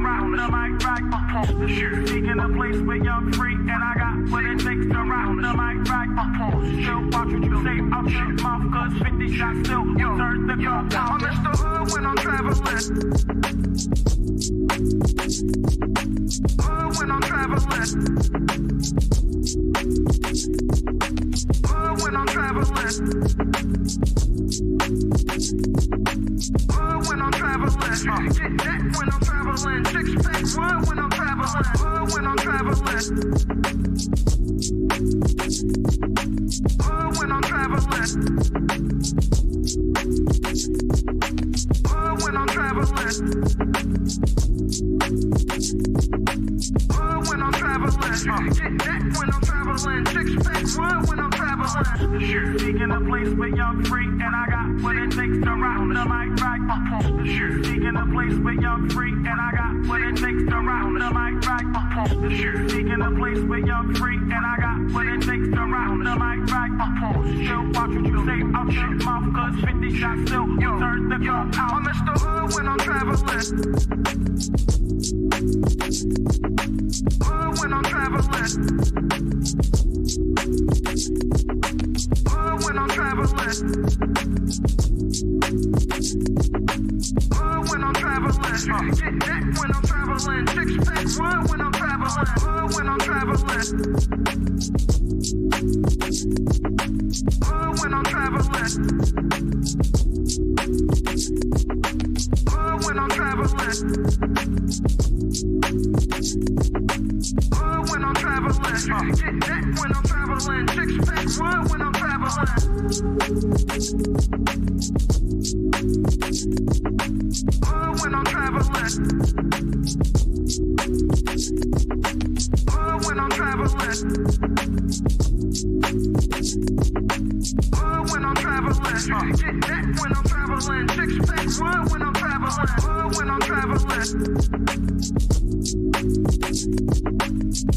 around the mic right upon the shoot. Seeking a place where you're free, and I got what it takes to round the mic right upon. Still watch what you say out your mouth, cause 50 shots still turn the gun down. I'm Mr. Hood when I'm traveling. Hood when I'm traveling. Hood when I'm traveling. Hood when I'm traveling. Get that when I'm traveling. Six pack wood when I'm traveling. Hood when I'm traveling. Hood when I'm traveling. Hood when I'm traveling. Hood when I'm traveling. Get that when I'm traveling. Six pack wood when I'm traveling. Shoot, seeking a place where you're free, and I got what it takes to round the mic right upon the shoot. Seeking a place where you're free, and I got what it takes to round the mic right upon the shoot. Seeking a place where you're free, and I got what it takes to round the mic right upon. Still watch what you say out your mouth, cause 50 shots still turn the gun out. I'm Mr. Hood when I'm traveling. Hood when I'm traveling. Hood when I'm traveling. Hood when I'm traveling. Get that when I'm traveling. Six pack wood when I'm traveling. Hood when I'm traveling. Hood when I'm traveling. Hood when I'm traveling. Hood when I'm traveling. Get that when I'm traveling. Six pack wood when I'm traveling. Hood when I'm traveling. Hood when I'm traveling. Hood when I'm traveling. Get that when I'm traveling. Six pack wood when I'm traveling. Hood when I'm traveling.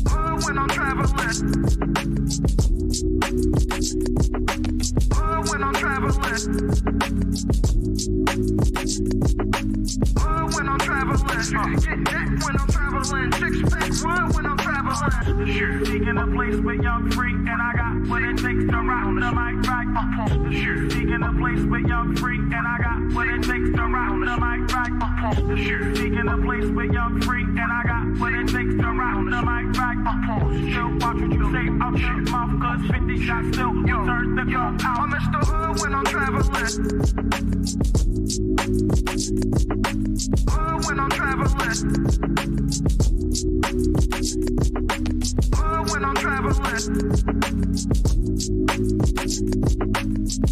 Hood when I'm traveling. Hood when I'm traveling. Hood when I'm traveling. Get that when I'm traveling. Six pack wood when I'm traveling. Shoot, seeking a place where you're free, and I got what it takes to round the mic right upon the shoot. Seeking a place where you're free, and I got what it takes to round the mic right upon the shoot. Seeking a place where you're free, and I got what it takes to round the mic right upon. Still watch what you say out your mouth, cause 50 shots still turn the gun out. I'm Mr. Hood when I'm traveling. Hood when I'm traveling. Hood when I'm traveling.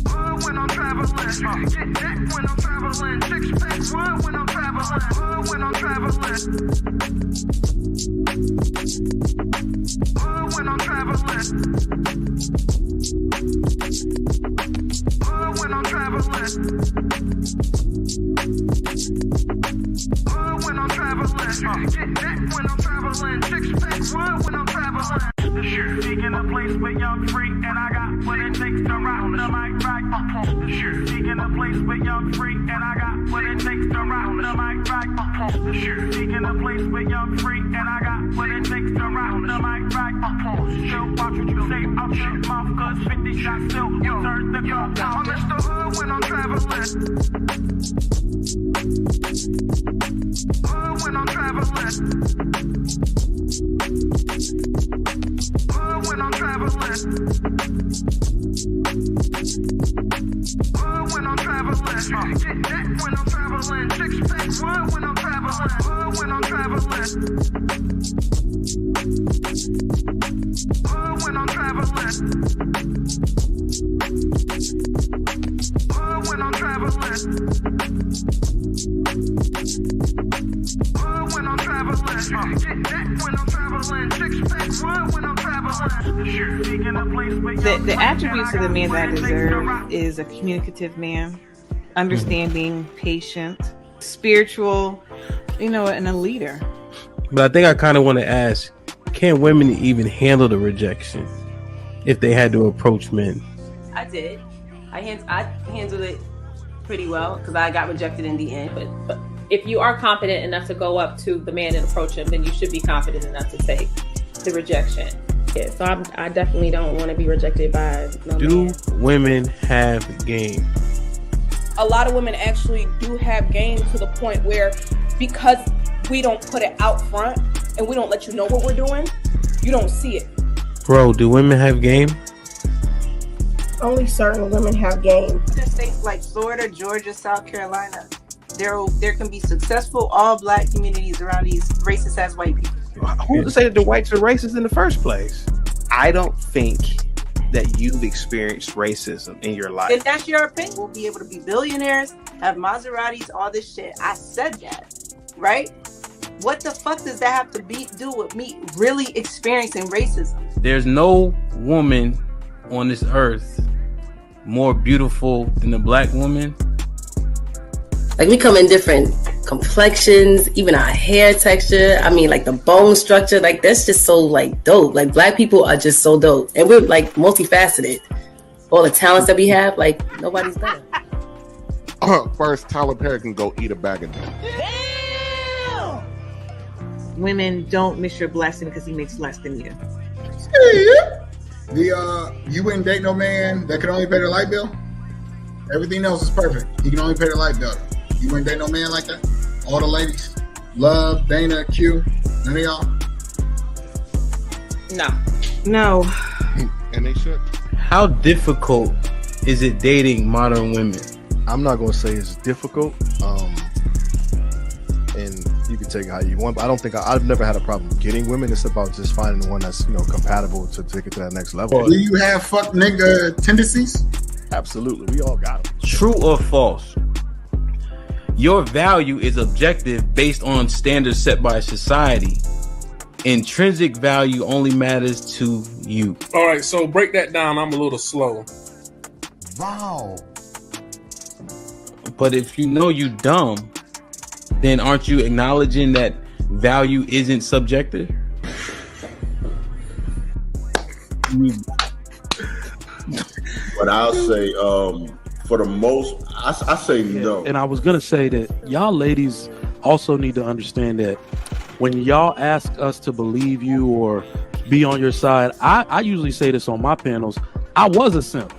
Hood when I'm traveling. Get that when I'm traveling. Six pack wood when I'm traveling. Hood when I'm traveling. Hood when I'm traveling. Hood when I'm traveling. Hood when I'm traveling. Get that when I'm traveling. Six pack wood when I'm traveling. The shoot, seeking a place where you're free, and I got what it takes to round the mic right upon the shoot. Seeking a place where you're free, and I got what it takes to round the mic right upon the shoot. Seeking a place where you're free, and I got what it takes to round the mic right upon. Still watch what you say out your mouth, cause 50 shots still turn the gun down. I'm Mr. Hood when I'm traveling. Hood when I'm traveling. Hood when I'm traveling. Hood when I'm traveling. Get that when I'm traveling. Six pack wood when I'm traveling. Hood when I'm traveling. Hood when I'm traveling. Hood when I'm traveling. Hood when I'm traveling. Get that when I'm traveling. Six pack wood when I'm traveling. The attributes of the man that I deserve is a communicative man, understanding, patient, spiritual, and a leader. But I think I kind of want to ask, can women even handle the rejection if they had to approach men? I did. I handled it pretty well because I got rejected in the end. But if you are confident enough to go up to the man and approach him, then you should be confident enough to take the rejection. Yeah, so I definitely don't want to be rejected by no Do man. women have game? A lot of women actually do have game to the point where, because we don't put it out front and we don't let you know what we're doing, you don't see it. Bro, do women have game? Only certain women have game. In states like Florida, Georgia, South Carolina, there can be successful all black communities around these racist ass white people. Who to say that the whites are racist in the first place? I don't think that you've experienced racism in your life. If that's your opinion, we'll be able to be billionaires, have Maseratis, all this shit. I said that, right? What the fuck does that have to do with me really experiencing racism? There's no woman on this earth more beautiful than a black woman. Like, we come in different complexions, even our hair texture. I mean, like the bone structure, like that's just so like dope. Like, black people are just so dope, and we're like multifaceted. All the talents that we have, like nobody's better. First, Tyler Perry can go eat a bag of them. Women don't miss your blessing because he makes less than you. You wouldn't date no man that could only pay the light bill? Everything else is perfect. He can only pay the light bill. You wouldn't date no man like that? All the ladies? Love, Dana, Q, none of y'all? No. And they should. How difficult is it dating modern women? I'm not going to say it's difficult. And you can take it how you want. But I don't think I've never had a problem getting women. It's about just finding the one that's, compatible to take it to that next level. Do you have fuck nigga tendencies? Absolutely. We all got them. True or false? Your value is objective based on standards set by society. Intrinsic value only matters to you. All right, so break that down. I'm a little slow. Wow. But if you know you dumb, then aren't you acknowledging that value isn't subjective? But I'll say, for the most, I say no. And I was gonna say that y'all ladies also need to understand that when y'all ask us to believe you or be on your side, I usually say this on my panels. I was a simp.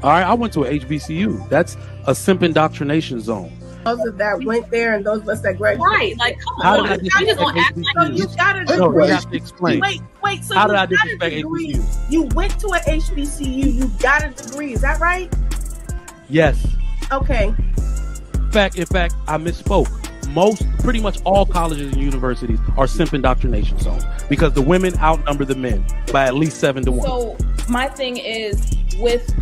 All right, I went to a HBCU. That's a simp indoctrination zone. Those that went there and those of us that graduated. Right, like come How on. did I disrespect HBCUs? You gotta No, you have to explain. Wait. So How you did I got a disrespect degree. HBCUs? You went to a HBCU. You got a degree. Is that right? Yes. Okay. In fact, I misspoke. Pretty much all colleges and universities are simp indoctrination zones because the women outnumber the men by at least 7 to 1. So my thing is, with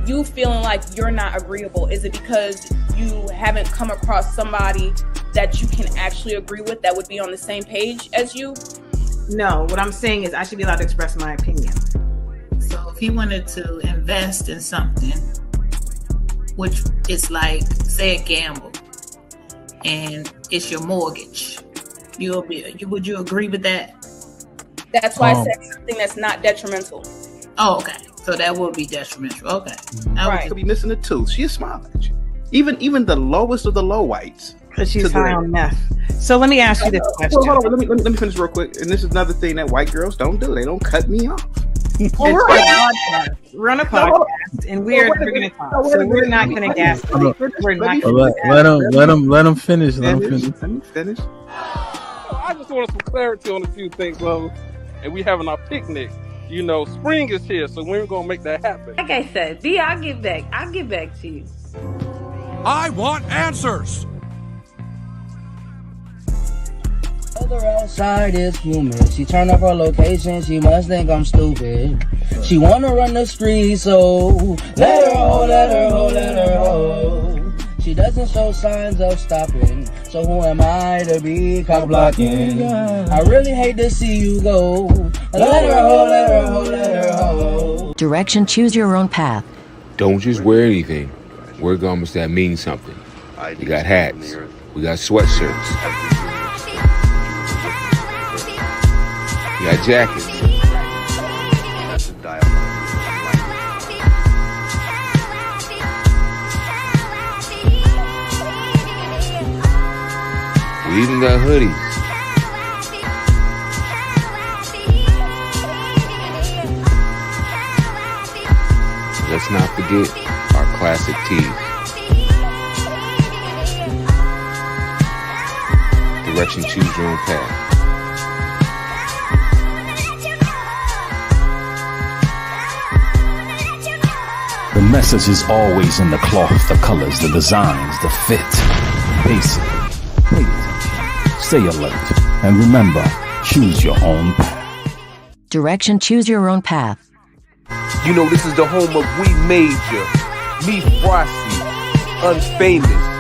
you feeling like you're not agreeable, is it because you haven't come across somebody that you can actually agree with that would be on the same page as you? No, what I'm saying is I should be allowed to express my opinion. So if he wanted to invest in something, which is like, say, a gamble, and it's your mortgage, would you agree with that? That's why I said something that's not detrimental. Oh, okay. So that would be detrimental. Okay. Right. Could be missing a tooth. She's smiling at you. Even the lowest of the low whites. Because she's high on meth. So let me ask you this question. Well, hold on. Let me finish real quick. And this is another thing that white girls don't do. They don't cut me off. Well, we're on a podcast, and we're going to talk. So we're not going to gas. Let him finish. Let him finish. I just wanted some clarity on a few things, love. And we having our picnic. Spring is here, so we're gonna make that happen. Like I said, B, I'll get back to you. I want answers. Other outside is human. She turn up her location. She must think I'm stupid. She wanna run the street, so let her hold, let her hold, let her hold. She doesn't show signs of stopping. So who am I to be cock blocking? I really hate to see you go. Let her hold, let her hold, let her hold. Direction, choose your own path. Don't just wear anything. Wear garments that mean something. We got hats. We got sweatshirts. We got jackets. We even got hoodies. Let's not forget our classic tees. Direction, choose your own path. The message is always in the cloth, the colors, the designs, the fit. Basically, pay attention, stay alert, and remember, choose your own path. Direction, choose your own path. You know, this is the home of We Major, Me Frosty, Unfamous,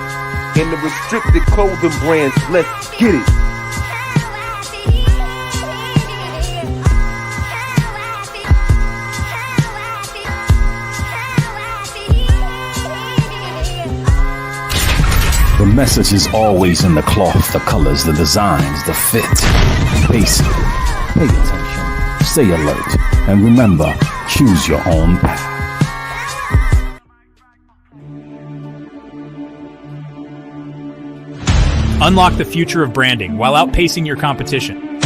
and the restricted clothing brands. Let's get it. The message is always in the cloth, the colors, the designs, the fit. Basically, pay attention, stay alert, and remember, choose your own path. Unlock the future of branding while outpacing your competition.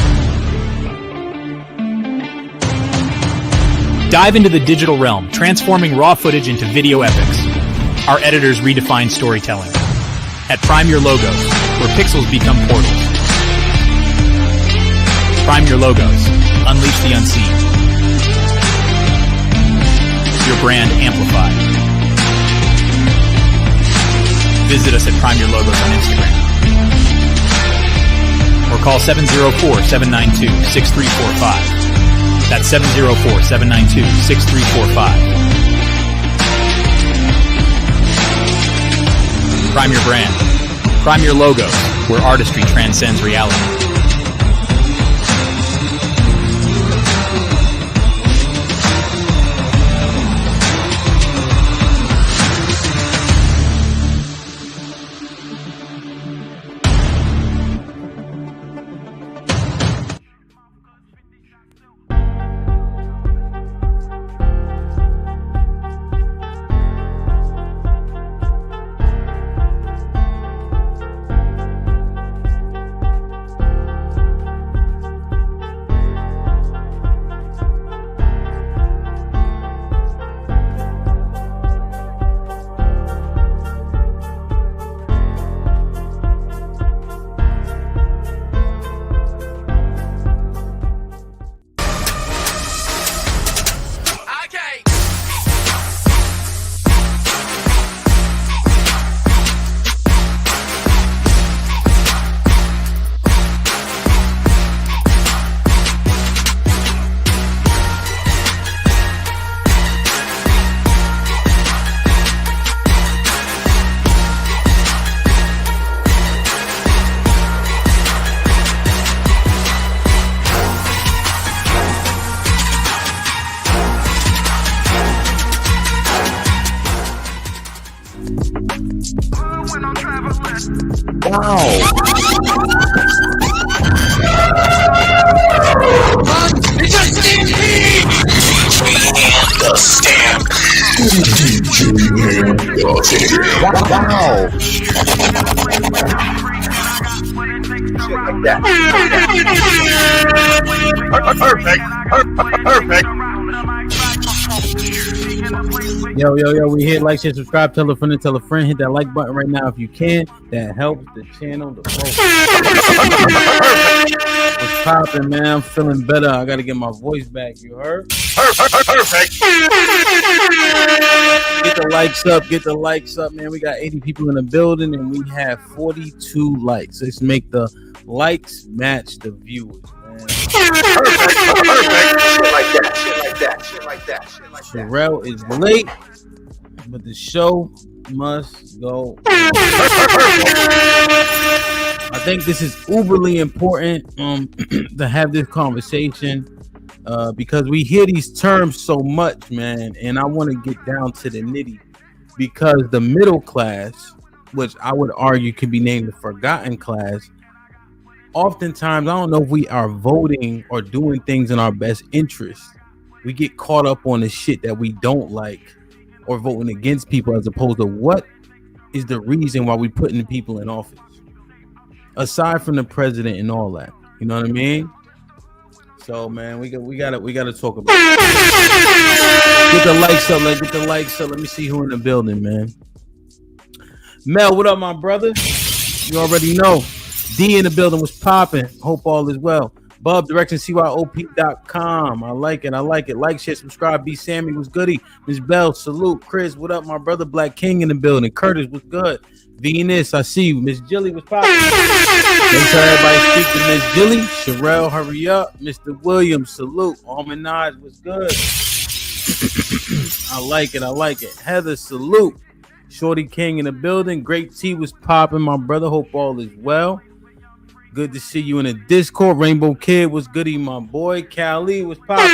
Dive into the digital realm, transforming raw footage into video epics. Our editors redefine storytelling. At Prime Your Logos, where pixels become portals. Prime Your Logos. Unleash the unseen. Your brand amplified. Visit us at Prime Your Logos on Instagram. Or call 704-792-6345. That's 704-792-6345. Prime your brand. Prime your logos, where artistry transcends reality. Wow. Perfect. Yo, we hit like, share, subscribe, tell a friend, hit that like button right now if you can. That helps the channel to grow. What's poppin', man? I'm feeling better. I gotta get my voice back. You heard? Perfect. Get the likes up, man. We got 80 people in the building and we have 42 likes. Let's make the likes match the viewers, man. Perfect. Shit like that. Sherelle is late, but the show must go. I think this is uberly important to have this conversation because we hear these terms so much, man, and I want to get down to the nitty because the middle class, which I would argue could be named the forgotten class, oftentimes I don't know if we are voting or doing things in our best interest. We get caught up on the shit that we don't like or voting against people as opposed to what is the reason why we putting people in office. aside from the president and all that. You know what I mean? So man, we gotta talk about it. Get the likes up, get the likes up. Let me see who in the building, man. Mel, what up, my brother? You already know. D in the building was popping. Hope all is well. Bub, direction CYOP.com. I like it. Like, share, subscribe. B Sammy was goody. Miss Bell, salute. Chris, what up, my brother? Black King in the building. Curtis was good. Venus, I see you. Miss Jilly was popping. Make sure everybody speak to Miss Jilly. Sherelle, hurry up. Mr. Williams, salute. Almanage was good. I like it. Heather, salute. Shorty King in the building. Great T was popping, my brother. Hope all is well. Good to see you in the Discord. Rainbow Kid was goody, my boy. Cali was popping.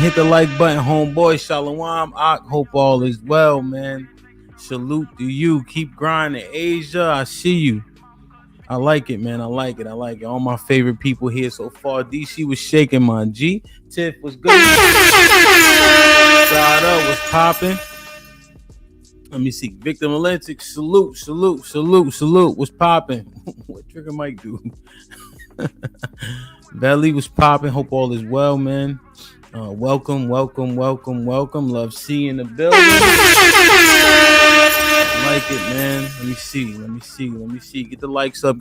Hit the like button, homeboy. Shalom. I hope all is well, man. Salute to you. Keep grinding. Asia, I see you. I like it, man. I like it. All my favorite people here so far. DC was shaking, my G. Tiff was good. Sada was popping. Let me see. Victim Atlantic, salute. Was popping. What Trigger Mike do? Belly was popping. Hope all is well, man. Welcome. Love seeing the building. I like it, man. Let me see. Get the likes up.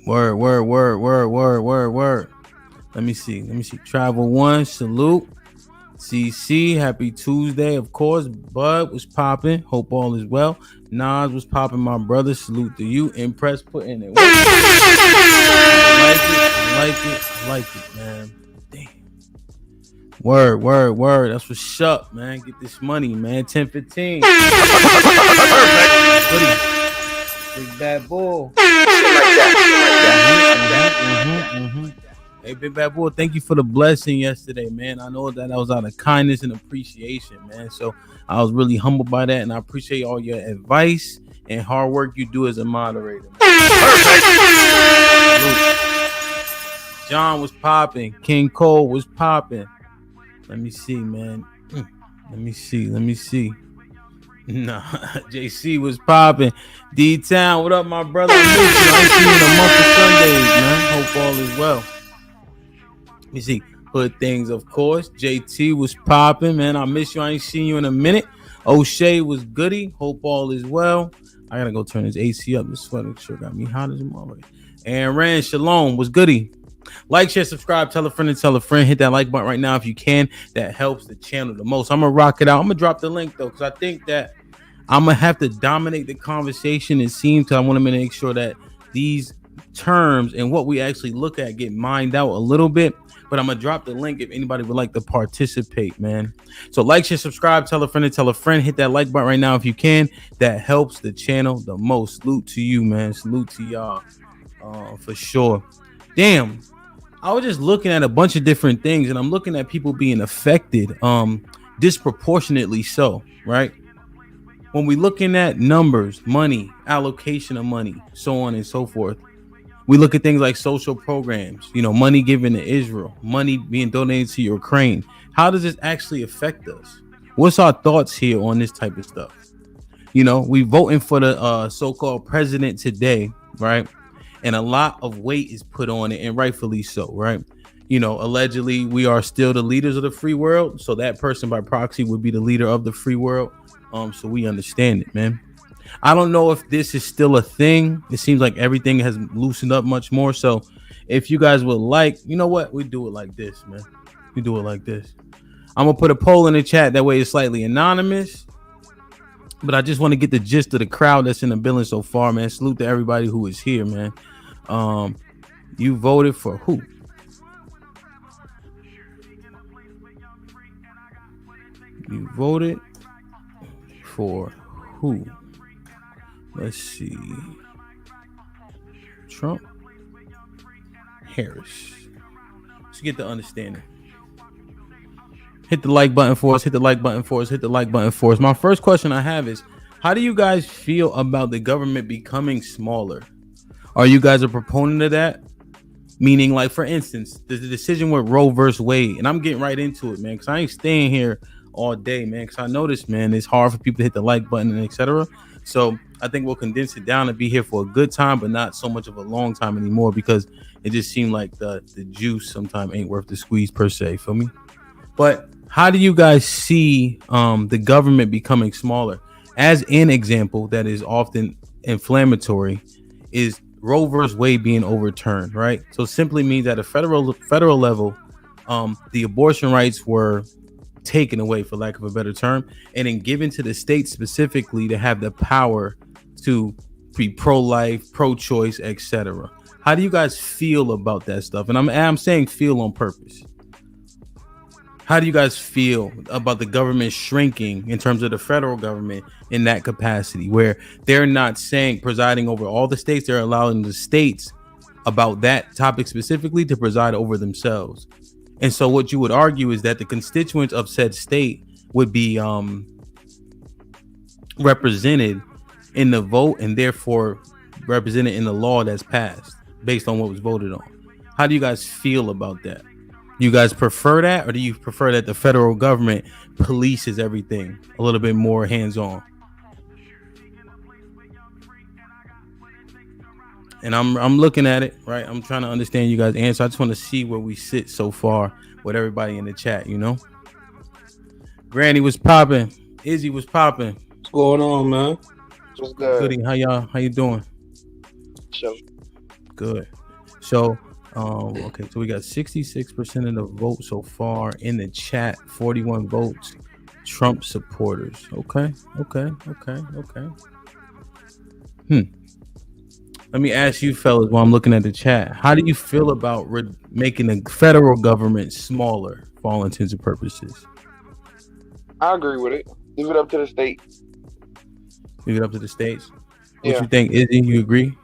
Word. Let me see. Travel One, salute. CC, happy Tuesday, of course. Bud was popping. Hope all is well. Nas was popping, my brother. Salute to you. Impress putting it. I like it, man. Damn. Word. That's what's up, man. Get this money, man. 10-15. Big bad bull. Hey, Big Bad Boy, thank you for the blessing yesterday, man. I know that was out of kindness and appreciation, man. So I was really humbled by that, and I appreciate all your advice and hard work you do as a moderator. Perfect. John was popping. King Cole was popping. Let me see, man. Let me see. Nah, JC was popping. D-Town, what up, my brother? I miss you. I ain't seen you in a month of Sundays, man. Hope all is well. Let me see. Hood Things, of course. JT was popping, man. I miss you. I ain't seen you in a minute. O'Shea was goody. Hope all is well. I gotta go turn this AC up. This sweater sure got me hot as a mother. And Rand Shalom was goody. Like, share, subscribe, tell a friend and tell a friend. Hit that like button right now if you can. That helps the channel the most. I'm gonna rock it out. I'm gonna drop the link though, because I think that I'm gonna have to dominate the conversation. It seems I want to make sure that these terms and what we actually look at get mined out a little bit. But I'm gonna drop the link if anybody would like to participate, man. So like, share, subscribe, tell a friend and tell a friend. Hit that like button right now if you can. That helps the channel the most. Salute to you, man. Salute to y'all, for sure. Damn, I was just looking at a bunch of different things, and I'm looking at people being affected, disproportionately so, right? When we looking at numbers, money, allocation of money, so on and so forth. We look at things like social programs, money given to Israel, money being donated to Ukraine. How does this actually affect us? What's our thoughts here on this type of stuff? We voting for the so-called president today, right? And a lot of weight is put on it, and rightfully so, right? Allegedly, we are still the leaders of the free world. So that person by proxy would be the leader of the free world. So we understand it, man. I don't know if this is still a thing. It seems like everything has loosened up much more. So if you guys would like, you know what? We do it like this, man. We do it like this. I'm going to put a poll in the chat. That way it's slightly anonymous. But I just want to get the gist of the crowd that's in the building so far, man. Salute to everybody who is here, man. You voted for who? You voted for who? Let's see. Trump, Harris. Let's get the understanding. Hit the like button for us. Hit the like button for us. Hit the like button for us. My first question I have is, how do you guys feel about the government becoming smaller? Are you guys a proponent of that? Meaning, like, for instance, the decision with Roe versus Wade, and I'm getting right into it, man, because I ain't staying here all day, man, because I noticed, man, it's hard for people to hit the like button and etc. So I think we'll condense it down and be here for a good time, but not so much of a long time anymore, because it just seemed like the juice sometimes ain't worth the squeeze per se. Feel me? But how do you guys see the government becoming smaller? As an example that is often inflammatory is Roe versus Wade being overturned, right? So simply means at a federal level, the abortion rights were taken away, for lack of a better term, and then given to the state specifically to have the power to be pro-life, pro-choice, etc. How do you guys feel about that stuff? And I'm saying feel on purpose. How do you guys feel about the government shrinking in terms of the federal government in that capacity, where they're not presiding over all the states, they're allowing the states about that topic specifically to preside over themselves? And so what you would argue is that the constituents of said state would be represented in the vote and therefore represented in the law that's passed based on what was voted on. How do you guys feel about that? You guys prefer that, or do you prefer that the federal government polices everything a little bit more hands-on? And I'm looking at it, right? I'm trying to understand you guys' answer. I just want to see where we sit so far with everybody in the chat, you know? Granny was popping. Izzy was popping. What's going on, man? What's good? Goody, how you doing? Sure. Good. So, okay, so we got 66% of the vote so far in the chat, 41 votes, Trump supporters. Okay. Let me ask you fellas while I'm looking at the chat. How do you feel about making the federal government smaller for all intents and purposes? I agree with it. Leave it up to the states. Leave it up to the states? What you think, Izzy? You agree?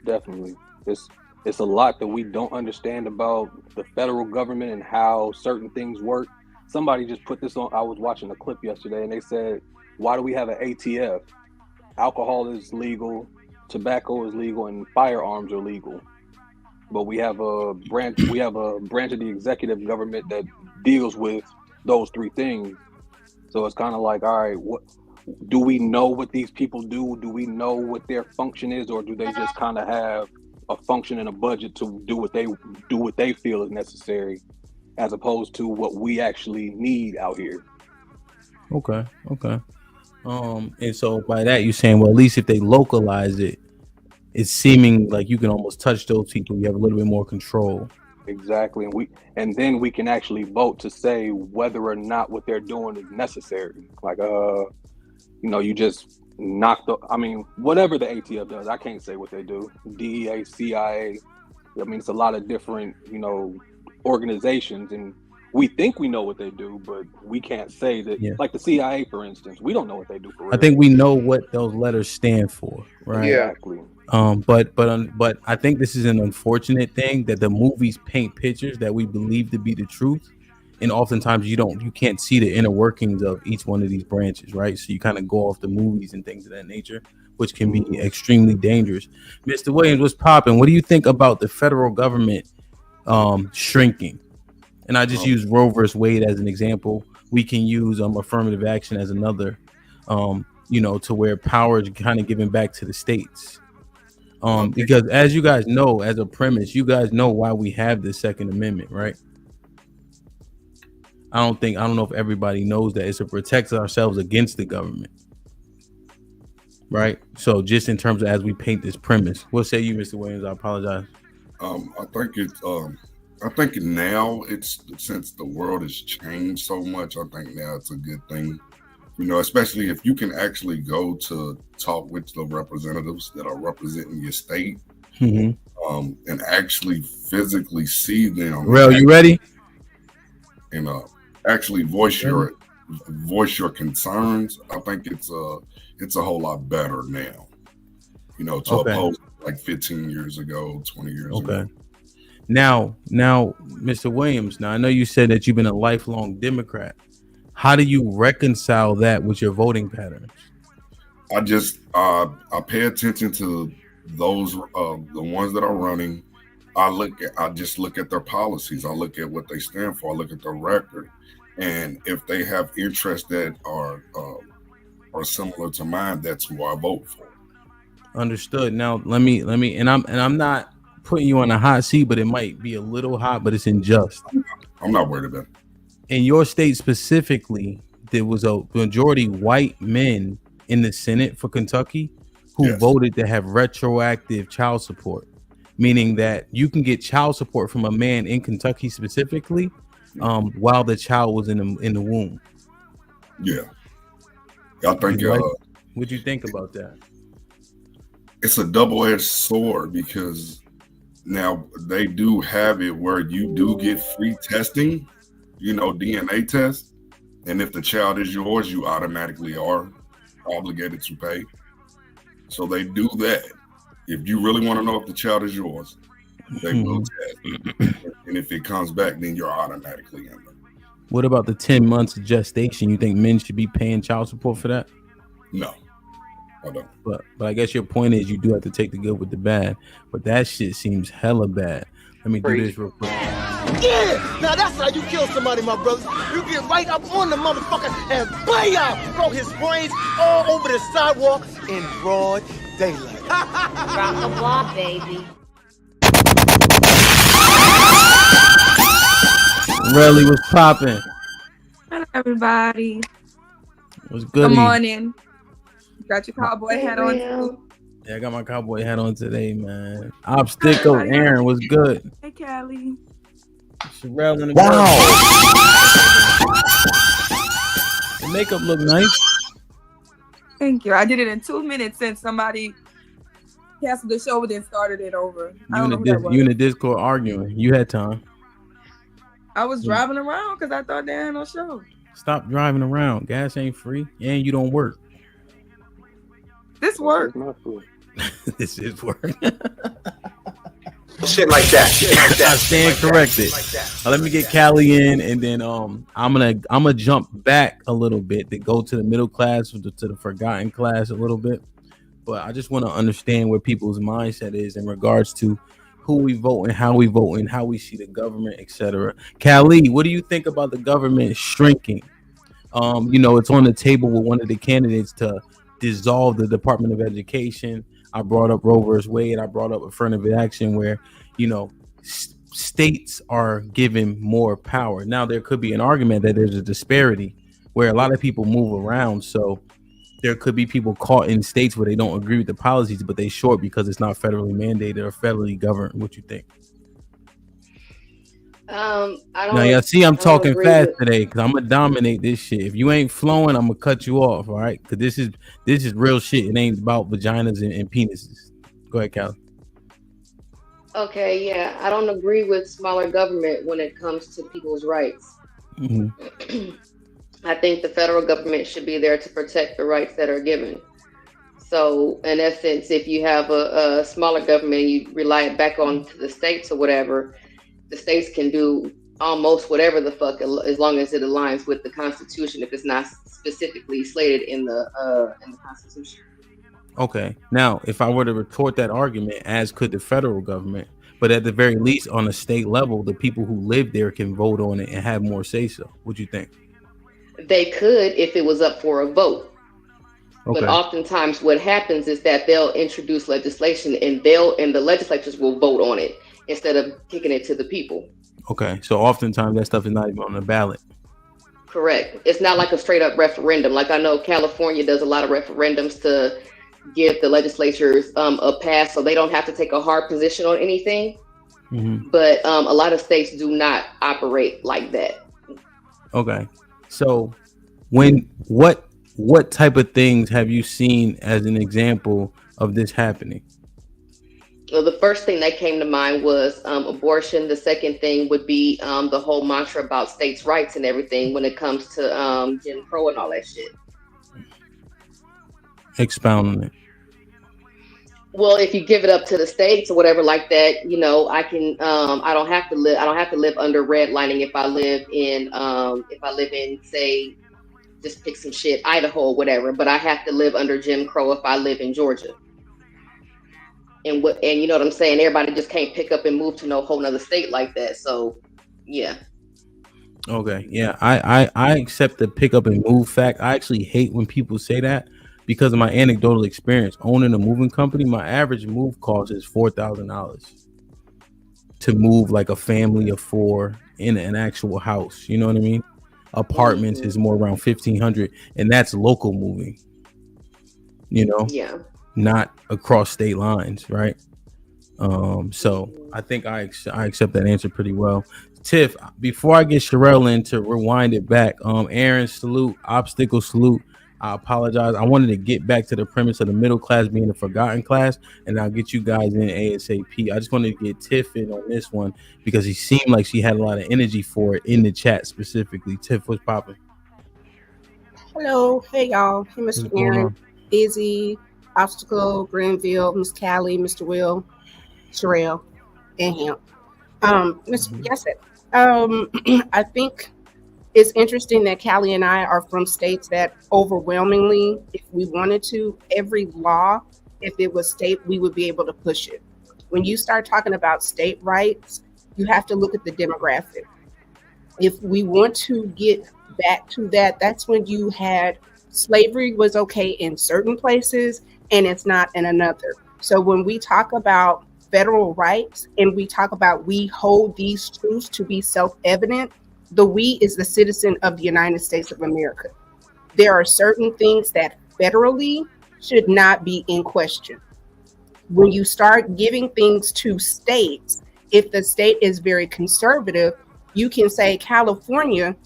Definitely. It's a lot that we don't understand about the federal government and how certain things work. Somebody just put this on. I was watching a clip yesterday and they said, why do we have an ATF? Alcohol is legal, tobacco is legal, and firearms are legal. But we have a branch of the executive government that deals with those three things. So it's kind of like, all right, what do we know what these people do? Do we know what their function is, or do they just kind of have a function and a budget to do what they feel is necessary, as opposed to what we actually need out here? Okay. And so by that you're saying, well, at least if they localize it, it's seeming like you can almost touch those people. You have a little bit more control. Exactly, and then we can actually vote to say whether or not what they're doing is necessary. Like, you just knock whatever the ATF does. I can't say what they do. DEA, CIA. I mean, it's a lot of different, organizations, and we think we know what they do, but we can't say that. Yeah. Like the CIA, for instance, we don't know what they do for real. I think we know what those letters stand for, right? Yeah. Exactly. But I think this is an unfortunate thing that the movies paint pictures that we believe to be the truth, and oftentimes you can't see the inner workings of each one of these branches, right? So you kind of go off the movies and things of that nature, which can be extremely dangerous. Mr. Williams, what's popping? What do you think about the federal government shrinking? And I just use Roe versus Wade as an example. We can use affirmative action as another, to where power is kind of given back to the states. Because as you guys know, as a premise, you guys know why we have the Second Amendment, right? I don't know if everybody knows that. It's to protect ourselves against the government, right? So just in terms of as we paint this premise, what say you, Mr. Williams? I apologize. I think now since the world has changed so much, I think now it's a good thing. Especially if you can actually go to talk with the representatives that are representing your state, and actually physically see them. Rel, you ready? And actually voice your concerns. I think it's a whole lot better now. Opposed to like 15 years ago, 20 years ago. Now, Mr. Williams. Now I know you said that you've been a lifelong Democrat. How do you reconcile that with your voting patterns? I pay attention to those the ones that are running. I just look at their policies. I look at what they stand for. I look at their record, And if they have interests that are similar to mine, that's who I vote for. Understood. Now let me and I'm not putting you on a hot seat, but it might be a little hot, but it's unjust. I'm not worried about it. In your state specifically, there was a majority white men in the Senate for Kentucky who voted to have retroactive child support, meaning that you can get child support from a man in Kentucky specifically while the child was in the womb. Yeah. I think what'd you think about that? It's a double-edged sword because now they do have it where you do get free testing, DNA test. And if the child is yours, you automatically are obligated to pay. So they do that. If you really want to know if the child is yours, they will test. And if it comes back, then you're automatically in there. What about the 10 months of gestation? You think men should be paying child support for that? No, I don't. But I guess your point is you do have to take the good with the bad. But that shit seems hella bad. Let me do this real quick. Yeah! Now that's how you kill somebody, my brothers. You get right up on the motherfucker and bam! Throw his brains all over the sidewalk in broad daylight. Rock the block, baby. Really was popping. Hello, everybody. What's good? Good morning. You got your cowboy hat on too. Yeah, I got my cowboy hat on today, man. Obstacle Aaron was good. Hey, Callie. Sherelle in the The makeup look nice. Thank you. I did it in 2 minutes since somebody canceled the show and then started it over. You in the Discord arguing. You had time. I was driving around because I thought they had no show. Stop driving around. Gas ain't free and you don't work. This work. This is work. Shit like that. I stand corrected. Let me get Callie in, and then I'm gonna jump back a little bit to go to the middle class, to the forgotten class a little bit. But I just want to understand where people's mindset is in regards to who we vote and how we vote and how we see the government, etc. Callie, what do you think about the government shrinking? It's on the table with one of the candidates to dissolve the Department of Education. I brought up Roe vs. Wade. I brought up affirmative action where, states are given more power. Now, there could be an argument that there's a disparity where a lot of people move around. So there could be people caught in states where they don't agree with the policies, but they short because it's not federally mandated or federally governed. What you think? I don't. Now, y'all see, I'm talking fast today because I'm gonna dominate this shit. If you ain't flowing, I'm gonna cut you off. All right, because this is real shit. It ain't about vaginas and penises. Go ahead, Callie. Okay, yeah, I don't agree with smaller government when it comes to people's rights. Mm-hmm. I think the federal government should be there to protect the rights that are given. So, in essence, if you have a smaller government, you rely it back on to the states or whatever. The states can do almost whatever the fuck as long as it aligns with the Constitution. If it's not specifically slated in the Constitution. Okay. Now, if I were to retort that argument, as could the federal government, but at the very least, on a state level, the people who live there can vote on it and have more say so. What do you think? They could if it was up for a vote. Okay. But oftentimes, what happens is that they'll introduce legislation, and the legislatures will vote on it instead of kicking it to the people. Okay, so oftentimes that stuff is not even on the ballot. Correct. It's not like a straight up referendum. Like I know California does a lot of referendums to give the legislatures a pass so they don't have to take a hard position on anything. Mm-hmm. But a lot of states do not operate like that. Okay, so what type of things have you seen as an example of this happening? Well, the first thing that came to mind was abortion. The second thing would be the whole mantra about states' rights and everything when it comes to Jim Crow and all that shit. Expound on it. Well, if you give it up to the states or whatever like that, I can. I don't have to live under redlining if I live in say, just pick some shit, Idaho or whatever. But I have to live under Jim Crow if I live in Georgia. And you know what I'm saying? Everybody just can't pick up and move to no whole nother state like that. So, yeah. Okay, yeah, I accept the pick up and move fact. I actually hate when people say that because of my anecdotal experience owning a moving company. My average move cost is $4,000 to move like a family of four in an actual house. You know what I mean? Apartments is more around 1,500, and that's local moving. You know, Yeah. not across state lines, right? So I think I accept that answer pretty well. Tiff, before I get Sherelle in to rewind it back, Aaron, salute, obstacle, salute. I apologize. I wanted to get back to the premise of the middle class being the forgotten class, and I'll get you guys in ASAP. I just wanted to get Tiff in on this one because he seemed like she had a lot of energy for it in the chat specifically. Tiff, what's popping? Hello, hey y'all, hey What's Mr. going Aaron, on? Izzy, Obstacle, Granville, Miss Callie, Mr. Will, Sherelle, and him. Mr. Yes, I think it's interesting that Callie and I are from states that overwhelmingly, if we wanted to, every law, if it was state, we would be able to push it. When you start talking about state rights, you have to look at the demographic. If we want to get back to that, that's when you had slavery was okay in certain places and it's not in another. So when we talk about federal rights and we talk about we hold these truths to be self-evident, the we is the citizen of the United States of America. There are certain things that federally should not be in question. When you start giving things to states, if the state is very conservative, you can say, California,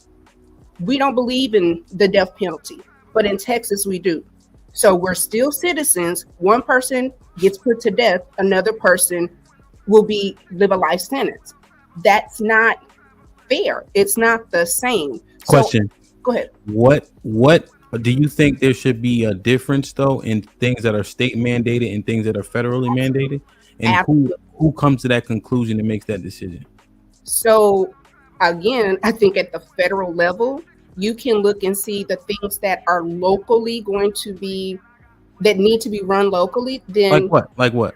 we don't believe in the death penalty, but in Texas we do. So we're still citizens. One person gets put to death, another person will live a life sentence. That's not fair. It's not the same. Question. So, go ahead. What do you think there should be a difference though in things that are state mandated and things that are federally mandated? And who comes to that conclusion and makes that decision? So again, I think at the federal level, you can look and see the things that are locally going to be that need to be run locally. Then Like what?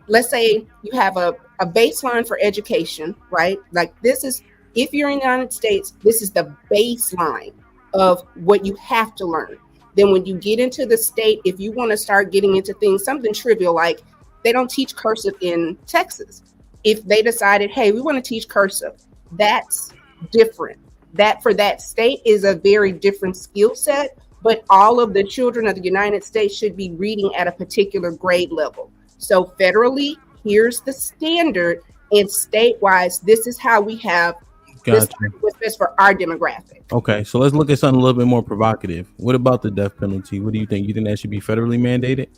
Let's say you have a baseline for education, right? Like this is, if you're in the United States, this is the baseline of what you have to learn. Then when you get into the state, if you want to start getting into things, something trivial, like they don't teach cursive in Texas. If they decided, hey, we want to teach cursive, that's different. That for that state is a very different skill set, but all of the children of the United States should be reading at a particular grade level. So federally, here's the standard, and state-wise, this is how we have Gotcha. what's best for our demographic. Okay, so let's look at something a little bit more provocative. What about the death penalty? What do you think? You think that should be federally mandated?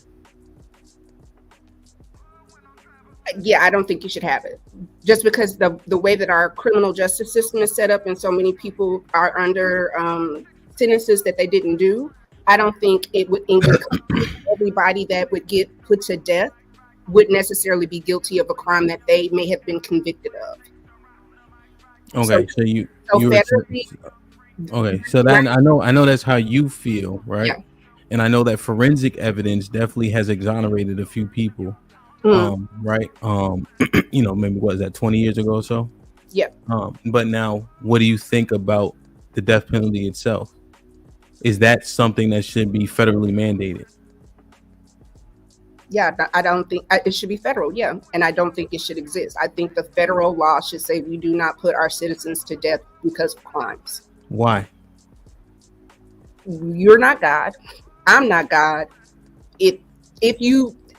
Yeah, I don't think you should have it. Just because the way that our criminal justice system is set up and so many people are under sentences that they didn't do, I don't think it would everybody that would get put to death would necessarily be guilty of a crime that they may have been convicted of. Okay, so you okay, so that I know that's how you feel, right? Yeah. And I know that forensic evidence definitely has exonerated a few people. Right. You know, maybe what is that, 20 years ago or so? Yep. But now what do you think about the death penalty itself? Is that something that should be federally mandated? Yeah, I don't think it should be federal. Yeah. And I don't think it should exist. I think the federal law should say we do not put our citizens to death because of crimes. Why? You're not God. I'm not God.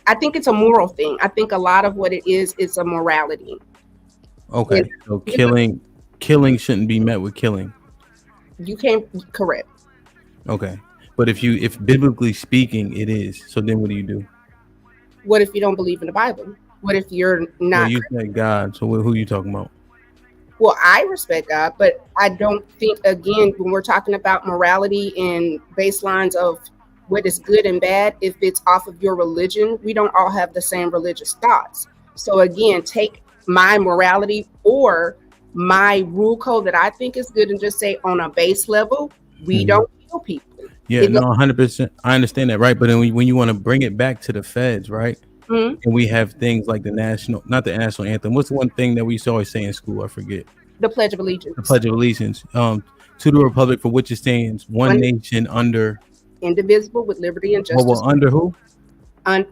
I think it's a moral thing. I think a lot of what it is a morality. Okay. So killing shouldn't be met with killing. You can't, correct. Okay. But if biblically speaking it is, so then what do you do? What if you don't believe in the Bible? What if you're not? Well, you said God, so who are you talking about? Well, I respect God, but I don't think, again, when we're talking about morality and baselines of what is good and bad, if it's off of your religion, we don't all have the same religious thoughts. So again, take my morality or my rule code that I think is good and just say on a base level, we don't kill people. Yeah, no, 100%. I understand that, right? But then when you want to bring it back to the feds, right? And we have things like not the national anthem. What's the one thing that we used to always say in school? I forget. The Pledge of Allegiance. The Pledge of Allegiance. To the republic for which it stands, one nation under. Indivisible with liberty and justice. Well, under who?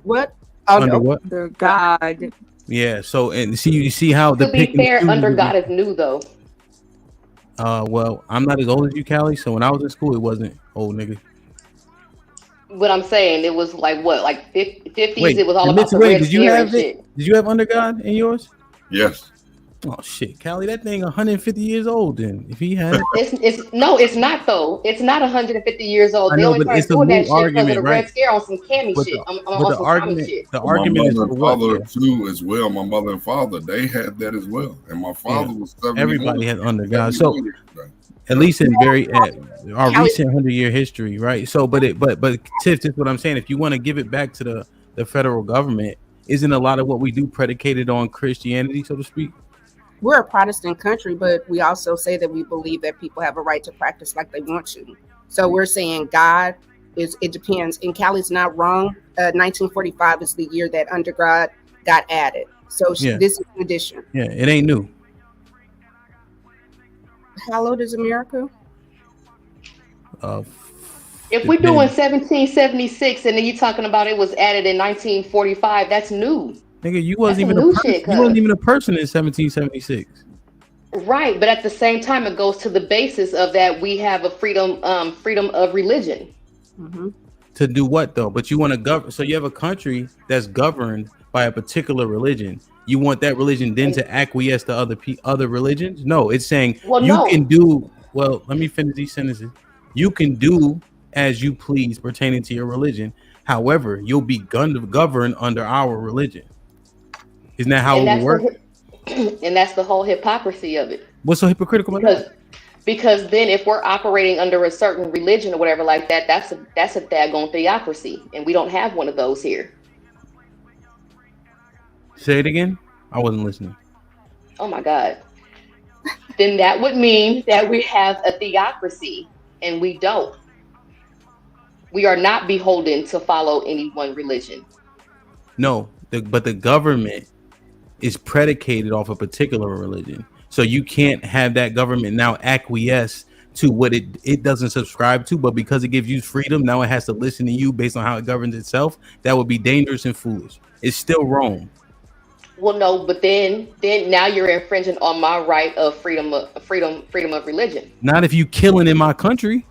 What? Under what? Under God. Yeah. So and you see how the To be fair, under God is new though. Well, I'm not as old as you, Callie. So when I was in school, it wasn't old, nigga. What I'm saying, it was like what, like 50s. Wait, it was all about the red did you scare have and it? shit. Did you have under God in yours? Yes. Oh shit, Callie, that thing 150 years old. Then if he had it, it's not though. It's not 150 years old. I They know, only but started it's a doing that moot shit because of argument, the right? red scare on some cammy But shit. the- On but the some argument- common shit. the My argument is mother for and what? father Yeah. too, as well. My mother and father, they had that as well, and my father was 71. Everybody has under God. So 71. at least in our recent 100-year history, right? So, but Tiff, this is what I'm saying. If you want to give it back to the federal government, isn't a lot of what we do predicated on Christianity, so to speak? We're a Protestant country, but we also say that we believe that people have a right to practice like they want to. So we're saying God it depends. And Callie's not wrong. 1945 is the year that under God got added. So Yeah. this is an addition. Yeah, it ain't new. How old is America? If we're doing 1776 and then you're talking about it was added in 1945, that's new. Nigga, you wasn't That's even new a person. shit, You wasn't cuz. even a person in 1776. Right, but at the same time, it goes to the basis of that we have a freedom of religion. To do what though? But you want to govern. So you have a country that's governed by a particular religion. You want that religion then to acquiesce to other religions? No, it's saying can do. Well, let me finish these sentences. You can do as you please pertaining to your religion. However, you'll be governed under our religion. Isn't that how it will work? And that's the whole hypocrisy of it. What's so hypocritical about that? Because then if we're operating under a certain religion or whatever like that, that's a daggone theocracy, and we don't have one of those here. Say it again. I wasn't listening. Oh my God. Then that would mean that we have a theocracy, and we don't. We are not beholden to follow any one religion. No, but the government is predicated off a particular religion. So you can't have that government now acquiesce to what it doesn't subscribe to, but because it gives you freedom, now it has to listen to you based on how it governs itself. That would be dangerous and foolish. It's still Rome. Well, no, but then now you're infringing on my right of freedom of religion. Not if you killing in my country.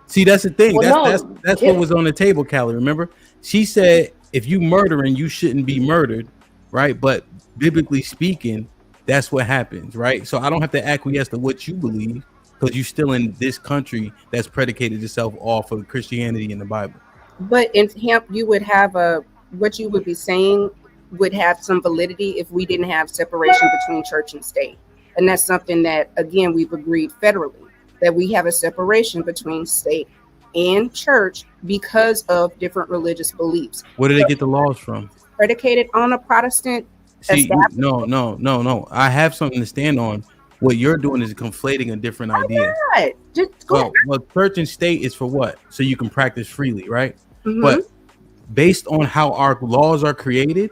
See, that's the thing. Well, That's what was on the table, Callie. Remember? She said if you murdering, you shouldn't be murdered, right? But biblically speaking, that's what happens, right? So I don't have to acquiesce to what you believe because you're still in this country that's predicated itself off of Christianity and the Bible. But in hemp, you would have what you would be saying would have some validity if we didn't have separation between church and state. And that's something that, again, we've agreed federally, that we have a separation between state and church because of different religious beliefs. Where did they get the laws from? Predicated on a Protestant. See, no. I have something to stand on. What you're doing is conflating a different idea. Just go well, church and state is for what? So you can practice freely, right? Mhm. But based on how our laws are created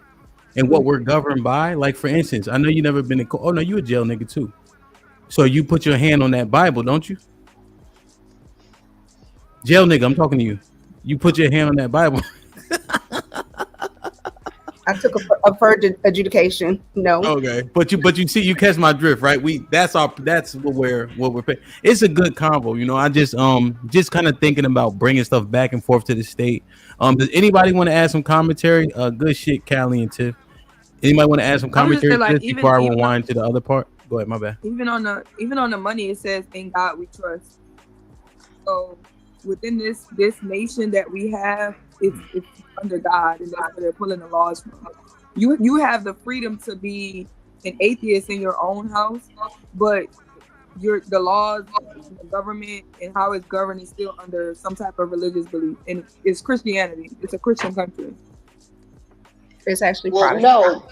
and what we're governed by, like for instance, I know you never been in court. Oh no, you a jail nigga too. So you put your hand on that Bible, don't you? Jail nigga, I'm talking to you. You put your hand on that Bible. I took a further adjudication. No. Okay, but you see, you catch my drift, right? That's what we're paying. It's a good combo, you know. I just kind of thinking about bringing stuff back and forth to the state. Does anybody want to add some commentary? Good shit, Callie and Tiff. Anybody want to add some commentary like, just before I rewind to the other part? Go ahead, my bad. Even on the money, it says, "In God we trust." So within this nation that we have, it's under God, and that's where they're pulling the laws from. You have the freedom to be an atheist in your own house, but the laws, the government, and how it's governed is still under some type of religious belief, and it's Christianity. It's a Christian country. It's actually no,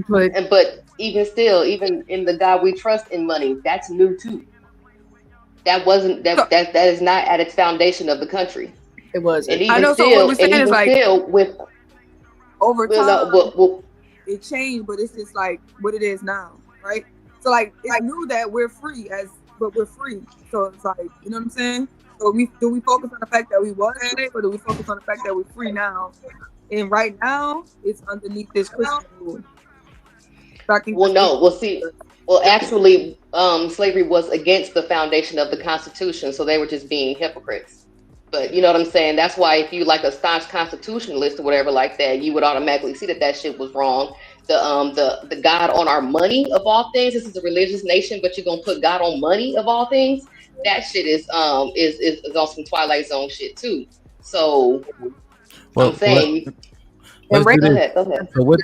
but even still, even in the God we trust in money, that's new too. That wasn't that is not at its foundation of the country. It was. And even I know. still, So what we're saying is like with over time, well, it changed, but it's just like what it is now, right? So like it's new that we're free but we're free. So it's like, you know what I'm saying? So we focus on the fact that we was slave, or do we focus on the fact that we're free now? And right now, it's underneath this Christian rule. Well, no. Well, actually, slavery was against the foundation of the Constitution, so they were just being hypocrites. But you know what I'm saying? That's why if you like a staunch constitutionalist or whatever like that, you would automatically see that shit was wrong. The God on our money of all things. This is a religious nation, but you're gonna put God on money of all things. That shit is on some Twilight Zone shit too. So I'm saying. Let's do Go this. ahead. So what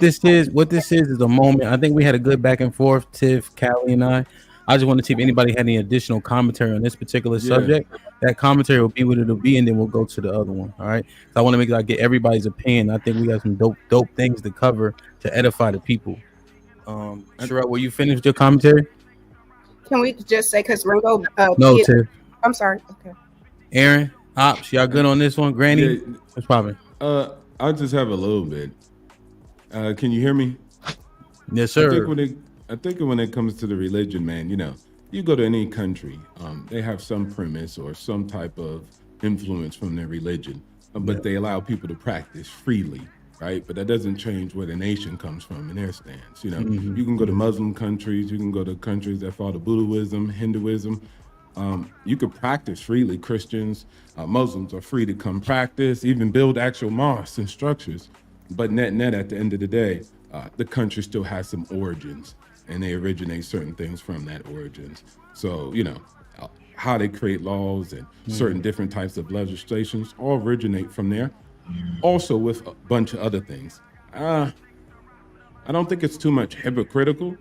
this is a moment. I think we had a good back and forth, Tiff, Callie, and I. I just want to see if anybody had any additional commentary on this particular subject. That commentary will be what it'll be, and then we'll go to the other one. All right. So I want to make sure I get everybody's opinion. I think we got some dope things to cover to edify the people. Sherelle, will you finish your commentary? Can we just say, because Ringo? No, Tiff. I'm sorry. Okay. Aaron, Ops, y'all good on this one? Granny, what's poppin'? I just have a little bit. Can you hear me? Yes, sir. I think when it comes to the religion, man, you know, you go to any country, they have some premise or some type of influence from their religion, but they allow people to practice freely, right? But that doesn't change where the nation comes from in their stance. You know, you can go to Muslim countries, you can go to countries that follow Buddhism, Hinduism. You could practice freely. Christians, Muslims are free to come practice, even build actual mosques and structures. But net at the end of the day, the country still has some origins, and they originate certain things from that origins. So, you know, how they create laws and certain different types of legislations all originate from there. Also with a bunch of other things. I don't think it's too much hypocritical.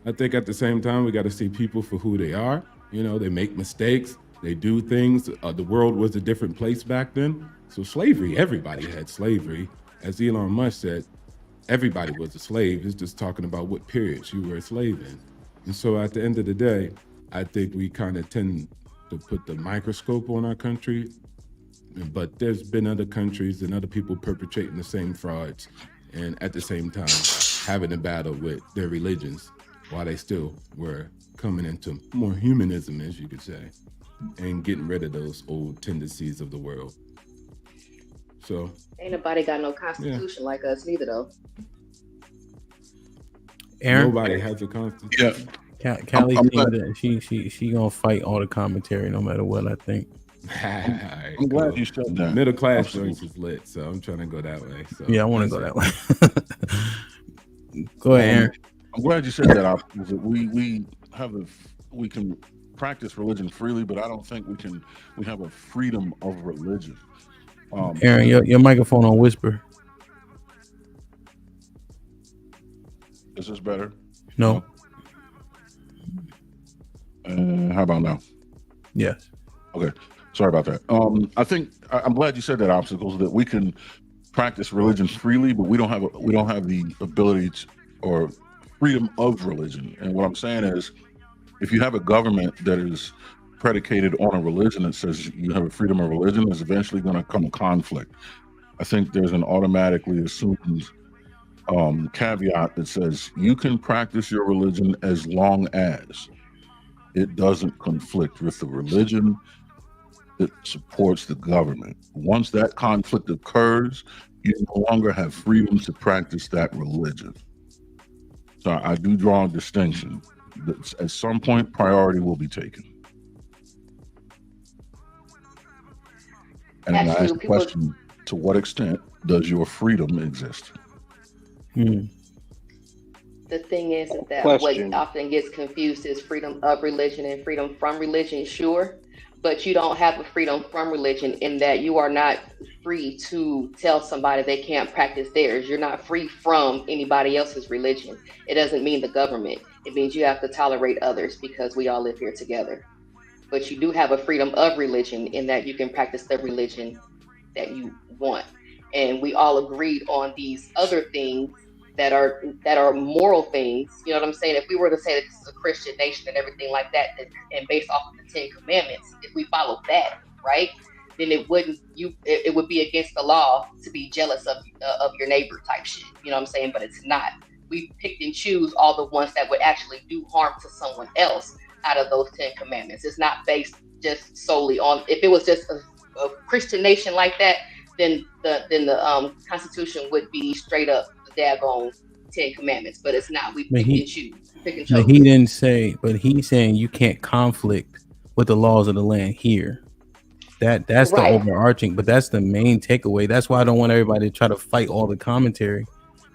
I think at the same time, we got to see people for who they are. You know, they make mistakes, they do things. The world was a different place back then. So slavery, everybody had slavery. As Elon Musk said, everybody was a slave. It's just talking about what periods you were a slave in. And so at the end of the day, I think we kind of tend to put the microscope on our country, but there's been other countries and other people perpetrating the same frauds and at the same time having a battle with their religions while they still were coming into more humanism, as you could say, and getting rid of those old tendencies of the world. So Ain't nobody got no constitution like us neither, though. Aaron? Nobody has a constitution. Callie, she gonna fight all the commentary no matter what. I think. Right, I'm glad you said that. Middle class joints is lit, so I'm trying to go that way. So yeah, I want to go that way. Go ahead, Aaron. I'm glad you said that. We can practice religion freely, but I don't think we have a freedom of religion. Aaron, your microphone on whisper. Is this better? No. How about now? Yes. Okay. Sorry about that. I'm glad you said that, Obstacles, that we can practice religion freely, but we don't have the ability or freedom of religion. And what I'm saying is, if you have a government that is predicated on a religion that says you have a freedom of religion, there's eventually going to come a conflict. I think there's an automatically assumed caveat that says you can practice your religion as long as it doesn't conflict with the religion that supports the government. Once that conflict occurs, you no longer have freedom to practice that religion. So I do draw a distinction. That at some point, priority will be taken. And I ask the question, to what extent does your freedom exist? The thing is that what often gets confused is freedom of religion and freedom from religion, sure, but you don't have a freedom from religion in that you are not free to tell somebody they can't practice theirs. You're not free from anybody else's religion. It doesn't mean the government. It means you have to tolerate others because we all live here together. But you do have a freedom of religion in that you can practice the religion that you want. And we all agreed on these other things that are moral things. You know what I'm saying? If we were to say that this is a Christian nation and everything like that, and based off of the 10 Commandments, if we follow that, right, then it would be against the law to be jealous of your neighbor type shit. You know what I'm saying? But it's not. we picked and choose all the ones that would actually do harm to someone else out of those 10 commandments. It's not based just solely on, if it was just a Christian nation like that, then the Constitution would be straight up the daggone 10 commandments, but it's not. We pick and choose. But he didn't say, but he's saying you can't conflict with the laws of the land here. That's right. The overarching, but that's the main takeaway. That's why I don't want everybody to try to fight all the commentary,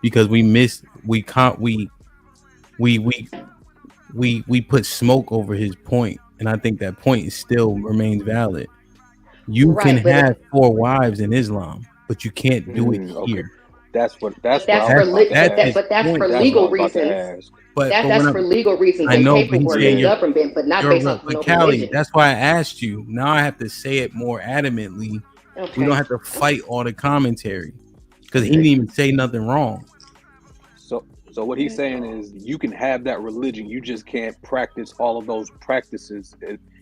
because we put smoke over his point, and I think that point still remains valid. You can have 4 wives in Islam, but you can't do it here. That's for legal reasons. But that's for legal reasons. I know, paperwork and government, but not based on no religion. That's why I asked you. Now I have to say it more adamantly. Okay. We don't have to fight all the commentary, because he didn't even say nothing wrong. So what he's saying is you can have that religion, you just can't practice all of those practices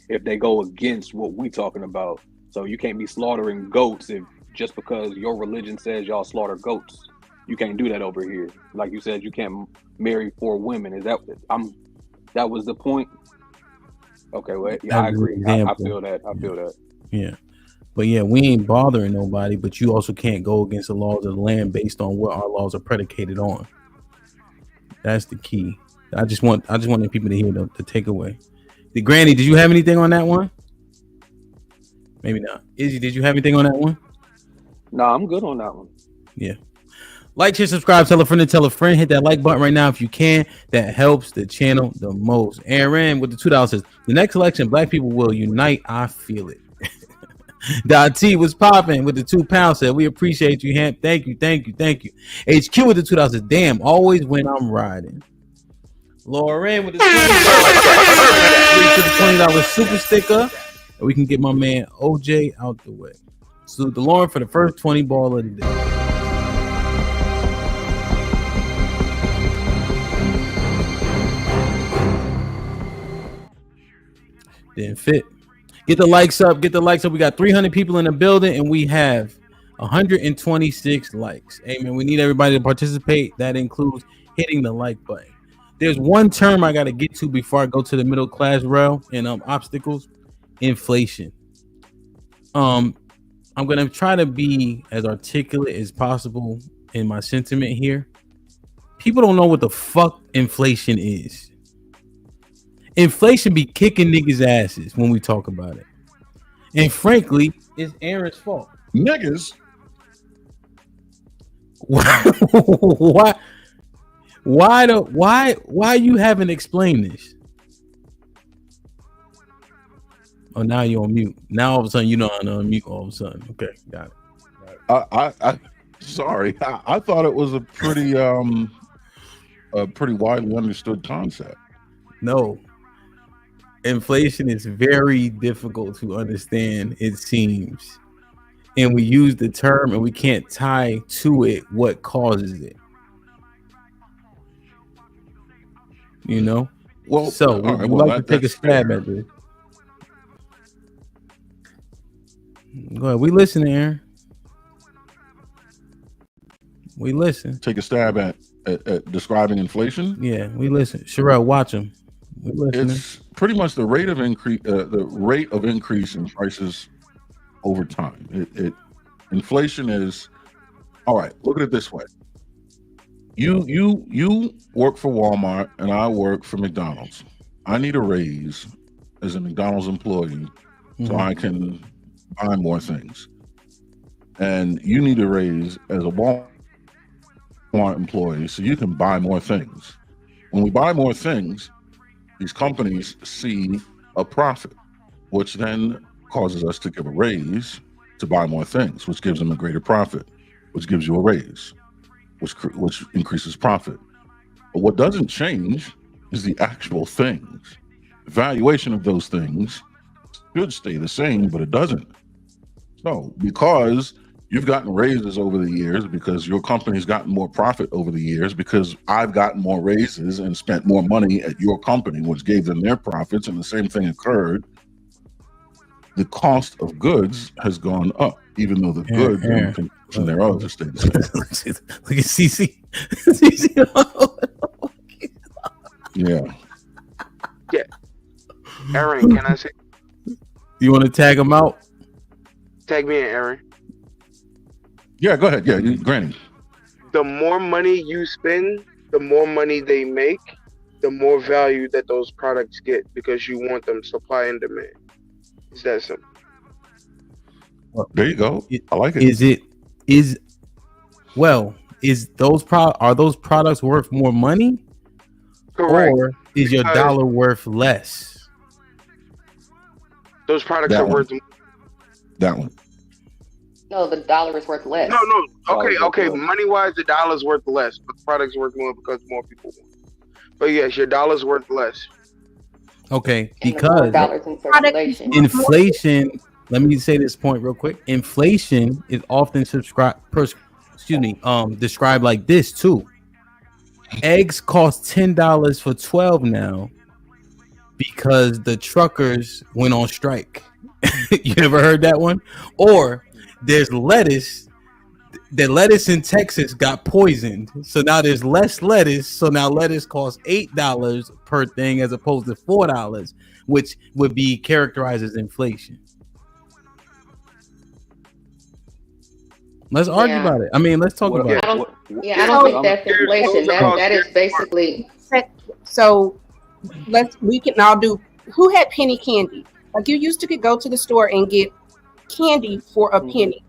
if they go against what we talking about. So you can't be slaughtering goats just because your religion says y'all slaughter goats. You can't do that over here. Like you said, you can't marry 4 women. That was the point? Okay, well, yeah, I agree. I feel that. Yeah. But yeah, we ain't bothering nobody, but you also can't go against the laws of the land based on what our laws are predicated on. That's the key. I just want the people to hear the takeaway. The Granny, did you have anything on that one? Maybe not. Izzy, did you have anything on that one? No, I'm good on that one. Yeah. Like, share, subscribe, tell a friend to tell a friend. Hit that like button right now if you can. That helps the channel the most. Aaron with the $2 says, the next election, black people will unite. I feel it. T was popping with the £2 said, we appreciate you, Hamp. Thank you. HQ with the $2 says, damn, always when I'm riding. Lauren with the $20 super sticker. And we can get my man OJ out the way. Salute to Lauren for the first 20 ball of the day. Didn't fit. Get the likes up. We got 300 people in the building, and we have 126 likes. Hey, man, we need everybody to participate. That includes hitting the like button. There's one term I got to get to before I go to the middle class realm and obstacles. Inflation. I'm going to try to be as articulate as possible in my sentiment here. People don't know what the fuck inflation is. Inflation be kicking niggas' asses when we talk about it. And frankly, it's Aaron's fault. Niggas? Why you haven't explained this? Oh, now you're on mute. Now all of a sudden you know how to unmute all of a sudden. Okay, got it. Sorry. I thought it was a pretty widely understood concept. No. Inflation is very difficult to understand, it seems. And we use the term and we can't tie to it what causes it. You know? Well, so we'd like to take a stab at this. Go ahead. We listen, Aaron. We listen. Take a stab at describing inflation? Yeah, we listen. Sherelle, watch him. It's pretty much the rate of increase, in prices over time. Inflation is, all right. Look at it this way: you work for Walmart and I work for McDonald's. I need a raise as a McDonald's employee so I can buy more things, and you need a raise as a Walmart employee so you can buy more things. When we buy more things, these companies see a profit, which then causes us to give a raise to buy more things, which gives them a greater profit, which gives you a raise, which increases profit. But what doesn't change is the actual things. The valuation of those things should stay the same, but it doesn't. So because you've gotten raises over the years, because your company's gotten more profit over the years, because I've gotten more raises and spent more money at your company, which gave them their profits, and the same thing occurred, the cost of goods has gone up, even though the goods and consumption thereof just stayed the same. Look at CC. Yeah. Yeah. Aaron, can I say? You want to tag him out? Tag me in, Aaron. Yeah, go ahead. Yeah, Granny. The more money you spend, the more money they make, the more value that those products get because you want them supply and demand. It's that simple. There you go. I like it. Are those products worth more money? Correct. Or is your dollar worth less? Those products are worth. That one. No, the dollar is worth less. No. Okay. Money-wise, the dollar's worth less, but the product's worth more because more people want it. But yes, your dollar's worth less. Okay, because inflation. Let me say this point real quick. Inflation is often described like this too. Eggs cost $10 for 12 now because the truckers went on strike. You ever heard that one? Or there's lettuce. The lettuce in Texas got poisoned, so now there's less lettuce. So now lettuce costs $8 per thing as opposed to $4, which would be characterized as inflation. Let's argue about it. I mean, let's talk about it. I don't think that's inflation. That is basically. So we can all do. Who had penny candy? Like you used to go to the store and get candy for a penny.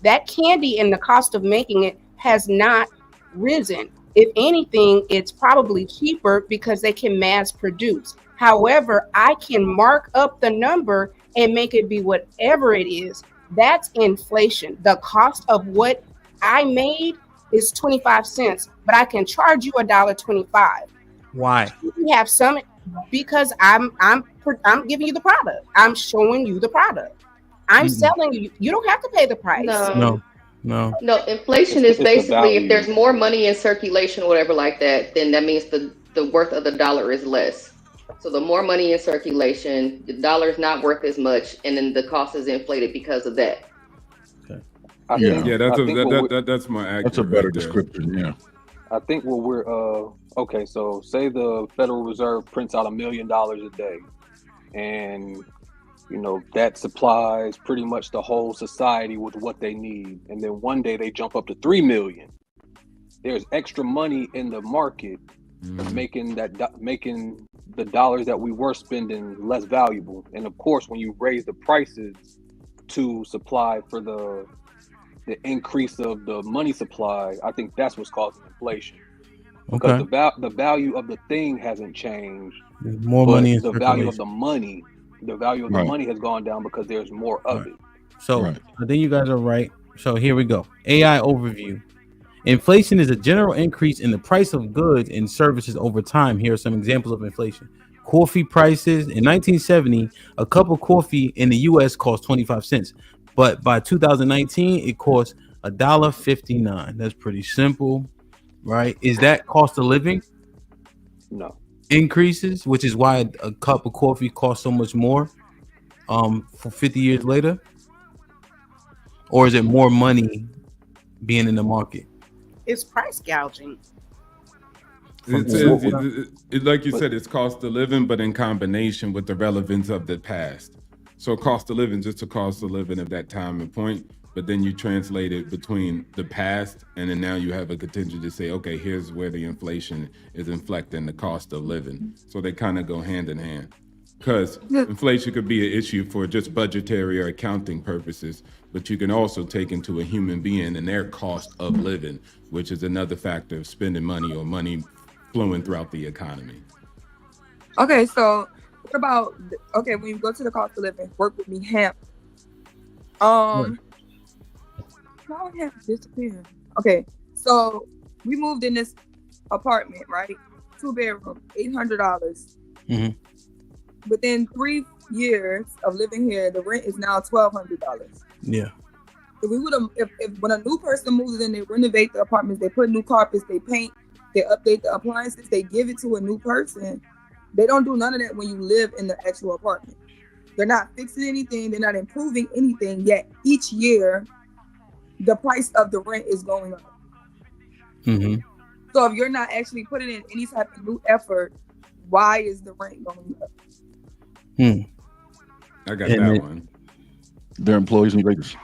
That candy and the cost of making it has not risen. If anything, it's probably cheaper because they can mass produce. However, I can mark up the number and make it be whatever it is. That's inflation. The cost of what I made is 25 cents, but I can charge you $1.25. Why? We have some because I'm giving you the product. I'm showing you the product. I'm selling you. You don't have to pay the price. No. Inflation is basically if there's more money in circulation or whatever like that, then that means the worth of the dollar is less. So the more money in circulation, the dollar is not worth as much, and then the cost is inflated because of that. Okay. That's more accurate. That's a better description. Yeah. I think what we're okay. So say the Federal Reserve prints out $1 million a day, and that supplies pretty much the whole society with what they need. And then one day they jump up to 3 million. There's extra money in the market, making the dollars that we were spending less valuable. And of course, when you raise the prices to supply for the increase of the money supply, I think that's what's causing inflation. Because the value of the thing hasn't changed. More money. The value of the money. The value of the money has gone down because there's more of it. So I think you guys are right. So here we go. AI overview. Inflation is a general increase in the price of goods and services over time. Here are some examples of inflation. Coffee prices. In 1970, a cup of coffee in the U.S. cost 25 cents. But by 2019, it costs $1.59. That's pretty simple, right? Is that cost of living? No. Increases, which is why a cup of coffee costs so much more for 50 years later? Or is it more money being in the market? It's price gouging. It like you said, it's cost of living, but in combination with the relevance of the past. So cost of living, just a cost of living at that time and point, but then you translate it between the past, and then now you have a contingent to say, okay, here's where the inflation is inflecting the cost of living. So they kind of go hand in hand. Because inflation could be an issue for just budgetary or accounting purposes, but you can also take into a human being and their cost of living, which is another factor of spending money or money flowing throughout the economy. Okay, so what about, when you go to the cost of living, work with me, Hamp. How Hamp disappeared? Okay, so we moved in this apartment, right? 2-bedroom, $800. Mm-hmm. Within 3 years of living here, the rent is now $1,200. Yeah. If we would have, if when a new person moves in, they renovate the apartments, they put new carpets, they paint, they update the appliances, they give it to a new person. They don't do none of that when you live in the actual apartment. They're not fixing anything. They're not improving anything. Yet each year, the price of the rent is going up. Mm-hmm. So if you're not actually putting in any type of new effort, why is the rent going up? I got that one. Their employees and wages.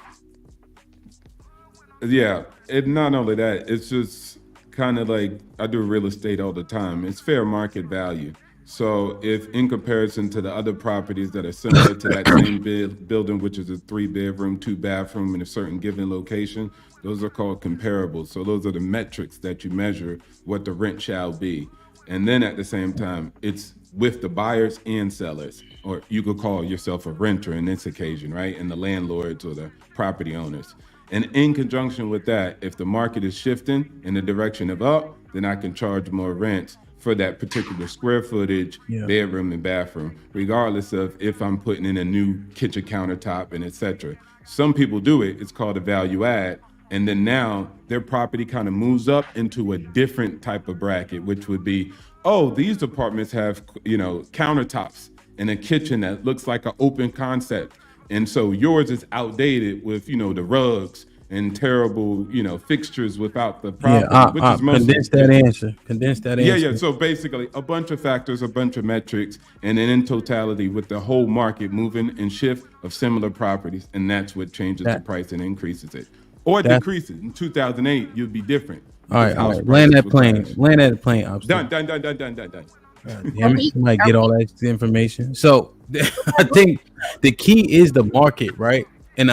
Yeah, it not only that, it's just kind of like I do real estate all the time. It's fair market value. So if in comparison to the other properties that are similar to that same building, which is a 3-bedroom, 2-bathroom in a certain given location, those are called comparables. So those are the metrics that you measure what the rent shall be. And then at the same time, it's with the buyers and sellers, or you could call yourself a renter in this occasion, right? And the landlords or the property owners. And in conjunction with that, if the market is shifting in the direction of up, then I can charge more rent for that particular square footage, bedroom and bathroom, regardless of if I'm putting in a new kitchen countertop and etc. Some people do it, it's called a value add. And then now their property kind of moves up into a different type of bracket, which would be, oh, these apartments have, countertops and a kitchen that looks like an open concept. And so yours is outdated with, the rugs and terrible, fixtures without the property, which is mostly Condense that answer. Yeah. So basically a bunch of factors, a bunch of metrics, and then in totality with the whole market moving and shift of similar properties. And that's what changes the price and increases it. Or decreases. In 2008, you'd be different. All right. Land that plane. Done. Damn it, you might get all that information. So I think the key is the market, right? And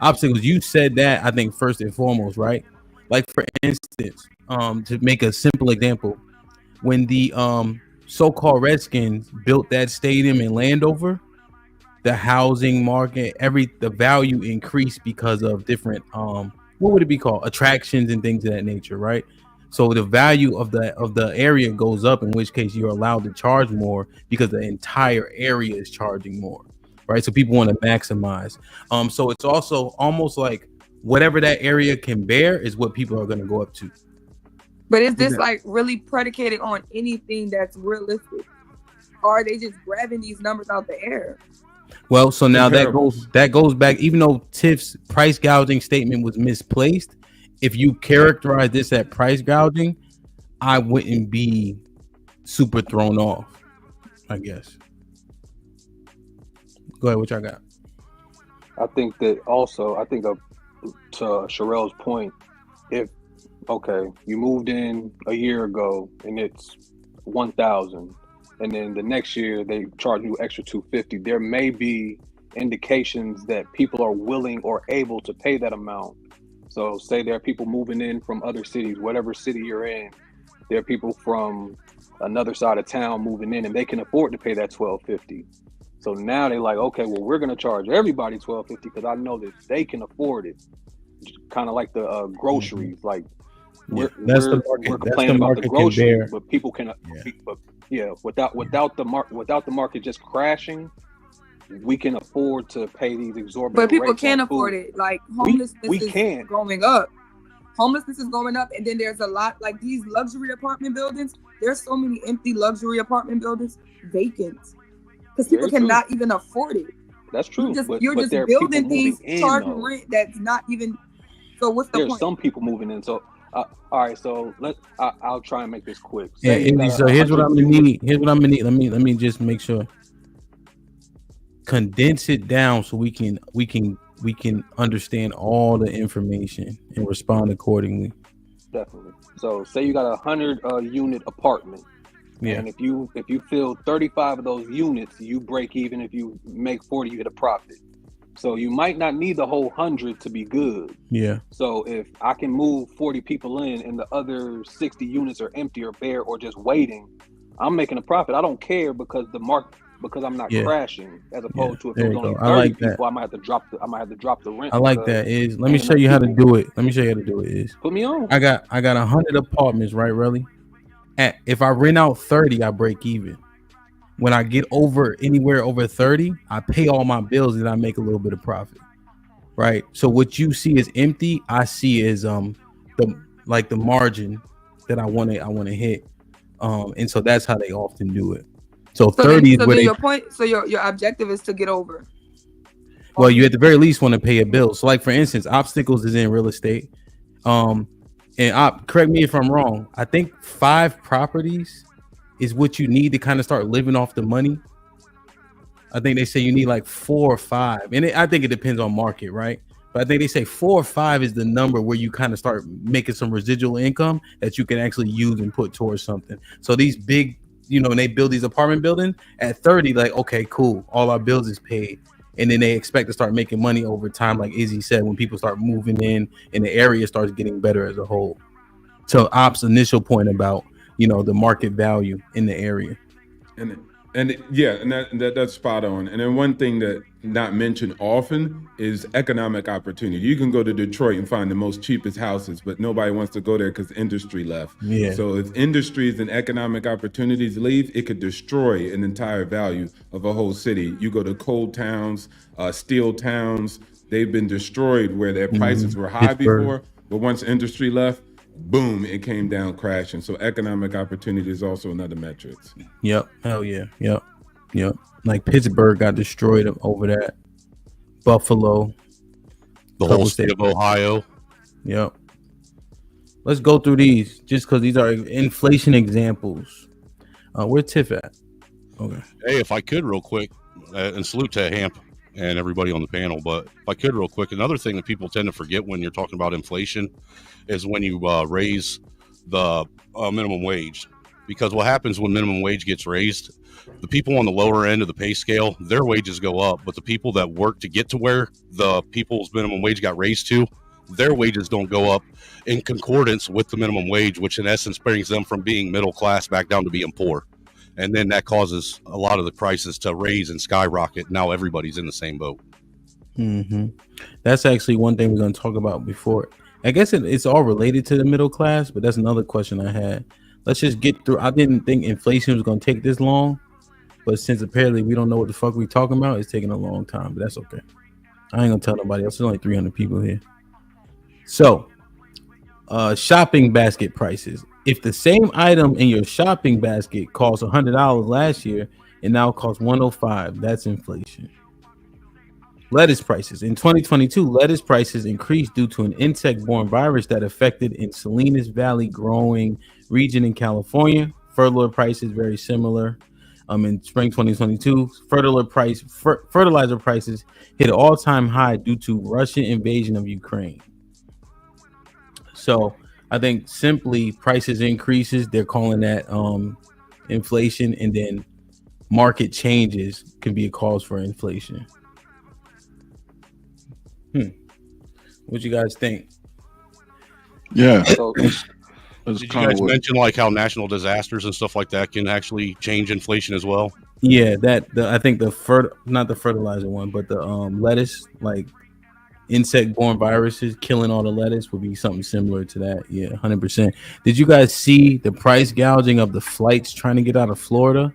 obstacles. You said that, I think, first and foremost, right? Like for instance, to make a simple example, when the so-called Redskins built that stadium in Landover, the housing market, the value increased because of different what would it be called? Attractions and things of that nature, right? So the value of the area goes up, in which case you're allowed to charge more because the entire area is charging more, right? So people want to maximize. So it's also almost like whatever that area can bear is what people are going to go up to. But is this like really predicated on anything that's realistic? Or are they just grabbing these numbers out the air? Well, so now that goes back, even though Tiff's price gouging statement was misplaced, if you characterize this at price gouging, I wouldn't be super thrown off, I guess. Go ahead, what y'all got? I think that also, to Sherelle's point, if, okay, you moved in a year ago and it's 1,000, and then the next year they charge you extra 250, there may be indications that people are willing or able to pay that amount. So say there are people moving in from other cities, whatever city you're in, there are people from another side of town moving in and they can afford to pay that $1,250. So now they're like, okay, well, we're going to charge everybody $1,250 because I know that they can afford it. Kind of like the groceries, like we're complaining about the groceries, but people can, without the market just crashing, we can afford to pay these exorbitant but people rates can't on afford food. it. Like homelessness is going up. Homelessness is going up, and then there's a lot like these luxury apartment buildings. There's so many empty luxury apartment buildings vacant because people cannot even afford it. That's true. You're just building things, charging rent that's not even. So what's the point? There's some people moving in. So all right, so I'll try and make this quick. So here's what I'm gonna need. Let me just make sure. Condense it down so we can understand all the information and respond accordingly. Definitely. So say you got a 100 unit apartment, and if you fill 35 of those units, you break even. If you make 40, you get a profit. So you might not need the whole 100 to be good. Yeah. So if I can move 40 people in and the other 60 units are empty or bare or just waiting, I'm making a profit. I don't care because I'm not crashing, as opposed to if there's only 30 people, I might have to drop the rent. I like that. Let me show you how to do it. Put me on. I got 100 apartments, right, really? If I rent out 30, I break even. When I get anywhere over 30, I pay all my bills and I make a little bit of profit. Right? So what you see is empty, I see as the margin that I want to hit. And so that's how they often do it. So So 30 is then where they. your point. So your objective is to get over. Well, you at the very least want to pay a bill. So, like for instance, obstacles is in real estate. Correct me if I'm wrong. I think 5 properties is what you need to kind of start living off the money. I think they say you need like 4 or 5, and I think it depends on market, right? But I think they say 4 or 5 is the number where you kind of start making some residual income that you can actually use and put towards something. So these big, when they build these apartment buildings at 30, like, okay, cool, all our bills is paid. And then they expect to start making money over time, like Izzy said, when people start moving in and the area starts getting better as a whole. So Op's initial point about, the market value in the area. And that's spot on. And then one thing that not mentioned often is economic opportunity. You can go to Detroit and find the most cheapest houses, but nobody wants to go there because industry left. Yeah. So if industries and economic opportunities leave, it could destroy an entire value of a whole city. You go to coal towns, steel towns, they've been destroyed where their prices were high before, but once industry left, boom, it came down crashing. So economic opportunity is also another metric. Yep. Hell yeah. Yep. Like Pittsburgh got destroyed over that. Buffalo. The whole state of Ohio. Yep. Let's go through these just because these are inflation examples. Where's Tiff at? Okay. Hey, if I could real quick, and salute to Hamp and everybody on the panel, but if I could real quick, another thing that people tend to forget when you're talking about inflation is when you raise the minimum wage, because what happens when minimum wage gets raised, the people on the lower end of the pay scale, their wages go up, but the people that work to get to where the people's minimum wage got raised to, their wages don't go up in concordance with the minimum wage, which in essence brings them from being middle class back down to being poor. And then that causes a lot of the prices to raise and skyrocket. Now everybody's in the same boat. That's actually one thing we're going to talk about before. I guess it's all related to the middle class, but that's another question I had. Let's just get through. I didn't think inflation was going to take this long, but since apparently we don't know what the fuck we're talking about, it's taking a long time, but that's okay. I ain't going to tell nobody else. There's only 300 people here. So, shopping basket prices. If the same item in your shopping basket cost $100 last year, it now costs $105. That's inflation. Lettuce prices. In 2022, lettuce prices increased due to an insect-borne virus that affected in Salinas Valley growing region in California. Fertilizer prices very similar. In spring 2022, fertilizer prices hit an all-time high due to Russian invasion of Ukraine. So I think simply prices increases, they're calling that inflation, and then market changes can be a cause for inflation. What you guys think? Yeah. Did you guys mention like how national disasters and stuff like that can actually change inflation as well? Yeah, I think not the fertilizer one, but the lettuce, like insect-borne viruses killing all the lettuce would be something similar to that. Yeah, 100%. Did you guys see the price gouging of the flights trying to get out of Florida?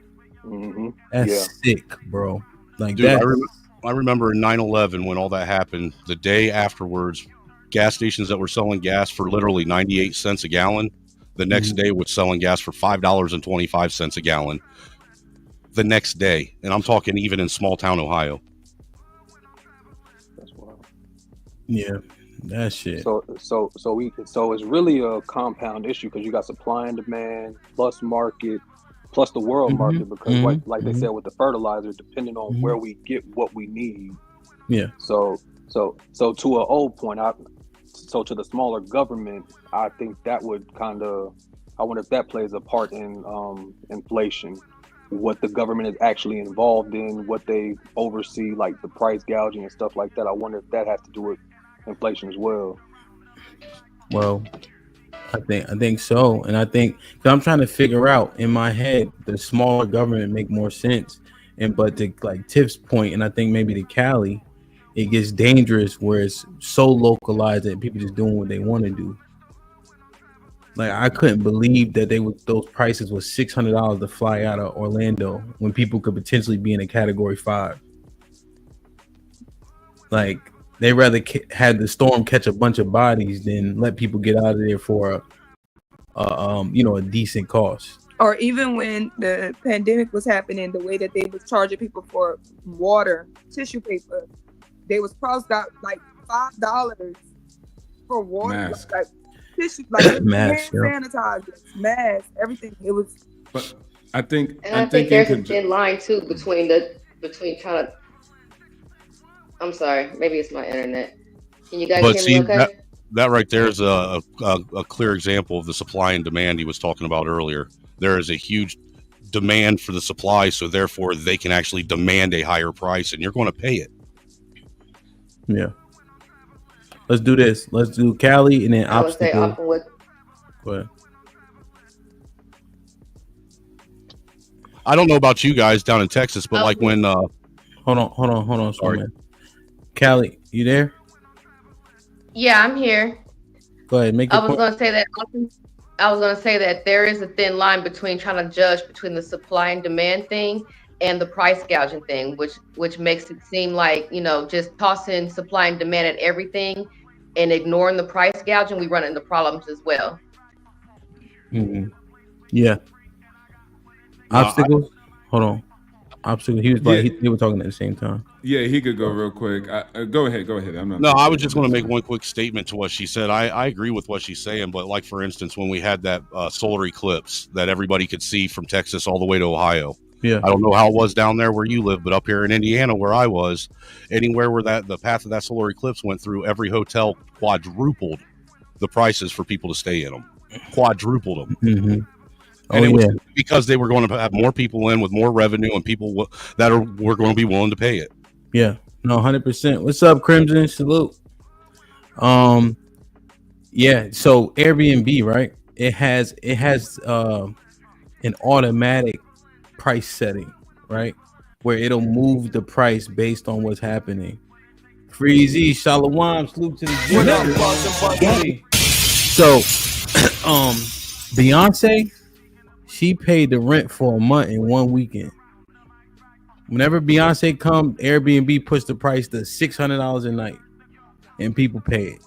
That's sick, bro. Like, dude, I remember in 9/11 when all that happened, the day afterwards, gas stations that were selling gas for literally 98 cents a gallon, the next day was selling gas for $5.25 a gallon. The next day, and I'm talking even in small town Ohio. Yeah, that shit. So it's really a compound issue because you got supply and demand plus market plus the world market, because like they said with the fertilizer, depending on where we get what we need. Yeah. So to an old point, to the smaller government, I think that would I wonder if that plays a part in inflation. What the government is actually involved in, what they oversee, like the price gouging and stuff like that. I wonder if that has to do with inflation as well. Well, I think so, and I think I'm trying to figure out in my head the smaller government make more sense, but to like Tiff's point, and I think maybe to Cali, it gets dangerous where it's so localized that people just doing what they want to do. Like I couldn't believe that those prices was $600 to fly out of Orlando when people could potentially be in a Category 5. Like they rather had the storm catch a bunch of bodies than let people get out of there for a decent cost. Or even when the pandemic was happening, the way that they was charging people for water, tissue paper, they was crossed out like $5 for water, Mask. like tissue, like Mask, hand sanitizers, masks, everything. It was. But I think And I think there's a thin line too between trying to. I'm sorry, maybe it's my internet. Can you guys But hear see, me? Okay. that right there is a clear example of the supply and demand he was talking about earlier. There is a huge demand for the supply, so therefore they can actually demand a higher price, and you're going to pay it. Yeah. Let's do this. Let's do Cali and then I would say obstacle. often with. Go ahead. I don't know about you guys down in Texas, but like when hold on. Sorry, man. Callie, you there? Yeah, I'm here. Go ahead. Make I your was point. going to say that. I was going to say that there is a thin line between trying to judge between the supply and demand thing and the price gouging thing, which makes it seem like, just tossing supply and demand at everything and ignoring the price gouging, we run into problems as well. Mm-hmm. Yeah. Obstacles. Hold on. Obstacles. He was like they were talking at the same time. Yeah, he could go real quick. Go ahead. I'm not. No, I was just going to make one quick statement to what she said. I agree with what she's saying, but like for instance, when we had that solar eclipse that everybody could see from Texas all the way to Ohio. Yeah. I don't know how it was down there where you live, but up here in Indiana where I was, anywhere where the path of that solar eclipse went through, every hotel quadrupled the prices for people to stay in them. Quadrupled them. Mm-hmm. And it was because they were going to have more people in with more revenue and people were going to be willing to pay it. Yeah, no, 100%. What's up, Crimson? Salute. Yeah. So Airbnb, right? It has an automatic price setting, right? Where it'll move the price based on what's happening. Freezy, Shalom, salute to the gym. So, Beyonce, she paid the rent for a month in one weekend. Whenever Beyonce come, Airbnb puts the price to $600 a night, and people pay it.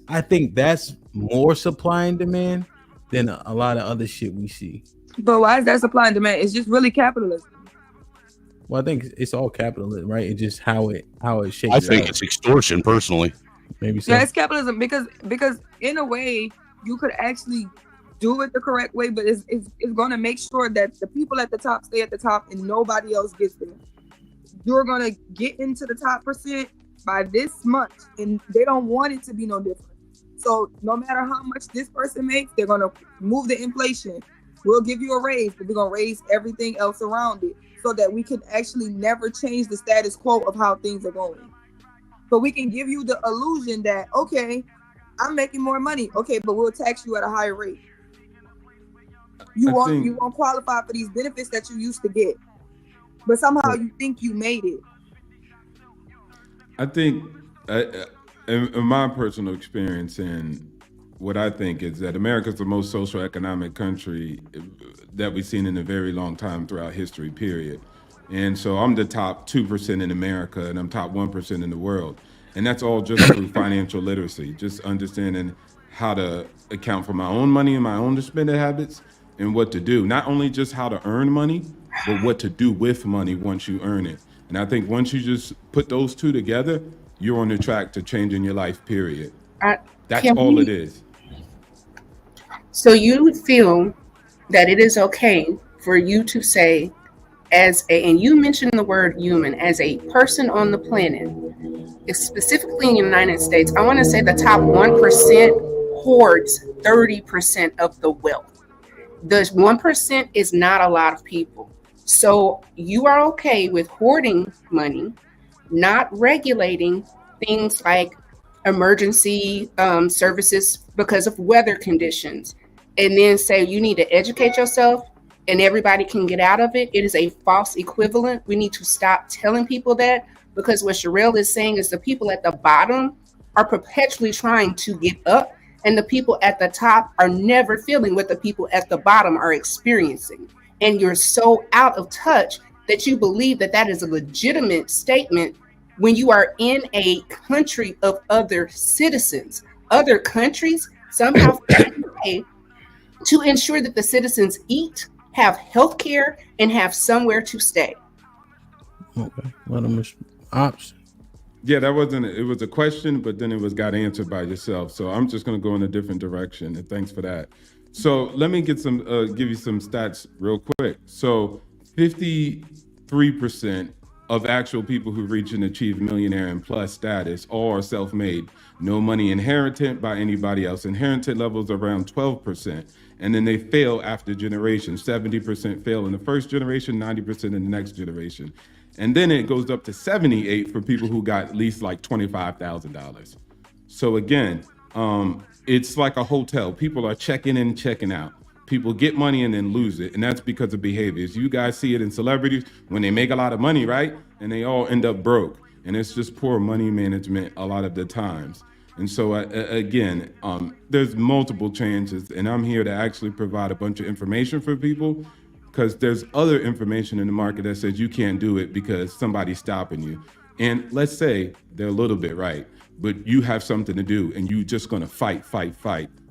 I think that's more supply and demand than a lot of other shit we see. But why is that supply and demand? It's just really capitalism. Well, I think it's all capitalism, right? It's just how it shapes. I think it's extortion, personally. Maybe so. Yeah, it's capitalism because in a way you could actually do it the correct way, but it's going to make sure that the people at the top stay at the top and nobody else gets there. You're going to get into the top percent by this month, and they don't want it to be no different. So no matter how much this person makes, they're going to move the inflation. We'll give you a raise, but we're going to raise everything else around it so that we can actually never change the status quo of how things are going. So we can give you the illusion that, okay, I'm making more money. Okay, but we'll tax you at a higher rate. You won't qualify for these benefits that you used to get, but somehow you think you made it. I think, in my personal experience, and what I think is that America is the most socioeconomic country that we've seen in a very long time throughout history, period. And so I'm the top 2% in America, and I'm top 1% in the world. And that's all just through financial literacy, just understanding how to account for my own money and my own spending habits and what to do. Not only just how to earn money, but what to do with money once you earn it. And I think once you just put those two together, you're on the track to changing your life, period. That's all it is. So you feel that it is okay for you to say, and you mentioned the word human, as a person on the planet, specifically in the United States, I want to say the top 1% hoards 30% of the wealth. The 1% is not a lot of people. So you are okay with hoarding money, not regulating things like emergency services because of weather conditions, and then say you need to educate yourself and everybody can get out of it. It is a false equivalent. We need to stop telling people that, because what Sherelle is saying is the people at the bottom are perpetually trying to get up, and the people at the top are never feeling what the people at the bottom are experiencing. And you're so out of touch that you believe that that is a legitimate statement when you are in a country of other citizens. Other countries somehow pay to ensure that the citizens eat, have health care, and have somewhere to stay. Okay. Let them ops. Yeah, that wasn't. It was a question, but then it got answered by yourself. So I'm just going to go in a different direction. And thanks for that. So let me give you some stats real quick. So 53% of actual people who reach and achieve millionaire and plus status all are self-made. No money inherited by anybody else. Inherited levels around 12%. And then they fail after generations. 70% fail in the first generation, 90% in the next generation. And then it goes up to 78 for people who got at least like $25,000. So again, it's like a hotel. People are checking in, checking out. People get money and then lose it. And that's because of behaviors. You guys see it in celebrities when they make a lot of money, right? And they all end up broke. And it's just poor money management a lot of the times. And so again, there's multiple changes, and I'm here to actually provide a bunch of information for people, because there's other information in the market that says you can't do it because somebody's stopping you. And let's say they're a little bit right, but you have something to do and you just gonna fight.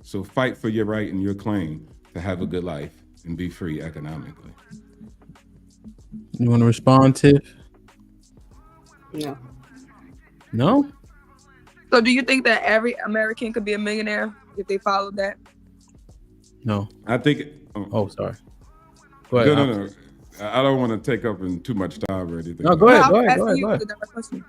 So fight for your right and your claim to have a good life and be free economically. You want to respond, Tiff? No. No? So do you think that every American could be a millionaire if they followed that? No. I think. Oh, sorry. Go ahead. No. I don't want to take up in too much time or anything. No, go ahead. Go ahead.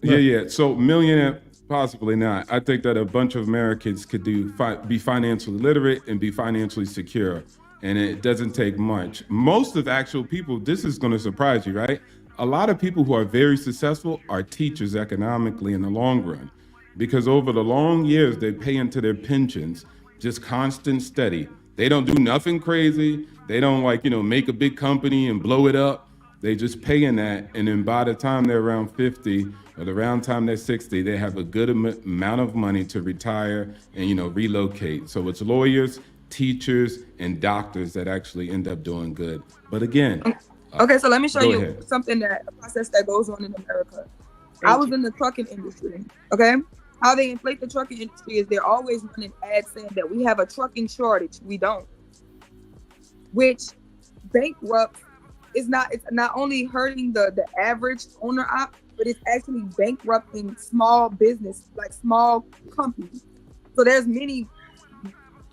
Yeah. So millionaire, possibly not. I think that a bunch of Americans could be financially literate and be financially secure. And it doesn't take much. Most of actual people, this is going to surprise you, right? A lot of people who are very successful are teachers economically in the long run, because over the long years, they pay into their pensions, just constant steady. They don't do nothing crazy. They don't make a big company and blow it up. They just pay in that. And then by the time they're around 50 or around time they're 60, they have a good amount of money to retire and, relocate. So it's lawyers, teachers, and doctors that actually end up doing good. But again. Okay, so let me show you ahead. something a process that goes on in America. I was in the trucking industry, okay? How they inflate the trucking industry is they're always running ads saying that we have a trucking shortage. We don't. Which bankrupt it's not only hurting the average owner op, but it's actually bankrupting small business, like small companies. So there's many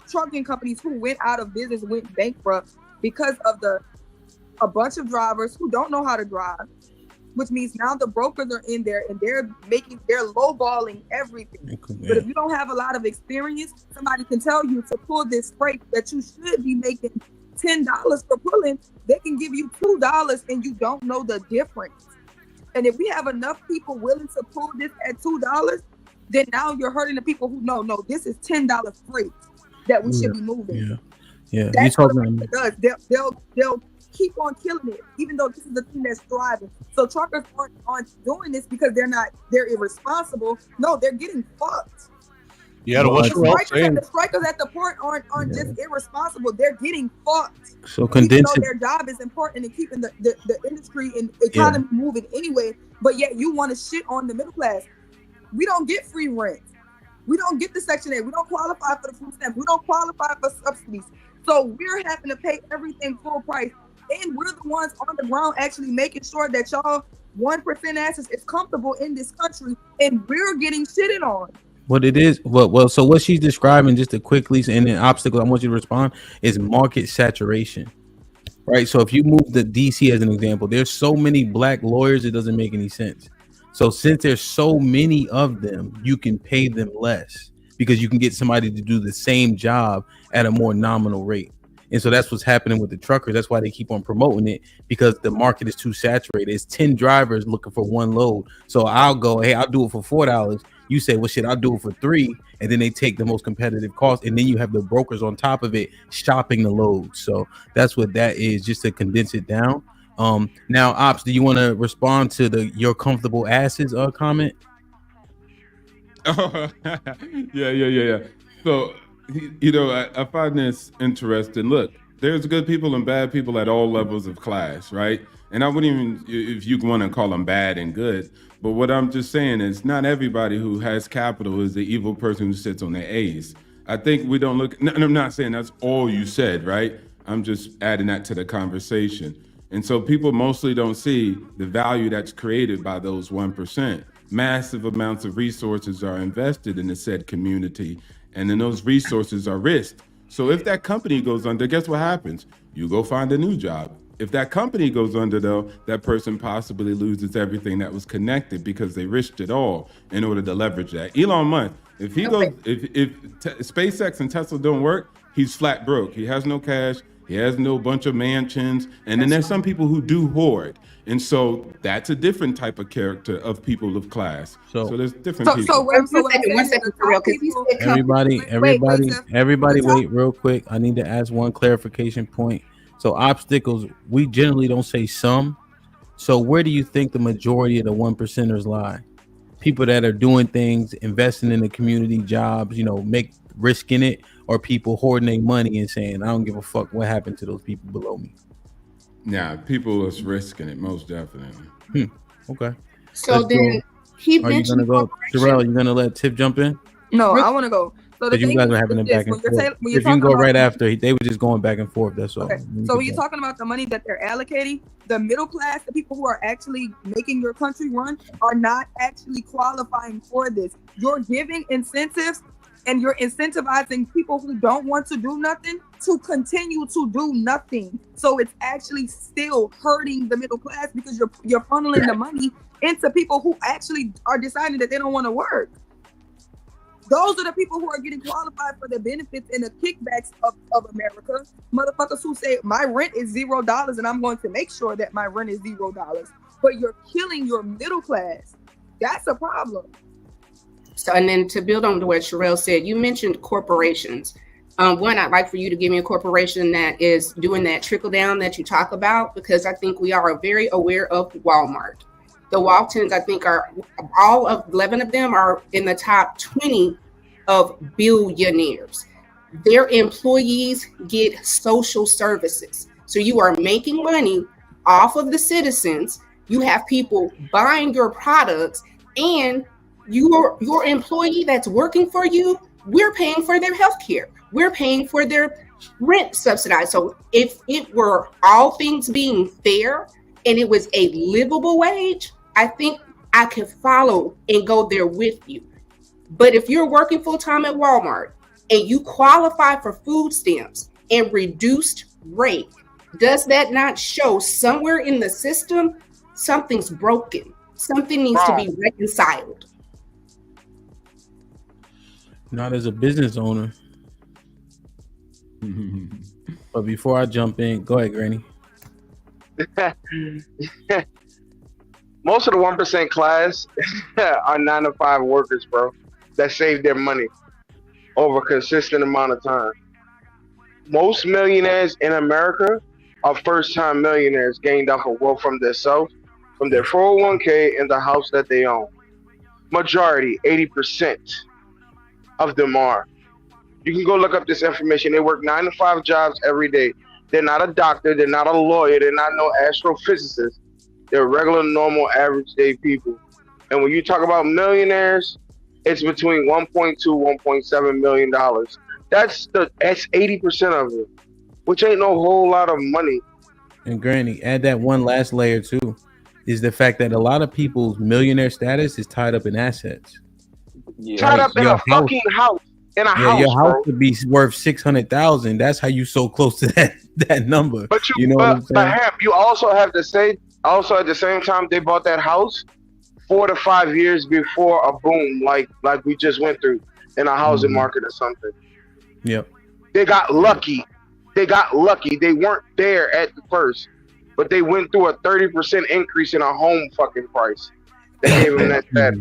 trucking companies who went out of business, went bankrupt because of a bunch of drivers who don't know how to drive, which means now the brokers are in there and they're lowballing everything. But if you don't have a lot of experience, somebody can tell you to pull this freight that you should be making $10 for pulling, they can give you $2 and you don't know the difference. And if we have enough people willing to pull this at $2, then now you're hurting the people who no, this is $10 freight that we should be moving. Yeah. That's what America does. They'll keep on killing it, even though this is the thing that's thriving. So truckers aren't doing this because they're irresponsible. No, they're getting fucked. Yeah, the strikers at the port aren't just irresponsible. They're getting fucked. So condense it. Their job is important in keeping the industry and economy moving anyway. But yet you want to shit on the middle class. We don't get free rent. We don't get the Section 8. We don't qualify for the food stamps. We don't qualify for subsidies. So we're having to pay everything full price. And we're the ones on the ground actually making sure that y'all 1% asses is comfortable in this country, and we're getting shitted on. What it is, well, so what she's describing, just to quickly, and an obstacle I want you to respond, is market saturation, right? So if you move the DC as an example, there's so many black lawyers, it doesn't make any sense. So since there's so many of them, you can pay them less because you can get somebody to do the same job at a more nominal rate. And so that's what's happening with the truckers. That's why they keep on promoting it, because the market is too saturated. It's 10 drivers looking for one load. So I'll go, hey, I'll do it for $4. You say, well, shit, I'll do it for $3. And then they take the most competitive cost. And then you have the brokers on top of it shopping the load. So that's what that is, just to condense it down. Now, Ops, do you want to respond to your comfortable asses comment? Yeah. So, I find this interesting. Look, there's good people and bad people at all levels of class, right? And I wouldn't even, if you want to call them bad and good, but what I'm just saying is not everybody who has capital is the evil person who sits on their A's. I think we don't look. And I'm not saying that's all you said, right? I'm just adding that to the conversation. And so people mostly don't see the value that's created by those 1%. Massive amounts of resources are invested in the said community, and then those resources are risked. So if that company goes under, guess what happens? You go find a new job. If that company goes under, though, that person possibly loses everything that was connected because they risked it all in order to leverage that. Elon Musk, if he goes, if SpaceX and Tesla don't work, he's flat broke. He has no cash. He has no bunch of mansions. And then there's some people who do hoard. And so that's a different type of character of people of class. So there's different people. One second, Terrell, because he said Everybody wait real quick. I need to ask one clarification point. So obstacles, we generally don't say some. So where do you think the majority of the 1%ers lie? People that are doing things, investing in the community, jobs, make risking it, or people hoarding their money and saying, I don't give a fuck what happened to those people below me. Yeah, people is risking it, most definitely. Okay. So Let's then go. he Are you mentioned gonna go, Sherelle? You gonna let Tiff jump in? No, I want to go. So the Because you thing guys is are having with it this, back and when you're forth. when you're If you can go talking right about- after, they were just going back and forth. That's all. Okay. So when you're talking about the money that they're allocating, the middle class, the people who are actually making your country run, are not actually qualifying for this. You're giving incentives and you're incentivizing people who don't want to do nothing to continue to do nothing. So it's actually still hurting the middle class because you're funneling the money into people who actually are deciding that they don't want to work. Those are the people who are getting qualified for the benefits and the kickbacks of America. Motherfuckers who say my rent is $0 and I'm going to make sure that my rent is $0. But you're killing your middle class. That's a problem. So, and then to build on to what Sherelle said, you mentioned corporations. One, I'd like for you to give me a corporation that is doing that trickle down that you talk about, because I think we are very aware of Walmart. The Waltons, I think, are all of 11 of them are in the top 20 of billionaires. Their employees get social services. So you are making money off of the citizens. You have people buying your products, and your employee that's working for you, we're paying for their health care. We're paying for their rent subsidized. So if it were all things being fair and it was a livable wage, I think I could follow and go there with you. But if you're working full time at Walmart and you qualify for food stamps and reduced rate, does that not show somewhere in the system something's broken? Something needs to be reconciled. Not as a business owner. But before I jump in, go ahead, Granny. Most of the 1% class are 9-to-5 workers, bro, that save their money over a consistent amount of time. Most millionaires in America are first-time millionaires gained off of wealth from themselves, from their 401k and the house that they own. Majority, 80% of them are. You can go look up this information. They work 9-to-5 jobs every day. They're not a doctor. They're not a lawyer. They're not no astrophysicist. They're regular, normal, average day people. And when you talk about millionaires, it's between $1.2, $1.7 million. That's 80% of it, which ain't no whole lot of money. And Granny, add that one last layer too, is the fact that a lot of people's millionaire status is tied up in assets. Tied up in a fucking house. In a house, your house bro. could be worth $600,000. That's how you so close to that number. But you know what I'm but saying? you also have to say, also at the same time, they bought that house 4 to 5 years before a boom like we just went through in a housing market or something. Yep. They got lucky. They weren't there at the first, but they went through a 30% increase in a home fucking price. They gave them that status.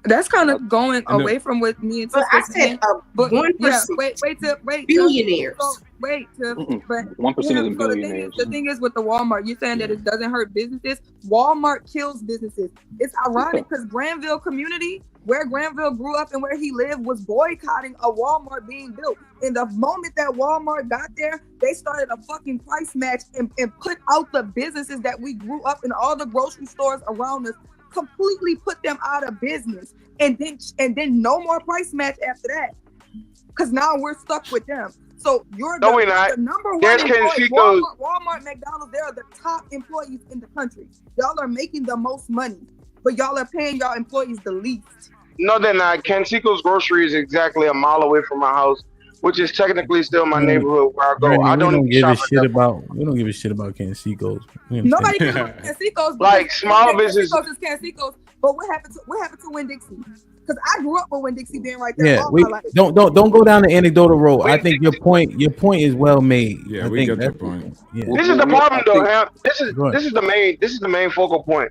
That's kind of going away from what me and Tiff was saying. But 1%. Wait, billionaires. But 1% isn't billionaires. The thing is with the Walmart, you're saying that it doesn't hurt businesses. Walmart kills businesses. It's ironic because Granville community, where Granville grew up and where he lived, was boycotting a Walmart being built. And the moment that Walmart got there, they started a fucking price match and put out the businesses that we grew up in, all the grocery stores around us, completely put them out of business. And then no more price match after that. because now we're stuck with them. So you're No, we're not. the number one There's employee. Kensico's. Walmart, McDonald's, they're the top employees in the country. Y'all are making the most money, but y'all are paying y'all employees the least. No, they're not. Kensico's grocery is exactly a mile away from my house, which is technically still my neighborhood where I go. Brandon, I don't we don't even give a shop at shit that. about. We don't give a shit about Kensico's. Nobody cares about Kensico's. Like small business. Kensico's is Kensico's. But what happened to Winn-Dixie? Because I grew up with Winn-Dixie being right there Yeah, all we my life. don't go down the anecdotal road. I think your point is well made. Yeah, I we think get your that's- point. Yeah. This is the problem, though, Ham. This is the main focal point.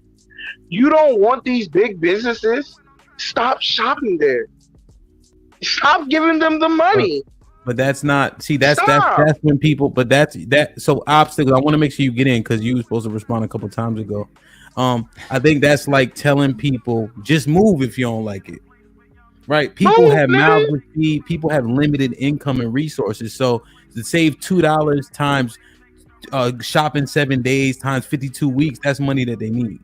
You don't want these big businesses. Stop shopping there. Stop giving them the money. But that's not. See, that's Stop. when people. But that's that. So obstacles. I want to make sure you get in because you were supposed to respond a couple times ago. I think that's like telling people just move if you don't like it. Right? People have mouths to feed. People have limited income and resources. So to save $2 times shopping 7 days times 52 weeks, that's money that they need.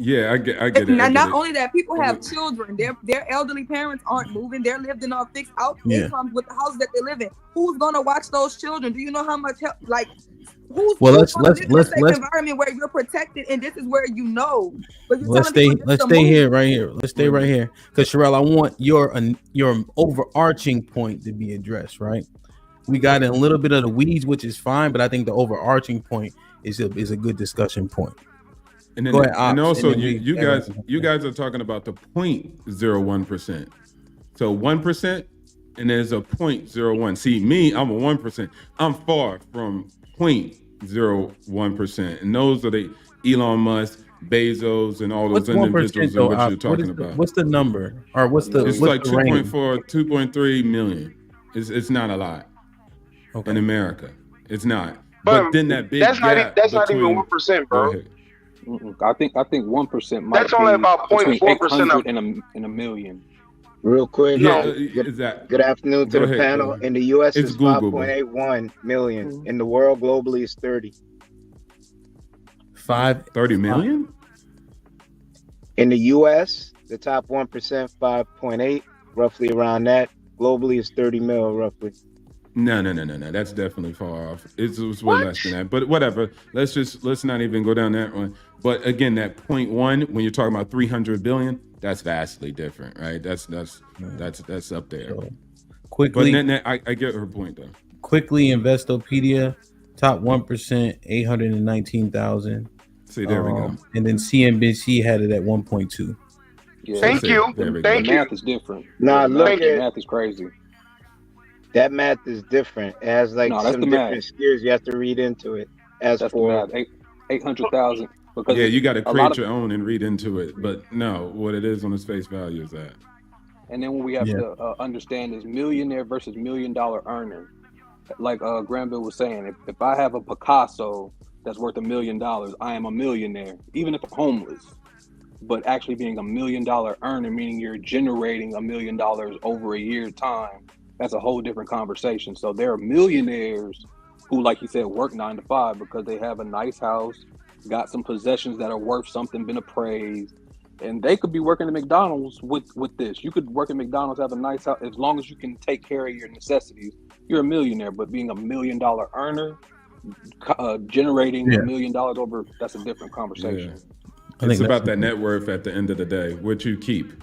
Yeah, I get it. Not only that, people have children. Their elderly parents aren't moving. They're living on fixed incomes with the houses that they live in. Who's gonna watch those children? Do you know how much help? Like, who's let's environment where you're protected and this is where you know. But let's stay right here. Let's stay right here because Sherelle, I want your overarching point to be addressed. Right? We got in a little bit of the weeds, which is fine, but I think the overarching point is a good discussion point. And then, Go ahead, and Ops, also, and then you guys are talking about the 0.01%. So 1%, and there's a 0.01. See, me, I'm a 1%. I'm far from 0.01%, and those are the Elon Musk, Bezos, and all those individuals in which you're talking about. What's the number, or what's the? It's what's like the range? 2.4, 2.3 million. It's not a lot in America. It's not. But then that big that's gap not even 1%, bro. I think 1% might That's only about 0.4% in a million. Real quick, Yeah, good afternoon to Go the ahead, panel. Corey. In the U.S., It's it's Googleable. 5.81 million. In the world, globally, it's 30. 30 million? In the U.S., the top 1%, 5.8, roughly around that. Globally, it's 30 mil, roughly. No. That's definitely far off. It's way less than that. But whatever. Let's not even go down that one. But again, that 0.1, when you're talking about 300 billion, that's vastly different, right? That's up there. So, quickly, but I get her point though. Quickly, Investopedia, top 1%, 819,000. See, there we go. And then CNBC had it at 1.2. Yeah, Thank you. The math is different. Nah, The math is crazy. That math is different. It has like No, that's some the different math. skills you have to read into it. That's the math. 800,000. Because Yeah, you got to a lot create of- your own and read into it. But no, what it is on its face value is that. And then what we have to understand is millionaire versus $1 million earner. Like Granville was saying, if I have a Picasso that's worth $1 million, I am a millionaire, even if I'm homeless. But actually being $1 million earner, meaning you're generating $1 million over a year's time, that's a whole different conversation. So there are millionaires who, like you said, work 9 to 5 because they have a nice house, got some possessions that are worth something, been appraised. And they could be working at McDonald's with this. You could work at McDonald's, have a nice house. As long as you can take care of your necessities, you're a millionaire. But being $1 million earner, generating $1 million over, that's a different conversation. It's about that net worth at the end of the day, what you keep,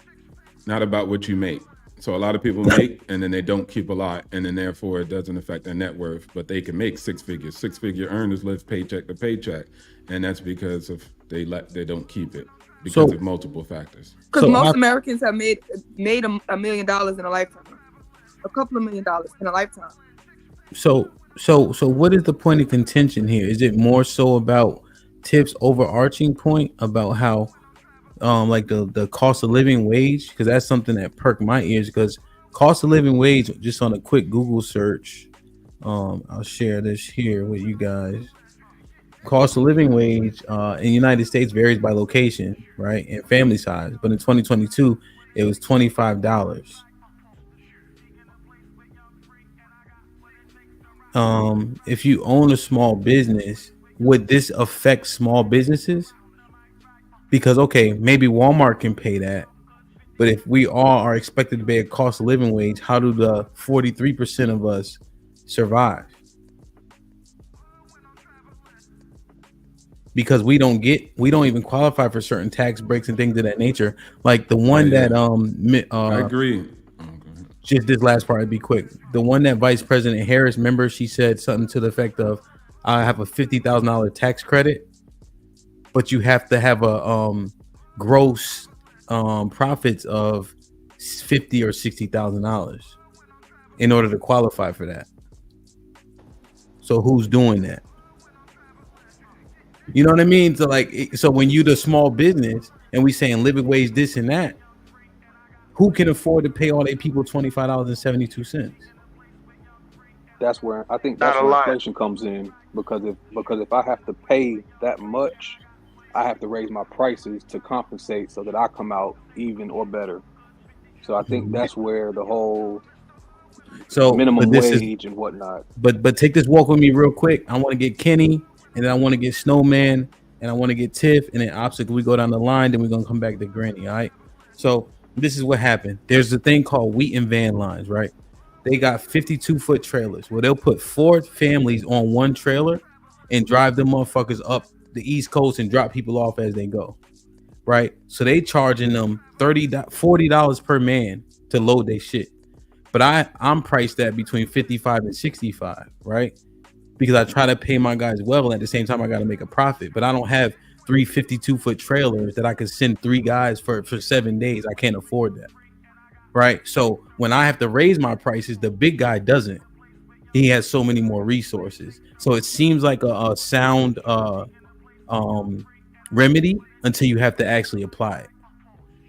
not about what you make. So a lot of people make and then they don't keep a lot, and then therefore it doesn't affect their net worth, but they can make six figures. Six-figure earners live paycheck to paycheck, and that's because of they don't keep it because of multiple factors. Because most Americans have made $1 million in a lifetime, a couple of $1 million in a lifetime. So what is the point of contention here? Is it more so about Tiff's overarching point about how like the cost of living wage, because that's something that perked my ears, because cost of living wage, just on a quick Google search, I'll share this here with you guys. Cost of living wage in the United States varies by location, right, and family size, but in 2022 it was $25. If you own a small business, would this affect small businesses? Because okay, maybe Walmart can pay that, But if we all are expected to pay a cost of living wage, how do the 43% of us survive? Because we don't even qualify for certain tax breaks and things of that nature. Like the one that I agree. Just this last part, I'd be quick. The one that Vice President Harris, remember, she said something to the effect of, "I have a $50,000 tax credit, but you have to have a gross profits of $50,000 or $60,000 in order to qualify for that." So who's doing that? You know what I mean? So when you the small business and we saying living wage this and that, who can afford to pay all their people $25.72? That's where I think that's where inflation comes in, because if I have to pay that much, I have to raise my prices to compensate so that I come out even or better. So I think that's where the whole minimum wage and whatnot. But take this walk with me real quick. I want to get Kenny, and then I want to get Snowman, and I want to get Tiff, and then Obstacle. We go down the line, then we're gonna come back to Granny. All right. So this is what happened. There's a thing called Wheaton van lines, right? They got 52-foot trailers where they'll put 4 families on one trailer and drive them motherfuckers up the East Coast and drop people off as they go, right? So they charging them $40 per man to load their shit. But I'm priced at between 55 and 65, right? Because I try to pay my guys well, and at the same time I got to make a profit. But I don't have 3 52-foot trailers that I could send 3 guys for 7 days. I can't afford that, right? So when I have to raise my prices, the big guy doesn't. He has so many more resources. So it seems like a sound remedy until you have to actually apply it.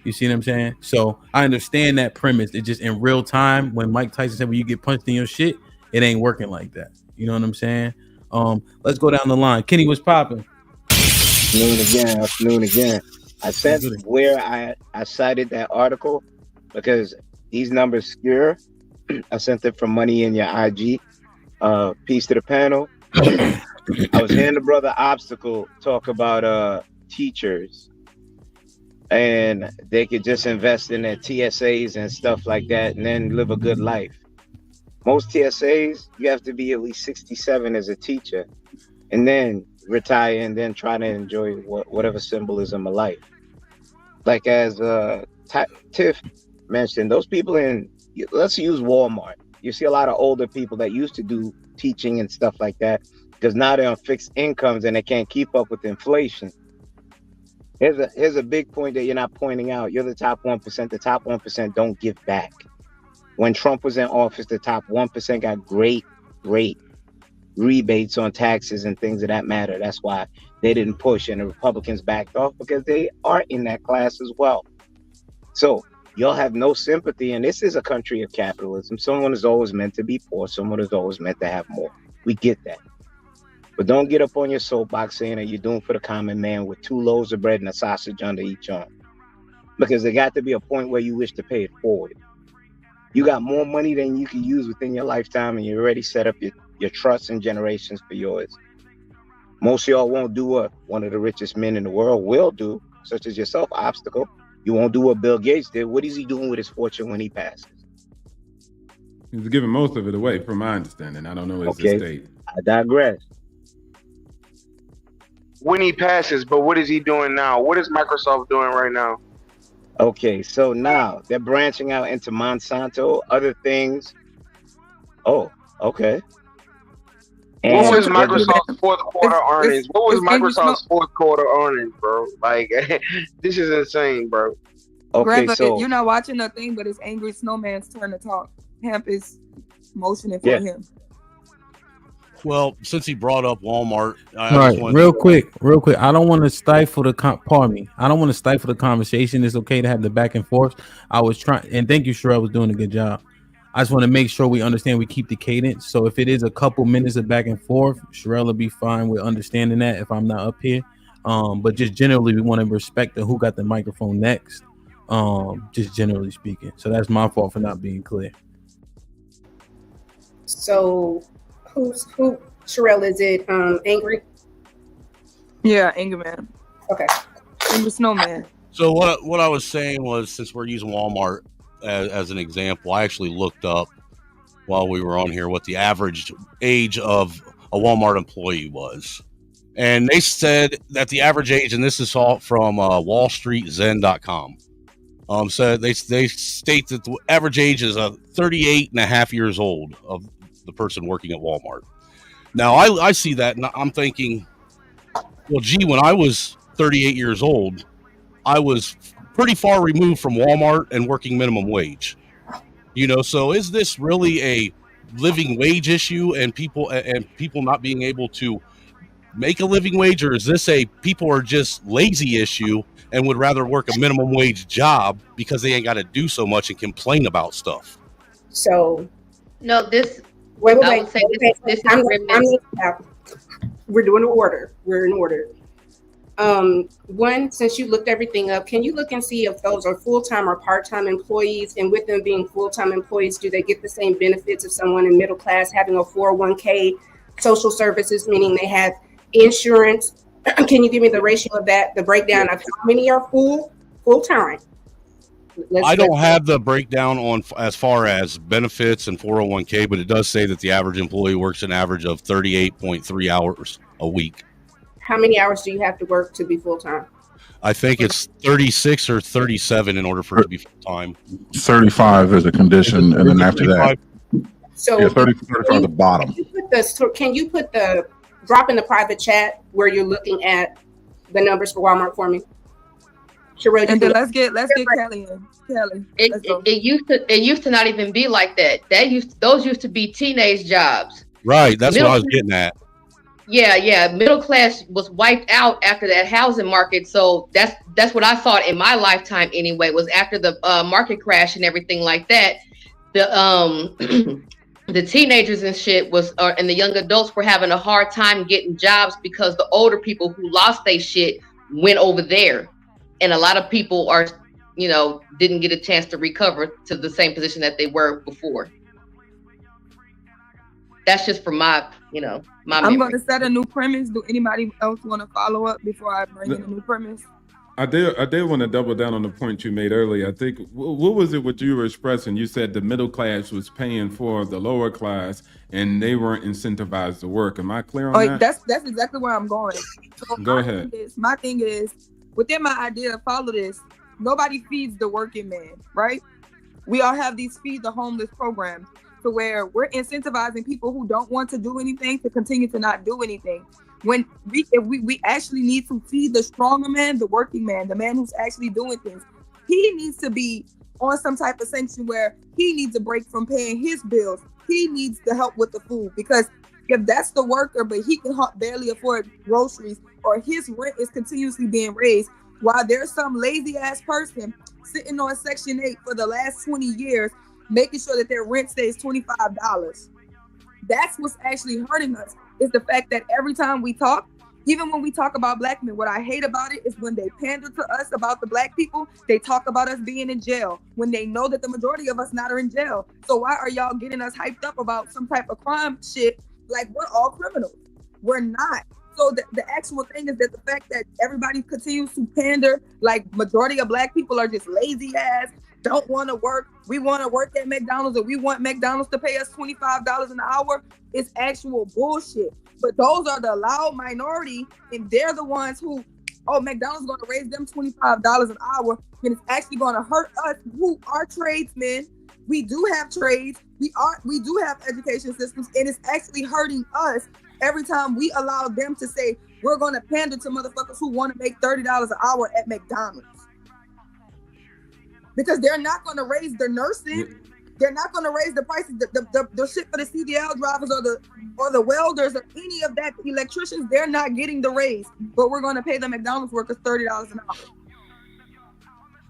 You see what I'm saying? So I understand that premise. It just in real time, when Mike Tyson said, when you get punched in your shit, it ain't working like that. You know what I'm saying? Let's go down the line. Kenny, what's popping? Afternoon again. I sent where I cited that article because these numbers scare. I sent it from Money in Your IG. Peace to the panel. I was hearing the brother Obstacle talk about teachers, and they could just invest in their TSAs and stuff like that and then live a good life. Most TSAs, you have to be at least 67 as a teacher and then retire and then try to enjoy whatever symbolism of life. Like as Tiff mentioned, those people let's use Walmart. You see a lot of older people that used to do teaching and stuff like that because now they're on fixed incomes and they can't keep up with inflation. Here's a big point that you're not pointing out. You're the top 1%. The top 1% don't give back. When Trump was in office, the top 1% got great rebates on taxes and things of that matter. That's why they didn't push and the Republicans backed off, because they are in that class as well. So y'all have no sympathy, and this is a country of capitalism. Someone is always meant to be poor. Someone is always meant to have more. We get that. But don't get up on your soapbox saying that you're doing for the common man with 2 loaves of bread and a sausage under each arm. Because there got to be a point where you wish to pay it forward. You got more money than you can use within your lifetime, and you already set up your trusts and generations for yours. Most of y'all won't do what one of the richest men in the world will do, such as yourself, Obstacle. You won't do what Bill Gates did. What is he doing with his fortune when he passes? He's giving most of it away, from my understanding. I don't know his estate. I digress. When he passes, but what is he doing now? What is Microsoft doing right now? Okay, so now they're branching out into Monsanto, other things. Oh, okay. And what was Microsoft's fourth quarter earnings? What was Microsoft's fourth quarter earnings, bro? Like, this is insane, bro. Okay, Grandpa, so you're not watching the thing, but it's Angry Snowman's turn to talk. Hemp is motioning for him. Well, since he brought up Walmart, Real quick. I don't want to stifle I don't want to stifle the conversation. It's okay to have the back and forth. I was trying, and thank you, Sherelle was doing a good job. I just want to make sure we understand we keep the cadence. So if it is a couple minutes of back and forth, Sherelle will be fine with understanding that if I'm not up here. But just generally, we want to respect who got the microphone next. Just generally speaking. So that's my fault for not being clear. So who Sherelle, is it Angry? Yeah, Angry Man. Okay. Angry Snowman. So what I was saying was, since we're using Walmart as an example, I actually looked up while we were on here what the average age of a Walmart employee was. And they said that the average age, and this is all from wallstreetzen.com, so they state that the average age is 38 and a half years old of the person working at Walmart. Now, I see that, and I'm thinking, well, gee, when I was 38 years old, I was pretty far removed from Walmart and working minimum wage. So is this really a living wage issue and people not being able to make a living wage, or is this a people are just lazy issue and would rather work a minimum wage job because they ain't got to do so much and complain about stuff? So No, this. wait. I would say this I'm is we're doing an order. We're in order. One, since you looked everything up, can you look and see if those are full-time or part-time employees? And with them being full-time employees, do they get the same benefits of someone in middle class having a 401k, social services, meaning they have insurance? Can you give me the ratio of that, the breakdown of how many are full-time? I don't have the breakdown on as far as benefits and 401k, but it does say that the average employee works an average of 38.3 hours a week. How many hours do you have to work to be full-time? I think it's 36 or 37 in order for it to be full-time. 35 is a condition, and then after that, So 35 at the bottom. Can you put the drop in the private chat where you're looking at the numbers for Walmart for me? Sherelle, And then let's get Kelly in. Kelly, let's go. It used to not even be like that. Those used to be teenage jobs. Right, that's what I was getting at. Yeah. Middle class was wiped out after that housing market. So that's what I thought in my lifetime anyway, was after the market crash and everything like that. The the teenagers and shit and the young adults were having a hard time getting jobs because the older people who lost their shit went over there. And a lot of people didn't get a chance to recover to the same position that they were before. That's just for my I'm going to set a new premise. Do anybody else want to follow up before I bring in a new premise? I did want to double down on the point you made earlier. I think, what was it what you were expressing? You said the middle class was paying for the lower class and they weren't incentivized to work. Am I clear on that? That's exactly where I'm going. So Go ahead. My thing is, within my idea, follow this. Nobody feeds the working man, right? We all have these feed the homeless programs, to where we're incentivizing people who don't want to do anything to continue to not do anything. When we actually need to feed the stronger man, the working man, the man who's actually doing things. He needs to be on some type of sanction where he needs a break from paying his bills. He needs the help with the food, because if that's the worker, but he can barely afford groceries, or his rent is continuously being raised, while there's some lazy ass person sitting on Section 8 for the last 20 years, making sure that their rent stays $25. That's what's actually hurting us, is the fact that every time we talk, even when we talk about black men, what I hate about it is when they pander to us about the black people, they talk about us being in jail when they know that the majority of us not are in jail. So why are y'all getting us hyped up about some type of crime shit like we're all criminals? We're not. So the actual thing is that the fact that everybody continues to pander, like majority of black people are just lazy ass, don't want to work. We want to work at McDonald's, and we want McDonald's to pay us $25 an hour. It's actual bullshit. But those are the loud minority, and they're the ones who, McDonald's going to raise them $25 an hour, and it's actually going to hurt us who are tradesmen. We do have trades. We do have education systems, and it's actually hurting us every time we allow them to say we're going to pander to motherfuckers who want to make $30 an hour at McDonald's. Because they're not going to raise the nursing, they're not going to raise the prices, the shit for the CDL drivers or the welders or any of that, the electricians, they're not getting the raise, but we're going to pay the McDonald's workers $30 an hour.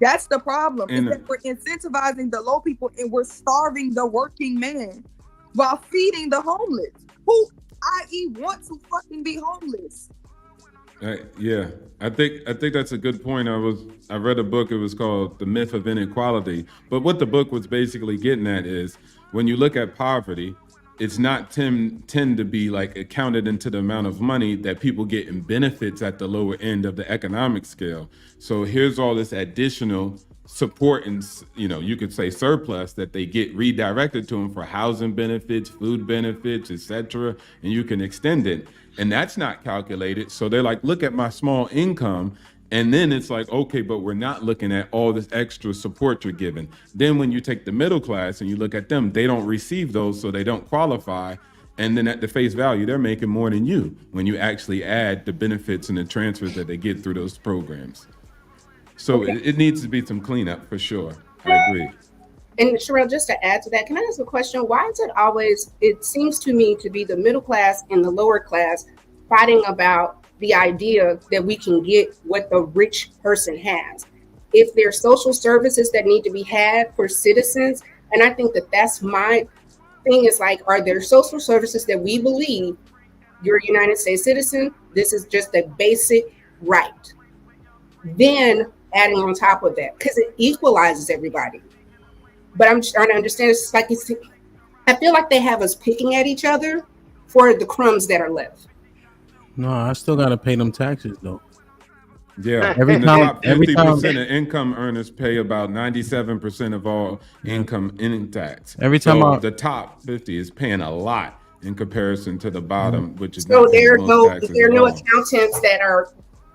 That's the problem, is that we're incentivizing the low people and we're starving the working man while feeding the homeless, who, i.e., want to fucking be homeless. Yeah, I think that's a good point. I read a book. It was called The Myth of Inequality. But what the book was basically getting at is, when you look at poverty, it's not tend to be like accounted into the amount of money that people get in benefits at the lower end of the economic scale. So here's all this additional support and, you know, you could say surplus that they get redirected to them for housing benefits, food benefits, etc. And you can extend it. And that's not calculated. So they're like, look at my small income. And then it's like, okay, but we're not looking at all this extra support you're giving. Then when you take the middle class and you look at them, they don't receive those, so they don't qualify. And then at the face value, they're making more than you when you actually add the benefits and the transfers that they get through those programs. So it needs to be some cleanup for sure. I agree. And Sherelle, just to add to that, can I ask a question? Why is it always, it seems to me to be the middle class and the lower class fighting about the idea that we can get what the rich person has? If there's social services that need to be had for citizens, and I think that that's my thing, is like, are there social services that we believe you're a United States citizen, this is just a basic right? Then adding on top of that, because it equalizes everybody. But I'm trying to understand, it's like, I feel like they have us picking at each other for the crumbs that are left. No, I still gotta pay them taxes though. Yeah, every time 50% of income earners pay about 97% of all income in tax. Every time the top 50 is paying a lot in comparison to the bottom, which is so not paying there are most no taxes at all. accountants that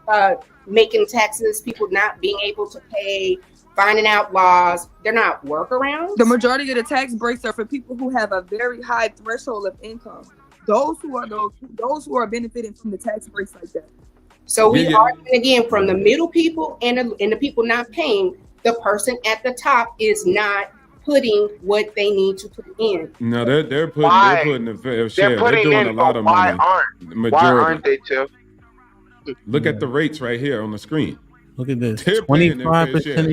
are making taxes, people not being able to pay, finding out laws. They're not workarounds. The majority of the tax breaks are for people who have a very high threshold of income. Those who are benefiting from the tax breaks like that. So we are, again, from the middle people and the people not paying, the person at the top is not putting what they need to put in. No, they're putting a fair share. They're doing a lot of money. Why aren't they, Tim? Look at the rates right here on the screen. Look at this. They're paying their fair 25% share. of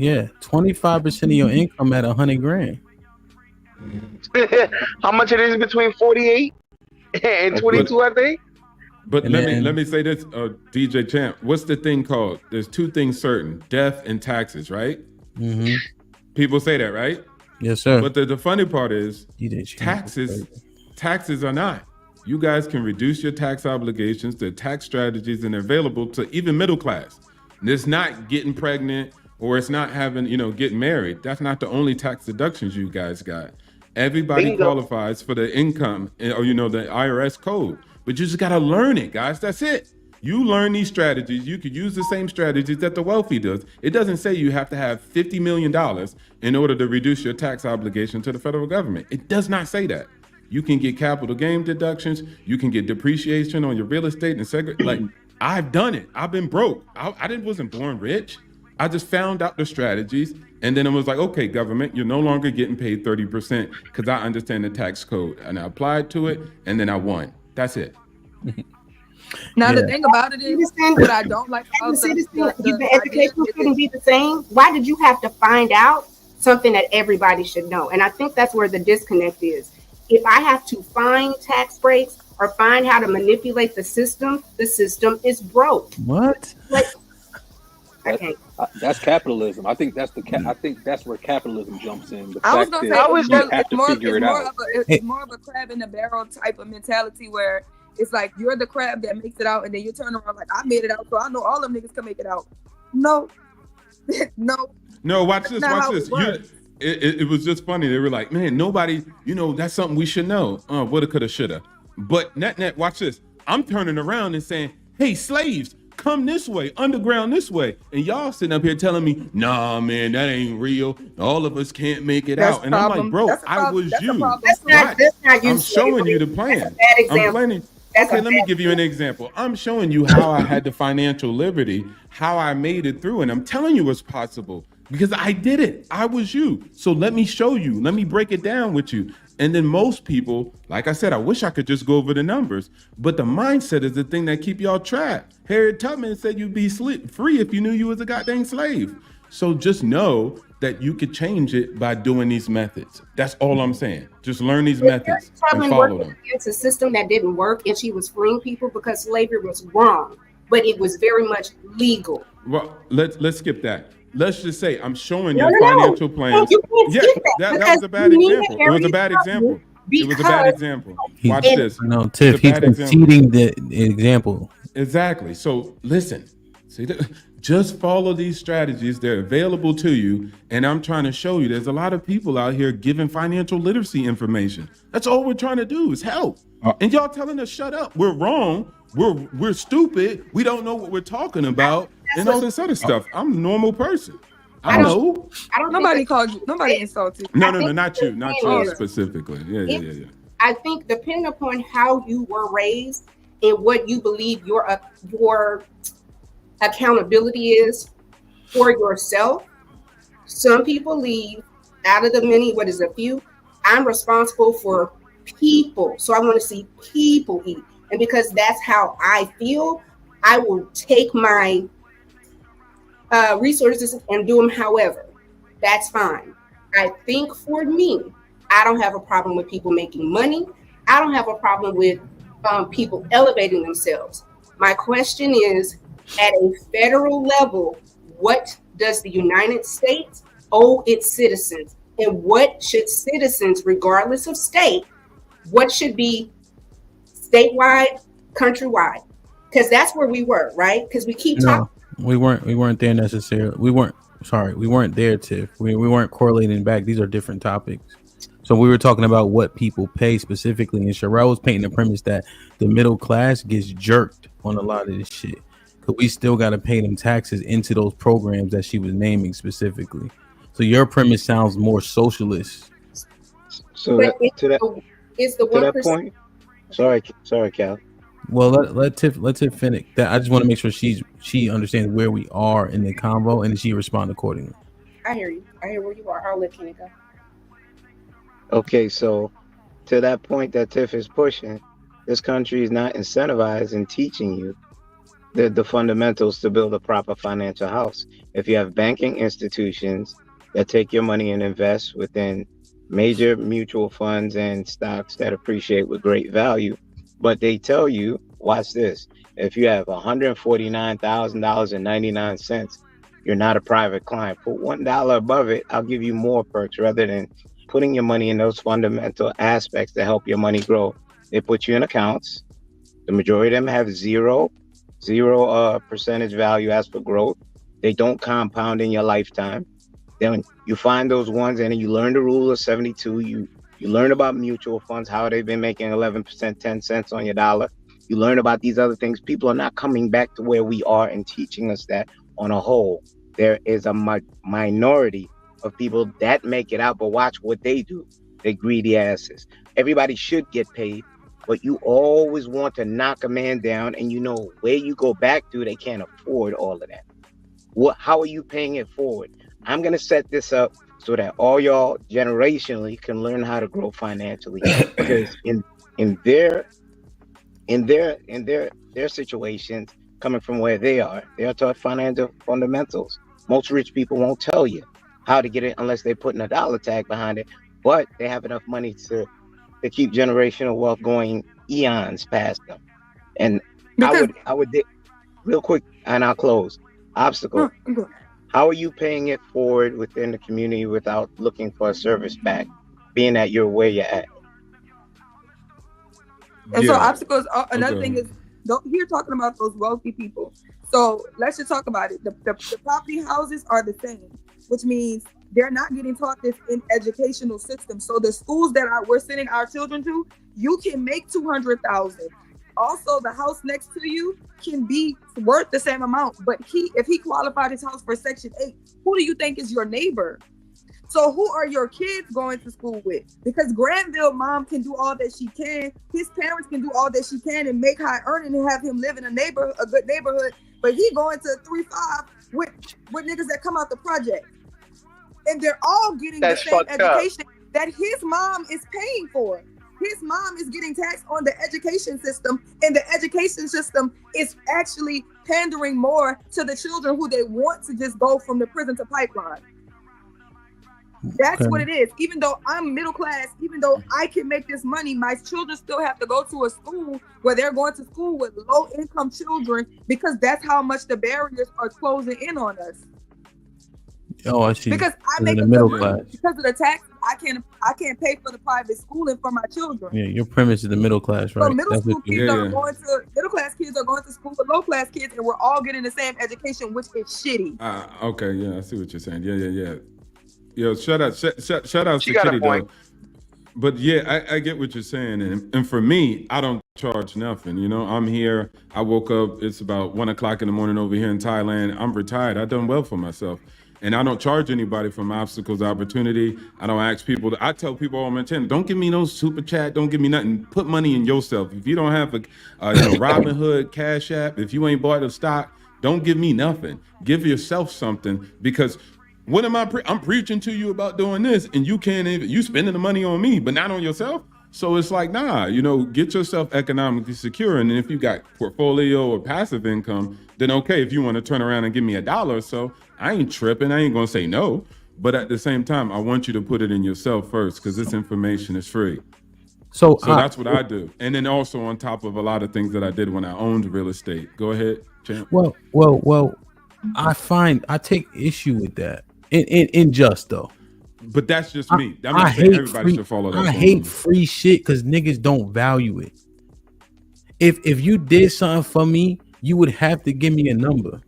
your 25% of your income at $100,000. How much it is between 48 and 22, I think? But let me say this, DJ Champ. What's the thing called? There's two things certain: death and taxes, right? Mm-hmm. People say that, right? Yes, sir. But the funny part is, taxes are not. You guys can reduce your tax obligations. The tax strategies and they're available to even middle class. And it's not getting pregnant or it's not having, getting married. That's not the only tax deductions you guys got. Everybody qualifies for the income or the IRS code. But you just got to learn it, guys. That's it. You learn these strategies. You could use the same strategies that the wealthy does. It doesn't say you have to have $50 million in order to reduce your tax obligation to the federal government. It does not say that. You can get capital gain deductions. You can get depreciation on your real estate and like I've done it. I've been broke. I wasn't born rich. I just found out the strategies. And then it was like, okay, government, you're no longer getting paid 30% because I understand the tax code. And I applied to it and then I won. That's it. Now the thing about it is, what I don't like about the education shouldn't be the same. Why did you have to find out something that everybody should know? And I think that's where the disconnect is. If I have to find tax breaks or find how to manipulate the system is broke. What? That's capitalism. I think that's where capitalism jumps in. I was gonna say it's more of a crab in the barrel type of mentality where it's like you're the crab that makes it out, and then you turn around like I made it out, so I know all them niggas can make it out. No, no. Watch this. It was just funny. They were like, man, nobody. That's something we should know. Woulda, coulda, shoulda. But net. Watch this. I'm turning around and saying, hey, slaves, come this way, underground this way. And y'all sitting up here telling me, nah, man, that ain't real. All of us can't make it out. And I'm like, bro, I was you. That's not I'm showing you the plan. I'm planning. Okay, let me give you an example. I'm showing you how I had the financial liberty, how I made it through. And I'm telling you it's possible because I did it. I was you. So let me show you. Let me break it down with you. And then most people, like I said, I wish I could just go over the numbers, but the mindset is the thing that keep y'all trapped. Harriet Tubman said you'd be free if you knew you was a goddamn slave. So just know that you could change it by doing these methods. That's all I'm saying. Just learn these methods and follow them. It's a system that didn't work, and she was freeing people because slavery was wrong, but it was very much legal. Well, let's skip that. Let's just say I'm showing you financial plans. No, you can't skip that was a bad example. It was a bad example. It was a bad example. Watch He's- this. No, It's Tiff, a he's bad example. conceding the example. Exactly. So listen, see, just follow these strategies. They're available to you. And I'm trying to show you there's a lot of people out here giving financial literacy information. That's all we're trying to do is help. And y'all telling us shut up. We're wrong. We're stupid. We don't know what we're talking about and all this other stuff. I'm a normal person. I know. I don't. Nobody called you. Nobody insulted. No, not you. Not you Okay. specifically. Yeah. I think depending upon how you were raised and what you believe your accountability is for yourself, some people leave out of the many. What is a few? I'm responsible for people, so I want to see people eat, and because that's how I feel, I will take my resources and do them however. That's fine. I think for me, I don't have a problem with people making money. I don't have a problem with people elevating themselves. My question is, at a federal level, what does the United States owe its citizens? And what should citizens, regardless of state, what should be statewide, countrywide? Because that's where we were, right? Because we keep talking. We weren't there necessarily. We weren't there, Tiff. We weren't correlating back. These are different topics. So we were talking about what people pay specifically, and Sherelle was painting the premise that the middle class gets jerked on a lot of this shit. Because we still got to pay them taxes into those programs that she was naming specifically. So your premise sounds more socialist. So But to that it's the 1%. point. Sorry, Cal. Well, let Tiff finish. That I just want to make sure she understands where we are in the convo and she respond accordingly. I hear you. I hear where you are. I'll let Kenny go. Okay, so to that point that Tiff is pushing, this country is not incentivized in teaching you the fundamentals to build a proper financial house. If you have banking institutions that take your money and invest within major mutual funds and stocks that appreciate with great value, but they tell you, watch this, if you have $149,000.99, you're not a private client. Put $1 above it, I'll give you more perks rather than putting your money in those fundamental aspects to help your money grow. They put you in accounts. The majority of them have zero percentage value as for growth. They don't compound in your lifetime. Then you find those ones and you learn the rule of 72. You learn about mutual funds, how they've been making 11%, 10 cents on your dollar. You learn about these other things. People are not coming back to where we are and teaching us that on a whole. There is a minority of people that make it out, but watch what they do. They greedy asses. Everybody should get paid, but you always want to knock a man down, and you know where you go back to, they can't afford all of that. How are you paying it forward? I'm gonna set this up so that all y'all generationally can learn how to grow financially. Because in their situations, coming from where they are taught financial fundamentals. Most rich people won't tell you how to get it unless they're putting a dollar tag behind it, but they have enough money to keep generational wealth going eons past them. And I would real quick, and I'll close. Obstacle. How are you paying it forward within the community without looking for a service back, being that you're where you're at? And so obstacles, another thing is, you're talking about those wealthy people. So let's just talk about it. The property houses are the same, which means they're not getting taught this in educational systems. So the schools that we're sending our children to, you can make $200,000. Also, the house next to you can be worth the same amount, but if he qualified his house for Section 8, who do you think is your neighbor? So who are your kids going to school with? Because Granville mom can do all that she can. His parents can do all that she can and make high earning and have him live in a good neighborhood. But he going to 3-5 with niggas that come out the project. And they're all getting the same education that his mom is paying for. His mom is getting taxed on the education system, and the education system is actually pandering more to the children who they want to just go from the prison to pipeline. That's what it is. Even though I'm middle class, even though I can make this money, my children still have to go to a school where they're going to school with low income children because that's how much the barriers are closing in on us. Oh, I see. Because I make the a middle good class. money because of the tax. I can't pay for the private schooling for my children. Yeah, your premise is the middle class, right? So middle class kids are going to school with low class kids, and we're all getting the same education, which is shitty. Okay, yeah, I see what you're saying. Yeah. Yo, shout out She to got a Kitty point. though. But yeah, I get what you're saying, and for me, I don't charge nothing. You know, I'm here. I woke up. It's about 1 o'clock in the morning over here in Thailand. I'm retired. I've done well for myself, and I don't charge anybody for my obstacles, opportunity. I don't ask people. I tell people all my time, don't give me no super chat. Don't give me nothing. Put money in yourself. If you don't have a Robinhood, Cash App, if you ain't bought a stock, don't give me nothing. Give yourself something, because what am I'm preaching to you about doing this, and you can't even, you spending the money on me, but not on yourself. So it's like, nah, get yourself economically secure. And if you got portfolio or passive income, then okay, if you want to turn around and give me $1 or so, I ain't tripping. I ain't going to say no. But at the same time, I want you to put it in yourself first, because this information is free. So that's what I do. And then also on top of a lot of things that I did when I owned real estate. Go ahead, champ. Well, I take issue with that. In just though. But that's just me. I'm not saying everybody should follow that. I hate free shit because niggas don't value it. If you did something for me, you would have to give me a number.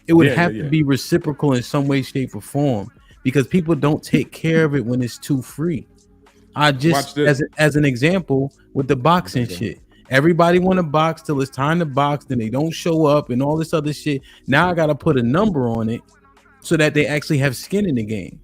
It would have to be reciprocal in some way, shape, or form, because people don't take care of it when it's too free. I just, as an example, with the boxing shit. Everybody want to box till it's time to box, then they don't show up and all this other shit. Now I got to put a number on it so that they actually have skin in the game.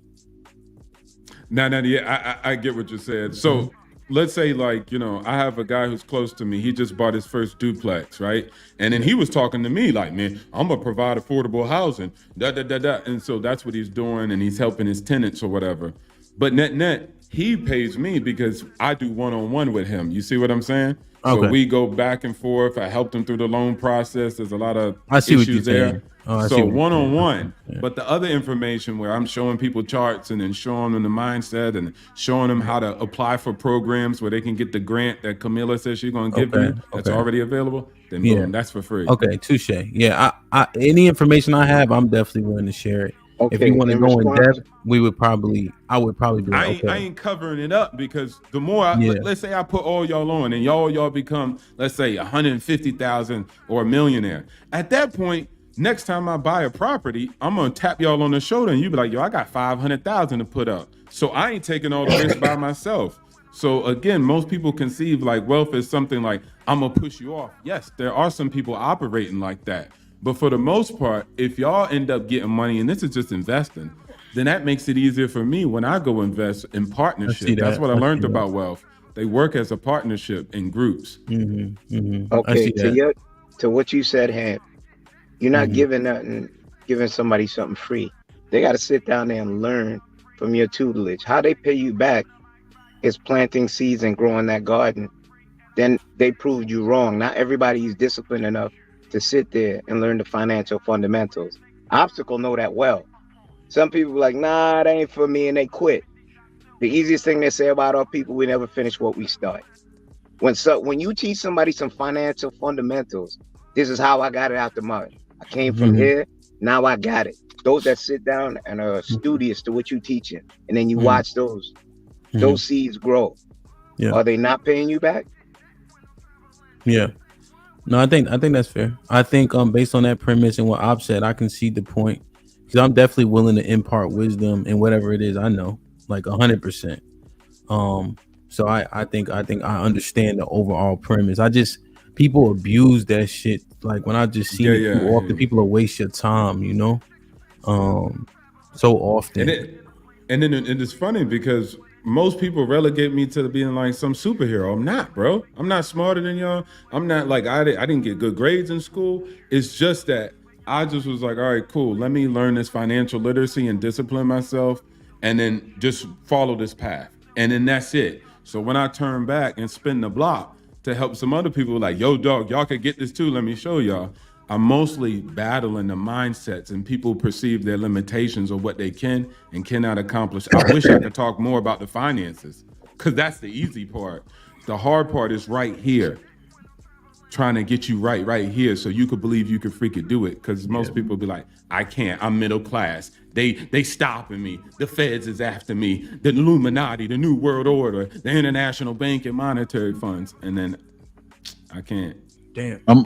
I get what you said. So let's say, like, I have a guy who's close to me. He just bought his first duplex, right? And then he was talking to me like, man, I'm gonna provide affordable housing, And so that's what he's doing, and he's helping his tenants or whatever. But net, he pays me because I do one-on-one with him. You see what I'm saying? Okay. So we go back and forth. I helped him through the loan process. There's a lot of issues what you're there. Saying. I see So what one-on-one. But the other information where I'm showing people charts and then showing them the mindset and showing them how to apply for programs where they can get the grant that Camilla says she's going to give you that's already available, then boom, that's for free. Okay, touche. Yeah, I any information I have, I'm definitely willing to share it. Okay, if you want to go in depth, I would probably be like, I ain't covering it up, because the more let's say I put all y'all on and y'all become, let's say, 150,000 or a millionaire. At that point, next time I buy a property, I'm gonna tap y'all on the shoulder and you be like, yo, I got 500,000 to put up. So I ain't taking all the risk by myself. So again, most people conceive like wealth is something like, I'm gonna push you off. Yes, there are some people operating like that. But for the most part, if y'all end up getting money, and this is just investing, then that makes it easier for me when I go invest in partnership. That's what I learned about wealth. They work as a partnership in groups. Okay, to what you said, Ham, you're not giving nothing, giving somebody something free. They got to sit down there and learn from your tutelage. How they pay you back is planting seeds and growing that garden. Then they proved you wrong. Not everybody is disciplined enough to sit there and learn the financial fundamentals. Obstacle know that well. Some people like, nah, that ain't for me, and they quit. The easiest thing they say about our people, we never finish what we start. When you teach somebody some financial fundamentals, this is how I got it out the mud. I came from here, now I got it. Those that sit down and are studious to what you're teaching, and then you watch those seeds grow. Yeah. Are they not paying you back? Yeah. No, I think that's fair. I think based on that premise and what Ob said, I can see the point, because I'm definitely willing to impart wisdom in whatever it is I know, like 100%. So I think I understand the overall premise. People abuse that shit. Like when I just see people will waste your time, so often. And then it's funny because most people relegate me to being like some superhero. I'm not, bro. I'm not smarter than y'all. I'm not like, I didn't get good grades in school. It's just that I just was like, all right, cool. Let me learn this financial literacy and discipline myself, and then just follow this path. And then that's it. So when I turn back and spin the block to help some other people, like, yo, dog, y'all could get this too. Let me show y'all. I'm mostly battling the mindsets, and people perceive their limitations or what they can and cannot accomplish. I wish I could talk more about the finances, because that's the easy part. The hard part is right here. trying to get you right here so you could believe you could freaking do it. Because most people be like, I can't, I'm middle class. They stopping me. The feds is after me. The Illuminati, the New World Order, the International Bank and Monetary Funds. And then I can't. Damn. I'm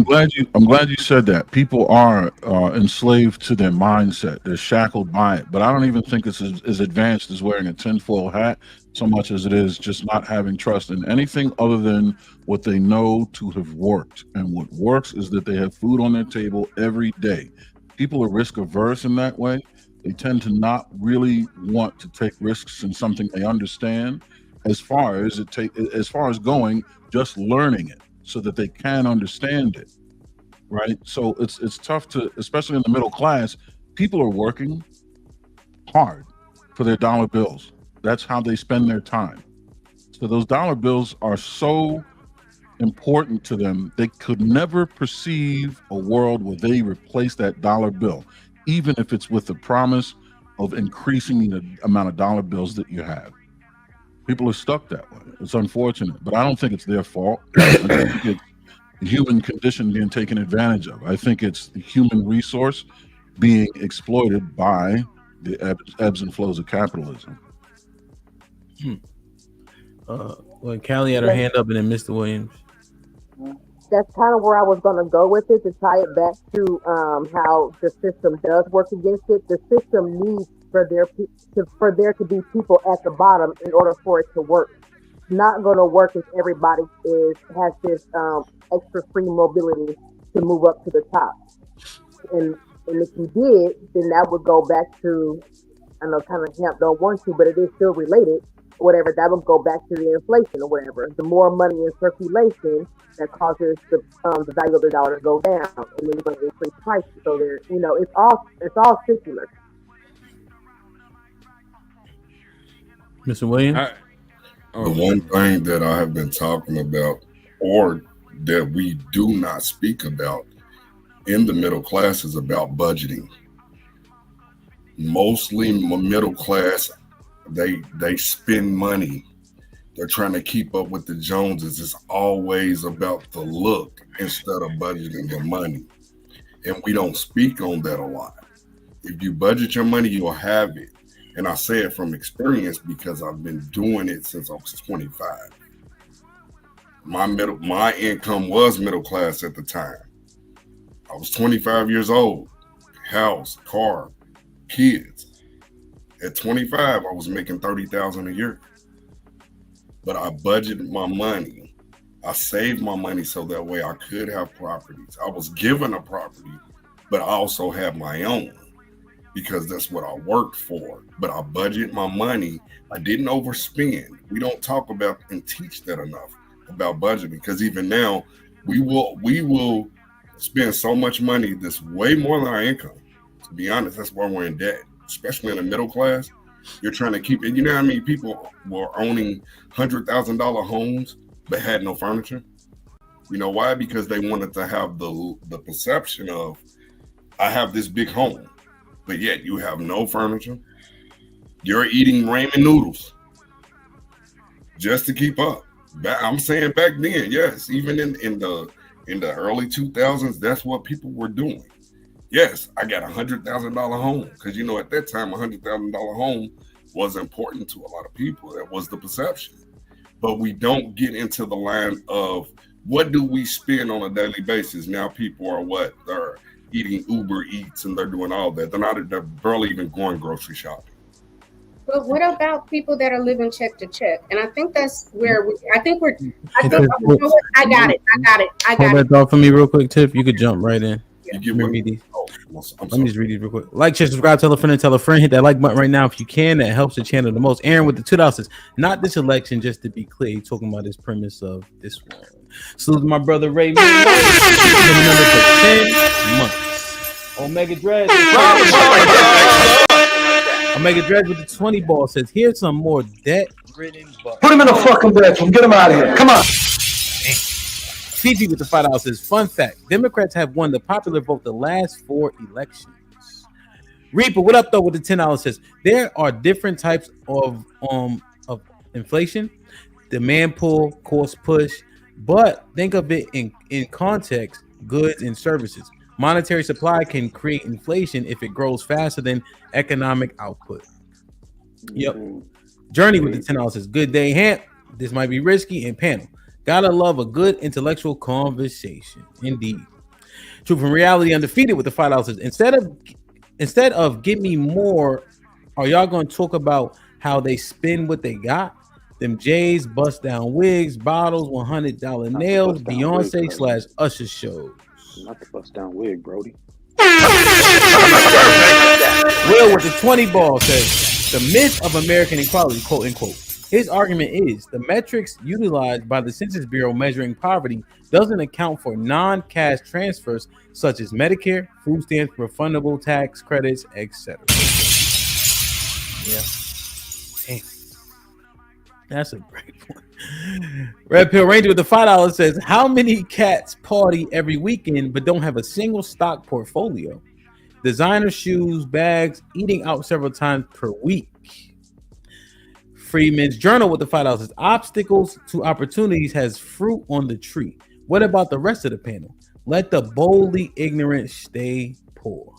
glad you said that. People are enslaved to their mindset. They're shackled by it. But I don't even think it's as advanced as wearing a tinfoil hat so much as it is just not having trust in anything other than what they know to have worked. And what works is that they have food on their table every day. People are risk averse in that way. They tend to not really want to take risks in something they understand as far as going, just learning it, so that they can understand it, right? So it's tough to, especially in the middle class, people are working hard for their dollar bills. That's how they spend their time. So those dollar bills are so important to them, they could never perceive a world where they replace that dollar bill, even if it's with the promise of increasing the amount of dollar bills that you have. People are stuck that way. It's unfortunate, but I don't think it's their fault. I think it's the human condition being taken advantage of. I think it's the human resource being exploited by the ebbs and flows of capitalism. Well, Callie had her hand up, and then Mr. Williams. That's kind of where I was going to go with it, to tie it back to how the system does work against it. The system needs for there to be people at the bottom in order for it to work. It's not going to work if everybody has this extra free mobility to move up to the top. And if you did, then that would go back to, I know kind of Hemp don't want to, but it is still related. Whatever, that would go back to the inflation or whatever. The more money in circulation, that causes the value of the dollar to go down, and then you're going to increase prices. So there, it's all circular. Mr. Williams? The one thing that I have been talking about, or that we do not speak about in the middle class, is about budgeting. Mostly middle class, they spend money. They're trying to keep up with the Joneses. It's always about the look instead of budgeting the money. And we don't speak on that a lot. If you budget your money, you'll have it. And I say it from experience because I've been doing it since I was 25. My income was middle class at the time. I was 25 years old, house, car, kids. At 25, I was making $30,000 a year. But I budgeted my money. I saved my money so that way I could have properties. I was given a property, but I also have my own because that's what I worked for. But I budget my money. I didn't overspend. We don't talk about and teach that enough about budgeting, because even now we will spend so much money that's way more than our income. To be honest, that's why we're in debt, especially in the middle class. You're trying to keep it. You know how many people were owning $100,000 homes but had no furniture? You know why? Because they wanted to have the perception of, I have this big home, but yet you have no furniture. You're eating ramen noodles just to keep up. I'm saying back then, yes, even in the early 2000s, that's what people were doing. Yes, I got $100,000 home because, at that time, $100,000 home was important to a lot of people. That was the perception. But we don't get into the line of what do we spend on a daily basis. Now people are they're eating Uber Eats and they're doing all that. They're barely even going grocery shopping. But what about people that are living check to check? And I think that's where I got it. Hold that thought for me real quick, Tiff. You could jump right in. Let me read these. Let me just read these real quick. Like, share, subscribe, tell a friend, and tell a friend. Hit that like button right now if you can. That helps the channel the most. Aaron with the $2. Not this election, just to be clear. He's talking about this premise of this one. Salute to my brother Ray. Been a member for 10 months. Omega Dread. Omega Dread with the 20 ball says, here's some more debt-ridden bucks. Put him in the fucking bedroom. Get him out of here. Come on. CG with the $5 says, fun fact, Democrats have won the popular vote the last 4 elections. Reaper, what up though with the $10 says, there are different types of inflation. Demand pull, cost push, But think of it in context, goods and services. Monetary supply can create inflation if it grows faster than economic output. Yep. Journey with the $10 says, good day, Hamp. This might be risky. And panel. Gotta love a good intellectual conversation. Indeed. Truth and reality undefeated with the $5 says, instead of give me more, are y'all gonna talk about how they spend what they got? Them J's, bust down wigs, bottles, $100 nails, Beyonce / Usher shows. Not the bust down wig, Brody. Will with the 20 ball says the myth of American equality, quote unquote. His argument is the metrics utilized by the Census Bureau measuring poverty doesn't account for non-cash transfers such as Medicare, food stamps, refundable tax credits, etc. Yeah. Damn. That's a great point. Red Pill Ranger with the $5 says, how many cats party every weekend but don't have a single stock portfolio? Designer shoes, bags, eating out several times per week. Freeman's Journal with the $5 says, obstacles to opportunities has fruit on the tree. What about the rest of the panel? Let the boldly ignorant stay poor.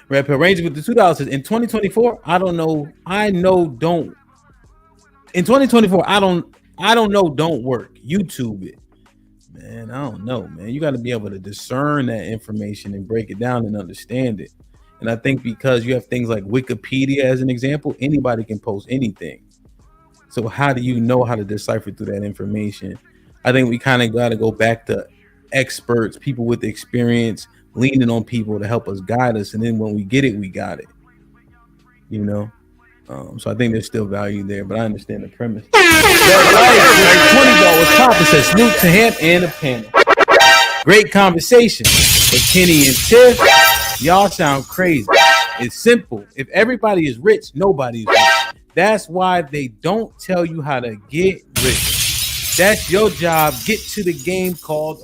Red Pill Ranger with the $2 says, in 2024, I don't know don't work. YouTube it. Man, I don't know, man. You got to be able to discern that information and break it down and understand it. And I think because you have things like Wikipedia as an example, anybody can post anything. So how do you know how to decipher through that information? I think we kind of got to go back to experts, people with experience, leaning on people to help us guide us. And then when we get it, we got it. You know? So I think there's still value there, but I understand the premise. $20 top. It says salute to him and the panel. Great conversation. But Kenny and Tiff, y'all sound crazy. It's simple. If everybody is rich, nobody's rich. That's why they don't tell you how to get rich. That's your job. Get to the game called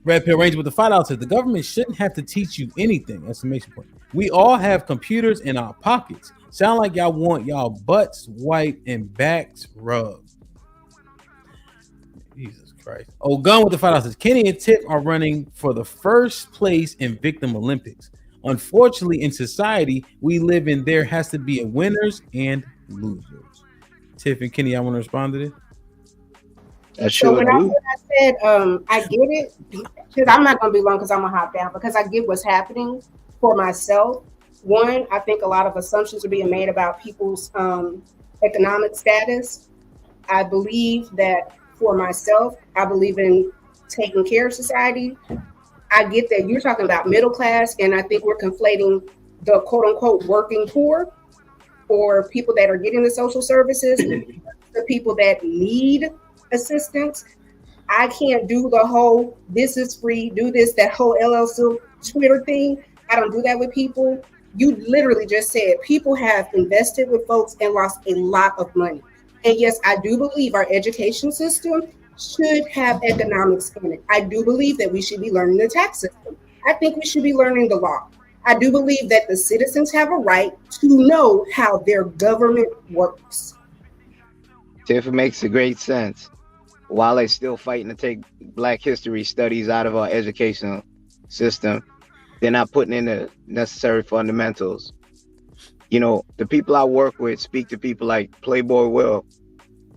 Red Pill Ranger with the $5 says the government shouldn't have to teach you anything. Exclamation point. We all have computers in our pockets. Sound like y'all want y'all butts wiped and backs rubbed. Jesus Christ. Oh, Gun with the $5 says Kenny and Tip are running for the first place in Victim Olympics. Unfortunately, in society we live in, there has to be a winners and losers. Tiff and Kenny, I want to respond to this. So when I said I get it, because I'm not going to be long because I'm going to hop down, because I get what's happening for myself. One, I think a lot of assumptions are being made about people's economic status. I believe that for myself, I believe in taking care of society. I get that you're talking about middle class, and I think we're conflating the quote unquote working poor or people that are getting the social services, the people that need assistance. I can't do the whole this is free, do this, that whole LLC Twitter thing. I don't do that with people. You literally just said people have invested with folks and lost a lot of money. And yes, I do believe our education system should have economics in it. I do believe that we should be learning the tax system. I think we should be learning the law. I do believe that the citizens have a right to know how their government works. Tiff, it makes a great sense. While they're still fighting to take Black history studies out of our educational system, they're not putting in the necessary fundamentals. You know, the people I work with speak to people like Playboy Will,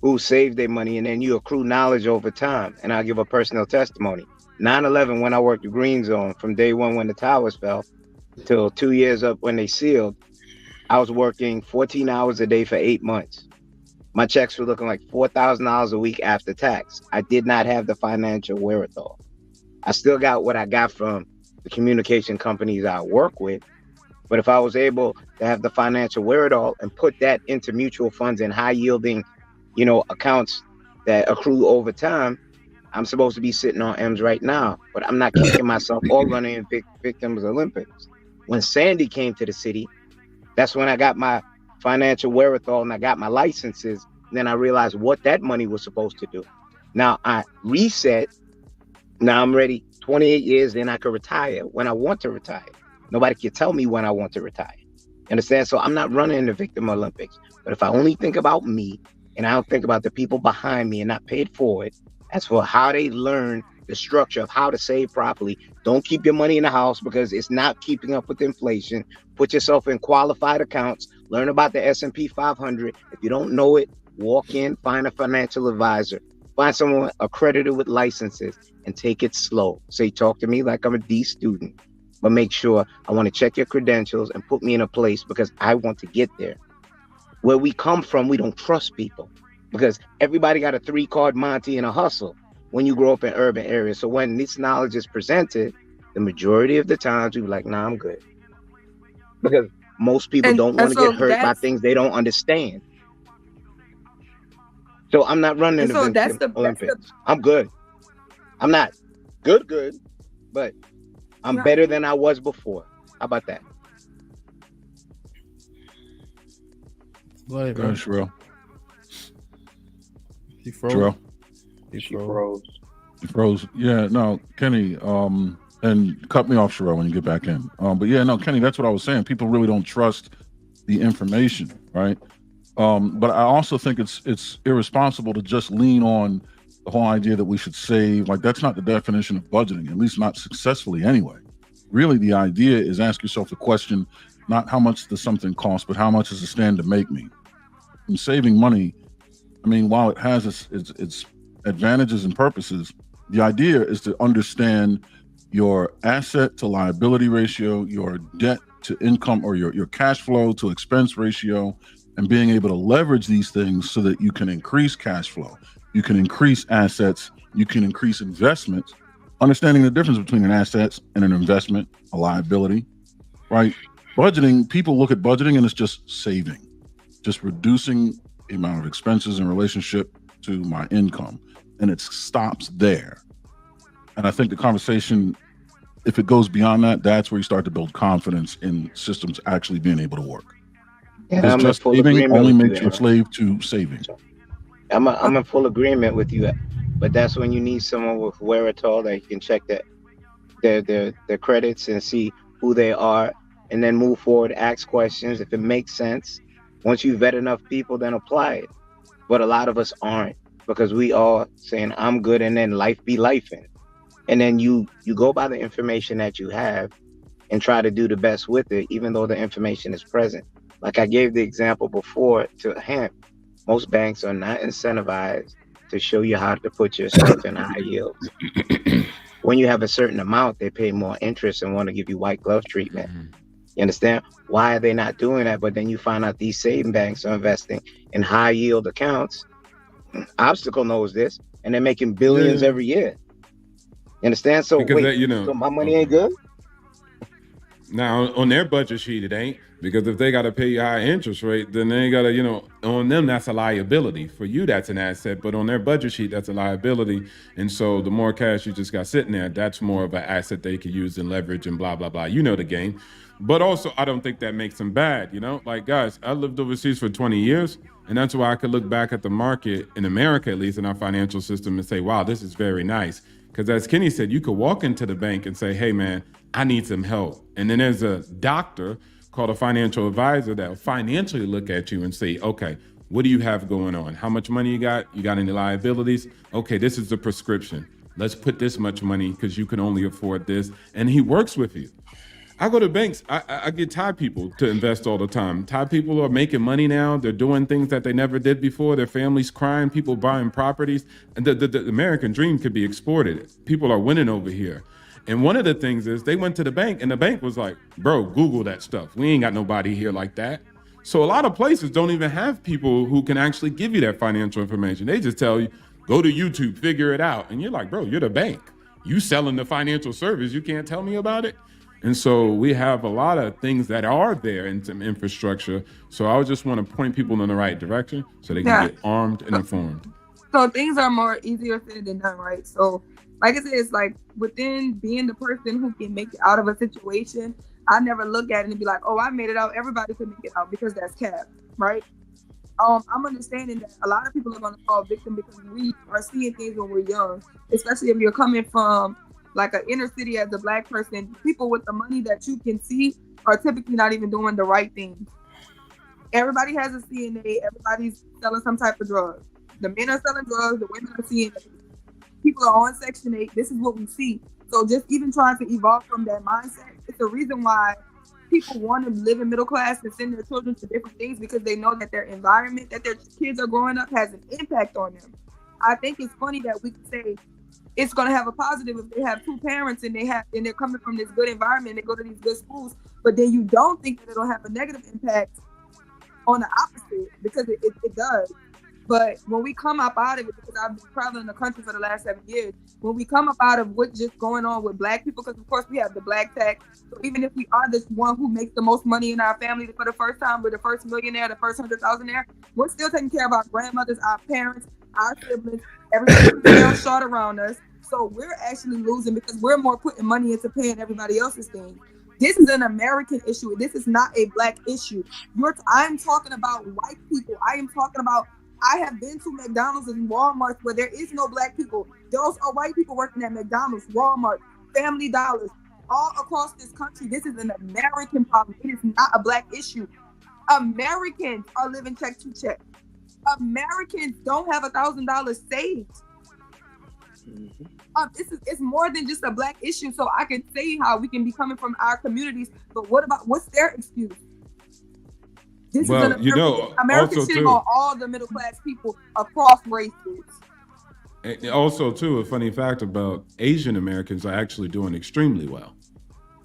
who saved their money, and then you accrue knowledge over time. And I'll give a personal testimony. 9/11, when I worked the Green Zone, from day one when the towers fell till 2 years up when they sealed, I was working 14 hours a day for 8 months. My checks were looking like $4,000 a week after tax. I did not have the financial wherewithal. I still got what I got from the communication companies I work with. But if I was able to have the financial wherewithal and put that into mutual funds and high yielding, you know, accounts that accrue over time, I'm supposed to be sitting on M's right now, but I'm not kicking myself or running in Victims Olympics. When Sandy came to the city, that's when I got my financial wherewithal and I got my licenses. And then I realized what that money was supposed to do. Now I reset. Now I'm ready. 28 years, then I could retire when I want to retire. Nobody can tell me when I want to retire. Understand? So I'm not running the Victim Olympics. But if I only think about me and I don't think about the people behind me and not paid for it, as for how they learn the structure of how to save properly, don't keep your money in the house because it's not keeping up with inflation. Put yourself in qualified accounts. Learn about the S&P 500. If you don't know it, walk in, find a financial advisor. Find someone accredited with licenses and take it slow. Say, talk to me like I'm a D student. But make sure I want to check your credentials and put me in a place because I want to get there. Where we come from, we don't trust people because everybody got a 3-card Monty and a hustle when you grow up in urban areas. So when this knowledge is presented, the majority of the times we be like, nah, I'm good. Because most people don't want to get hurt by things they don't understand. So I'm not running the Victim Olympics. I'm good. I'm not good, but I'm better than I was before. How about that? Go ahead, Go bro. ahead, Sherelle. He froze. Sherelle. She froze. He froze. Yeah, no, Kenny, and cut me off, Sherelle, when you get back in. But yeah, no, Kenny, that's what I was saying. People really don't trust the information, right? But I also think it's irresponsible to just lean on the whole idea that we should save. Like, that's not the definition of budgeting, at least not successfully anyway. Really, the idea is ask yourself the question, not how much does something cost, but how much does it stand to make me? And saving money, I mean, while it has its advantages and purposes, the idea is to understand your asset to liability ratio, your debt to income, or your cash flow to expense ratio, and being able to leverage these things so that you can increase cash flow, you can increase assets, you can increase investments, understanding the difference between an asset and an investment, a liability, right? Budgeting, people look at budgeting and it's just saving, just reducing the amount of expenses in relationship to my income. And it stops there. And I think the conversation, if it goes beyond that, that's where you start to build confidence in systems actually being able to work. Because I'm just in full saving agreement only with makes you a Aaron. slave to saving. I'm in full agreement with you, but that's when you need someone with wherewithal that you can check their credits and see who they are, and then move forward, ask questions if it makes sense. Once you vet enough people, then apply it. But a lot of us aren't, because we all saying I'm good, and then life be lifing, and then you go by the information that you have and try to do the best with it, even though the information is present. Like I gave the example before to hemp. Most banks are not incentivized to show you how to put your stuff in high yields. When you have a certain amount, they pay more interest and want to give you white glove treatment. You understand? Why are they not doing that? But then you find out these saving banks are investing in high yield accounts. Obstacle knows this, and they're making billions every year. You understand? So Because wait, that, you know, so my money ain't good? Now, on their budget sheet, it ain't. Because if they got to pay you high interest rate, then they got to, you know, on them, that's a liability. For you, that's an asset. But on their budget sheet, that's a liability. And so the more cash you just got sitting there, that's more of an asset they could use and leverage and blah, blah, blah. You know the game. But also, I don't think that makes them bad, you know? Like, guys, I lived overseas for 20 years. And that's why I could look back at the market, in America at least, in our financial system, and say, wow, this is very nice. Because as Kenny said, you could walk into the bank and say, hey, man, I need some help. And then there's a doctor called a financial advisor that will financially look at you and say, okay, what do you have going on? How much money you got? You got any liabilities? Okay, this is the prescription. Let's put this much money because you can only afford this. And he works with you. I go to banks. I get Thai people to invest all the time. Thai people are making money now. They're doing things that they never did before. Their families crying, people buying properties. And the American dream could be exported. People are winning over here. And one of the things is they went to the bank and the bank was like, bro, Google that stuff. We ain't got nobody here like that. So a lot of places don't even have people who can actually give you that financial information. They just tell you, go to YouTube, figure it out. And you're like, bro, you're the bank. You selling the financial service. You can't tell me about it. And so we have a lot of things that are there in some infrastructure. So I would just want to point people in the right direction so they can get armed and informed. So things are more easier said than done, right? So like I said, it's like within being the person who can make it out of a situation, I never look at it and be like, oh, I made it out. Everybody could make it out, because that's cap, right? I'm understanding that a lot of people are going to fall victim because we are seeing things when we're young, especially if you're coming from like an inner city as a Black person. People with the money that you can see are typically not even doing the right things. Everybody has a CNA. Everybody's selling some type of drug. The men are selling drugs. The women are CNA. People are on Section 8. This is what we see. So just even trying to evolve from that mindset, it's the reason why people want to live in middle class and send their children to different things, because they know that their environment, that their kids are growing up, has an impact on them. I think it's funny that we can say it's going to have a positive if they have two parents and they're coming from this good environment and they go to these good schools, but then you don't think that it'll have a negative impact on the opposite, because it does. But when we come up out of it, because I've been traveling the country for the last 7 years, when we come up out of what's just going on with Black people, because of course we have the Black tax. So even if we are this one who makes the most money in our family for the first time, we're the first millionaire, the first 100,000-aire, we're still taking care of our grandmothers, our parents, our siblings, everybody else short around us. So we're actually losing because we're more putting money into paying everybody else's things. This is an American issue. This is not a Black issue. I'm talking about white people. I have been to McDonald's and Walmart where there is no Black people. Those are white people working at McDonald's, Walmart, Family Dollars, all across this country. This is an American problem. It is not a Black issue. Americans are living check to check. Americans don't have $1,000 saved. It's more than just a Black issue. So I can say how we can be coming from our communities, but what's their excuse? This is an American shitting on all the middle class people across races. And also, too, a funny fact about Asian Americans are actually doing extremely well.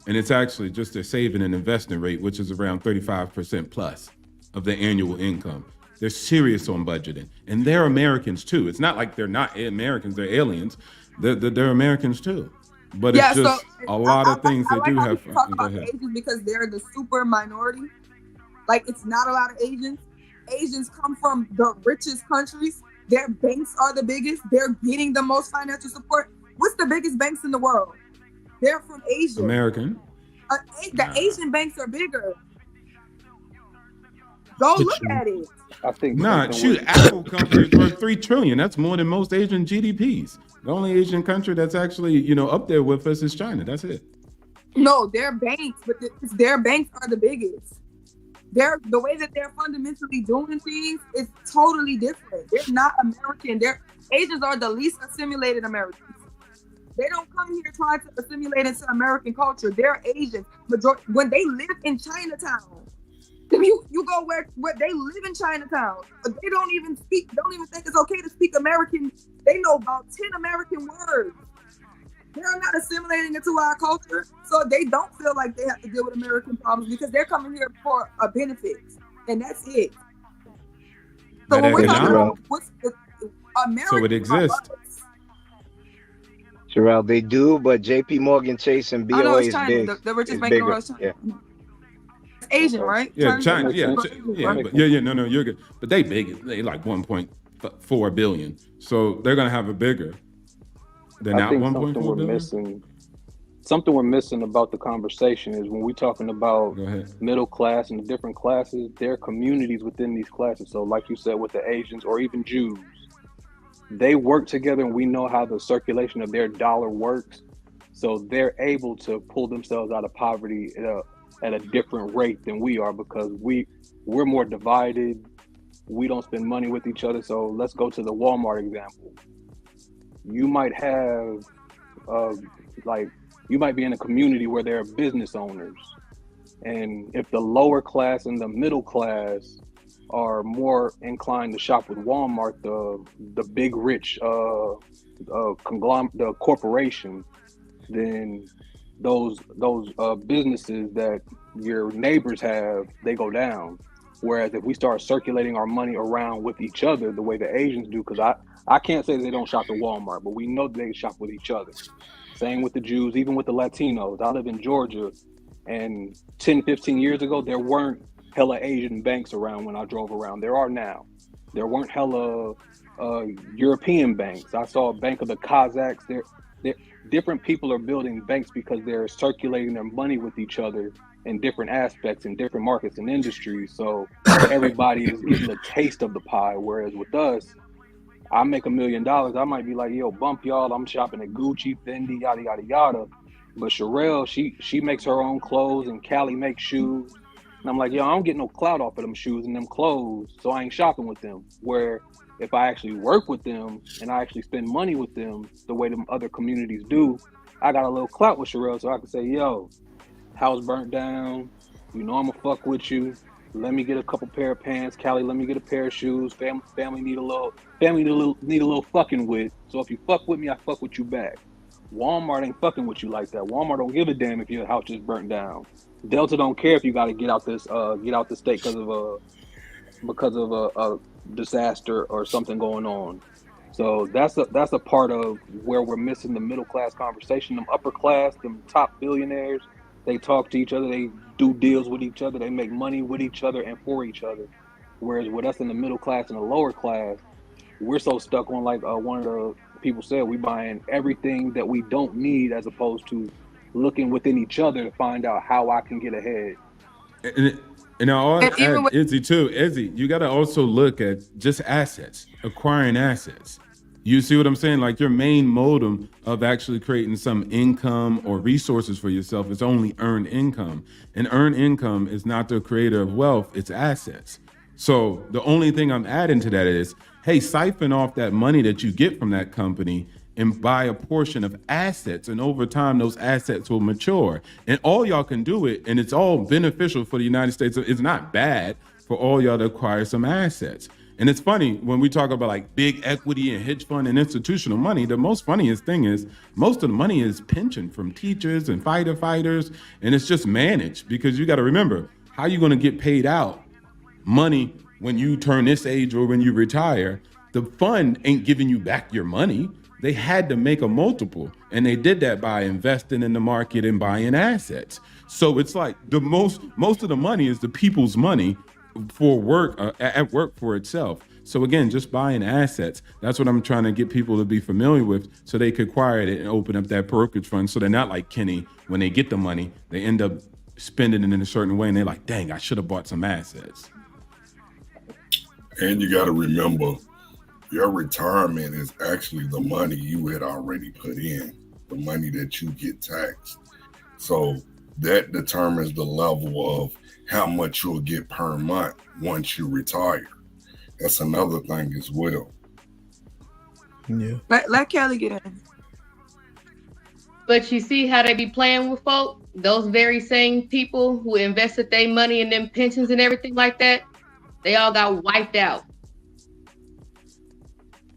And it's actually just their saving and investing rate, which is around 35% plus of their annual income. They're serious on budgeting. And they're Americans, too. It's not like they're not Americans, they're aliens. They're Americans, too. But it's just a lot of things they do have. Talk about the Asians because they're the super minority. Like, it's not a lot of Asians. Asians come from the richest countries. Their banks are the biggest. They're getting the most financial support. What's the biggest banks in the world? They're from Asia. American. The Asian banks are bigger. Go look at it. I think Apple company is worth $3 trillion. That's more than most Asian GDPs. The only Asian country that's actually, up there with us is China. That's it. No, their banks, but their banks are the biggest. The way that they're fundamentally doing things is totally different. They're not American. Asians are the least assimilated Americans. They don't come here trying to assimilate into American culture. They're Asian. When they live in Chinatown, you go where they live in Chinatown, but they don't even think it's okay to speak American. They know about 10 American words. They're not assimilating into our culture, so they don't feel like they have to deal with American problems because they're coming here for a benefit, and that's it. So when we're talking about American, so it exists. Sherelle, they do, but J.P. Morgan Chase and BOA is big. The richest bank in the world is China. Yeah. It's Asian, right? Yeah, China. No, you're good. But they big. They like 1.4 billion. So they're gonna have a bigger. They're not 1.4 billion. Something we're missing about the conversation is when we're talking about middle class and the different classes, there are communities within these classes. So like you said, with the Asians or even Jews, they work together and we know how the circulation of their dollar works. So they're able to pull themselves out of poverty at a different rate than we are because we're more divided. We don't spend money with each other. So let's go to the Walmart example. You might have, you might be in a community where there are business owners. And if the lower class and the middle class are more inclined to shop with Walmart, the big rich conglomerate, the corporation, then those businesses that your neighbors have, they go down. Whereas if we start circulating our money around with each other the way the Asians do, because I can't say they don't shop at Walmart, but we know they shop with each other. Same with the Jews, even with the Latinos. I live in Georgia, and 10, 15 years ago, there weren't hella Asian banks around when I drove around. There are now. There weren't hella European banks. I saw a bank of the Kazakhs. Different people are building banks because they're circulating their money with each other in different aspects, in different markets and industries. So everybody is getting a taste of the pie. Whereas with us, I make $1 million. I might be like, yo, bump y'all. I'm shopping at Gucci, Fendi, yada, yada, yada. But Sherelle, she makes her own clothes, and Callie makes shoes. And I'm like, yo, I don't get no clout off of them shoes and them clothes, so I ain't shopping with them. Where if I actually work with them and I actually spend money with them the way them other communities do, I got a little clout with Sherelle, so I can say, yo, house burnt down. You know I'ma fuck with you. Let me get a couple pair of pants. Callie, let me get a pair of shoes. Family need a little fucking with. So if you fuck with me, I fuck with you back. Walmart ain't fucking with you like that. Walmart don't give a damn if your house just burnt down. Delta don't care if you got to get out the state because of a disaster or something going on. So that's a part of where we're missing the middle class conversation. Them upper class, them top billionaires, they talk to each other, they do deals with each other, they make money with each other and for each other. Whereas with us in the middle class and the lower class, we're so stuck on, like one of the people said, we buying everything that we don't need as opposed to looking within each other to find out how I can get ahead. And I'll add Izzy too. Izzy, you got to also look at just assets, acquiring assets. You see what I'm saying? Like your main modem of actually creating some income or resources for yourself is only earned income. And earned income is not the creator of wealth, it's assets. So the only thing I'm adding to that is, hey, siphon off that money that you get from that company and buy a portion of assets. And over time, those assets will mature. And all y'all can do it. And it's all beneficial for the United States. It's not bad for all y'all to acquire some assets. And it's funny when we talk about like big equity and hedge fund and institutional money, the most funniest thing is most of the money is pension from teachers and firefighters. And it's just managed because you got to remember, how you going to get paid out money when you turn this age or when you retire? The fund ain't giving you back your money. They had to make a multiple, and they did that by investing in the market and buying assets. So it's like the most of the money is the people's money for work, at work for itself. So again, just buying assets. That's what I'm trying to get people to be familiar with, so they could acquire it and open up that brokerage fund. So they're not like Kenny. When they get the money, they end up spending it in a certain way, and they're like, "Dang, I should have bought some assets." And you got to remember, your retirement is actually the money you had already put in, the money that you get taxed. So that determines the level of how much you'll get per month once you retire. That's another thing as well. Yeah. Let Kelly get in. But you see how they be playing with folk? Those very same people who invested their money in them pensions and everything like that, they all got wiped out.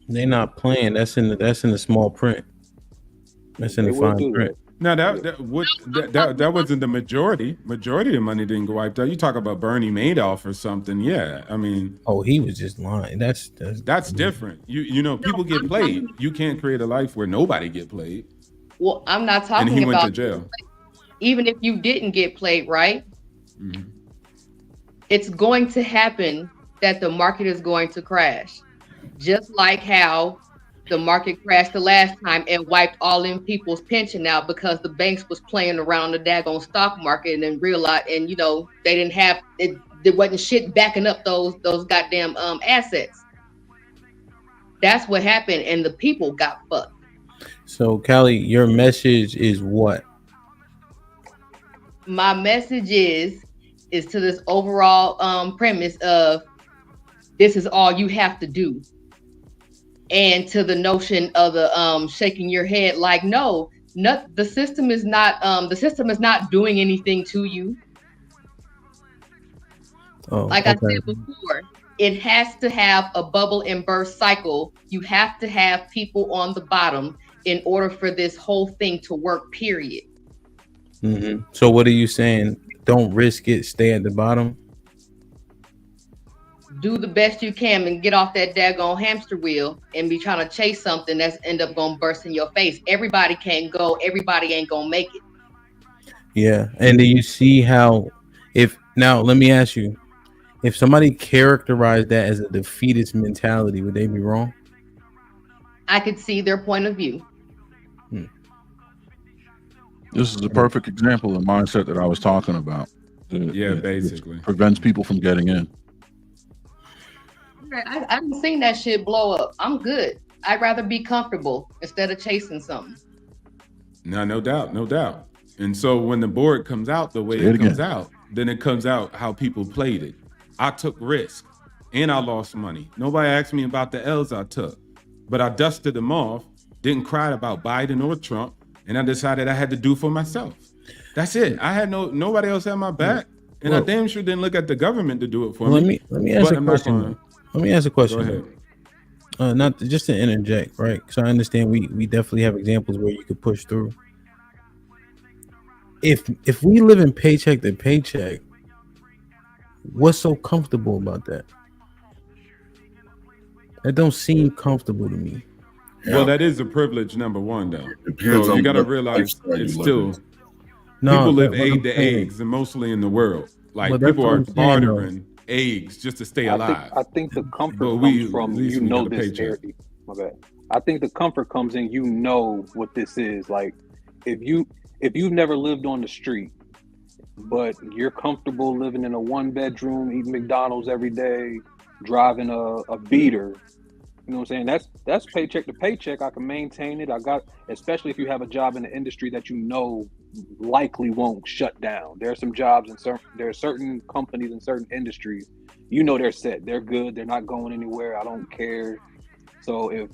They're not playing. That's in the small print. That's in the fine print. Now that wasn't the majority. Majority of the money didn't go wiped out. You talk about Bernie Madoff or something. Yeah, I mean, oh, he was just lying. That's different. You know, people get played. You can't create a life where nobody get played. Well, I'm not talking and he about went to jail. Even if you didn't get played, right? Mm-hmm. It's going to happen that the market is going to crash. Just like how the market crashed the last time and wiped all them people's pension out because the banks was playing around the daggone stock market and then realized, and you know, they didn't have it. There wasn't shit backing up those goddamn assets. That's what happened, and the people got fucked. So, Callie, your message is what? My message is to this overall premise of this is all you have to do. And to the notion of the shaking your head like, no, the system is not doing anything to you. Oh, like I said before, it has to have a bubble and burst cycle. You have to have people on the bottom in order for this whole thing to work, period. Mm-hmm. So what are you saying? Don't risk it, stay at the bottom? Do the best you can and get off that daggone hamster wheel and be trying to chase something that's end up gonna burst in your face. Everybody can't go, everybody ain't gonna make it. Yeah. And do you see how, now let me ask you, if somebody characterized that as a defeatist mentality, would they be wrong? I could see their point of view. This is a perfect example of the mindset that I was talking about. Basically. Prevents people from getting in. I haven't seen that shit blow up. I'm good. I'd rather be comfortable instead of chasing something. No doubt, no doubt. And so when the board comes out the way it comes out, then it comes out how people played it. I took risk and I lost money. Nobody asked me about the L's I took, but I dusted them off, didn't cry about Biden or Trump, and I decided I had to do for myself. That's it. I had nobody else had my back, and I damn sure didn't look at the government to do it for me. Let me ask a question. Let me ask a question. Go ahead. Not just to interject, right? Because I understand we definitely have examples where you could push through. If we live in paycheck to paycheck, what's so comfortable about that? That don't seem comfortable to me. Well, that is a privilege, number one, though. Depends so on you got to what realize lifestyle it's you still live people live what egg I'm to saying- eggs, and mostly in the world. Like Well, that's people what are I'm saying, bartering eggs just to stay I alive. think the comfort But comes from at least you we know got a this paycheck. area. My bad. I think the comfort comes in you know what this is. Like if you've never lived on the street, but you're comfortable living in a 1-bedroom, eating McDonald's every day, driving a beater. You know what I'm saying? That's paycheck to paycheck. I can maintain it. Especially if you have a job in the industry that you know likely won't shut down. There are some jobs there are certain companies in certain industries, you know they're set. They're good. They're not going anywhere. I don't care. So if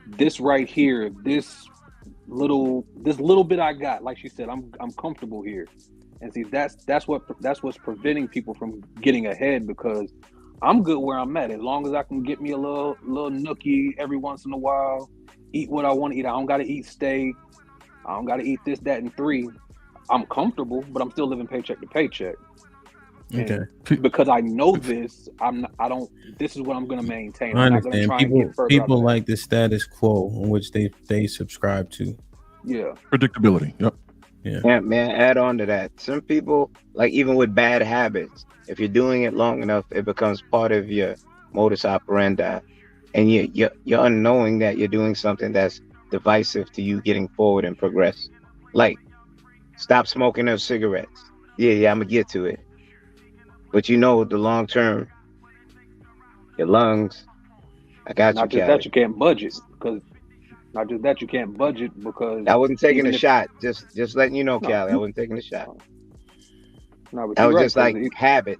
this right here, if this little bit I got, like she said, I'm comfortable here. And see, that's what's preventing people from getting ahead, because I'm good where I'm at. As long as I can get me a little nookie every once in a while, eat what I want to eat. I don't got to eat steak. I don't got to eat this, that, and 3. I'm comfortable, but I'm still living paycheck to paycheck. Okay. And because I know this, this is what I'm going to maintain. I I'm not going to understand. try and get further out People of that. like the status quo in which they subscribe to. Yeah. Predictability. Yep. Yeah. Man, add on to that. Some people, like even with bad habits, if you're doing it long enough, it becomes part of your modus operandi, and you're unknowing that you're doing something that's divisive to you getting forward and progress. Like, stop smoking those cigarettes. Yeah, I'm gonna get to it. But you know, the long term, your lungs. I got Not you, just Callie. that you can't budget because. Not just that you can't budget because I wasn't taking even a if- shot. Just letting you know, No, Callie. I you- wasn't taking a shot. No, but That you're was right, just like 'cause habit,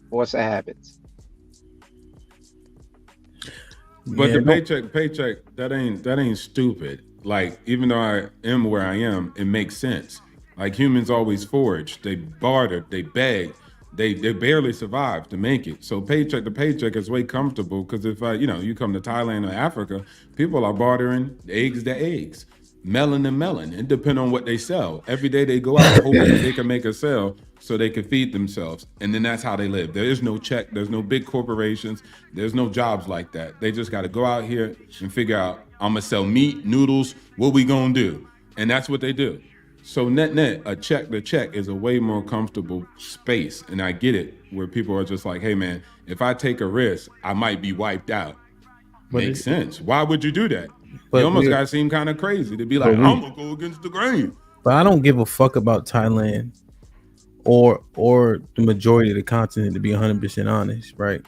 force of habits. But the paycheck, that ain't stupid. Like, even though I am where I am, it makes sense. Like, humans always forage, they barter, they beg, they barely survive to make it. So paycheck to paycheck is way comfortable, because if you come to Thailand or Africa, people are bartering eggs to eggs, melon to melon. It depends on what they sell. Every day they go out hoping that they can make a sale so they can feed themselves. And then that's how they live. There is no check. There's no big corporations. There's no jobs like that. They just got to go out here and figure out, I'm going to sell meat, noodles, what we going to do? And that's what they do. So net, a check to check is a way more comfortable space. And I get it, where people are just like, hey man, if I take a risk, I might be wiped out. But Makes sense. Why would you do that? But You almost we- gotta seem kind of crazy to be like, But we- I'm gonna go against the grain. But I don't give a fuck about Thailand or the majority of the continent, to be 100% honest, right?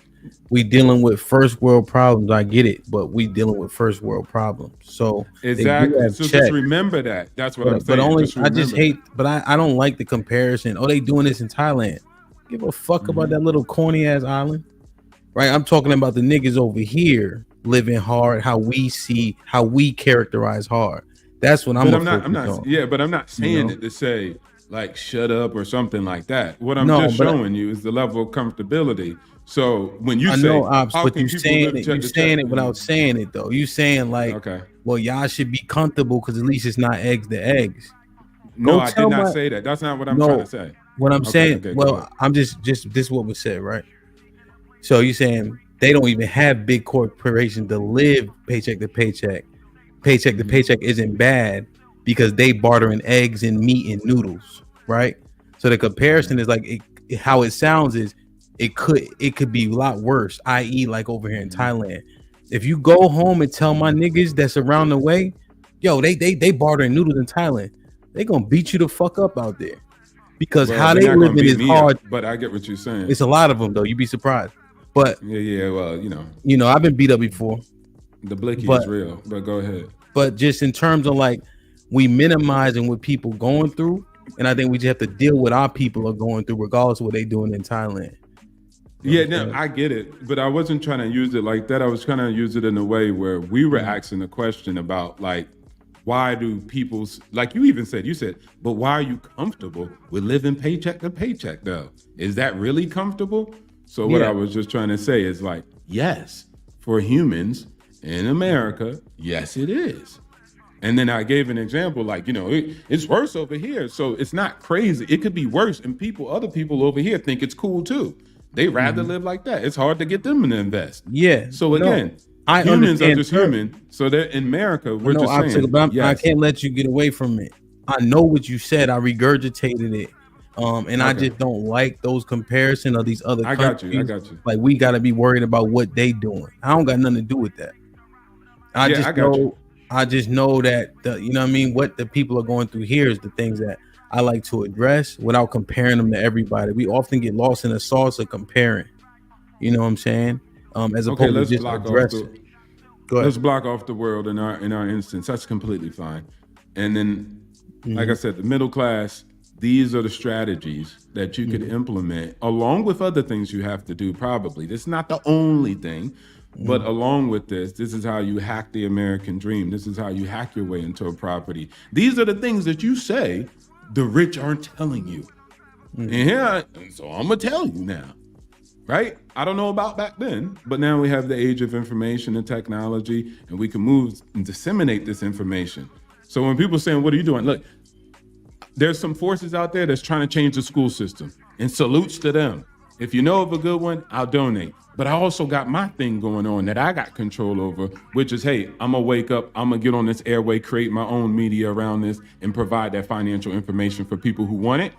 We dealing with first world problems. I get it, but we dealing with first world problems. So they do Exactly. have So checks. just remember that. That's what I'm saying. But only Just I just remember hate. But I don't like the comparison. Oh, they doing this in Thailand. Give a fuck about that little corny ass island, right? I'm talking about the niggas over here living hard. How we characterize hard. That's what I'm. But gonna I'm not. focus on. Yeah, but I'm not saying You know? it to say like shut up or something like that. What I'm No, just but showing you is the level of comfortability. So when you I say, know, Ops, how but can you people saying live it. check You to saying check? it without saying it though. You saying like, Okay. well, y'all should be comfortable because at least it's not eggs to eggs. No, Go I tell did not my- say that. That's not what I'm No, trying to say. What I'm Okay, saying, okay, go well, ahead. I'm just this is what was said, right? So you saying they don't even have big corporations to live paycheck to paycheck. Paycheck to paycheck isn't bad because they bartering eggs and meat and noodles, right? So the comparison is like how it sounds is it could be a lot worse, i.e. like over here in Thailand. If you go home and tell my niggas that's around the way, yo, they bartering noodles in Thailand, they gonna beat you the fuck up out there. Because Well, how they're they not gonna living beat is me hard. up, but I get what you're saying. It's a lot of them though. You'd be surprised. But yeah. Well, I've been beat up before. the blicky But- is real. But go ahead. But just in terms of like we minimizing what people going through, and I think we just have to deal with our people are going through, regardless of what they doing in Thailand. Yeah, no, I get it, but I wasn't trying to use it like that. I was trying to use it in a way where we were asking a question about like, why do people's, like you even said, but why are you comfortable with living paycheck to paycheck though? Is that really comfortable? So what I was just trying to say is like, yes, for humans in America, yes, it is. And then I gave an example, like, it's worse over here. So it's not crazy. It could be worse. And other people over here think it's cool too. They rather live like that. It's hard to get them to invest. Yeah. So again, humans are just human. So they're in America. We're just saying, I can't let you get away from it. I know what you said. I regurgitated it. And I just don't like those comparisons of these other countries. I got you. Like, we got to be worried about what they doing. I don't got nothing to do with that. I just know that what the people are going through here is the things that I like to address without comparing them to everybody. We often get lost in the sauce of comparing. You know what I'm saying? As opposed to just addressing. Let's block off the world in our instance. That's completely fine. And then, like I said, the middle class, these are the strategies that you could implement along with other things you have to do probably. This is not the only thing, but along with this is how you hack the American dream. This is how you hack your way into a property. These are the things that you say the rich aren't telling you. So I'm going to tell you now. Right? I don't know about back then, but now we have the age of information and technology, and we can move and disseminate this information. So when people are saying, what are you doing? Look, there's some forces out there that's trying to change the school system, and salutes to them. If you know of a good one, I'll donate. But I also got my thing going on that I got control over, which is, hey, I'm going to wake up, I'm going to get on this airway, create my own media around this, and provide that financial information for people who want it,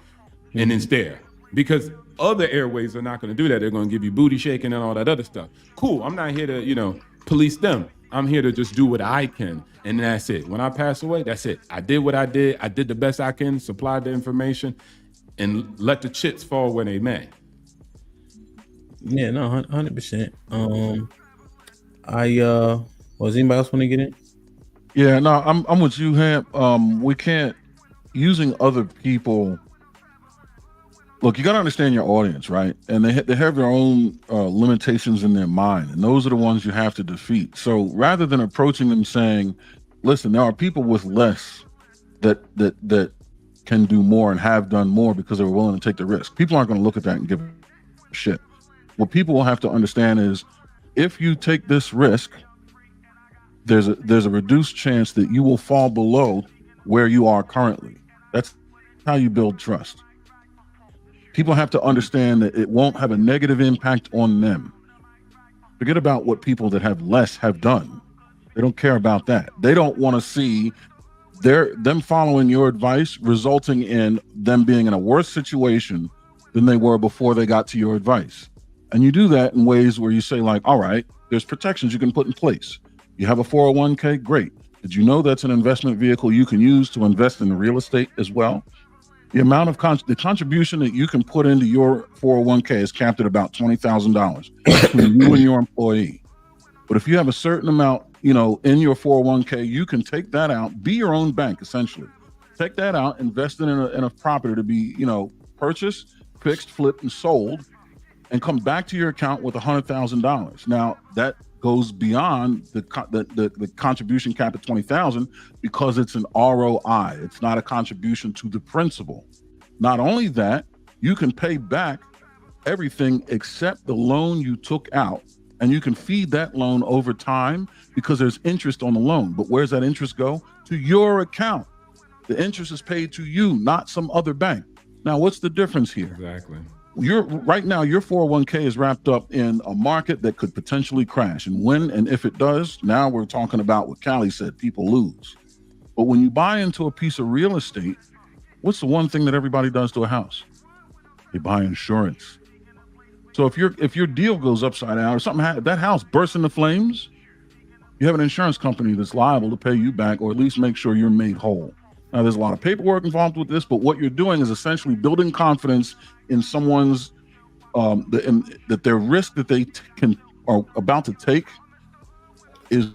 and it's there. Because other airways are not going to do that. They're going to give you booty shaking and all that other stuff. Cool. I'm not here to, police them. I'm here to just do what I can. And that's it. When I pass away, that's it. I did what I did. I did the best I can, supplied the information, and let the chips fall where they may. Yeah, no, 100%. Was anybody else want to get in? Yeah, no, I'm with you, Hamp. We can't, using other people. Look, you got to understand your audience, right? And they have their own limitations in their mind, and those are the ones you have to defeat. So rather than approaching them saying, "Listen, there are people with less that can do more and have done more because they were willing to take the risk," people aren't going to look at that and give a shit. What people will have to understand is, if you take this risk, there's a reduced chance that you will fall below where you are currently. That's how you build trust. People have to understand that it won't have a negative impact on them. Forget about what people that have less have done. They don't care about that. They don't want to see them following your advice resulting in them being in a worse situation than they were before they got to your advice. And you do that in ways where you say, like, all right, there's protections you can put in place. You have a 401k, great. Did you know that's an investment vehicle you can use to invest in real estate as well? The amount of the contribution that you can put into your 401k is capped at about $20,000 between you and your employee. But if you have a certain amount, in your 401k, you can take that out, be your own bank, essentially. Take that out, invest it in a property to be, purchased, fixed, flipped, and sold, and come back to your account with $100,000. Now that goes beyond the contribution cap at $20,000 because it's an ROI. It's not a contribution to the principal. Not only that, you can pay back everything except the loan you took out, and you can feed that loan over time because there's interest on the loan. But where's that interest go? To your account. The interest is paid to you, not some other bank. Now, what's the difference here? Exactly. Right now, your 401k is wrapped up in a market that could potentially crash. And when and if it does, now we're talking about what Callie said, people lose. But when you buy into a piece of real estate, what's the one thing that everybody does to a house? They buy insurance. So if your deal goes upside down or something, that house bursts into flames, you have an insurance company that's liable to pay you back or at least make sure you're made whole. Now, there's a lot of paperwork involved with this, but what you're doing is essentially building confidence in someone's that their risk that they are about to take is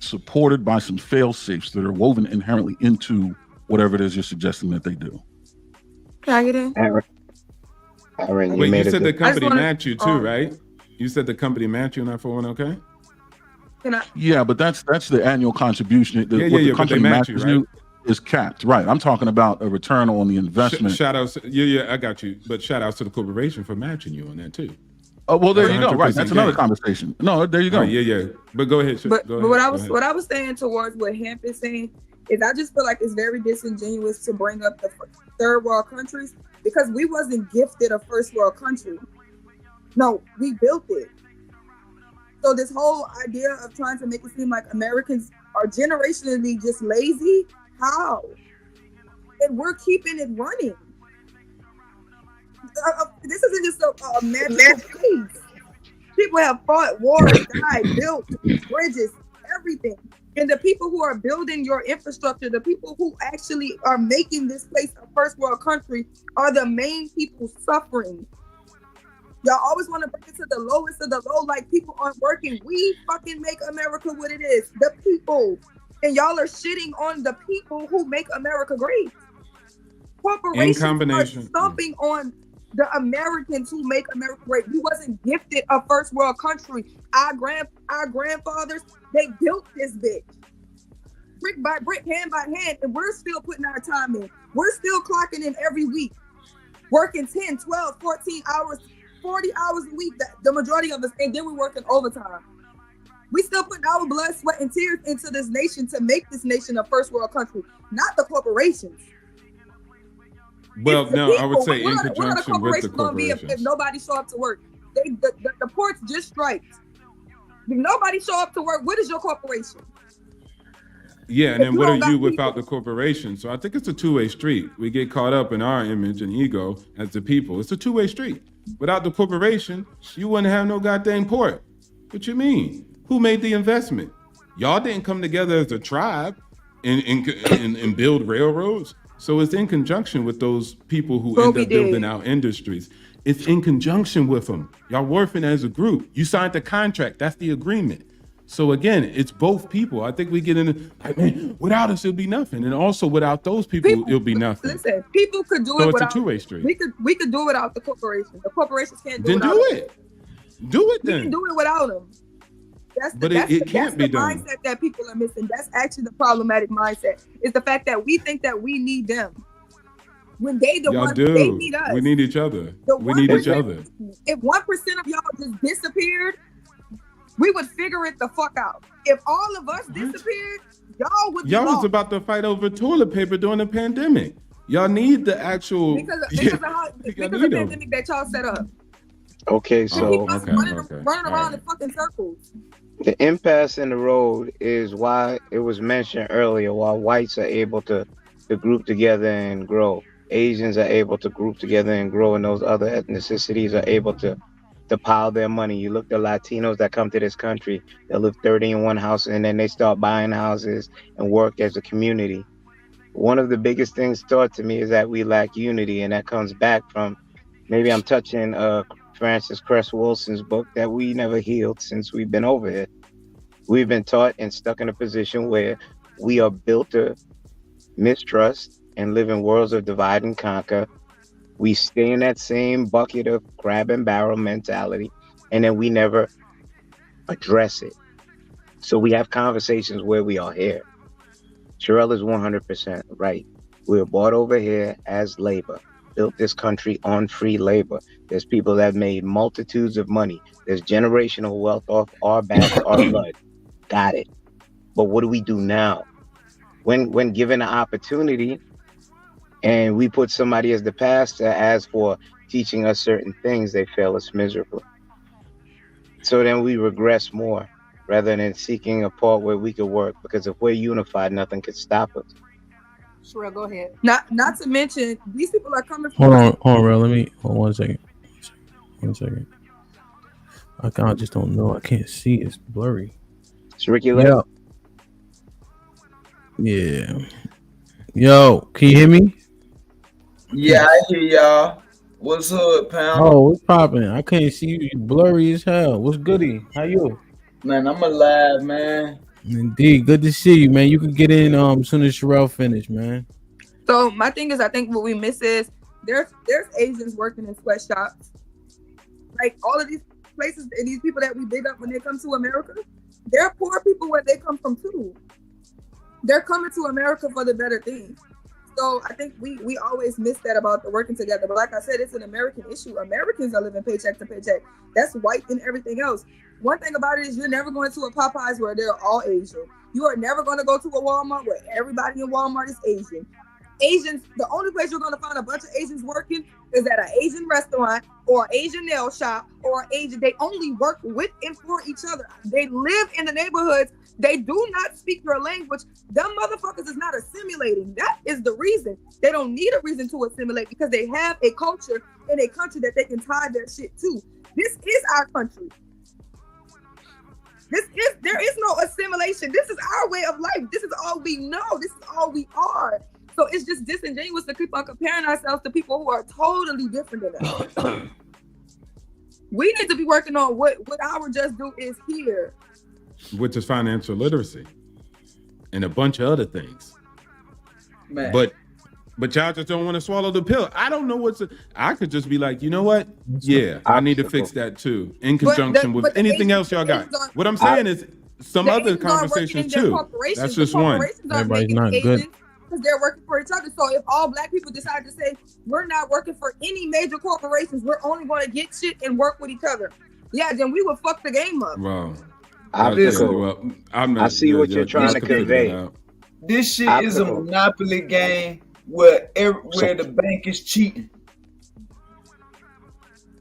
supported by some fail safes that are woven inherently into whatever it is you're suggesting that they do. Can I get in? Aaron, Wait, you said the I just company wanna- match you too, right? You said the company match you in that 401k? Can I? Yeah, but that's the annual contribution. Yeah, what the but company they match you, matches right? you is capped. Right. I'm talking about a return on the investment. Shout outs, yeah, I got you. But shout outs to the corporation for matching you on that too. Oh, well, there That's you go. Right. 100% That's another gain. conversation. No, there you go. Right, yeah. But go ahead. But go what ahead. I was saying towards what Hemp is saying is I just feel like it's very disingenuous to bring up the third world countries because we wasn't gifted a first world country. No, we built it. So this whole idea of trying to make it seem like Americans are generationally just lazy, how? And we're keeping it running. This isn't just a magical piece. People have fought, wars, died, built bridges, everything. And the people who are building your infrastructure, the people who actually are making this place a first world country are the main people suffering. Y'all always want to bring it to the lowest of the low, like people aren't working. We fucking make America what it is, the people. And y'all are shitting on the people who make America great. Corporations are stomping on the Americans who make America great. We wasn't gifted a first world country. Our grandfathers, they built this bitch. Brick by brick, hand by hand, and we're still putting our time in. We're still clocking in every week. Working 10, 12, 14 hours, 40 hours a week, the majority of us, and then we're working overtime. We still putting our blood, sweat, and tears into this nation to make this nation a first world country, not the corporations. Well, no, People, I would say in what are the conjunction with the corporations gonna be corporations. if nobody show up to work? The ports just striked. If nobody show up to work, what is your corporation? Yeah, and If then you what don't are you got without the corporation? So I think it's a two-way street. We get caught up in our image and ego as the people. It's a two-way street. Without the corporation, you wouldn't have no goddamn port. What you mean? Who made the investment? Y'all didn't come together as a tribe and build railroads. So it's in conjunction with those people who end up building our industries. It's in conjunction with them. Y'all working as a group. You signed the contract. That's the agreement. So again, it's both people. I think we get in like, man, without us, it'll be nothing. And also without those people, it'll be nothing. Listen, people could do So it it's without. a two-way street. We could do it without the corporations. The corporations can't do Then it. Without do them. it. Do it We then. can do it without them. But it can't be done. Mindset that people are missing. That's actually the problematic mindset. Is the fact that we think that we need them when they the Y'all ones do. they need us. We need each other. The We need each 1%. other. If 1% of y'all just disappeared, we would figure it the fuck out. If all of us disappeared, y'all would be Y'all was lost. about to fight over toilet paper during the pandemic. Y'all need the actual because of the pandemic that y'all set up. Okay, so Running around in fucking circles. the impasse in the road is why it was mentioned earlier, why whites are able to group together and grow. Asians are able to group together and grow, and those other ethnicities are able to pile their money. You look at Latinos that come to this country, they live 30 in one house, and then they start buying houses and work as a community. One of the biggest things taught to me is that we lack unity, and that comes back from, maybe I'm touching Francis Cress Wilson's book, that we never healed since we've been over here. We've been taught and stuck in a position where we are built to mistrust and live in worlds of divide and conquer. We stay in that same bucket of crab and barrel mentality, and then we never address it. So we have conversations where we are here. Sherelle is 100% right. We were bought over here as labor, built this country on free labor. There's people that made multitudes of money. There's generational wealth off our backs, our blood. Got it. But what do we do now? When given an opportunity, and we put somebody as the pastor as for teaching us certain things, they fail us miserably. So then we regress more rather than seeking a part where we could work, because if we're unified, nothing could stop us. Sherelle, go ahead. Not to mention, these people are coming from. Hold on, bro. Let me hold 1 second. 1 second. I just don't know. I can't see. It's blurry. It's Ricky. Yeah. Yo, can you hear me? Yeah, I hear y'all. What's up, pal? Oh, what's popping? I can't see you. You blurry as hell. What's goody? How you? Man, I'm alive, man. Indeed, good to see you, man. You can get in as soon as Sherelle finish, man. So my thing is, I think what we miss is there's Asians working in sweatshops. Like all of these places and these people that we big up when they come to America, they're poor people where they come from too. They're coming to America for the better things. So I think we always miss that about the working together. But like I said, it's an American issue. Americans are living paycheck to paycheck. That's white and everything else. One thing about it is you're never going to a Popeyes where they're all Asian. You are never going to go to a Walmart where everybody in Walmart is Asian. Asians, the only place you're going to find a bunch of Asians working is at an Asian restaurant or Asian nail shop or Asian. They only work with and for each other. They live in the neighborhoods. They do not speak your language. Them motherfuckers is not assimilating. That is the reason. They don't need a reason to assimilate because they have a culture in a country that they can tie their shit to. This is our country. There is no assimilation. This is our way of life. This is all we know. This is all we are. So it's just disingenuous to keep on comparing ourselves to people who are totally different than us. We need to be working on what our just do is here. Which is financial literacy and a bunch of other things. Man. But y'all just don't want to swallow the pill. I don't know I could just be like, you know what? Yeah, I need to fix that too, in conjunction with anything else y'all got. What I'm saying is some other conversations too. That's just one. Everybody's not good. Because they're working for each other. So if all black people decide to say, we're not working for any major corporations, we're only going to get shit and work with each other. Yeah, then we would fuck the game up. Wow. I see what you're trying to convey. This shit is a monopoly game where the bank is cheating.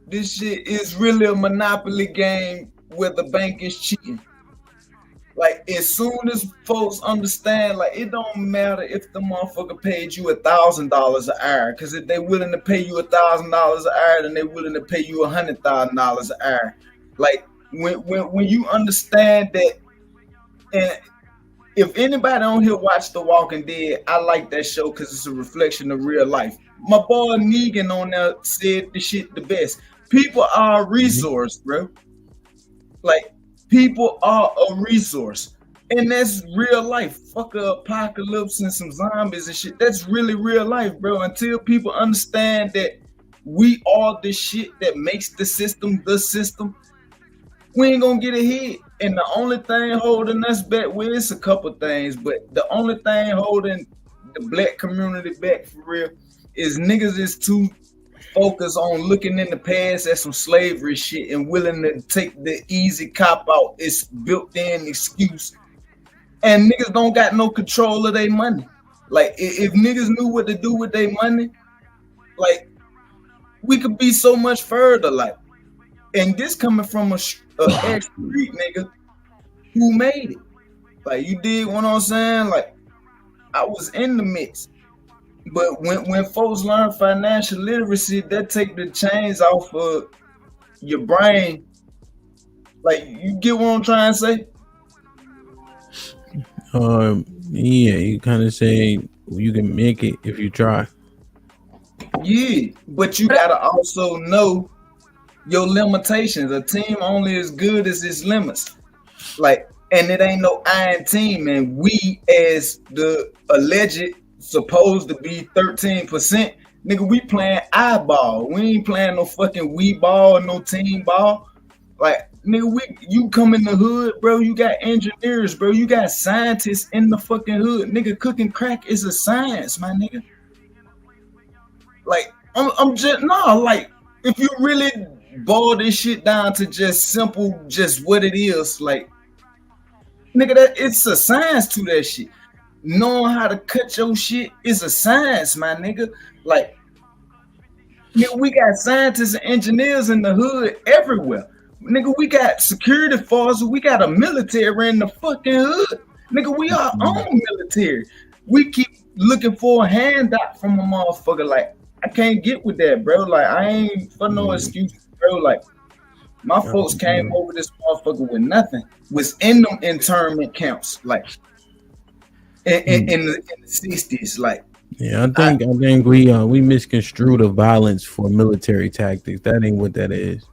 This shit is really a monopoly game where the bank is cheating. Like, as soon as folks understand, like, it don't matter if the motherfucker paid you $1,000 an hour, because if they willing to pay you $1,000 an hour, then they willing to pay you $100,000 an hour. Like, when you understand that, and if anybody on here watch The Walking Dead, I like that show because it's a reflection of real life. My boy Negan on there said the shit the best. People are a resource, bro. Like, people are a resource. And that's real life. Fuck a apocalypse and some zombies and shit. That's really real life, bro. Until people understand that we are the shit that makes the system, we ain't gonna get ahead. And the only thing holding us back, well, it's a couple things, but the only thing holding the black community back for real is niggas is too focused on looking in the past at some slavery shit and willing to take the easy cop out. It's built-in excuse. And niggas don't got no control of their money. Like, if niggas knew what to do with their money, like, we could be so much further, like. And this coming from a ex-street nigga who made it. Like, you did what I'm saying? Like, I was in the mix. But when folks learn financial literacy, that take the chains off of your brain. Like, you get what I'm trying to say? Yeah, you kind of say you can make it if you try. Yeah, but you gotta also know your limitations. A team only as good as its limits. Like, and it ain't no iron team. And we, as the alleged supposed to be 13%, nigga, we playing eyeball. We ain't playing no fucking wee ball or no team ball. Like, nigga, you come in the hood, bro. You got engineers, bro. You got scientists in the fucking hood. Nigga, cooking crack is a science, my nigga. Like, I'm just, nah, like, if you really boil this shit down to just simple, just what it is, like, nigga, that it's a science to that shit. Knowing how to cut your shit is a science, my nigga. Like, nigga, we got scientists and engineers in the hood everywhere. Nigga, we got security forces. We got a military in the fucking hood. Nigga, we are own military. We keep looking for a handout from a motherfucker. Like, I can't get with that, bro. Like, I ain't for no excuse, bro. Like, my folks came over this motherfucker with nothing. Was in them internment camps, like in the 60s, like. Yeah, I think we misconstrued the violence for military tactics. That ain't what that is.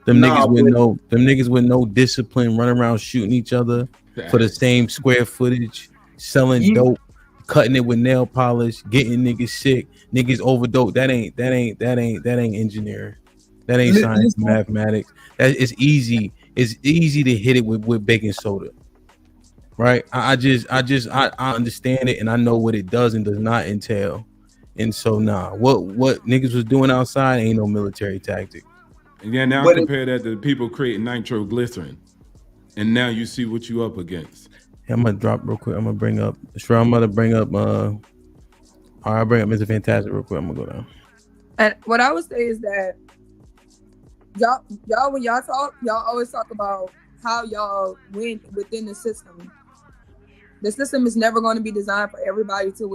Them Nah, niggas with no discipline, running around shooting each other for the same square footage, selling dope, cutting it with nail polish, getting niggas sick, niggas overdose. That ain't engineering. That ain't science, mathematics. It's easy. It's easy to hit it with baking soda. Right? I understand it, and I know what it does and does not entail. And so what niggas was doing outside ain't no military tactic. Yeah, now compare that to the people creating nitroglycerin, and now you see what you up against. Yeah, I'm gonna drop real quick. I'm gonna bring up. Sure, I'm gonna bring up. I'll bring up Mr. Fantastic real quick. I'm gonna go down. And what I would say is that y'all when y'all talk, y'all always talk about how y'all win within the system. The system is never going to be designed for everybody to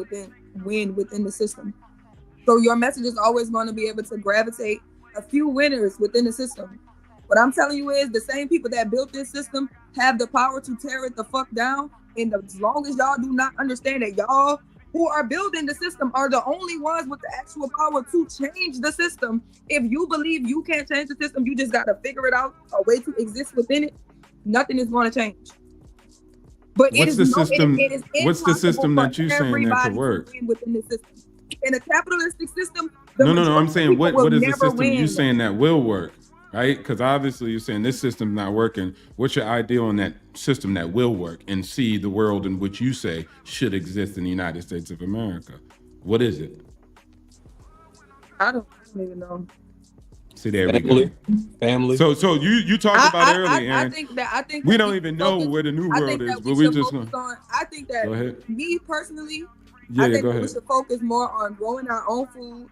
win within the system. So your message is always going to be able to gravitate a few winners within the system. What I'm telling you is the same people that built this system have the power to tear it the fuck down. And as long as y'all do not understand that y'all who are building the system are the only ones with the actual power to change the system. If you believe you can't change the system, you just got to figure it out, a way to exist within it. Nothing is going to change. But What's the system? What's the system that you saying that could work? Within the system. In a capitalistic system, No. I'm saying what is the system you saying that will work, right? Because obviously you're saying this system's not working. What's your ideal on that system that will work and see the world in which you say should exist in the United States of America? What is it? I don't even know. See, there we go. Family. So you talked about earlier, Aaron. I think we don't even know where the new world is, but we just I think that go ahead. Me personally, Yeah, I think go that we ahead. should focus more on growing our own food.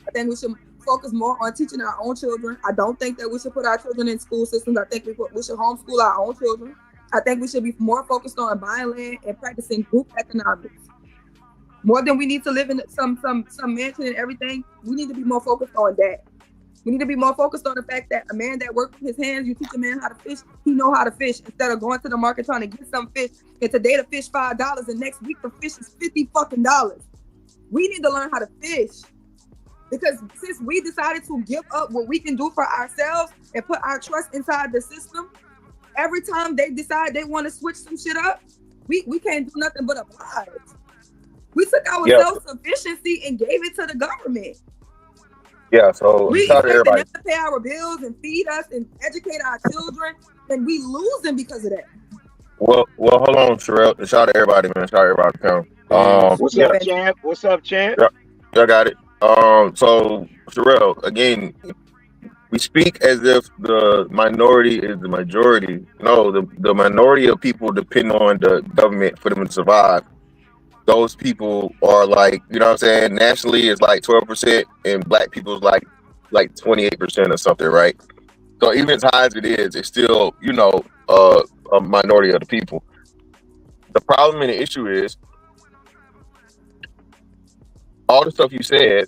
I think we should focus more on teaching our own children. I don't think that we should put our children in school systems. I think we should homeschool our own children. I think we should be more focused on buying land and practicing group economics. More than we need to live in some mansion and everything, we need to be more focused on that. We need to be more focused on the fact that a man that works with his hands, you teach a man how to fish, he know how to fish, instead of going to the market trying to get some fish. And today the fish $5 and next week the fish is $50 fucking. We need to learn how to fish. Because since we decided to give up what we can do for ourselves and put our trust inside the system, every time they decide they want to switch some shit up, we can't do nothing but oblige. We took our self-sufficiency and gave it to the government. Yeah, so We shout out to expect them everybody. to pay our bills and feed us and educate our children, and we losing because of that. Well, hold on, Sherelle. Shout out to everybody, man. Shout out to everybody. What's up, champ? What's up, champ? Y'all got it. So Sherelle, again, we speak as if the minority is the majority. No, the minority of people depend on the government for them to survive. Those people are like, you know what I'm saying? Nationally, it's like 12%, and black people's like 28% or something, right? So even as high as it is, it's still, you know, a minority of the people. The problem and the issue is all the stuff you said.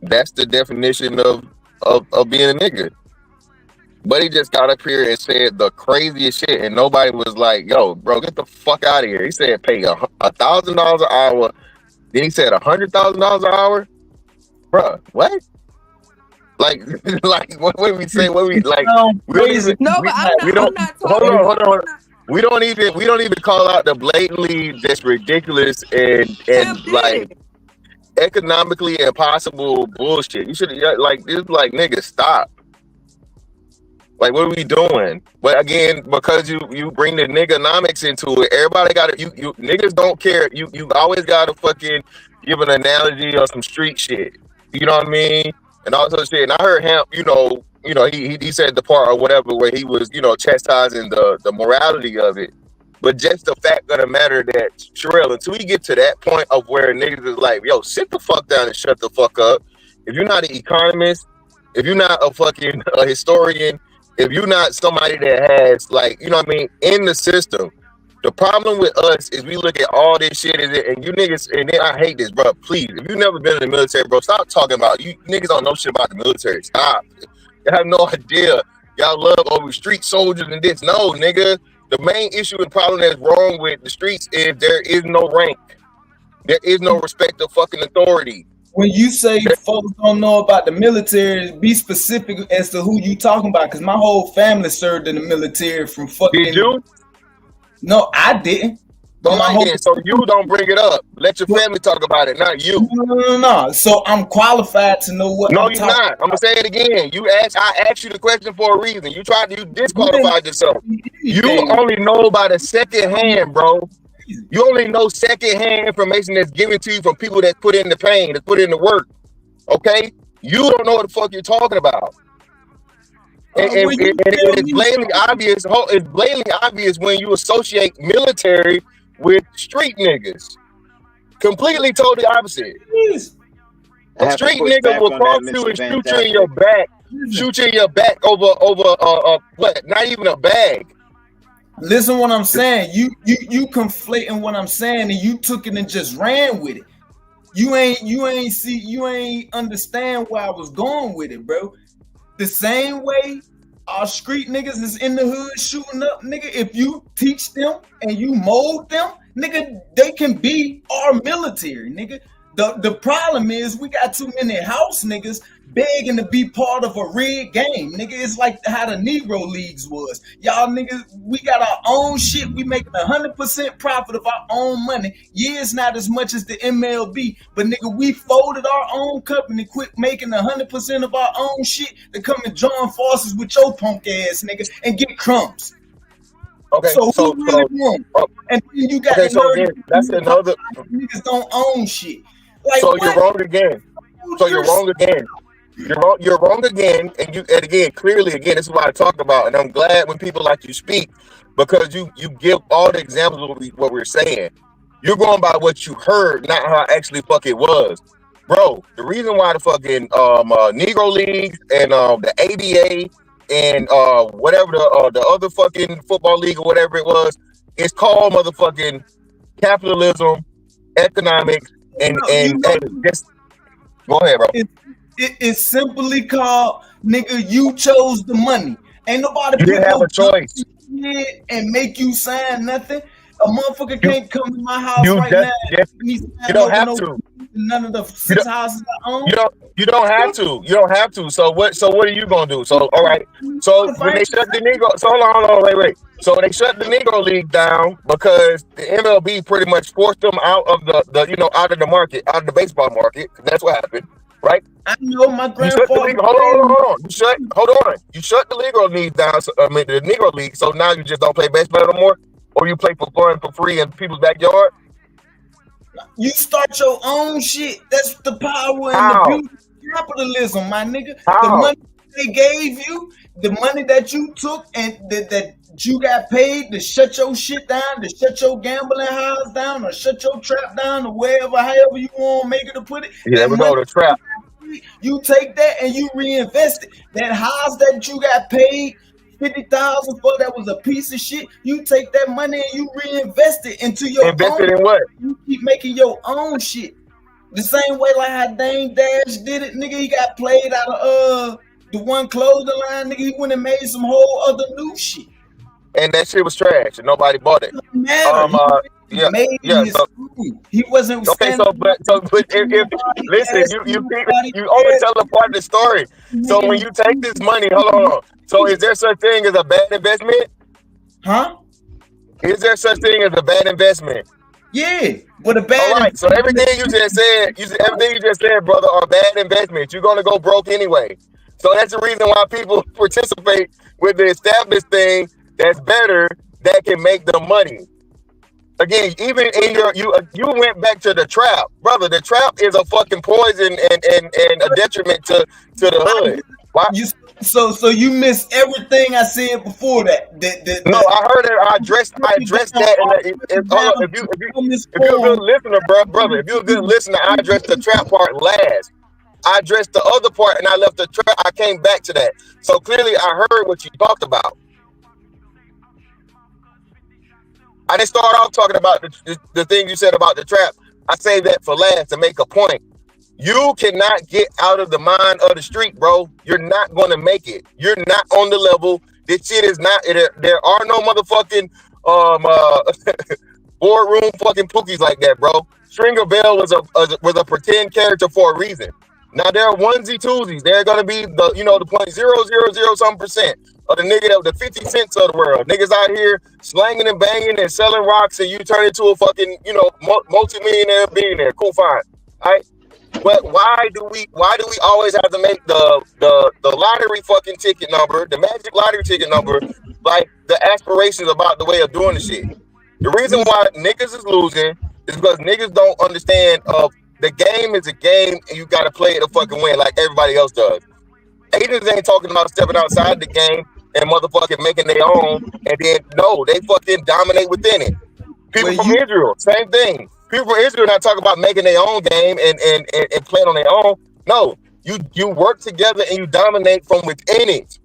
That's the definition of being a nigga. But he just got up here and said the craziest shit, and nobody was like, "Yo, bro, get the fuck out of here." He said pay $1,000 an hour. Then he said $100,000 an hour. Bruh, what? Like what we say? What we like? We don't even. No, but I'm not talking. Hold on. We don't even call out the blatantly just ridiculous and like economically impossible bullshit. You should like this. Like, nigga, stop. Like, what are we doing? But again, because you bring the niggonomics into it, everybody got to, you niggas don't care. You always got to fucking give an analogy or some street shit. You know what I mean? And also shit. And I heard him, you know, he said the part or whatever where he was, you know, chastising the morality of it. But just the fact of the matter that, Sherelle, until we get to that point of where niggas is like, yo, sit the fuck down and shut the fuck up. If you're not an economist, if you're not a historian, if you're not somebody that has, like, you know what I mean, in the system, the problem with us is we look at all this shit and you niggas, and then I hate this, bro. Please, if you've never been in the military, bro, stop talking about you niggas don't know shit about the military. Stop. You have no idea. Y'all love over street soldiers and this. No, nigga. The main issue and problem that's wrong with the streets is there is no rank. There is no respect of fucking authority. when you say folks don't know about the military, be specific as to who you talking about. Because my whole family served in the military from fucking. Did you? No, I didn't. All right, then. So you don't bring it up. Let your family talk about it, not you. No. So I'm qualified to know what. No, you're not. I'm gonna say it again. I asked you the question for a reason. You disqualified yourself. You only know by the second hand, bro. You only know second hand information that's given to you from people that put in the pain, that put in the work. Okay? You don't know what the fuck you're talking about. And it's blatantly obvious. It's blatantly obvious when you associate military with street niggas. Completely, totally opposite. A street nigga will cross you and shoot you in your back. Shoot you in your back over what? Not even a bag. Listen what I'm saying. You conflating what I'm saying, and you took it and just ran with it. You ain't understand where I was going with it, bro. The same way our street niggas is in the hood shooting up, nigga. If you teach them and you mold them, nigga, they can be our military, nigga. The problem is we got too many house niggas begging to be part of a rigged game, nigga. It's like how the Negro Leagues was. Y'all niggas, we got our own shit. We making 100% profit of our own money. Yeah, it's not as much as the MLB, but nigga, we folded our own company, quit making 100% of our own shit to come and join forces with your punk ass niggas and get crumbs. Okay, so who really won? And then you got that's another niggas don't own shit. Like, so you're wrong again. So you're wrong again. You're wrong again, and again, clearly again, this is what I talk about, and I'm glad when people like you speak, because you give all the examples of what we're saying. You're going by what you heard, not how actually fuck it was. Bro, the reason why the fucking Negro Leagues and the ABA and whatever the other fucking football league or whatever it was, it's called motherfucking capitalism, economics, and just go ahead, bro. It's simply called, nigga, you chose the money. Ain't nobody you didn't have a choice and make you sign nothing. A motherfucker can't come to my house right now. You don't have to. None of the 6 houses I own. You don't have to. You don't have to. So what are you gonna do? So all right. So when they shut the Negro, so hold on, wait. So they shut the Negro League down because the MLB pretty much forced them out of the out of the market, out of the baseball market. That's what happened, right? I know my grandfather. Hold on. You shut the Negro League down. So, I mean the Negro League. So now you just don't play baseball no more, or you play for fun for free in people's backyard. You start your own shit. That's the power and the beauty of capitalism, my nigga. The money they gave you, the money that you took, and that you got paid to shut your shit down, to shut your gambling house down, or shut your trap down, or wherever, however you want to make it to put it. Yeah, we go to trap. You take that and you reinvest it. That house that you got paid $50,000 for, that was a piece of shit. You take that money and you reinvest it into your invested in what? You keep making your own shit. The same way like how Dame Dash did it, nigga. He got played out of the one clothing line, nigga. He went and made some whole other new shit. And that shit was trash and nobody bought it. He wasn't okay. So if listen, you only tell a part of the story. So when you take this money, hold on. So is there such thing as a bad investment? Huh? Is there such thing as a bad investment? Yeah, but a bad. All right. So everything you just said, brother, are bad investments. You're gonna go broke anyway. So that's the reason why people participate with the established thing that's better, that can make them money. Again, even in you went back to the trap, brother. The trap is a fucking poison and a detriment to the hood. Why? So you missed everything I said before that. No, I heard it. I addressed that. If you're a good listener, brother, if you're a good listener, I addressed the trap part last. I addressed the other part and I left the trap. I came back to that. So clearly, I heard what you talked about. I didn't start off talking about the thing you said about the trap. I say that for last to make a point. You cannot get out of the mind of the street, bro. You're not going to make it. You're not on the level. This shit is not. There are no motherfucking boardroom fucking pookies like that, bro. Stringer Bell was a pretend character for a reason. Now there are onesie twosies. They're gonna be the the 0.000 some percent of the nigga that the 50 cents of the world. Niggas out here slanging and banging and selling rocks, and you turn into a fucking multi-millionaire billionaire. Cool, fine. All right. But why do we always have to make the lottery fucking ticket number, the magic lottery ticket number, like the aspirations about the way of doing the shit? The reason why niggas is losing is because niggas don't understand the game is a game and you gotta play it to fucking win like everybody else does. Agents ain't talking about stepping outside the game and motherfucking making their own, and then no, they fucking dominate within it. People from Israel, same thing. People from Israel not talking about making their own game and playing on their own. No, you work together and you dominate from within it.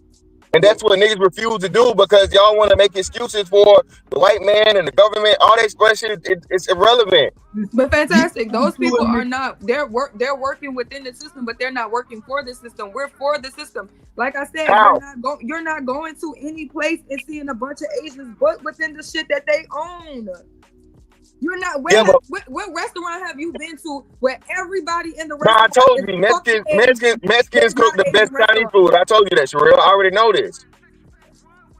And that's what niggas refuse to do because y'all want to make excuses for the white man and the government. All that expression, it's irrelevant. But fantastic. Those people are not. They're working within the system, but they're not working for the system. We're for the system. Like I said, you're not going to any place and seeing a bunch of Asians, but within the shit that they own. You're not. What restaurant have you been to where everybody in the restaurant? No, I told you, Mexicans cook the best Chinese food. I told you that, Sherelle. I already know this.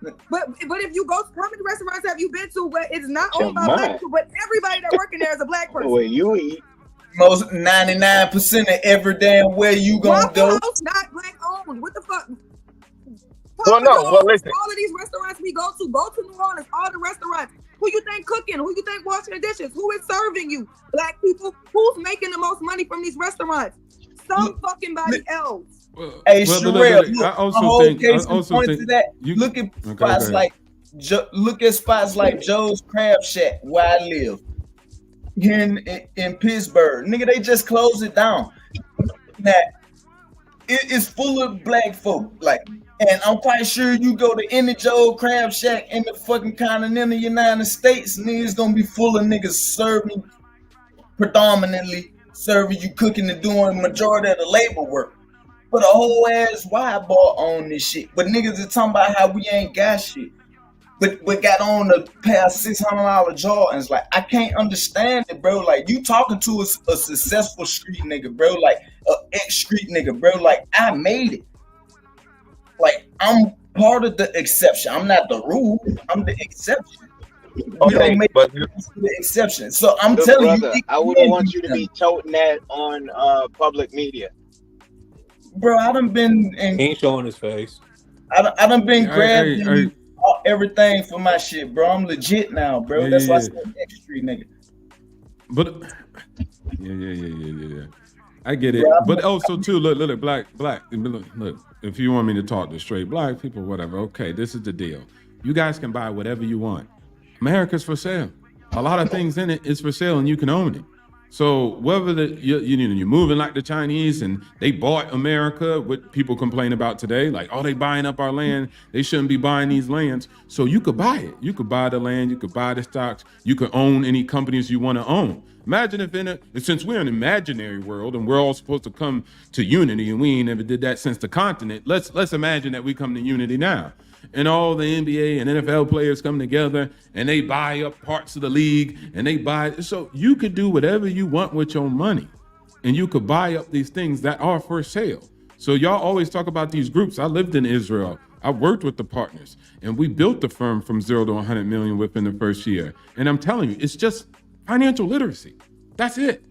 But if you go, how many restaurants have you been to where it's not owned by black people, but everybody that working there is a black person? Where you eat. Most 99% of every damn where you gonna go. House not black owned. What the fuck? Listen. All of these restaurants we go to New Orleans. All the restaurants. Who you think cooking? Who you think washing the dishes? Who is serving you? Black people. Who's making the most money from these restaurants? Some fucking body else. Hey, Sherelle, look at spots like Joe's Crab Shack where I live here in Pittsburgh. Nigga, they just closed it down. Now, it's full of black folk. And I'm quite sure you go to any Joe Crab Shack in the fucking continental United States, niggas gonna be full of niggas predominantly serving you, cooking and doing the majority of the labor work. But a whole ass wide ball on this shit. But niggas are talking about how we ain't got shit. But got on the past $600 Jordans. Like, I can't understand it, bro. Like, you talking to a successful street nigga, bro. Like, a ex-street nigga, bro. Like, I made it. Like, I'm part of the exception. I'm not the rule. I'm the exception. Okay, but the exception. So I'm telling brother, you, I wouldn't want you to be toting that on public media. Bro, I done been in. He ain't showing his face. I done been grabbing everything for my shit, bro. I'm legit now, bro. That's why I said extra nigga. But yeah. I get it. But also too, look, black. Look, if you want me to talk to straight black people, whatever, okay, this is the deal. You guys can buy whatever you want. America's for sale. A lot of things in it is for sale and you can own it. So whether you're moving like the Chinese and they bought America, what people complain about today, like, oh, they buying up our land. They shouldn't be buying these lands. So you could buy it. You could buy the land. You could buy the stocks. You could own any companies you want to own. Imagine if since we're an imaginary world and we're all supposed to come to unity and we ain't never did that since the continent, let's imagine that we come to unity now. And all the NBA and NFL players come together and they buy up parts of the league and they buy. So you could do whatever you want with your money and you could buy up these things that are for sale. So y'all always talk about these groups. I lived in Israel. I worked with the partners and we built the firm from 0 to 100 million within the first year. And I'm telling you, it's just financial literacy. That's it.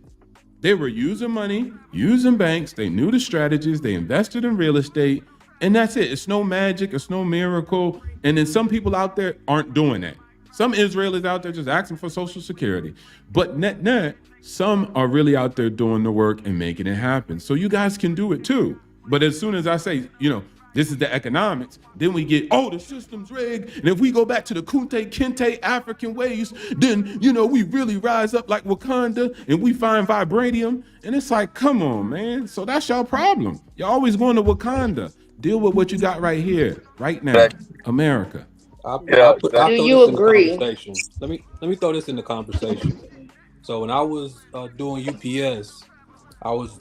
They were using money, using banks. They knew the strategies. They invested in real estate. And that's it. It's no magic. It's no miracle. And then some people out there aren't doing that. Some Israelis out there just asking for Social Security. But net, some are really out there doing the work and making it happen. So you guys can do it too. But as soon as I say, this is the economics, then we get, the system's rigged. And if we go back to the Kunte Kinte African ways, then, we really rise up like Wakanda and we find vibranium. And it's like, come on, man. So that's your problem. You're always going to Wakanda. Deal with what you got right here, right now, America. Do you agree? Let me throw this in the conversation. So when I was doing UPS, I was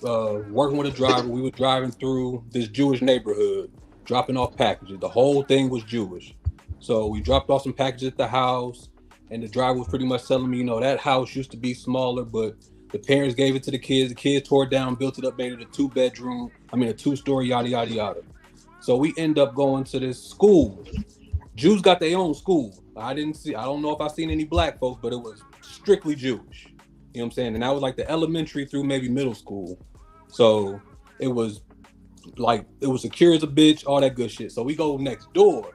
working with a driver. We were driving through this Jewish neighborhood, dropping off packages. The whole thing was Jewish. So we dropped off some packages at the house. and the driver was pretty much telling me, you know, that house used to be smaller, but the parents gave it to the kids. The kids tore it down, built it up, made it a 2-story, yada yada yada. So we end up going to this school. Jews got their own school. I don't know if I seen any black folks, but it was strictly Jewish. You know what I'm saying? And that was like the elementary through maybe middle school. So it was secure as a bitch, all that good shit. So we go next door.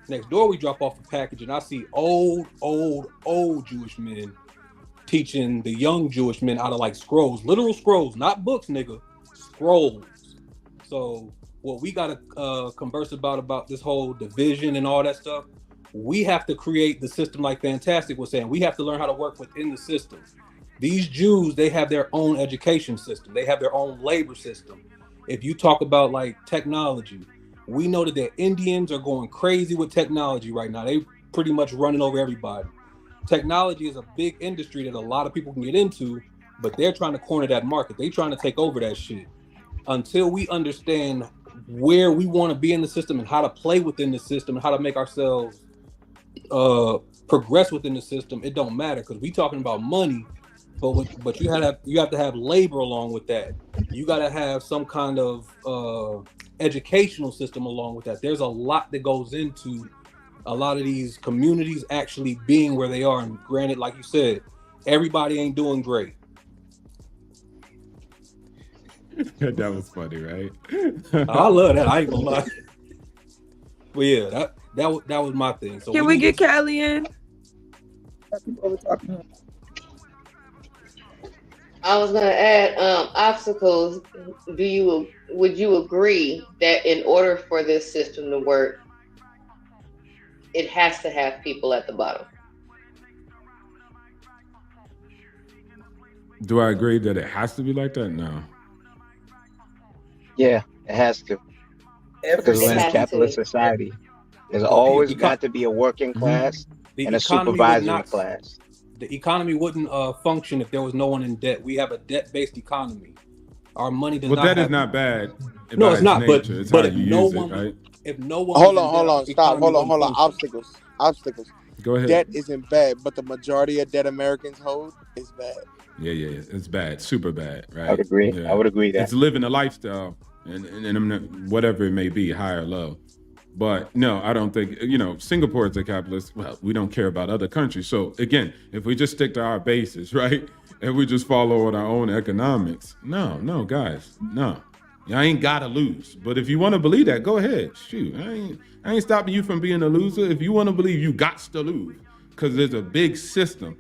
Next door, we drop off a package, and I see old Jewish men teaching the young Jewish men out of like scrolls, literal scrolls, not books, nigga, scrolls. So what we gotta converse about this whole division and all that stuff, we have to create the system like Fantastic was saying. We have to learn how to work within the system. These Jews, they have their own education system. They have their own labor system. If you talk about like technology, we know that the Indians are going crazy with technology right now. They pretty much running over everybody. Technology is a big industry that a lot of people can get into, but they're trying to corner that market. They're trying to take over that shit. Until we understand where we want to be in the system and how to play within the system and how to make ourselves progress within the system, it don't matter, because we talking about money, but you have to have labor along with that. You got to have some kind of educational system along with that. There's a lot that goes into a lot of these communities actually being where they are. And granted, like you said, everybody ain't doing great. That was funny, right? I love that. I ain't gonna lie. But yeah, that was my thing. So can we get Callie in? I was gonna add obstacles. Would you agree that in order for this system to work, it has to have people at the bottom? Do I agree that it has to be like that? No. Yeah, it has to. Because we're in a capitalist society. There's always got to be a working class and a supervisory class. The economy wouldn't function if there was no one in debt. We have a debt-based economy. Our money does not. Well, that is not bad. No, it's not. But if no one, right? If no one, hold on, stop, hold on. Obstacles. Go ahead. Debt isn't bad, but the majority of debt Americans hold is bad. Yeah, it's bad, super bad, right? I would agree. Yeah. I would agree that it's living a lifestyle, and I'm not, whatever it may be, high or low. But no, I don't think, Singapore is a capitalist. Well, we don't care about other countries. So again, if we just stick to our bases, right, and we just follow on our own economics, no, guys, no. I ain't gotta lose. But if you want to believe that, go ahead. Shoot, I ain't stopping you from being a loser. If you want to believe, you got to lose, because there's a big system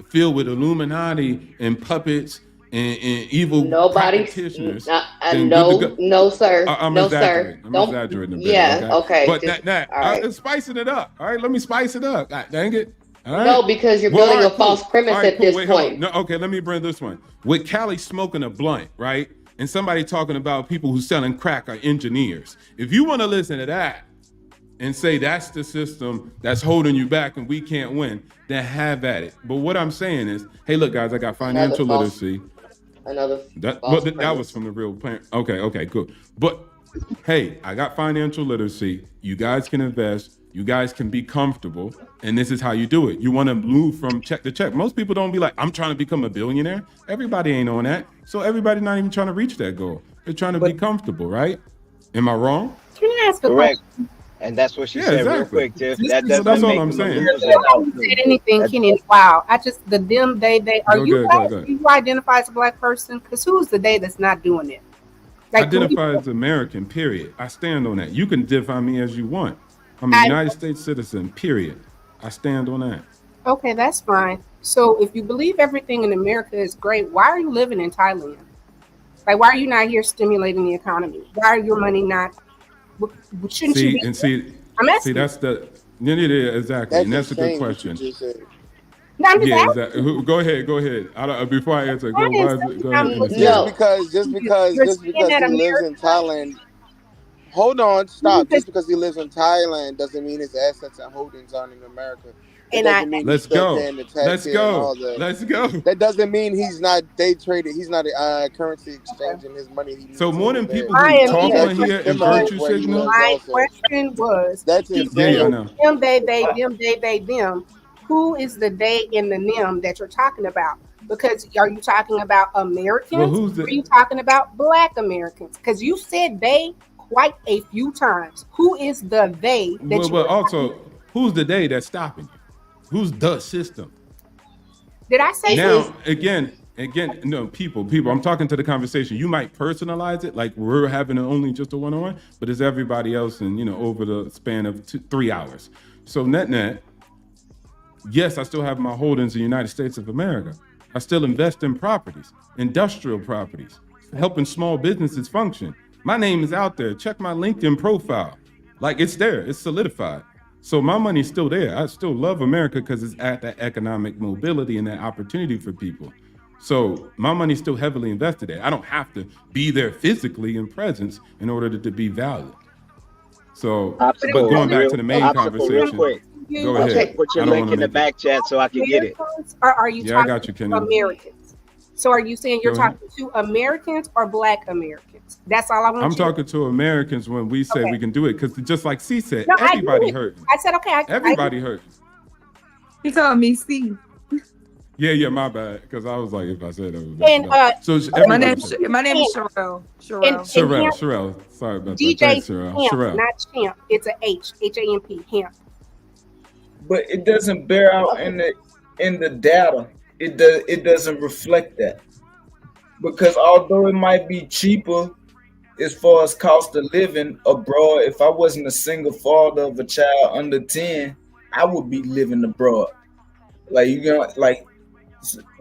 filled with Illuminati and puppets and evil practitioners. No, sir. I'm no, exaggerating. sir. I'm exaggerating a bit. Yeah, okay. But just, I'm spicing it up. All right, let me spice it up. God, dang it. All right. No, because you're building a false premise at this point. No, okay, let me bring this one. With Callie smoking a blunt, right? And somebody talking about people who selling crack are engineers. If you want to listen to that and say that's the system that's holding you back and we can't win, then have at it. But what I'm saying is, hey, look, guys, I got financial literacy. That was from the real plan. Okay, good. But hey, I got financial literacy. You guys can invest. You guys can be comfortable. And this is how you do it. You want to move from check to check. Most people don't be like, I'm trying to become a billionaire. Everybody ain't on that. So everybody not even trying to reach that goal. They're trying to be comfortable, right? Am I wrong? Can I ask a question? And that's what she said real quick, Tiff. That's all I'm saying. I haven't said anything, Kenny. Wow. I just, the them, they. Are you guys, do you identify as a black person? Because who's the they that's not doing it? Like, identify as American, period. I stand on that. You can define me as you want. I'm a United States citizen, period. I stand on that. Okay, that's fine. So if you believe everything in America is great, why are you living in Thailand? Like, why are you not here stimulating the economy? Why are your money not? Shouldn't you be? I'm asking. See, that's the exactly, and that's a good question. No, I'm just exactly. Go ahead. Before I answer, go ahead. Just because he lives in Thailand. Hold on, stop. Just because he lives in Thailand doesn't mean his assets and holdings aren't in America. Let's go. That doesn't mean he's not day traded. He's not currency exchanging his money. So more than people who talk on here and virtue signal. My question was, that's them, they, them. who is the they and the them that you're talking about? Because are you talking about Americans? Well, who's Or are you the talking about Black Americans? Because you said they quite a few times. Who is the they that well, you but were talking also who's the they that's stopping you? Who's the system? Did I say Now, again, no, people. I'm talking to the conversation. You might personalize it, like we're having only just a one-on-one, but it's everybody else, and over the span of 3 hours. So net, yes, I still have my holdings in the United States of America. I still invest in properties, industrial properties, helping small businesses function. My name is out there. Check my LinkedIn profile. Like it's there, it's solidified. So my money's still there. I still love America because it's at that economic mobility and that opportunity for people. So my money's still heavily invested there. I don't have to be there physically in presence in order to be valid. So, but going back to the main conversation, quick. go ahead. Put your I don't link want in to the back chat so I can get it. Or are you Yeah, I talking got you, to Kenny. Americans? So are you saying you're Go ahead. talking to Americans or Black Americans? That's all I want I'm you talking to Americans when we say we can do it, because just like C said, No, I everybody did. hurting. I said, okay. Everybody hurting. He called me C. Yeah, my bad. Because I was like, if I said that, was And so it's my everybody. name is Sherelle. Sherelle. Sorry about that. DJ Thanks, Sherelle. Hamp, Sherelle. not Champ. It's a H-A-M-P, Hamp. But it doesn't bear out in the data. It doesn't reflect that. Because although it might be cheaper as far as cost of living abroad, if I wasn't a single father of a child under 10, I would be living abroad. Like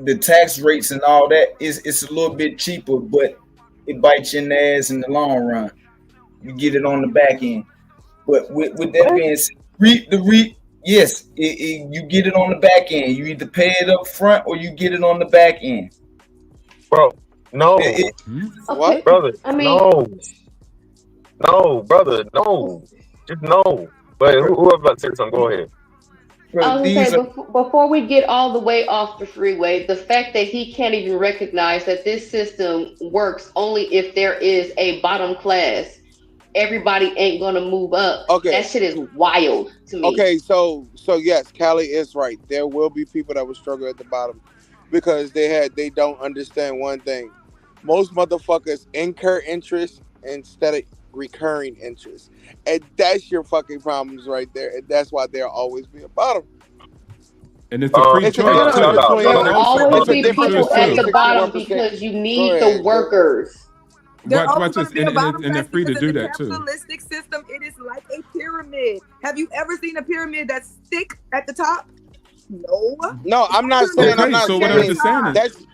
the tax rates and all that it's a little bit cheaper, but it bites you in the ass in the long run. You get it on the back end. But with that being said, yes, you get it on the back end. You either pay it up front or you get it on the back end. Bro, no. What? Brother, I mean- no, brother, no. Just no. But whoever about to say something, go ahead. I was gonna say, before we get all the way off the freeway, the fact that he can't even recognize that this system works only if there is a bottom class, everybody ain't gonna move up. Okay. That shit is wild to me. Okay, so yes, Callie is right. There will be people that will struggle at the bottom because they don't understand one thing. Most motherfuckers incur interest instead of recurring interest, and that's your fucking problems right there. And that's why there'll always be a bottom. And it's a free It's a choice difference too. between- There'll always it's a be difference people at between the bottom 61%. because you Go need ahead. the workers. Watch this, and they're free to do that too. Capitalistic system, it is like a pyramid. Have you ever seen a pyramid that's thick at the top? No, I'm not saying. Okay, I'm not so saying. what I'm just saying is, That's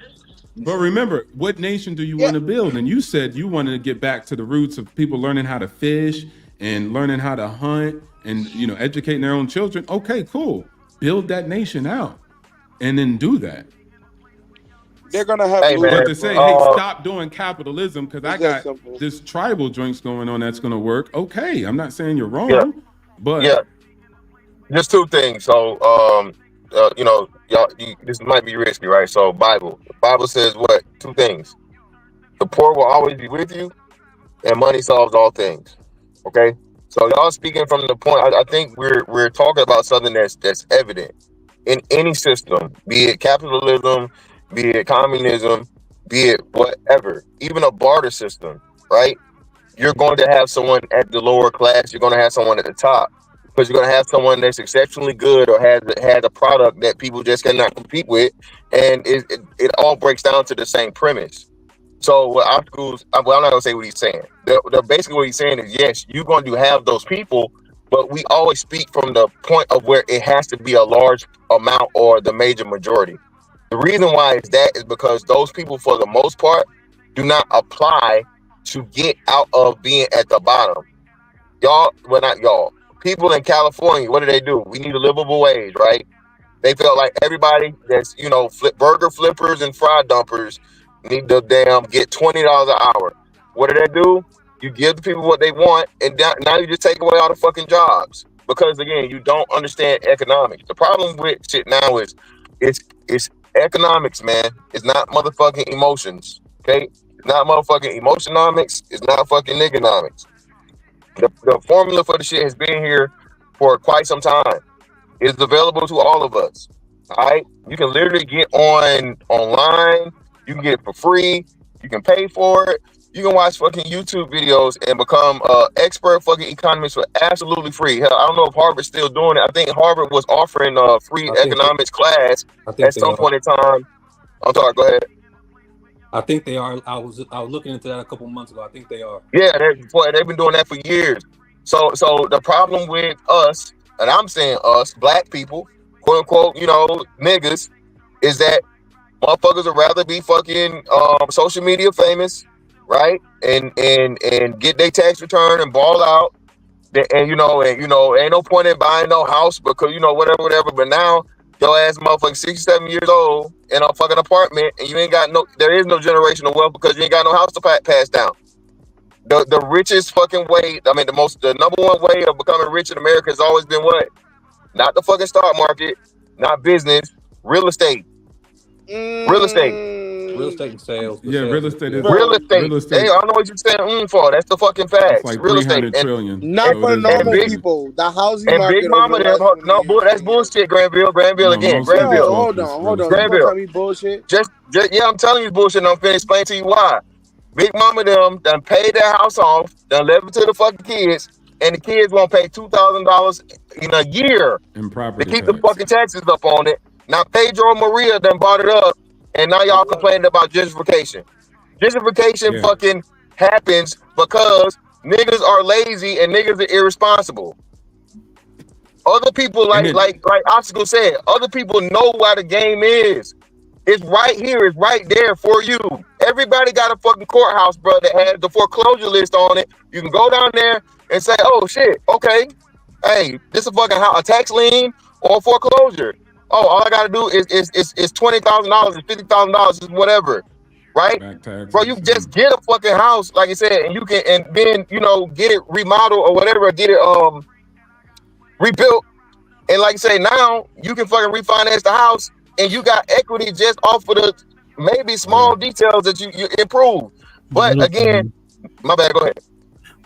but remember, what nation do you want to build? And you said you wanted to get back to the roots of people learning how to fish and learning how to hunt and educating their own children. Okay, cool. Build that nation out, and then do that. they're gonna have. But to say, hey, stop doing capitalism because I got that simple. this tribal joints going on that's going to work. Okay, I'm not saying you're wrong, Yeah. but Yeah. Just two things. So, y'all, this might be risky, right? So, the Bible says what? Two things. The poor will always be with you, and money solves all things. Okay. So, y'all speaking from the point. I think we're talking about something that's evident in any system, be it capitalism, be it communism, be it whatever, even a barter system, right? You're going to have someone at the lower class. You're going to have someone at the top. Because you're going to have someone that's exceptionally good or has a product that people just cannot compete with. And it all breaks down to the same premise. So what obstacles, I'm not going to say what he's saying. Basically what he's saying is, yes, you're going to have those people, but we always speak from the point of where it has to be a large amount or the major majority. The reason why is that is because those people, for the most part, do not apply to get out of being at the bottom. Not y'all. People in California, what do? We need a livable wage, right? They felt like everybody that's, burger flippers and fry dumpers need to get $20 an hour. What do? You give the people what they want, and now you just take away all the fucking jobs. Because again, you don't understand economics. The problem with shit now is it's economics, man. It's not motherfucking emotions. Okay? It's not motherfucking emotionomics. It's not fucking niggonomics. The formula for the shit has been here for quite some time. is available to all of us. All right, you can literally get online. You can get it for free. You can pay for it. You can watch fucking YouTube videos and become expert fucking economist for absolutely free. Hell, I don't know if Harvard's still doing it. I think Harvard was offering a free economics class at some point in time. I'm sorry, go ahead. I think they are. I was looking into that a couple months ago. I think they are. Yeah, they've been doing that for years. So the problem with us, and I'm saying us, black people, quote unquote, niggas, is that motherfuckers would rather be fucking social media famous, right? And get their tax return and ball out. And ain't no point in buying no house because whatever. But now your ass motherfucking 67 years old in a fucking apartment and you ain't got there is no generational wealth because you ain't got no house to pass down. The richest fucking way, the number one way of becoming rich in America has always been what? Not the fucking stock market, not business, real estate. Real estate and sales. Real estate is real estate. Hey, I don't know what you're saying for. That's the fucking facts. It's like real estate. Not for the normal people. The housing market. Big Mama, that's bullshit. Granville again. Granville. Hold on. Granville. You tell me bullshit. Just I'm telling you bullshit. And I'm finna explain to you why. Big Mama them done paid their house off, done left it to the fucking kids, and the kids won't pay $2,000 in a year to keep the fucking taxes up on it. Now Pedro and Maria done bought it up, and now y'all complaining about gentrification. Gentrification fucking happens because niggas are lazy and niggas are irresponsible. Other people like Obstacle said, other people know why the game is. It's right here. It's right there for you. Everybody got a fucking courthouse, bro, that has the foreclosure list on it. You can go down there and say, oh, shit, okay. Hey, this is a fucking a tax lien or foreclosure. Oh, all I got to do is $20,000, $50,000, whatever, right? Bro, you just get a fucking house, like I said, and you can, and then, get it remodeled or whatever, get it rebuilt. And like I say, now you can fucking refinance the house. And you got equity just off of the maybe small details that you improve. But again, my bad, go ahead.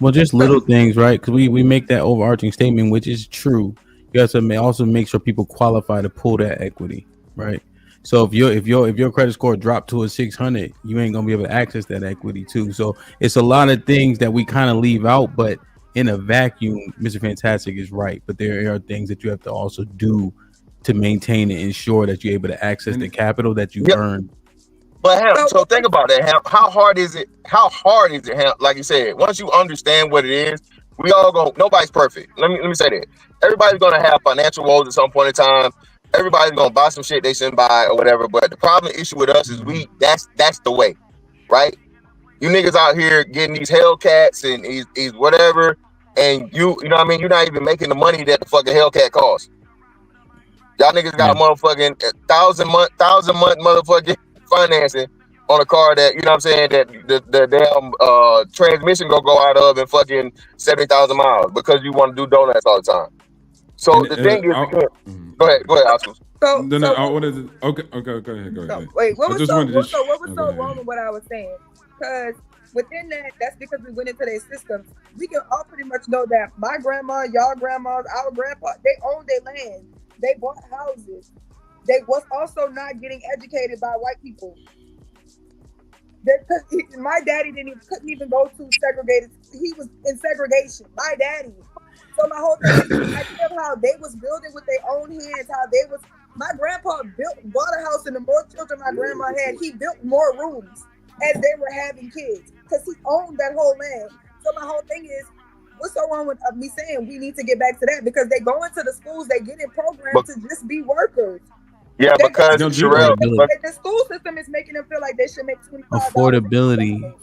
Well, just little things, right? Because we make that overarching statement, which is true. You have to also make sure people qualify to pull that equity, right? So if your credit score dropped to a 600, you ain't gonna be able to access that equity too. So it's a lot of things that we kind of leave out, but in a vacuum, Mr. Fantastic is right. But there are things that you have to also do to maintain and ensure that you're able to access the capital that you earned. But Ham, so think about that, Ham. How hard is it, Ham? Like you said, once you understand what it is, we all go. Nobody's perfect. Let me say that. Everybody's gonna have financial woes at some point in time. Everybody's gonna buy some shit they shouldn't buy or whatever. But the problem issue with us is that's the way, right? You niggas out here getting these Hellcats and these whatever, and you know what I mean? You're not even making the money that the fucking Hellcat costs. Y'all niggas got motherfucking 1,000 month motherfucking financing on a car that, you know what I'm saying, that the damn transmission gonna go out of in fucking 70,000 miles because you want to do donuts all the time. So the thing is, go ahead, Oscar. Go ahead. Wait, what was so wrong with what I was saying? Because within that's because we went into their systems. We can all pretty much know that my grandma, y'all grandmas, our grandpa, they own their land. They bought houses. They was also not getting educated by white people. My daddy couldn't even go to segregated. He was in segregation. My daddy. So my whole thing, I feel how they was building with their own hands. My grandpa bought a house, and the more children my grandma had, he built more rooms as they were having kids because he owned that whole land. So my whole thing is, what's so wrong with me saying we need to get back to that? Because they go into the schools, they get in programs to just be workers. Yeah, because Sherelle, the school system is making them feel like they should make $25. Affordability.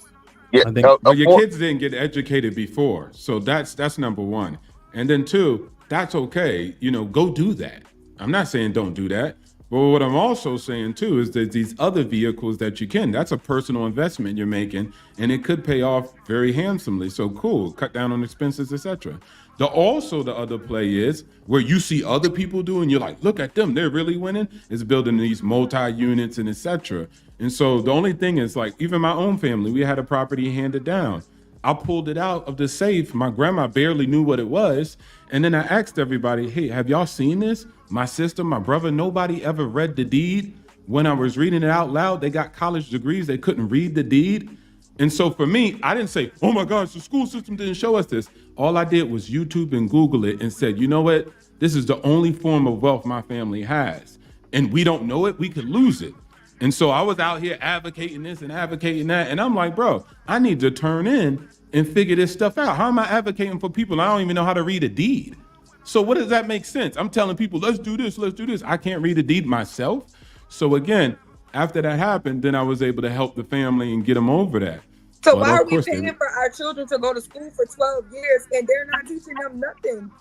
Yeah, but your kids didn't get educated before, so that's number one. And then two, that's okay. Go do that. I'm not saying don't do that. But what I'm also saying too is that these other vehicles that you can, that's a personal investment you're making, and it could pay off very handsomely. So cool, cut down on expenses, etc. The other play is where you see other people doing, you're like, look at them, they're really winning, is building these multi-units and etc. And so the only thing is, like, even my own family, we had a property handed down. I pulled it out of the safe. My grandma barely knew what it was. And then I asked everybody, hey, have y'all seen this? My sister, my brother, nobody ever read the deed. When I was reading it out loud, they got college degrees. They couldn't read the deed. And so for me, I didn't say, oh my gosh, the school system didn't show us this. All I did was YouTube and Google it and said, you know what? This is the only form of wealth my family has. And we don't know it, we could lose it. And so I was out here advocating this and advocating that. And I'm like, bro, I need to turn in and figure this stuff out. How am I advocating for people? I don't even know how to read a deed. So what does that make sense? I'm telling people, let's do this, let's do this. I can't read a deed myself. So again, after that happened, then I was able to help the family and get them over that. So why are we paying for our children to go to school for 12 years and they're not teaching them nothing?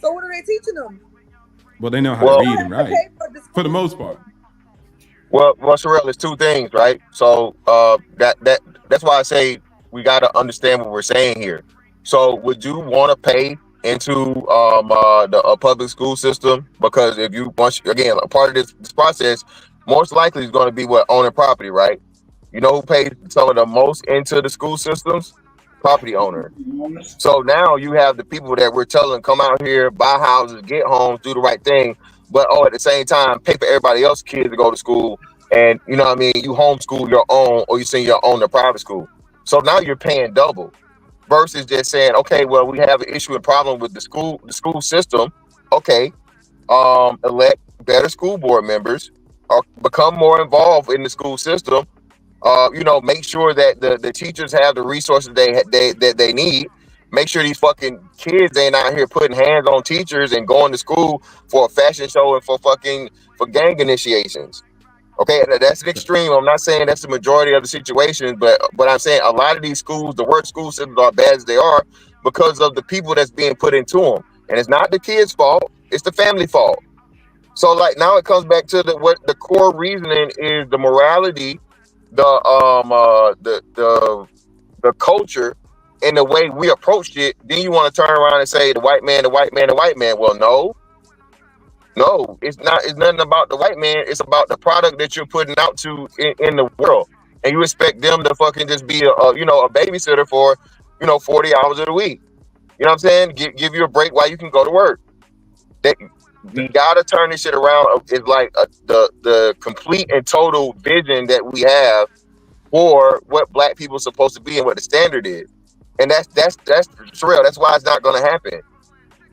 So what are they teaching them? Well, they know how to read and write, for the most part. Well, Sherelle, there's two things, right? So that's why I say we got to understand what we're saying here. So would you want to pay into the public school system? Because if you again, a part of this process most likely is going to be what owning property, right? You know who pays some of the most into the school systems? Property owner. So now you have the people that we're telling come out here, buy houses, get homes, do the right thing, but at the same time pay for everybody else's kids to go to school, and you know what I mean, you homeschool your own or you send your own to private school. So now you're paying double versus just saying, okay, well, we have an issue and problem with the school system. Okay, elect better school board members, or become more involved in the school system. Make sure that the teachers have the resources that they need. Make sure these fucking kids ain't out here putting hands on teachers and going to school for a fashion show and for gang initiations. Okay, that's an extreme. I'm not saying that's the majority of the situations, but I'm saying a lot of these schools, the worst school systems are bad as they are because of the people that's being put into them. And it's not the kids' fault, it's the family fault. So like now it comes back to what the core reasoning is: the morality, the culture, and the way we approached it. Then you want to turn around and say the white man, the white man, the white man. Well, no, it's not. It's nothing about the white man. It's about the product that you're putting out to in the world, and you expect them to fucking just be a babysitter for 40 hours of the week. You know what I'm saying? Give you a break while you can go to work. We gotta turn this shit around. It's like the complete and total vision that we have for what black people are supposed to be and what the standard is. And that's surreal. That's why it's not gonna happen.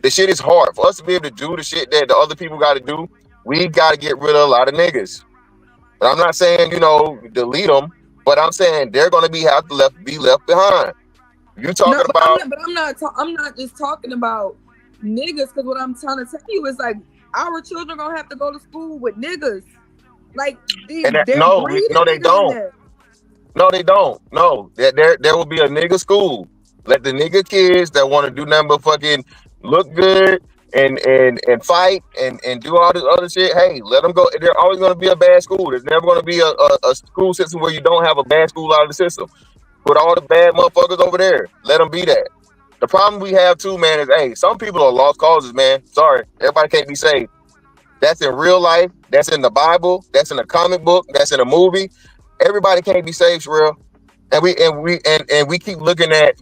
The shit is hard for us to be able to do the shit that the other people got to do. We got to get rid of a lot of niggas. And I'm not saying delete them, but I'm saying they're gonna be left behind. You talking about? I'm not just talking about niggas, because what I'm trying to tell you is like our children gonna have to go to school with niggas. Like no, they don't. No, they don't. No, there will be a nigga school. Let the nigga kids that want to do nothing but fucking look good and fight and do all this other shit. Hey, let them go. There's always gonna be a bad school. There's never gonna be a school system where you don't have a bad school out of the system. Put all the bad motherfuckers over there. Let them be that. The problem we have too, man, is hey, some people are lost causes, man. Sorry, everybody can't be saved. That's in real life. That's in the Bible. That's in a comic book. That's in a movie. Everybody can't be saved, for real. And we keep looking at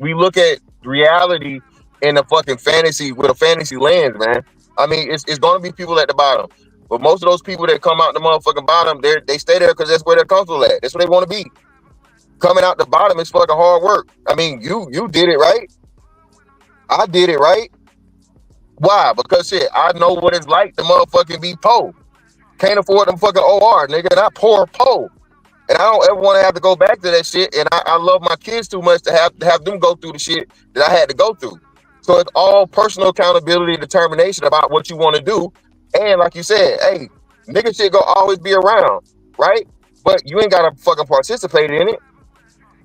reality in a fucking fantasy with a fantasy lens, man. I mean, it's gonna be people at the bottom, but most of those people that come out the motherfucking bottom, they stay there because that's where they're comfortable at. That's where they want to be. Coming out the bottom is fucking hard work. I mean, you did it right. I did it right. Why? Because shit, I know what it's like to motherfucking be poor. Can't afford them fucking OR, nigga, and I poor. And I don't ever want to have to go back to that shit. And I love my kids too much to have them go through the shit that I had to go through. So it's all personal accountability, determination about what you want to do. And like you said, hey, nigga shit gonna always be around, right? But you ain't gotta fucking participate in it.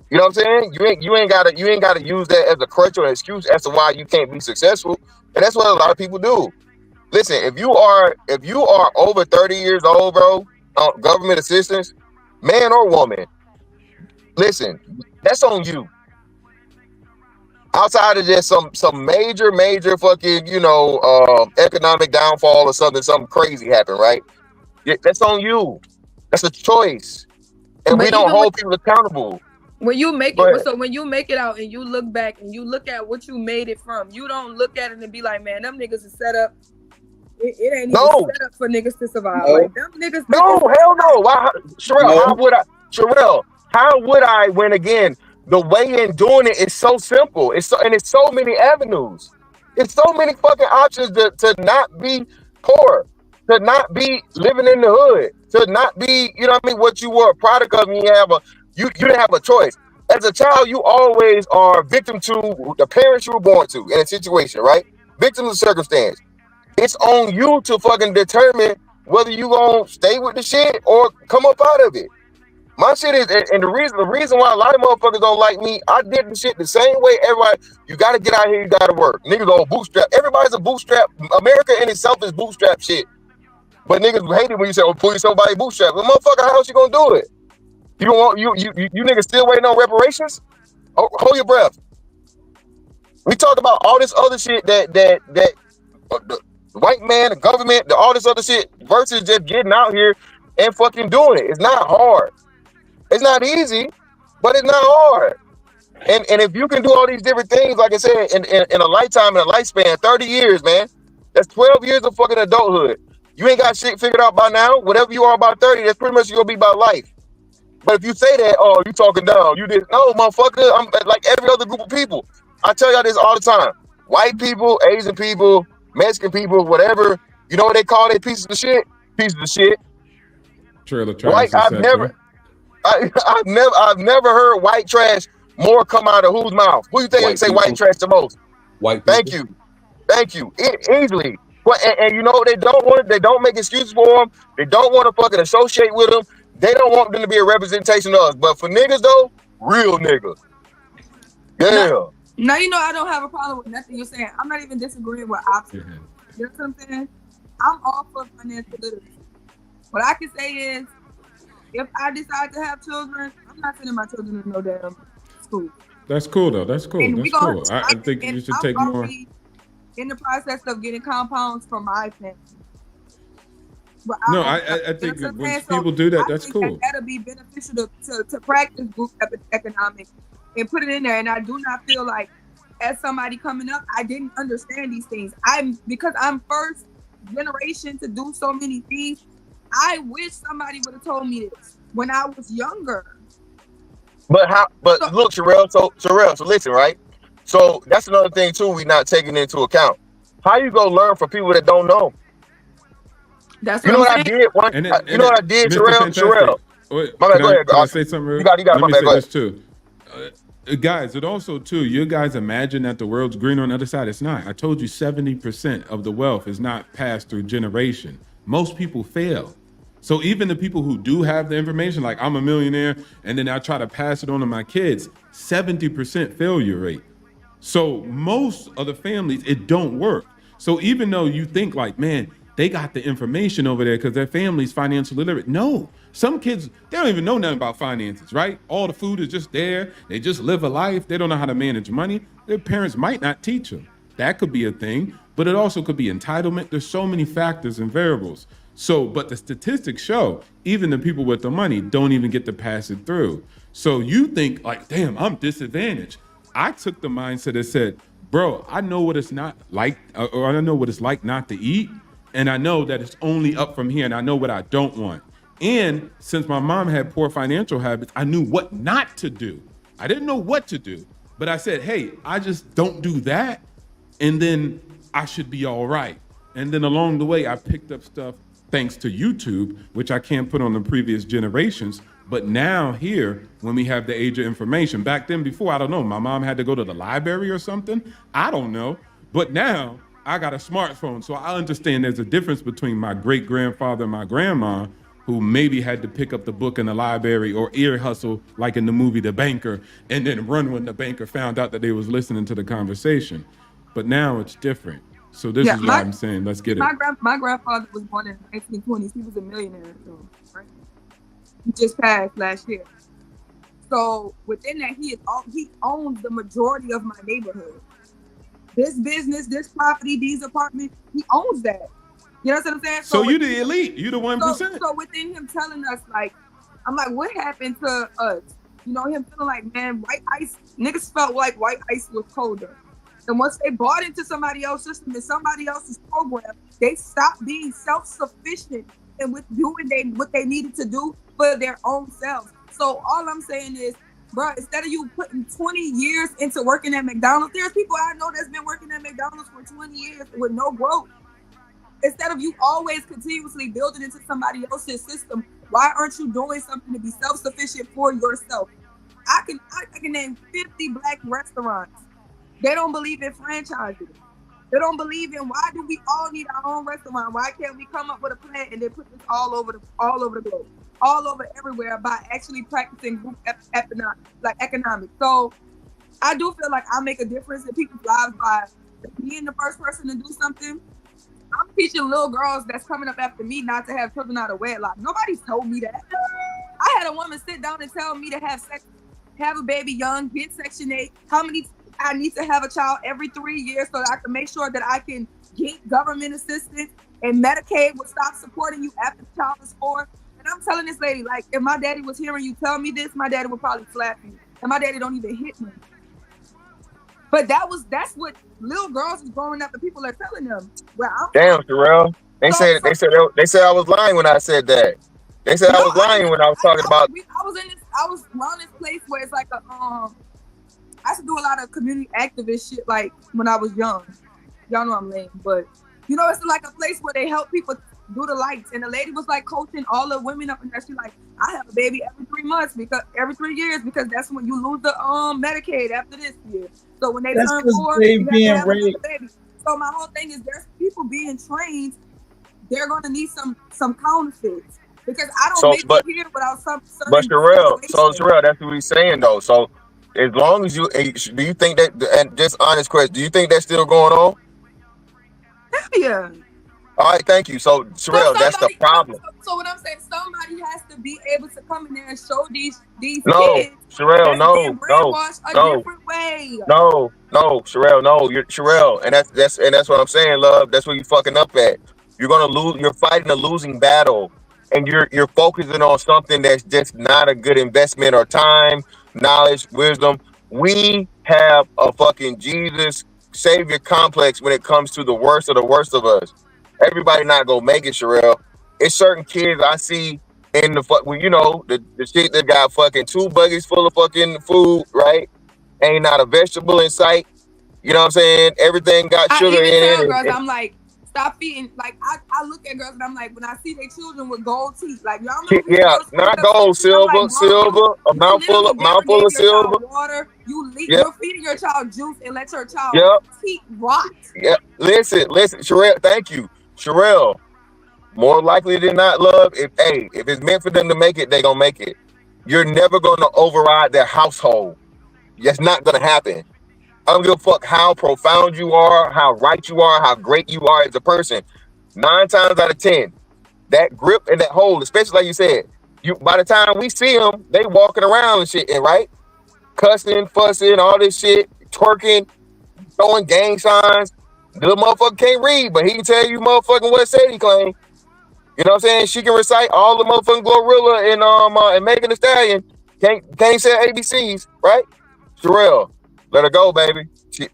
You know what I'm saying? You ain't gotta use that as a crutch or an excuse as to why you can't be successful. And that's what a lot of people do. Listen, if you are over 30 years old, bro, government assistance, man or woman, listen, that's on you. Outside of just some major fucking, economic downfall or something crazy happened, right? That's on you. That's a choice. And we don't hold people accountable. When you make it, so when you make it out and you look back and you look at what you made it from, you don't look at it and be like, man, them niggas is set up. It ain't even No. set up for niggas to survive. No. Like them niggas. No, hell no. Why, Sherelle, how would I? Sherelle, how would I? When again, the way in doing it is so simple. It's so many avenues. It's so many fucking options to not be poor, to not be living in the hood, to not be, you know what I mean, what you were a product of. And you didn't have a choice. As a child, you always are victim to the parents you were born to in a situation, right? Victim of circumstance. It's on you to fucking determine whether you gonna stay with the shit or come up out of it. My shit is, and the reason why a lot of motherfuckers don't like me, I did the shit the same way everybody. You gotta get out here, you gotta work. Niggas on bootstrap. Everybody's a bootstrap. America in itself is bootstrap shit. But niggas hate it when you say, "Oh, pull yourself by your bootstrap." Well, motherfucker, how else you gonna do it? You don't want you niggas still waiting on reparations? Oh, hold your breath. We talk about all this other shit that the white man, the government, all this other shit versus just getting out here and fucking doing it. It's not hard. It's not easy, but it's not hard. And if you can do all these different things, like I said, in a lifetime, in a lifespan, 30 years, man, that's 12 years of fucking adulthood. You ain't got shit figured out by now. Whatever you are about 30, that's pretty much you're gonna be about life. But if you say that, oh, you talking down, you did no, motherfucker. I'm like every other group of people. I tell y'all this all the time. White people, Asian people, Mexican people, whatever. You know what they call their pieces of shit? Pieces of shit. Trailer trash. White, I've never heard white trash more come out of whose mouth? Who you think they say white trash the most? White people. Thank you. Easily. But and you know they don't want it. They don't make excuses for them. They don't want to fucking associate with them. They don't want them to be a representation of us. But for niggas though, real niggas. Yeah. Now you know I don't have a problem with nothing you're saying. I'm not even disagreeing with options. You know what I'm saying? I'm all for financial literacy. What I can say is, if I decide to have children, I'm not sending my children to no damn school. That's cool though. That's cool. And That's cool. I think you should take more. In the process of getting compounds from my family. No, I think when people do that, that's cool. That'll be beneficial to practice group economics and put it in there. And I do not feel like, as somebody coming up, I didn't understand these things. Because I'm first generation to do so many things. I wish somebody would have told me this when I was younger. But look, Sherelle. So listen, right? So that's another thing too. We not taking into account. How you gonna learn from people that don't know? That's you know what I did. You know what I did, Sherelle. Wait, my bad. Go ahead. Can I say something real? You got. Let My me bad. say Go this ahead. too. Guys, it also too, you guys imagine that the world's green on the other side. It's not. I told you 70% of the wealth is not passed through generation. Most people fail. So even the people who do have the information, like I'm a millionaire, and then I try to pass it on to my kids, 70% failure rate. So most of the families, it don't work. So even though you think like, man, they got the information over there because their family's financially literate. No, some kids, they don't even know nothing about finances, right? All the food is just there. They just live a life. They don't know how to manage money. Their parents might not teach them. That could be a thing, but it also could be entitlement. There's so many factors and variables. So, but the statistics show even the people with the money don't even get to pass it through. So you think like, damn, I'm disadvantaged. I took the mindset that said, bro, I know what it's not like, or I know what it's like not to eat. And I know that it's only up from here, and I know what I don't want. And since my mom had poor financial habits, I knew what not to do. I didn't know what to do, but I said, hey, I just don't do that. And then I should be all right. And then along the way, I picked up stuff thanks to YouTube, which I can't put on the previous generations. But now here, when we have the age of information, back then before, I don't know, my mom had to go to the library or something. I don't know. But now I got a smartphone. So I understand there's a difference between my great grandfather and my grandma, who maybe had to pick up the book in the library or ear hustle, like in the movie The Banker, and then run when the banker found out that they was listening to the conversation. But now it's different. So this is why I'm saying, let's get it. My grandfather was born in the 1920s. He was a millionaire, so, right? He just passed last year. So within that, he owns the majority of my neighborhood. This business, this property, these apartments, he owns that. You know what I'm saying? So you the elite. You the 1%. So within him telling us, like, I'm like, what happened to us? You know, him feeling like, man, white ice, niggas felt like white ice was colder. And once they bought into somebody else's system and somebody else's program, they stopped being self-sufficient and with doing what they needed to do for their own selves. So all I'm saying is, bro, instead of you putting 20 years into working at McDonald's, there's people I know that's been working at McDonald's for 20 years with no growth. Instead of you always continuously building into somebody else's system, why aren't you doing something to be self-sufficient for yourself? I can name 50 black restaurants. They don't believe in franchising. They don't believe in why do we all need our own restaurant? Why can't we come up with a plan and then put this all over the globe, all over everywhere by actually practicing group economics? So I do feel like I make a difference in people's lives by being the first person to do something. I'm teaching little girls that's coming up after me not to have children out of wedlock. Nobody's told me that. I had a woman sit down and tell me to have a baby young, get Section 8, how many I need to have a child every 3 years so that I can make sure that I can get government assistance and Medicaid will stop supporting you after the child is 4. And I'm telling this lady, like, if my daddy was hearing you tell me this, my daddy would probably slap you. And my daddy don't even hit me. But that's what little girls is growing up and people are telling them. Well, damn, Sherelle. They said I was lying when I said that. They said I was lying when I was talking about. I was around this place where it's like I used to do a lot of community activist shit like when I was young. Y'all know I'm lame, but it's like a place where they help people do the lights. And the lady was like coaching all the women up in there. She like, I have a baby every 3 months every 3 years because that's when you lose the Medicaid after this year. So when they turn 4, you have to have another baby. So my whole thing is there's people being trained. They're gonna need some counterfeits because I don't make it here without some. But Sherelle, that's what he's saying though. So as long as do you think that? And just honest question, do you think that's still going on? Yeah. All right, thank you. So Sherelle, that's the problem. So what I'm saying, somebody has to be able to come in there and show these kids. Sherelle, no, different way. No, Sherelle, no, you're Sherelle, and that's what I'm saying, love. That's what you fucking up at. You're gonna lose. You're fighting a losing battle, and you're focusing on something that's just not a good investment or time, knowledge, wisdom. We have a fucking Jesus Savior complex when it comes to the worst of us. Everybody not gonna make it, Sherelle. It's certain kids I see in the the shit that got fucking 2 buggies full of fucking food, right? Ain't not a vegetable in sight. You know what I'm saying? Everything got sugar in it. Girls, I'm like, stop feeding. Like I look at girls and I'm like, when I see their children with gold teeth, like y'all know, not gold, silver, a mouthful of silver. Water, you're feeding your child juice and let your child teeth rot. Yeah, listen, Sherelle, thank you. Sherelle, more likely than not, love, if it's meant for them to make it, they gonna make it. You're never gonna override their household. That's not gonna happen. I don't give a fuck how profound you are, how right you are, how great you are as a person. 9 times out of 10, that grip and that hold, especially like you said, by the time we see them, they walking around and shit, right? Cussing, fussing, all this shit, twerking, throwing gang signs. The motherfucker can't read, but he can tell you motherfucking what Sadie claim. You know what I'm saying? She can recite all the motherfucking Glorilla and Megan Thee Stallion. Can't say ABCs, right? Sherelle, let her go, baby. It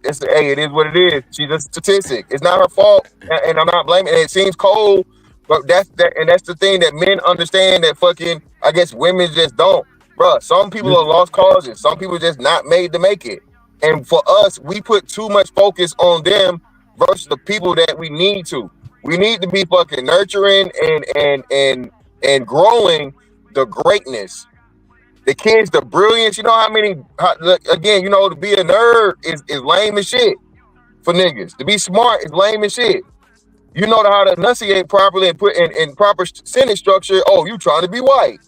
is what it is. She's a statistic. It's not her fault, and I'm not blaming. It seems cold, but that's the thing that men understand that fucking I guess women just don't. Bruh, some people are lost causes. Some people just not made to make it. And for us, we put too much focus on them versus the people that we need to. We need to be fucking nurturing and growing the greatness. The kids, the brilliance. You know again, to be a nerd is lame as shit for niggas. To be smart is lame as shit. You know how to enunciate properly and put in proper sentence structure. Oh, you trying to be white.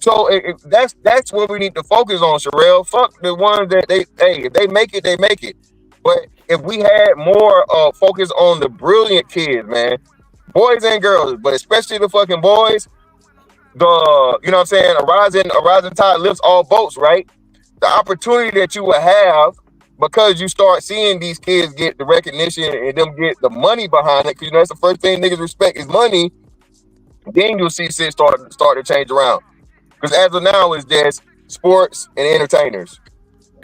So that's what we need to focus on, Sherelle. Fuck the ones that if they make it, they make it. But if we had more focus on the brilliant kids, man, boys and girls, but especially the fucking boys, you know what I'm saying, a rising tide lifts all boats, right? The opportunity that you will have because you start seeing these kids get the recognition and them get the money behind it, because that's the first thing niggas respect is money. Then you'll see shit start to change around. Because as of now, it's just sports and entertainers.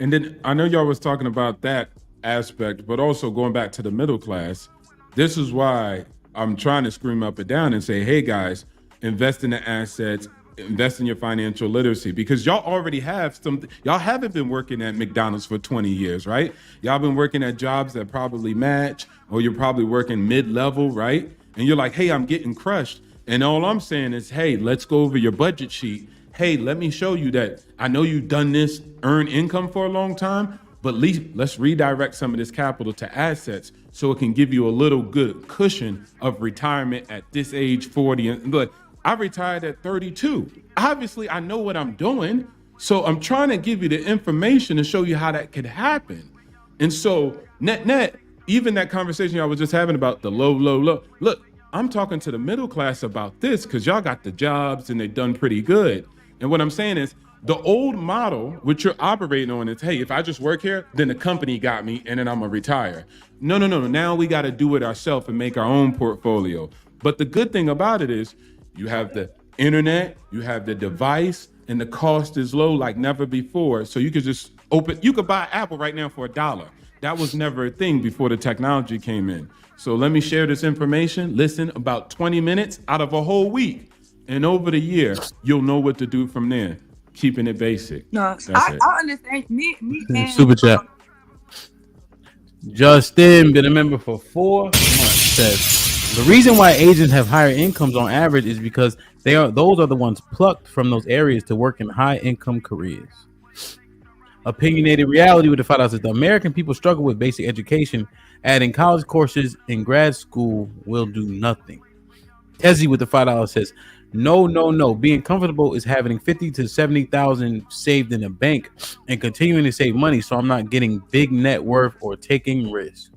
And then I know y'all was talking about that aspect, but also going back to the middle class, this is why I'm trying to scream up and down and say, hey guys, invest in the assets, invest in your financial literacy, because y'all already have y'all haven't been working at McDonald's for 20 years, right? Y'all been working at jobs that probably match, or you're probably working mid-level, right? And you're like, hey, I'm getting crushed. And all I'm saying is, hey, let's go over your budget sheet. Hey, let me show you that I know you've done this, earned income for a long time, but at least let's redirect some of this capital to assets so it can give you a little good cushion of retirement at this age, 40. And look, I retired at 32. Obviously, I know what I'm doing. So I'm trying to give you the information to show you how that could happen. And so net, even that conversation I was just having about the low. Look, I'm talking to the middle class about this because y'all got the jobs and they've done pretty good. And what I'm saying is the old model, which you're operating on, is, hey, if I just work here, then the company got me and then I'm gonna retire. No. Now we got to do it ourselves and make our own portfolio. But the good thing about it is you have the internet, you have the device, and the cost is low like never before. So you could just you could buy Apple right now for $1. That was never a thing before the technology came in. So let me share this information. Listen, about 20 minutes out of a whole week. And over the year, you'll know what to do from there. Keeping it basic. No, I understand. Me and Super chat. Justin, been a member for 4 months, says the reason why Asians have higher incomes on average is because those are the ones plucked from those areas to work in high income careers. Opinionated reality with the $5 says the American people struggle with basic education. Adding college courses in grad school will do nothing. Ezzy with the $5 says, no. Being comfortable is having 50 to 70,000 saved in a bank and continuing to save money, so I'm not getting big net worth or taking risks.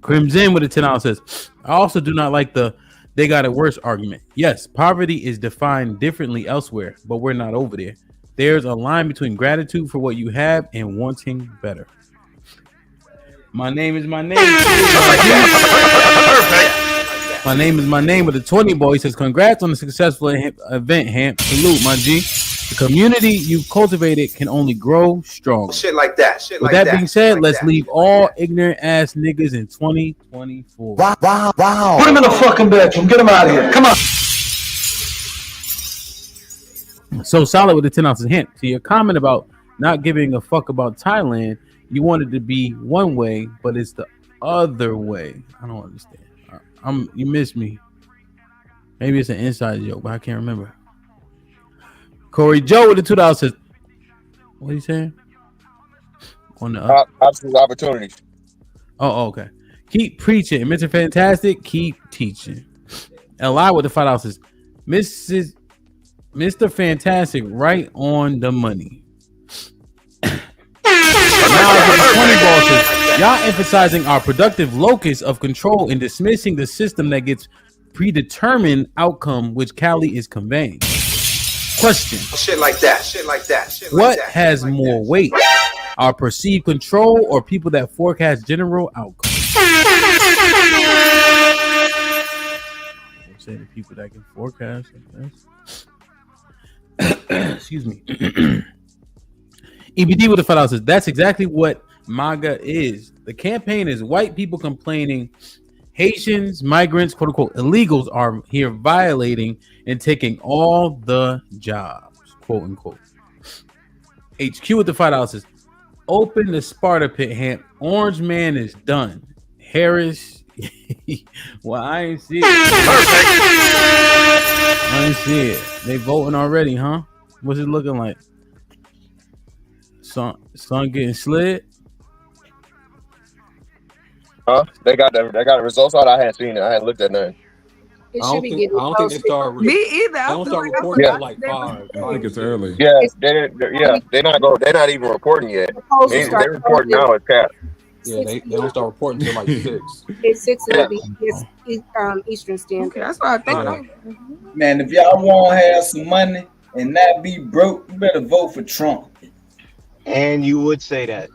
Crimson with a $10 says, I also do not like the they got it worse argument. Yes, poverty is defined differently elsewhere, but we're not over there. There's a line between gratitude for what you have and wanting better. My name is my name. My name is my name with the 20 boy. He says, congrats on the successful event, Hamp. Salute, my G. The community you've cultivated can only grow strong. Shit like that. With that being said, let's leave all ignorant ass niggas in 2024. Wow. Put him in the fucking bedroom. Get him out of here. Come on. So solid with the 10 ounces. Hint to your comment about not giving a fuck about Thailand. You want it to be one way, but it's the other way. I don't understand. You missed me. Maybe it's an inside joke, but I can't remember. Corey Joe with the $2 says, what are you saying? On the absolute opportunities. Oh, okay. Keep preaching. Mr. Fantastic, keep teaching. Li with the $5 says, Mr. Fantastic, right on the money. Y'all emphasizing our productive locus of control and dismissing the system that gets predetermined outcome which Cali is conveying. Question. Shit like that. What has more weight? Our perceived control or people that forecast general outcomes? Say the people that can forecast, I guess. Excuse me. EBD with the $5 says that's exactly what MAGA is. The campaign is white people complaining Haitians, migrants, quote unquote, illegals are here violating and taking all the jobs, quote unquote. HQ with the $5 says open the Sparta pit, Hamp. Orange man is done. Harris. Well, I ain't see it. I ain't see it. They voting already, huh? What's it looking like? Son getting slid. Huh? They got the results out. I hadn't seen it. I hadn't looked at none. It should be getting I don't think they start. Me either. They don't start reporting till like 5. I think it's early. Yeah, they're not even reporting yet. They're reporting now at cap. Yeah, they don't start reporting till like 6. It's 6 Eastern Standard. Okay, that's what I think. Man, if y'all want to have some money and not be broke, you better vote for Trump. And you would say that.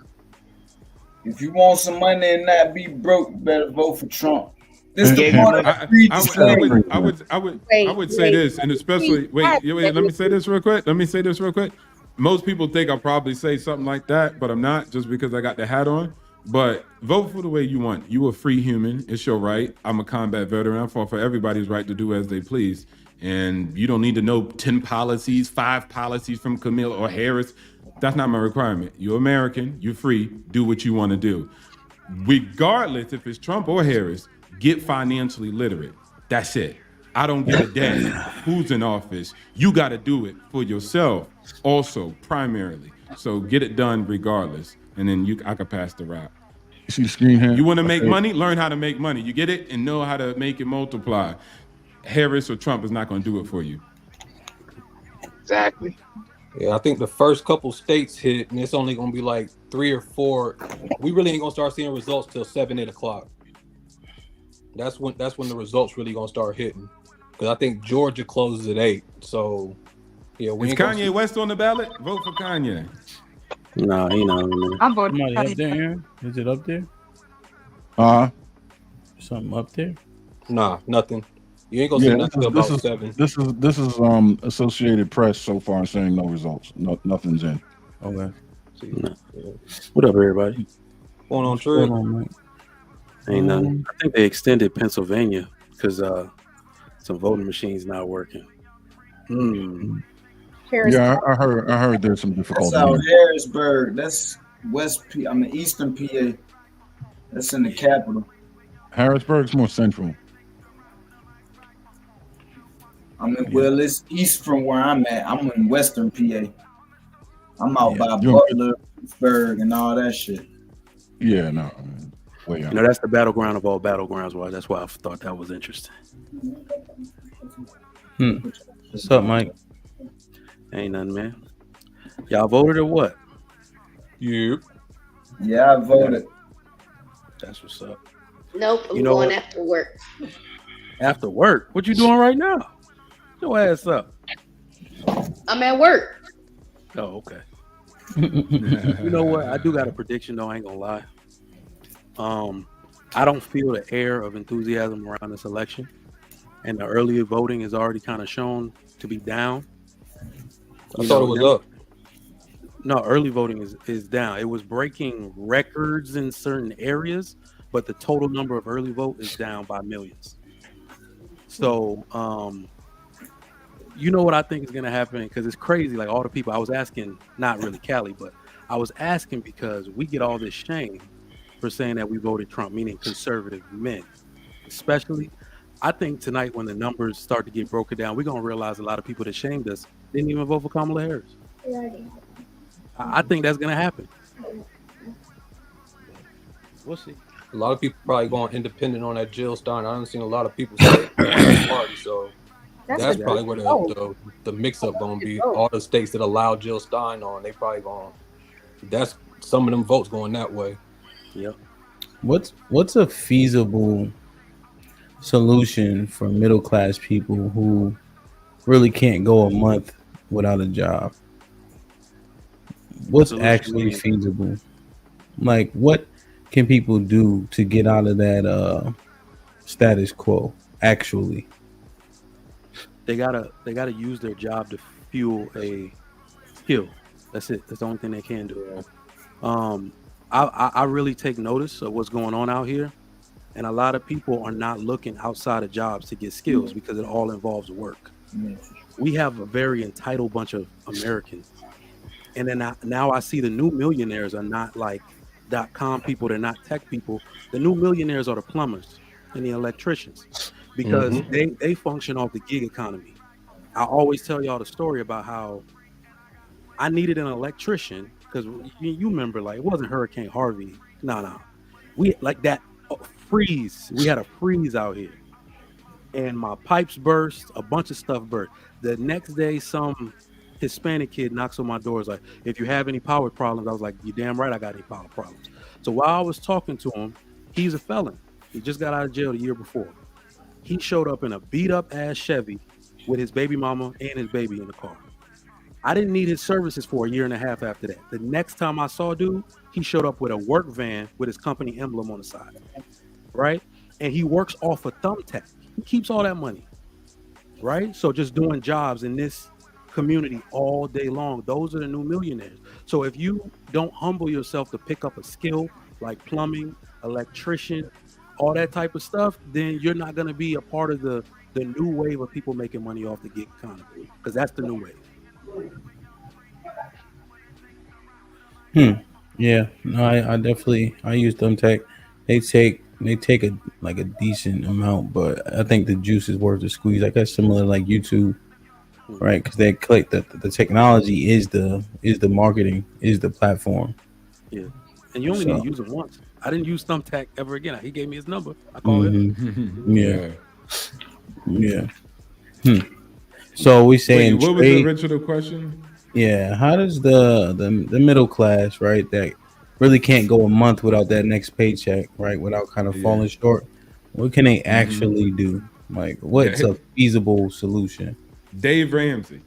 If you want some money and not be broke, you better vote for Trump. This is the I would say this, and especially let me say this real quick. most people think I'll probably say something like that, but I'm not, just because I got the hat on. But vote for the way you want. You a free human. It's your right. I'm a combat veteran. I fought for everybody's right to do as they please. And you don't need to know 10 policies, 5 policies from Camille or Harris. That's not my requirement. You're American. You're free. Do what you want to do. Regardless if it's Trump or Harris, get financially literate. That's it. I don't give a damn who's in office. You got to do it for yourself also, primarily. So get it done regardless. And then I could pass the route. You see the screen here? You want to make money? Learn how to make money. You get it? And know how to make it multiply. Harris or Trump is not going to do it for you. Exactly. Yeah, I think the first couple states hit, and it's only going to be like 3 or 4. We really ain't going to start seeing results till 7, 8 o'clock. That's when the results really going to start hitting. Because I think Georgia closes at 8. So, yeah. Is Kanye West on the ballot? Vote for Kanye. No, he not. I'm voting. Somebody up there, Aaron? Is it up there? Something up there? Nah, nothing. You ain't gonna see nothing till about 7. This is Associated Press so far saying no results. Nothing's in. Okay. What up, everybody? Going on, Trey? Ain't nothing. I think they extended Pennsylvania because some voting machines not working. Yeah, I heard there's some difficulty. That's out Harrisburg. That's Eastern PA. That's in the capital. Harrisburg's more central. Well, it's east from where I'm at. I'm in Western PA. I'm out by Butler, Pittsburgh, and all that shit. Yeah, no. Way out. You know, that's the battleground of all battlegrounds. Well, that's why I thought that was interesting. What's up, Mike? Ain't nothing, man. Y'all voted or what? Yep. Yeah, I voted. That's what's up. Nope, I'm You know going what? after work. After work? What you doing right now? Get your ass up. I'm at work. Oh, okay. You know what? I do got a prediction, though. I ain't gonna lie. I don't feel the air of enthusiasm around this election, and the early voting is already kind of shown to be down. I thought it was up. No, early voting is down. It was breaking records in certain areas, but the total number of early vote is down by millions. So, you know what I think is going to happen? Because it's crazy. Like all the people I was asking, not really Cali, but I was asking because we get all this shame for saying that we voted Trump, meaning conservative men, especially. I think tonight when the numbers start to get broken down, we're going to realize a lot of people that shamed us didn't even vote for Kamala Harris. I think that's going to happen. We'll see. A lot of people probably going independent on that Jill Stein. I haven't seen a lot of people say the party, so that's probably where the mix-up going to be. All the states that allow Jill Stein on, they probably going. That's some of them votes going that way. Yep. What's a feasible solution for middle class people who really can't go a month without a job? What's actually feasible? Like, what can people do to get out of that status quo? Actually, they gotta use their job to fuel a skill. That's it. That's the only thing they can do. I really take notice of what's going on out here, and a lot of people are not looking outside of jobs to get skills because it all involves work. We have a very entitled bunch of Americans, and then now I see the new millionaires are not like .com people. They're not tech people. The new millionaires are the plumbers and the electricians because they function off the gig economy. I always tell y'all the story about how I needed an electrician because you remember, like, it wasn't Hurricane Harvey. No. We like that freeze. We had a freeze out here. And my pipes burst, a bunch of stuff burst. The next day, some Hispanic kid knocks on my door. Is like, if you have any power problems, I was like, you damn right I got any power problems. So while I was talking to him, he's a felon. He just got out of jail the year before. He showed up in a beat up ass Chevy with his baby mama and his baby in the car. I didn't need his services for a year and a half after that. The next time I saw dude, he showed up with a work van with his company emblem on the side, right? And he works off a thumbtack. He keeps all that money, right? So just doing jobs in this community all day long. Those are the new millionaires. So if you don't humble yourself to pick up a skill like plumbing, electrician, all that type of stuff, then you're not going to be a part of the new wave of people making money off the gig economy, because that's the new wave. Yeah, no, I definitely I use Thumbtack. They take a like a decent amount, but I think the juice is worth the squeeze. I guess similar like YouTube, right? Because they click the technology is the marketing, is the platform. Yeah, and you only So- need to use it once. I didn't use Thumbtack ever again. He gave me his number. I called him. Yeah. Yeah. So we saying Wait, what was the trade. original question? Yeah, how does the middle class, right, that really can't go a month without that next paycheck, right, without kind of falling short? What can they actually do? Like, what's Yeah. a feasible solution? Dave Ramsey.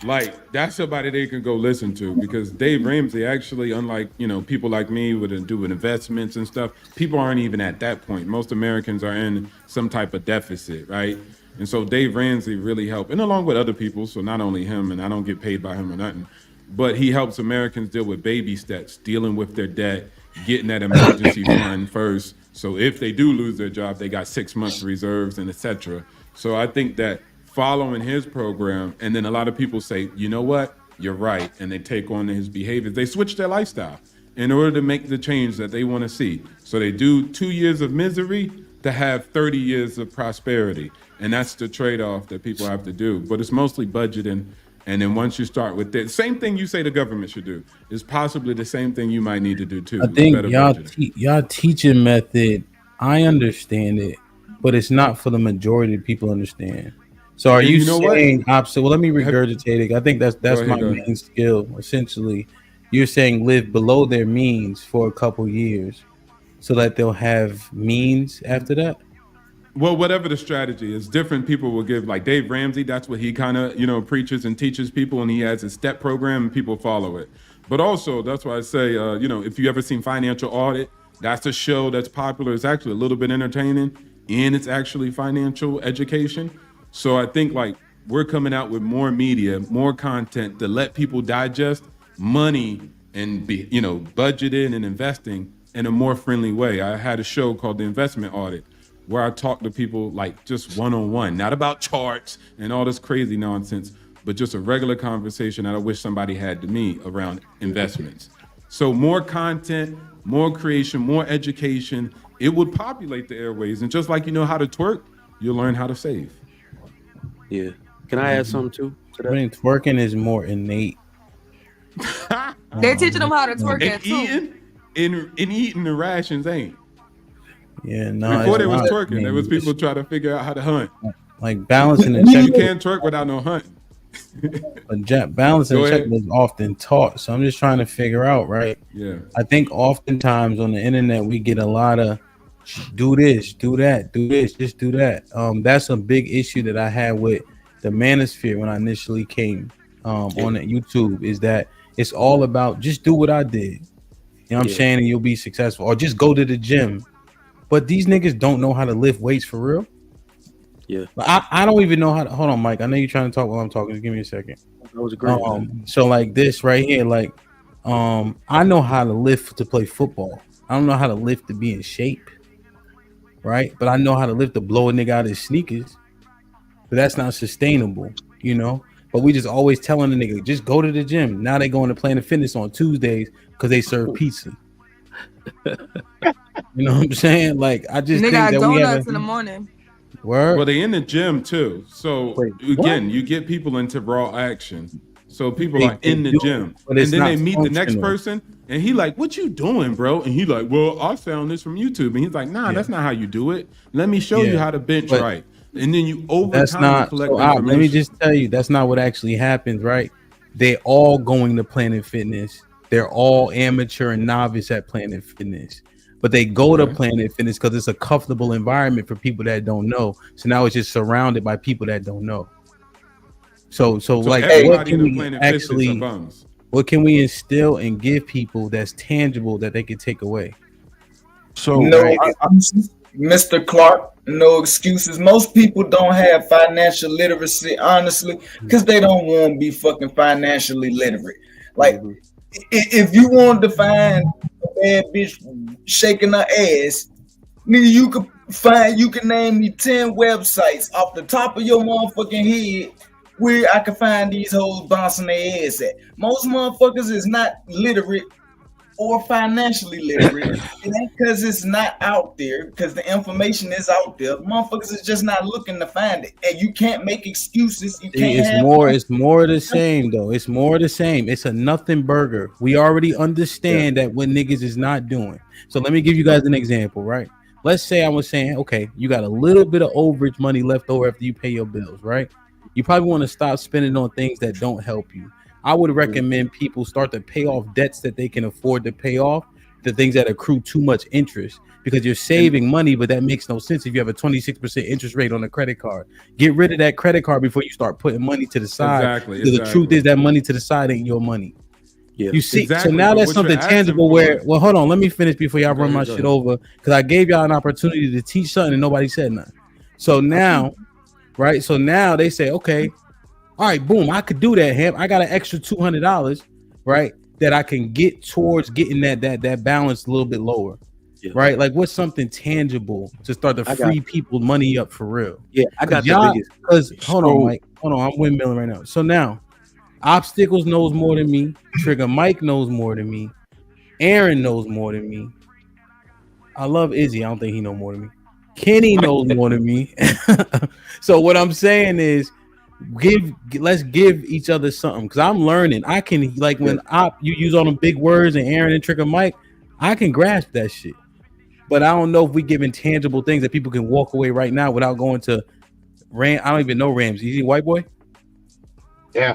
Like, that's somebody they can go listen to, because Dave Ramsey actually, unlike, people like me with doing investments and stuff, people aren't even at that point. Most Americans are in some type of deficit, right? And so Dave Ramsey really helped, and along with other people, so not only him, and I don't get paid by him or nothing, but he helps Americans deal with baby steps, dealing with their debt, getting that emergency fund first. So if they do lose their job, they got 6 months reserves and etc. So I think that following his program, and then a lot of people say, you know what, you're right, and they take on his behaviors. They switch their lifestyle in order to make the change that they want to see. So they do 2 years of misery to have 30 years of prosperity. And that's the trade-off that people have to do. But it's mostly budgeting. And then once you start with that, same thing you say the government should do is possibly the same thing you might need to do too. I think Better y'all budgeting. y'all teaching method, I understand it, but it's not for the majority of people understand. So are And you you know what? saying opposite? Well, let me regurgitate it. I think that's Go my ahead. main skill. Essentially, you're saying live below their means for a couple years, so that they'll have means after that. Well, whatever the strategy is, different people will give. Like Dave Ramsey, that's what he kind of preaches and teaches people, and he has a step program, and people follow it. But also, that's why I say, if you ever seen Financial Audit, that's a show that's popular. It's actually a little bit entertaining, and it's actually financial education. So I think like we're coming out with more media, more content to let people digest money and be, budgeting and investing in a more friendly way. I had a show called The Investment Audit, where I talk to people like just one-on-one, not about charts and all this crazy nonsense, but just a regular conversation that I wish somebody had to me around investments. So more content, more creation, more education, it would populate the airways. And just like you know how to twerk, you'll learn how to save. Yeah. Can I add something too to that? I mean, twerking is more innate. They're teaching them how to twerk And at too. eating the rations ain't. Yeah, no. Before it's they was not. twerking, there was people trying to figure out how to hunt. Like balancing the You check. can't twerk without no hunting. But balancing Go the check ahead. was often taught. So I'm just trying to figure out, right? Yeah. I think oftentimes on the internet we get a lot of do this, do that, do this, just do that. That's a big issue that I had with the manosphere when I initially came on YouTube, is that it's all about just do what I did. You know what I'm saying? And you'll be successful. Or just go to the gym. But these niggas don't know how to lift weights for real. Yeah. I don't even know how to hold on, Mike. I know you're trying to talk while I'm talking. Just give me a second. That was a great So like this right here, like I know how to lift to play football. I don't know how to lift to be in shape. Right? But I know how to lift to blow a nigga out of his sneakers. But that's not sustainable, But we just always telling the nigga, just go to the gym. Now they going to Planet Fitness on Tuesdays because they serve pizza. You know what I'm saying? Like I just They think got that we have donuts in the morning. Word. Well, they in the gym too. So again, you get people into raw action. So people They- are in they the do, gym, but and it's then they not meet the next functional. person, and he like, "What you doing, bro?" And he like, "Well, I found this from YouTube." And he's like, "Nah, that's not how you do it. Let me show you Yeah. how to bench But right." And then you over That's time you not collect so. information. Let me just tell you, that's not what actually happens, right? They all going to Planet Fitness. They're all amateur and novice at Planet Fitness, but they go to Okay. Planet Fitness because it's a comfortable environment for people that don't know. So now it's just surrounded by people that don't know. So like, what everybody can in the we Planet Fitness actually? are bums. What can we instill and give people that's tangible that they can take away? So No, Mr. Clark, No excuses. Most people don't have financial literacy, honestly, because they don't want to be fucking financially literate. Like, if you want to find a bad bitch shaking her ass, nigga, you can name me 10 websites off the top of your motherfucking head where I can find these hoes bouncing their ass at. Most motherfuckers is not literate or financially literate. It ain't because it's not out there, because the information is out there. Motherfuckers is just not looking to find it. And you can't make excuses. You can't It's have more of the same though. It's more of the same. It's a nothing burger. We already understand that what niggas is not doing. So let me give you guys an example, right? Let's say I was saying, okay, you got a little bit of overage money left over after you pay your bills, right? You probably want to stop spending on things that don't help you. I would recommend people start to pay off debts that they can afford to pay off, the things that accrue too much interest, because you're saving money, but that makes no sense if you have a 26% interest rate on a credit card. Get rid of that credit card before you start putting money to the side. Exactly. Because the truth is that money to the side ain't your money. Yeah. You see, Exactly, so now but that's what something you're asking tangible for- where, well, hold on, let me finish before y'all run my Go shit ahead. over, because I gave y'all an opportunity to teach something and nobody said nothing. So now, right? So now they say, okay, all right, boom, I could do that, Hamp. I got an extra $200, right? That I can get towards getting that balance a little bit lower, right? Like, what's something tangible to start to I got free it. people money up for real? Yeah, I got the y'all, biggest. because hold on, So- Mike, hold on, I'm windmilling right now. So now, Obstacles knows more than me. Trigger Mike knows more than me. Aaron knows more than me. I love Izzy. I don't think he knows more than me. Kenny knows more than me. So what I'm saying is, let's give each other something, because I'm learning. I can, like, when you use all them big words and Aaron and Trigger Mike, I can grasp that shit. But I don't know if we give intangible things that people can walk away right now without going to I don't even know Ramsey. Is he a white boy? Yeah.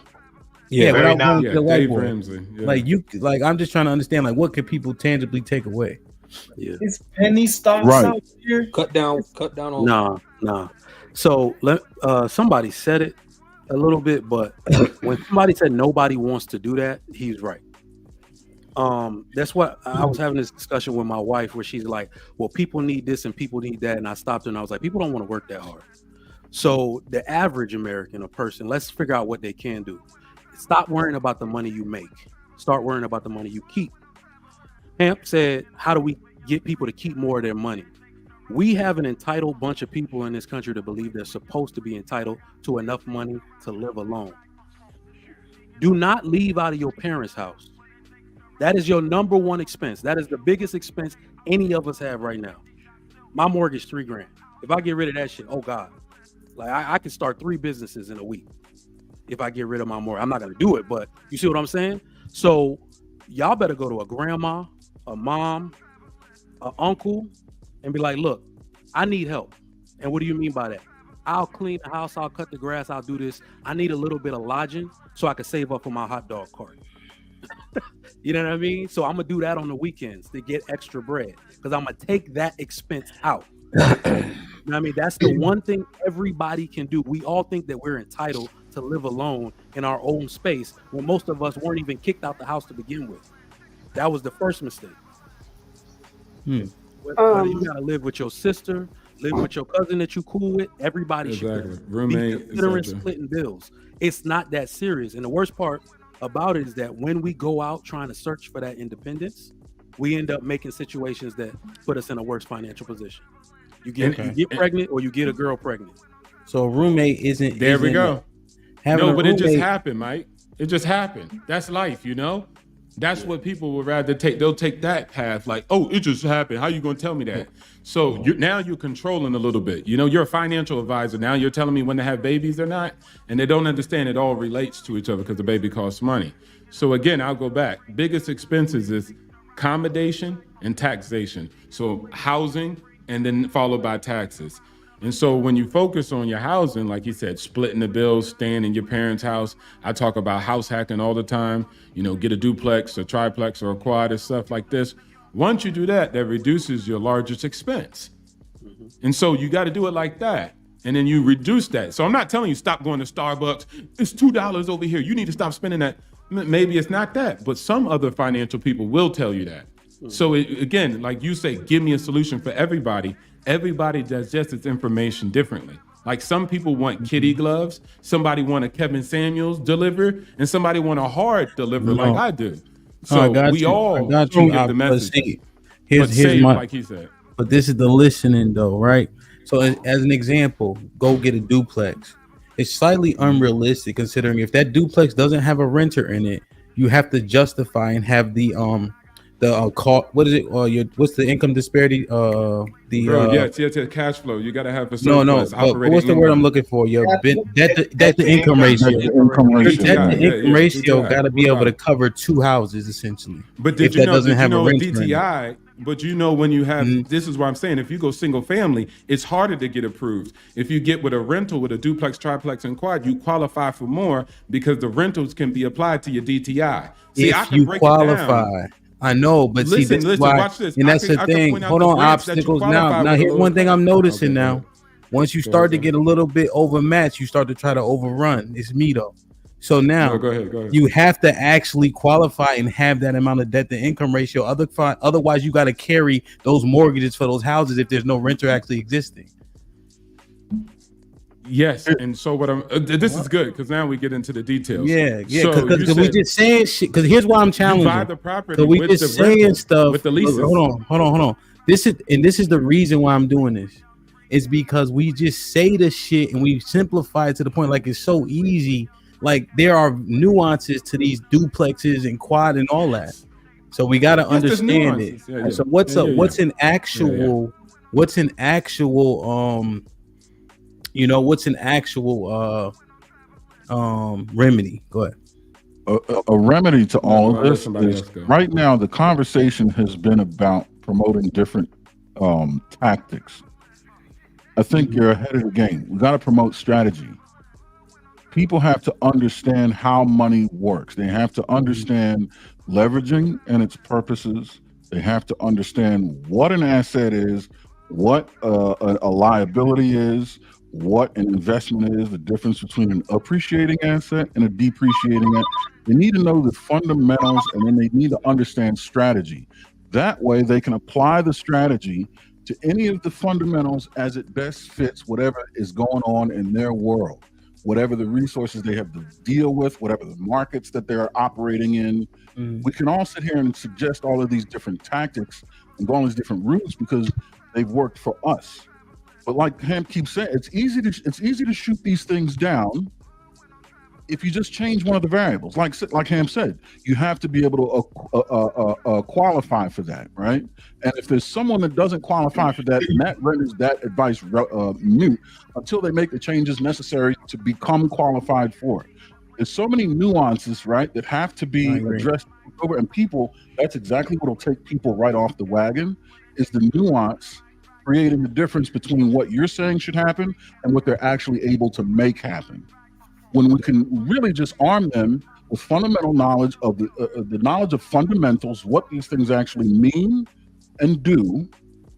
Yeah, very without now. going to the white Dave boy. Ramsey. Yeah. Like I'm just trying to understand, like, what can people tangibly take away? Yeah. It's penny stocks Right. out here. Cut down on Nah. So somebody said it a little bit, but when somebody said nobody wants to do that, he's right. That's what I was having this discussion with my wife, where she's like, well, people need this and people need that. And I stopped her and I was like, people don't want to work that hard. So the average American, a person, let's figure out what they can do. Stop worrying about the money you make. Start worrying about the money you keep. Hamp said, how do we get people to keep more of their money? We have an entitled bunch of people in this country to believe they're supposed to be entitled to enough money to live alone. Do not leave out of your parents' house. That is your number one expense. That is the biggest expense any of us have right now. My mortgage, $3,000. If I get rid of that shit, oh God, like I can start 3 businesses in a week if I get rid of my mortgage. I'm not gonna do it, but you see what I'm saying? So y'all better go to a grandma, a mom, an uncle, and be like, look, I need help. And what do you mean by that? I'll clean the house, I'll cut the grass, I'll do this. I need a little bit of lodging so I can save up for my hot dog cart. You know what I mean? So I'm gonna do that on the weekends to get extra bread, because I'm gonna take that expense out. You know what I mean? That's the one thing everybody can do. We all think that we're entitled to live alone in our own space, when most of us weren't even kicked out the house to begin with. That was the first mistake. Whether you gotta live with your sister, live with your cousin that you cool with, everybody Exactly. should Roommate, be considering etc. splitting bills. It's not that serious. And the worst part about it is that when we go out trying to search for that independence, we end up making situations that put us in a worse financial position. You get pregnant, or you get a girl pregnant. So a roommate isn't. There we go. Having No, a but it just roommate- happened, Mike. It just happened. That's life, you know? That's what people would rather take. They'll take that path, like, oh, it just happened. How you gonna tell me that? So now you're controlling a little bit. You know, you're a financial advisor. Now you're telling me when to have babies or not, and they don't understand it all relates to each other because the baby costs money. So again, I'll go back. Biggest expenses is accommodation and taxation. So housing, and then followed by taxes. And so when you focus on your housing, like you said, splitting the bills, staying in your parents' house, I talk about house hacking all the time, you know, get a duplex, a triplex, or a quad, and stuff like this. Once you do that, that reduces your largest expense. And so you got to do it like that. And then you reduce that. So I'm not telling you stop going to Starbucks. It's $2 over here. You need to stop spending that. Maybe it's not that, but some other financial people will tell you that. So again, like you say, give me a solution for everybody. everybody digests its information differently. Like some people want kitty gloves, somebody want a Kevin Samuels deliver, and somebody want a hard deliver like I do. So I got we you. all I got can you. get the But message. see, But here's save, my. like he said. But this is the listening though, right? So as an example, go get a duplex. It's slightly unrealistic considering if that duplex doesn't have a renter in it, you have to justify and have the call. What is it? What's the income disparity? Yes, cash flow. You got to have a No, surplus. but what's the word I'm looking for? Your debt to income ratio. Debt to income Your ratio. debt to income ratio DTI. got to be able to cover 2 houses essentially. But if that doesn't have a renter in it. DTI? But when you have, this is what I'm saying. If you go single family, it's harder to get approved. If you get with a rental with a duplex, triplex, and quad, you qualify for more because the rentals can be applied to your DTI. See, I If can you break qualify, it down. I know, but see, this is why, watch this. and that's the thing. Hold on, obstacles. Now here's one thing I'm noticing now. Once you start to get a little bit overmatched, you start to try to overrun. It's me though. So now go ahead. You have to actually qualify and have that amount of debt to income ratio. Otherwise, you got to carry those mortgages for those houses if there's no renter actually existing. Yes, and so what I'm. This is good because now we get into the details. Yeah. So Because we just saying shit. Because here's why I'm challenging. You buy the property we with just the saying rental, stuff with the leases. Hold on. This is the reason why I'm doing this. It's because we just say the shit and we simplify it to the point like it's so easy. Like there are nuances to these duplexes and quad and all that. So we got to understand it. So what's an actual remedy? Go ahead. A remedy to all of this is right now the conversation has been about promoting different tactics. I think you're ahead of the game. We got to promote strategy. People have to understand how money works. They have to understand leveraging and its purposes. They have to understand what an asset is, what a liability is, what an investment is, the difference between an appreciating asset and a depreciating asset. They need to know the fundamentals, and then they need to understand strategy. That way they can apply the strategy to any of the fundamentals as it best fits whatever is going on in their world, whatever the resources they have to deal with, whatever the markets that they're operating in. We can all sit here and suggest all of these different tactics and go on these different routes because they've worked for us. But like Ham keeps saying, it's easy to shoot these things down if you just change one of the variables. Like Ham said, you have to be able to qualify for that, right? And if there's someone that doesn't qualify for that, and that renders that advice mute until they make the changes necessary to become qualified for it. There's so many nuances, right, that have to be addressed over, and people, that's exactly what will take people right off the wagon, is the nuance, creating the difference between what you're saying should happen and what they're actually able to make happen. When we can really just arm them with fundamental knowledge of the knowledge of fundamentals, what these things actually mean and do,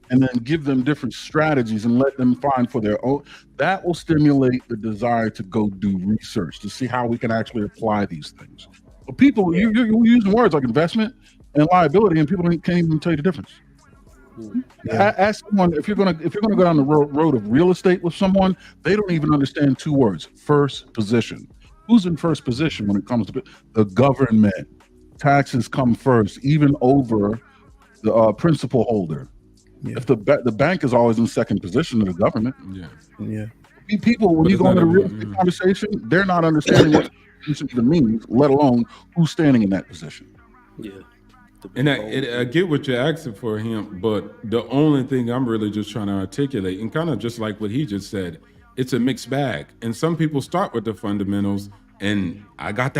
and then give them different strategies and let them find for their own, that will stimulate the desire to go do research to see how we can actually apply these things. But people, you're using words like investment and liability, and people can't even tell you the difference. Ask someone if you're gonna go down the road of real estate with someone, they don't even understand two words: first position. Who's in first position when it comes to the government? Taxes come first, even over the principal holder. If the bank is always in second position to the government. People, when you go into the real estate conversation, they're not understanding what position even means, let alone who's standing in that position. And I get what you're asking for him, but the only thing I'm really just trying to articulate, and kind of just like what he just said, it's a mixed bag. And some people start with the fundamentals, and I got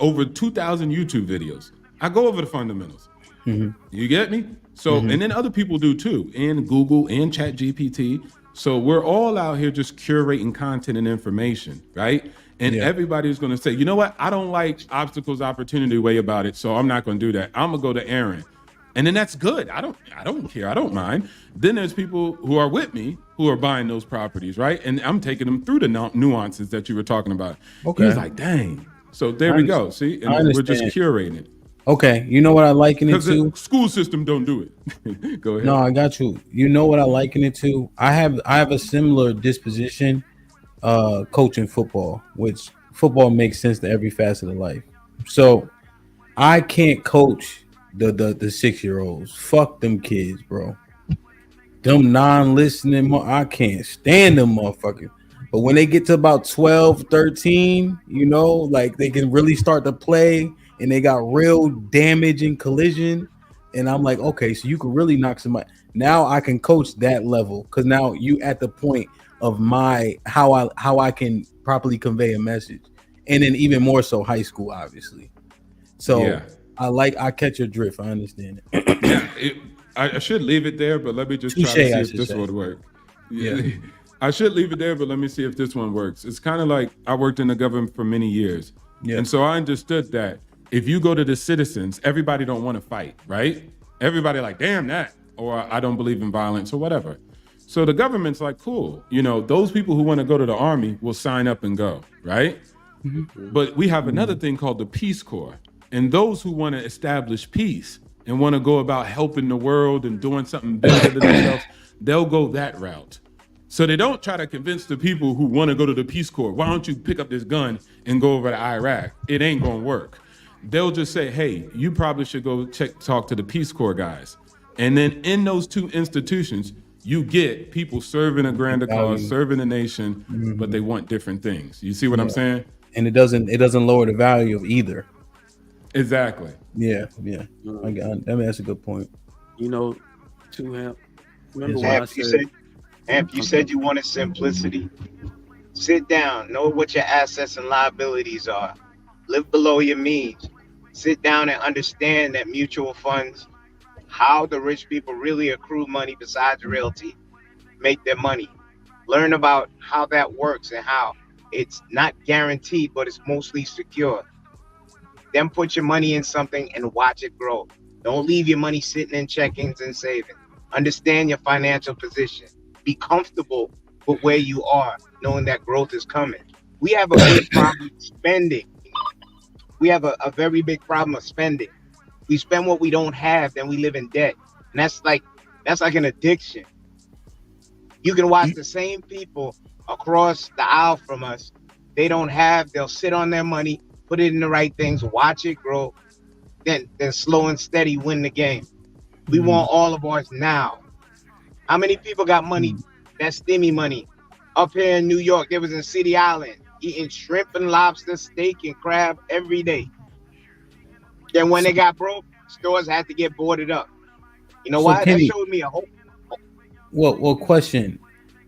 over 2,000 YouTube videos. I go over the fundamentals. You get me? So, and then other people do too, and Google and Chat GPT. So we're all out here just curating content and information, right? And everybody's going to say, you know what? I don't like obstacles, opportunity way about it. So I'm not going to do that. I'm going to go to Aaron. And then that's good. I don't care. I don't mind. Then there's people who are with me who are buying those properties, right? And I'm taking them through the nuances that you were talking about. Okay. He was like, dang. So there we go. See, and we're just curating it. Okay, you know what I liken it Because the to? school system don't do it. Go ahead. No, I got you. You know what I liken it to? I have a similar disposition, coaching football, which football makes sense to every facet of life. So I can't coach the 6 year olds. Fuck them kids, bro. Them non-listening, I can't stand them motherfuckers. But when they get to about 12, 13, you know, like they can really start to play and they got real damage and collision. And I'm like, okay, so you can really knock somebody. Now I can coach that level because now you at the point of my how I can properly convey a message. And then even more so high school, obviously. So Yeah. I catch your drift. I understand it. Yeah, I should leave it there, but let me just try Touche, to see I if should this say. would work. Yeah. I should leave it there, but let me see if this one works. It's kind of like I worked in the government for many years. Yeah. And so I understood that if you go to the citizens, everybody don't want to fight, right? Everybody like, damn that, or I don't believe in violence or whatever. So the government's like, cool. You know, those people who want to go to the army will sign up and go, right? But we have another thing called the Peace Corps. And those who want to establish peace and want to go about helping the world and doing something better than themselves, they'll go that route. So they don't try to convince the people who want to go to the Peace Corps, why don't you pick up this gun and go over to Iraq? It ain't going to work. They'll just say, hey, you probably should go talk to the Peace Corps guys. And then in those two institutions, you get people serving a grander cause, serving the nation, but they want different things. You see what I'm saying? And it doesn't lower the value of either. Exactly. Yeah. I mean, that's a good point. You know, to him. Remember Yes, when I Amp, you said, said, Amp, you said you wanted simplicity. Sit down, know what your assets and liabilities are. Live below your means. Sit down and understand that mutual funds, how the rich people really accrue money besides realty, make their money. Learn about how that works and how it's not guaranteed, but it's mostly secure. Then put your money in something and watch it grow. Don't leave your money sitting in checkings and saving. Understand your financial position. Be comfortable with where you are, knowing that growth is coming. We have a big problem spending. We have a very big problem of spending. We spend what we don't have, then we live in debt. And that's like an addiction. You can watch the same people across the aisle from us. They don't have, they'll sit on their money, put it in the right things, watch it grow, then slow and steady win the game. We want all of ours now. How many people got money, that stimmy money? Up here in New York, there was in City Island, eating shrimp and lobster, steak and crab every day. Then when they got broke, stores had to get boarded up. You know So why? That Kenny, showed me a hope. well, question.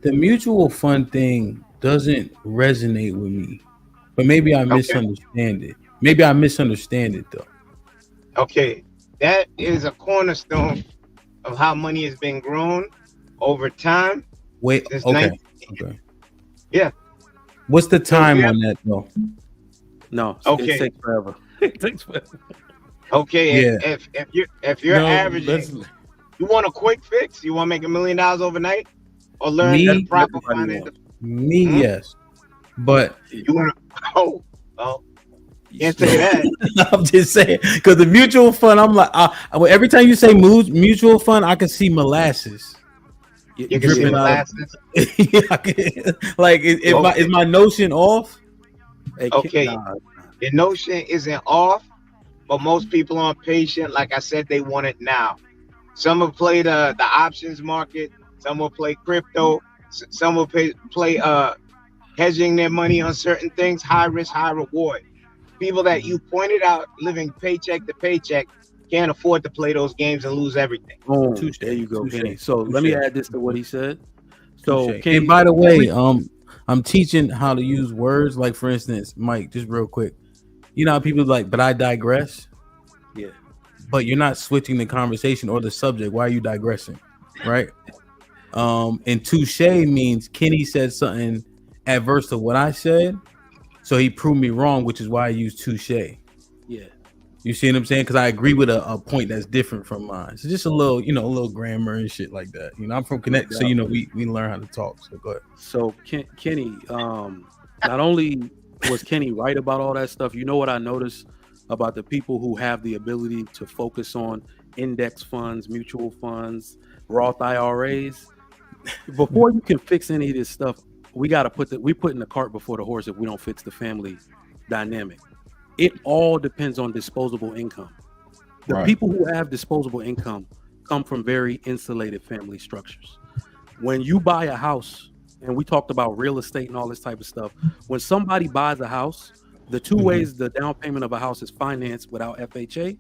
The mutual fund thing doesn't resonate with me, but maybe I misunderstand it. Maybe I misunderstand it though. Okay, that is a cornerstone of how money has been grown over time. Wait, Since okay. 19 Okay. Yeah. What's the time yeah. on that though? no, Okay. it takes forever. It takes forever. Okay, Yeah. if you're No, averaging, you want a quick fix? You want to make $1 million overnight, or learn Me? the proper Everybody financial? Me, yes. But You want to? Oh, can't say that. I'm just saying because the mutual fund, I'm like, every time you say mutual fund, I can see molasses. You can see dripping out. molasses. Yeah, I can- like, is my notion off? Okay, Nah, your notion isn't off, but most people aren't patient. Like I said, they want it now. Some will play the options market. Some will play crypto. Some will play hedging their money on certain things. High risk, high reward. People that you pointed out living paycheck to paycheck can't afford to play those games and lose everything. boom. Touche, There you go, touche, Kenny. So let me touche. add this to what he said. So, Touche. Kenny, And by the way, I'm teaching how to use words. Like, for instance, Mike, just real quick. You know how people like, but I digress. yeah, But you're not switching the conversation or the subject. Why are you digressing? Right? And touche means Kenny said something adverse to what I said, so he proved me wrong, which is why I use touche. yeah. You see what I'm saying? Because I agree with a point that's different from mine. So just a little grammar and shit like that. You know, I'm from Connecticut, so we learn how to talk. So go ahead. So Kenny, not only was Kenny right about all that stuff, you know what I noticed about the people who have the ability to focus on index funds, mutual funds, Roth IRAs. Before you can fix any of this stuff, we got to we putting the cart before the horse if we don't fix the family dynamic. It all depends on disposable income. The people who have disposable income come from very insulated family structures. When you buy a house, and we talked about real estate and all this type of stuff, when somebody buys a house, the two ways the down payment of a house is financed without FHA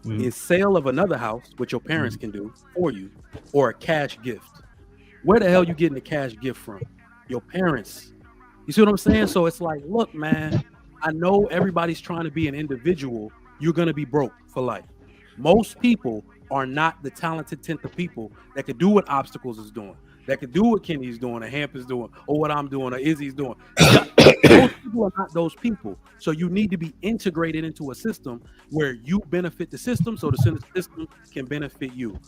is sale of another house, which your parents can do for you, or a cash gift. Where the hell you getting a cash gift from? Your parents. You see what I'm saying? So it's like, look, man, I know everybody's trying to be an individual. You're going to be broke for life. Most people are not the talented tenth of people that could do what Obstacles is doing, that could do what Kenny's doing, or Hamp is doing, or what I'm doing, or Izzy's doing. Those people are not those people. So you need to be integrated into a system where you benefit the system so the system can benefit you.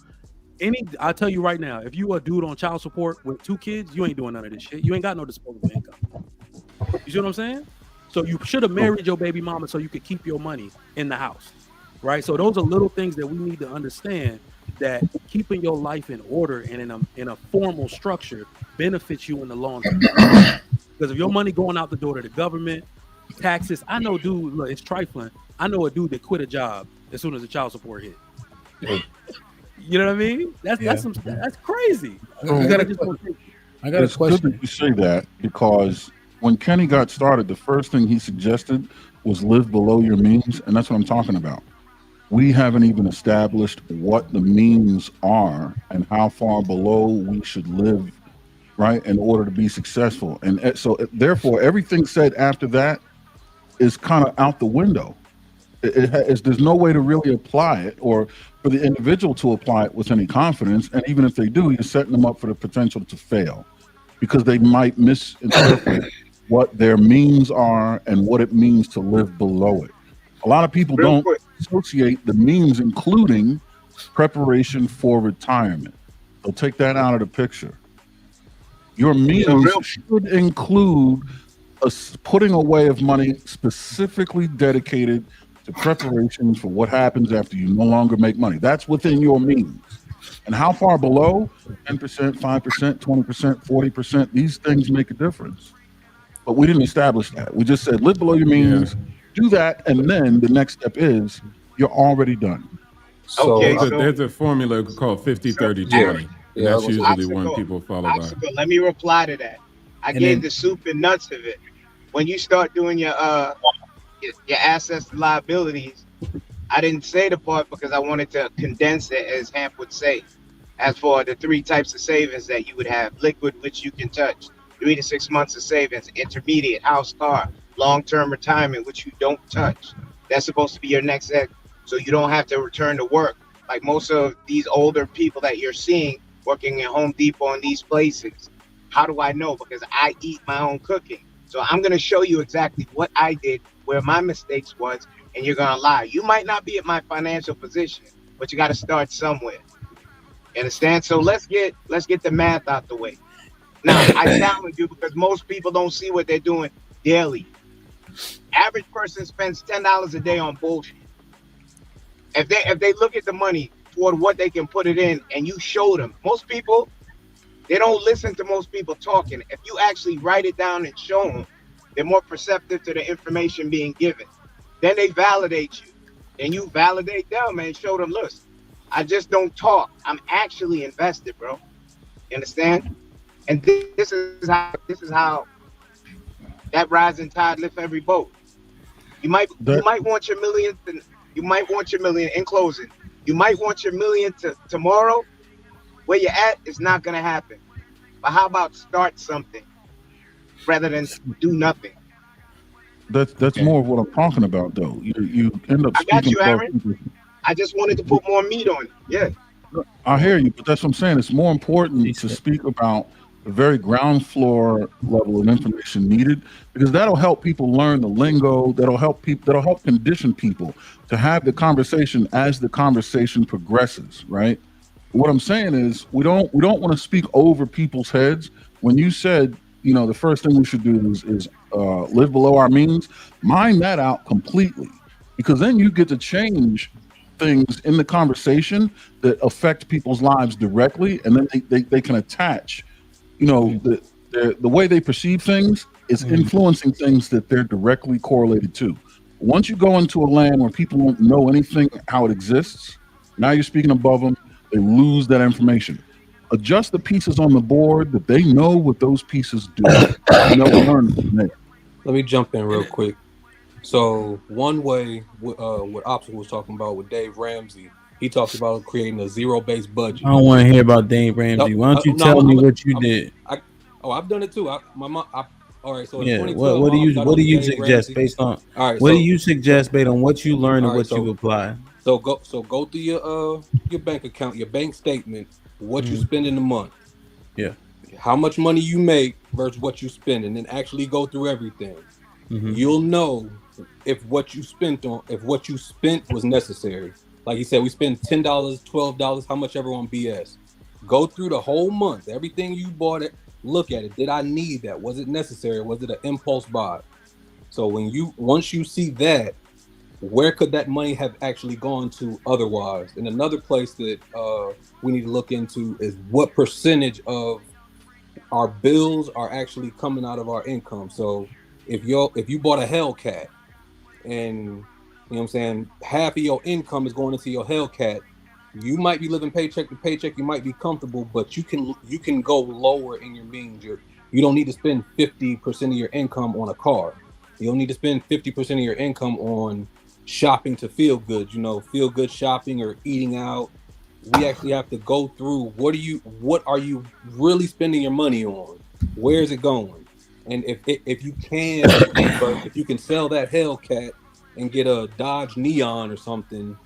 I'll tell you right now, if you a dude on child support with 2 kids, you ain't doing none of this shit. You ain't got no disposable income. You see what I'm saying? So you should have married your baby mama so you could keep your money in the house, right? So those are little things that we need to understand, that keeping your life in order and in a formal structure benefits you in the long term. Because if your money going out the door to the government, taxes, I know, dude, look, it's trifling. I know a dude that quit a job as soon as the child support hit. You know what I mean? That's crazy. I got a question. Good that you say that, because when Kenny got started, the first thing he suggested was live below your means, and that's what I'm talking about. We haven't even established what the means are and how far below we should live, right, in order to be successful. And so, therefore, everything said after that is kind of out the window. There's no way to really apply it, or for the individual to apply it with any confidence. And even if they do, you're setting them up for the potential to fail, because they might misinterpret what their means are and what it means to live below it. A lot of people don't associate the means, including preparation for retirement. So take that out of the picture. Your means should include putting away of money specifically dedicated to preparations for what happens after you no longer make money. That's within your means. And how far below? 10%, 5%, 20%, 40%. These things make a difference. But we didn't establish that. We just said live below your means, do that, and then the next step is you're already done. So there's a formula called 50-30-20. And that's usually one people follow by. Let me reply to that. I gave the soup and nuts of it. When you start doing your assets and liabilities, I didn't say the part because I wanted to condense it, as Hamp would say. As for the 3 types of savings that you would have: liquid, which you can touch, 3 to 6 months of savings; intermediate, house, car; long-term retirement, which you don't touch. That's supposed to be your next egg, so you don't have to return to work like most of these older people that you're seeing working at Home Depot and these places. How do I know? Because I eat my own cooking. So I'm going to show you exactly what I did, where my mistakes was, and you're going to lie. You might not be at my financial position, but you got to start somewhere. You understand? So let's get the math out the way. Now, I challenge you, because most people don't see what they're doing daily. Average person spends $10 a day on bullshit. If they look at the money toward what they can put it in, and you show them, most people, they don't listen to most people talking. If you actually write it down and show them, they're more perceptive to the information being given. Then they validate you, and you validate them and show them, look, I just don't talk. I'm actually invested, bro. You understand? And this is how that rising tide lifts every boat. You might want your million. You might want your million in closing. You might want your million to tomorrow. Where you're at is not going to happen. But how about start something rather than do nothing? That's more of what I'm talking about, though. You end up. I got you, Aaron. I just wanted to put more meat on it. Yeah. I hear you, but that's what I'm saying. It's more important to speak about the very ground floor level of information needed, because that'll help people learn the lingo. That'll help condition people to have the conversation as the conversation progresses, right? What I'm saying is we don't want to speak over people's heads. When you said, the first thing we should do is live below our means, mine that out completely, because then you get to change things in the conversation that affect people's lives directly, and then they can attach, the way they perceive things is influencing things that they're directly correlated to. Once you go into a land where people don't know anything how it exists, now you're speaking above them, they lose that information. Adjust the pieces on the board that they know what those pieces do. Learn from there. Let me jump in real quick. So one way, what Obstacle was talking about with Dave Ramsey, he talked about creating a zero-based budget. I don't want to hear about Dave Ramsey. Why don't you tell me what you did? I've done it too. All right. So in Yeah. 2012, What do you Dave suggest Ramsey. based on? All right. What do you suggest based on what you learned and All right, what you apply? So go through your bank account, your bank statement, what you spend in a month. Yeah. How much money you make versus what you spend, and then actually go through everything. You'll know if what you spent was necessary. Like you said, we spend $10, $12, how much ever on BS. Go through the whole month, everything you bought it, look at it. Did I need that? Was it necessary? Was it an impulse buy? So once you see that, where could that money have actually gone to otherwise? And another place that we need to look into is what percentage of our bills are actually coming out of our income. So if you bought a Hellcat and you know what I'm saying, half of your income is going into your Hellcat, you might be living paycheck to paycheck, you might be comfortable, but you can go lower in your means. You don't need to spend 50% of your income on a car. You don't need to spend 50% of your income on shopping to feel good, feel good shopping or eating out. We actually have to go through what are you really spending your money on? Where is it going? And if you can sell that Hellcat and get a Dodge Neon or something,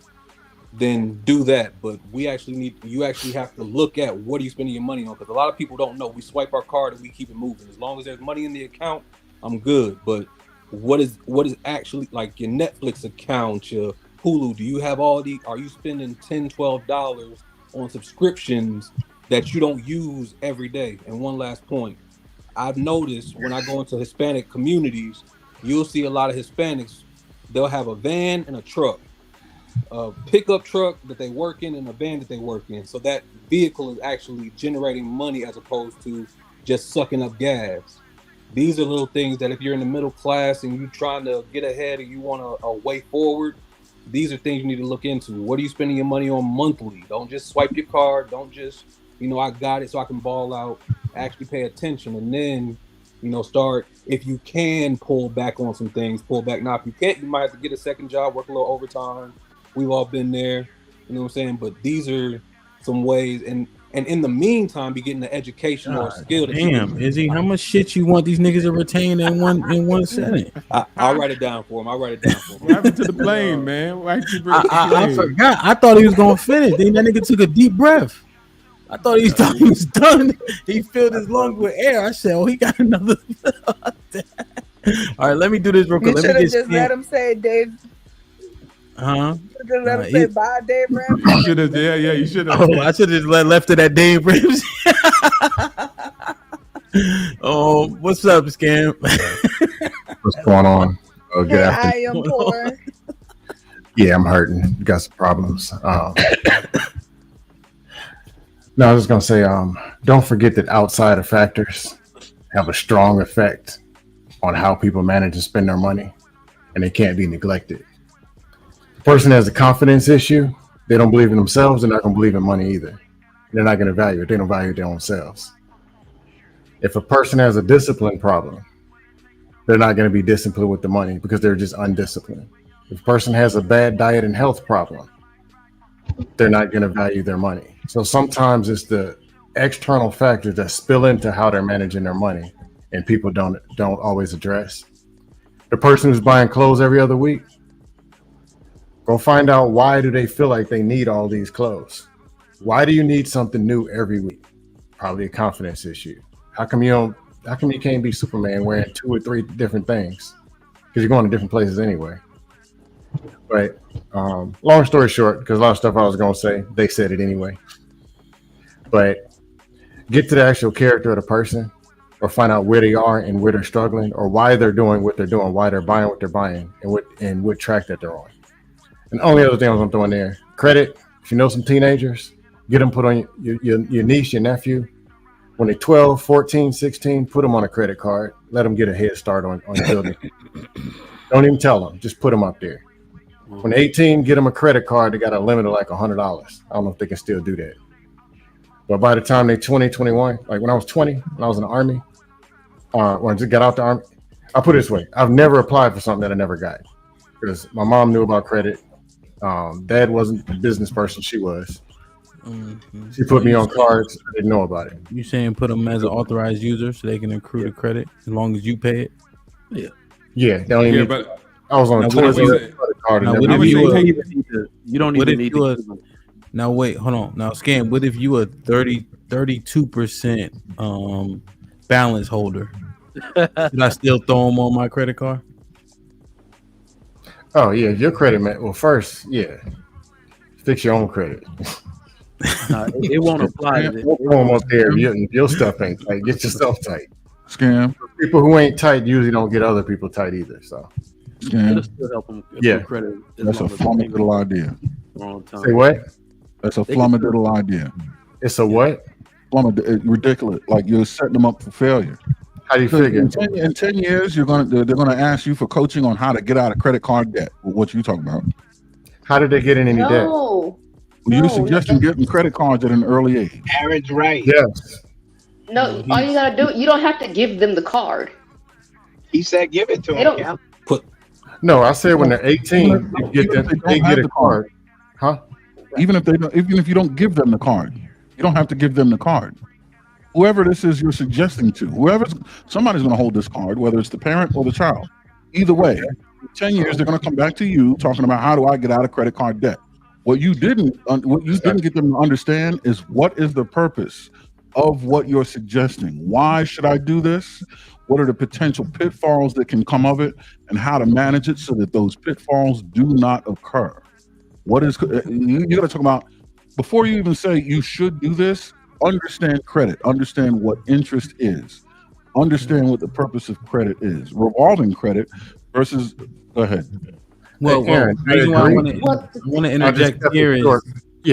then do that. But you actually have to look at what are you spending your money on, because a lot of people don't know. We swipe our card and we keep it moving. As long as there's money in the account, I'm good. But what is actually, like, your Netflix account, your Hulu? Do you have are you spending $10, $12 on subscriptions that you don't use every day? And one last point, I've noticed when I go into Hispanic communities, you'll see a lot of Hispanics, they'll have a van and a truck, a pickup truck that they work in and a van that they work in. So that vehicle is actually generating money as opposed to just sucking up gas. These are little things that if you're in the middle class and you're trying to get ahead and you want a way forward, these are things you need to look into. What are you spending your money on monthly? Don't just swipe your card. Don't just, I got it so I can ball out. Actually pay attention, and then, start, if you can pull back on some things, pull back. Now, if you can't, you might have to get a second job, work a little overtime. We've all been there, you know what I'm saying? But these are some ways, and in the meantime, be getting the education or skill. Damn, Izzy, how much shit you want these niggas to retain in one setting? I'll write it down for him. What happened to the plane, man? Why'd you bring I forgot. I thought he was gonna finish. Then that nigga took a deep breath. I thought he was done. He filled his lungs with air. I said, "Oh, he got another." All right, let me do this real quick. You should have just let him say, Dave. Huh? Just let him say bye, Dave Ramsey. You should have. Yeah, you should have. Oh, I should have left it at Dave Ramsey. Oh, what's up, Scam? What's going on? Good I afternoon. am poor. Yeah, I'm hurting. Got some problems. No, I was just gonna say, don't forget that outside factors have a strong effect on how people manage to spend their money, and they can't be neglected. If a person has a confidence issue, they don't believe in themselves, they're not gonna believe in money either. They're not gonna value it. They don't value their own selves. If a person has a discipline problem, they're not gonna be disciplined with the money because they're just undisciplined. If a person has a bad diet and health problem, they're not going to value their money. So sometimes it's the external factors that spill into how they're managing their money, and people don't always address. The person who's buying clothes every other week, go find out, why do they feel like they need all these clothes? Why do you need something new every week? Probably a confidence issue. How come you can't be Superman wearing 2 or 3 different things? Because you're going to different places anyway. But long story short, because a lot of stuff I was going to say, they said it anyway. But get to the actual character of the person, or find out where they are and where they're struggling, or why they're doing what they're doing, why they're buying what they're buying, and what track that they're on. And the only other thing I'm throwing there, credit. If you know some teenagers, get them put on your niece, your nephew. When they're 12, 14, 16, put them on a credit card. Let them get a head start on building. Don't even tell them. Just put them up there. When they're 18, get them a credit card. They got a limit of like $100. I don't know if they can still do that. But by the time they're 20, 21, like when I was 20, when I was in the Army, when I just got out the Army, I'll put it this way. I've never applied for something that I never got. Because my mom knew about credit. Dad wasn't a business person. She was. Mm-hmm. She put me on cards. I didn't know about it. You saying put them as an authorized user so they can accrue the credit as long as you pay it? Yeah. Yeah. But I was on a credit card. Now, what if you don't even need to. Now, wait, hold on. Now, Scam, what if you a 32% balance holder? Should I still throw them on my credit card? Oh, yeah. Your credit, man. Well, first, yeah. Fix your own credit. It won't apply. Don't throw them up there. Your stuff ain't tight. Get yourself tight. Scam. People who ain't tight usually don't get other people tight either. So, Scam. Still help them credit. That's a flumadiddle idea. Say what? That's a flumadiddle idea. It's a what? Ridiculous. Like you're setting them up for failure. How do you figure? In 10 years, they're gonna ask you for coaching on how to get out of credit card debt. What you talking about? How did they get in any debt? Well, you're suggesting getting credit cards at an early age. Aaron's right. Yes. No, all you gotta do, you don't have to give them the card. He said give it to They him. No, I said when they're 18, they get a card. Huh? Even if you don't give them the card, you don't have to give them the card. Whoever this is you're suggesting to, somebody's going to hold this card, whether it's the parent or the child. Either way, in 10 years they're going to come back to you talking about how do I get out of credit card debt. What you didn't get them to understand is what is the purpose of what you're suggesting. Why should I do this? What are the potential pitfalls that can come of it, and how to manage it so that those pitfalls do not occur. You got to talk about, before you even say you should do this, understand credit, understand what interest is, understand what the purpose of credit is. Revolving credit versus, go ahead. Well, Aaron, the reason why I want to interject here is,